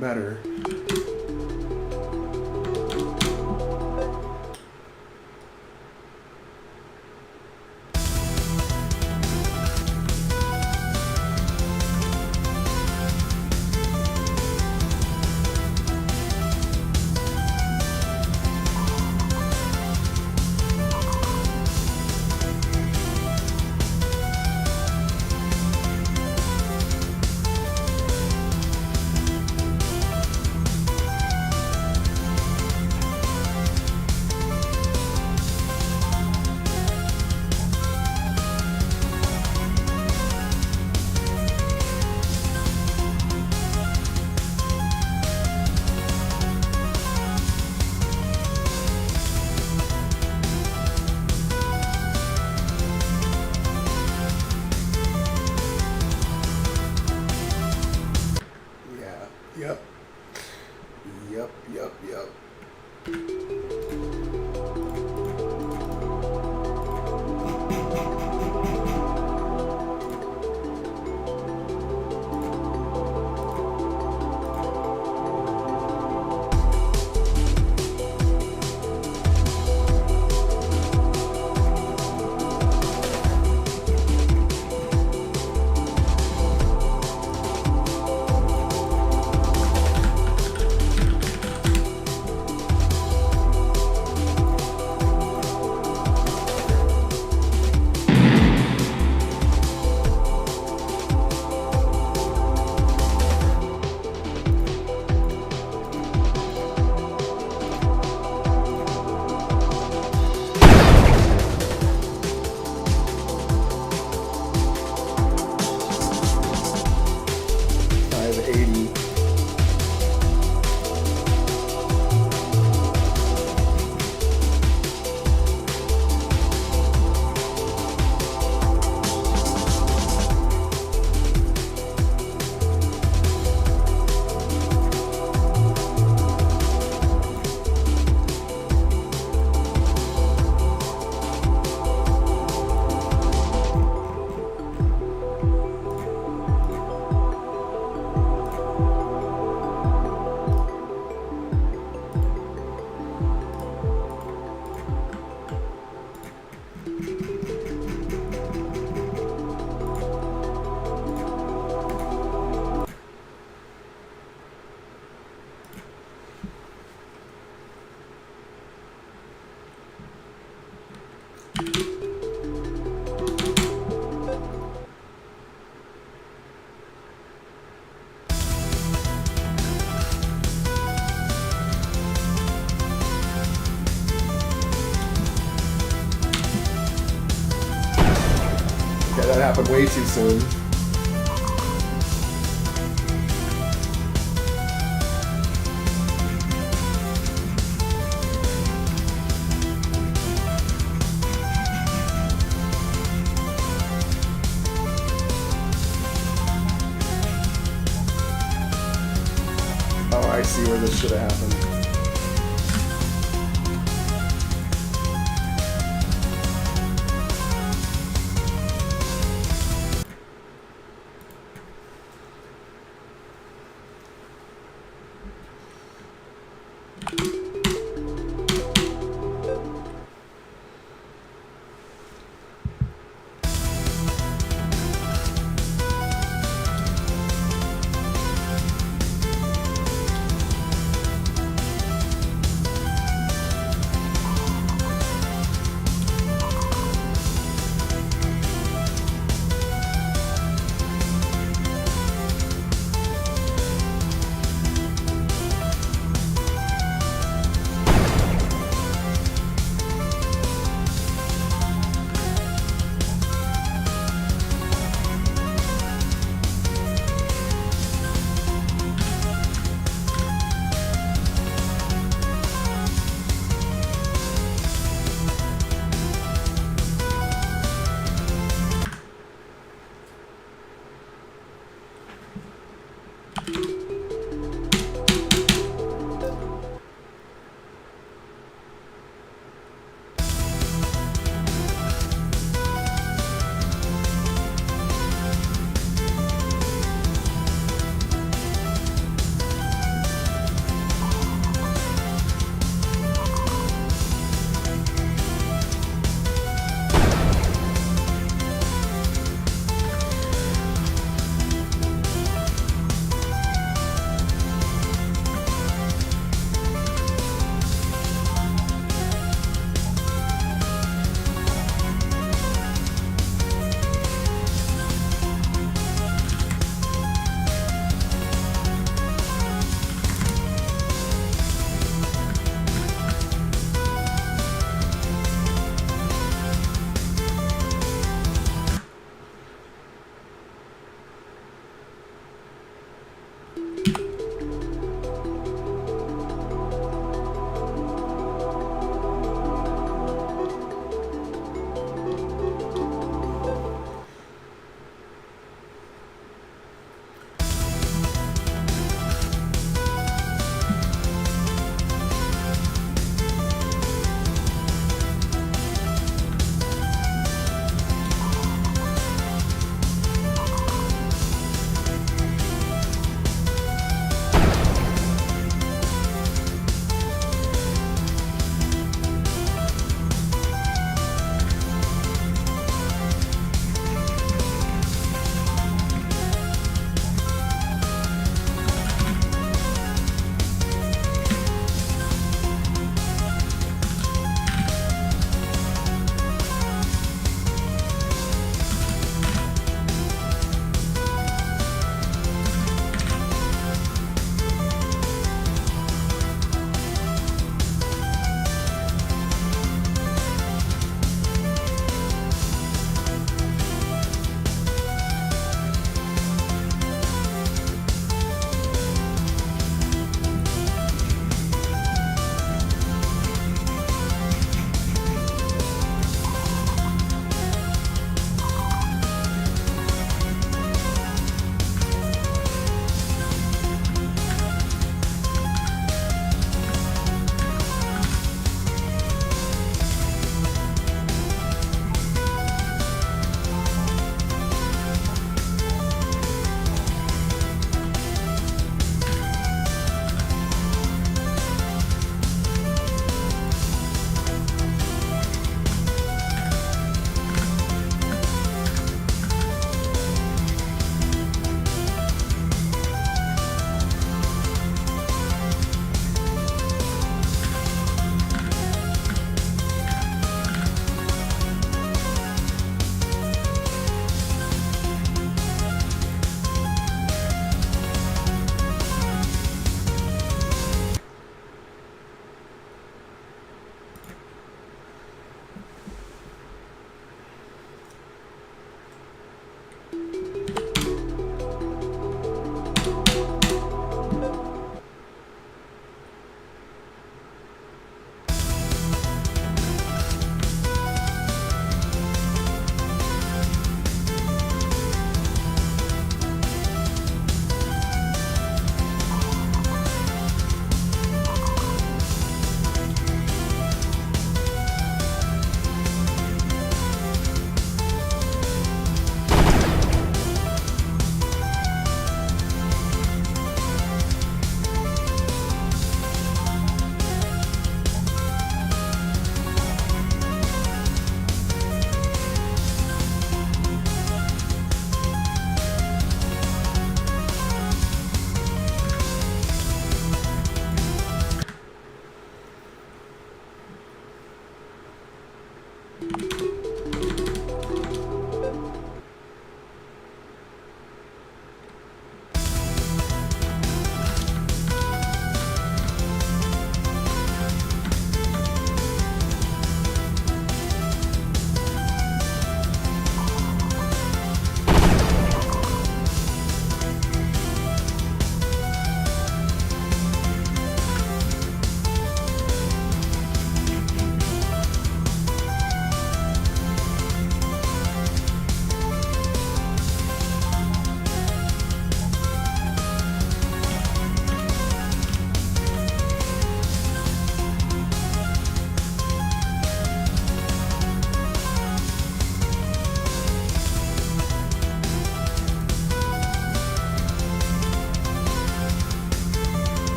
Better. happened way too soon. Oh, I see where this should have happened.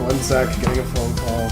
One sec, getting a phone call.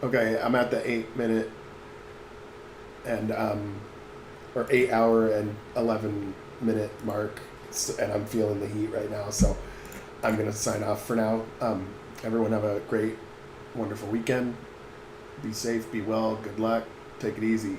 Okay, I'm at the 8 minute and or 8 hour and 11 minute mark, and I'm feeling the heat right now. So I'm gonna sign off for now. Everyone have a great, wonderful weekend. Be safe, be well, good luck, take it easy.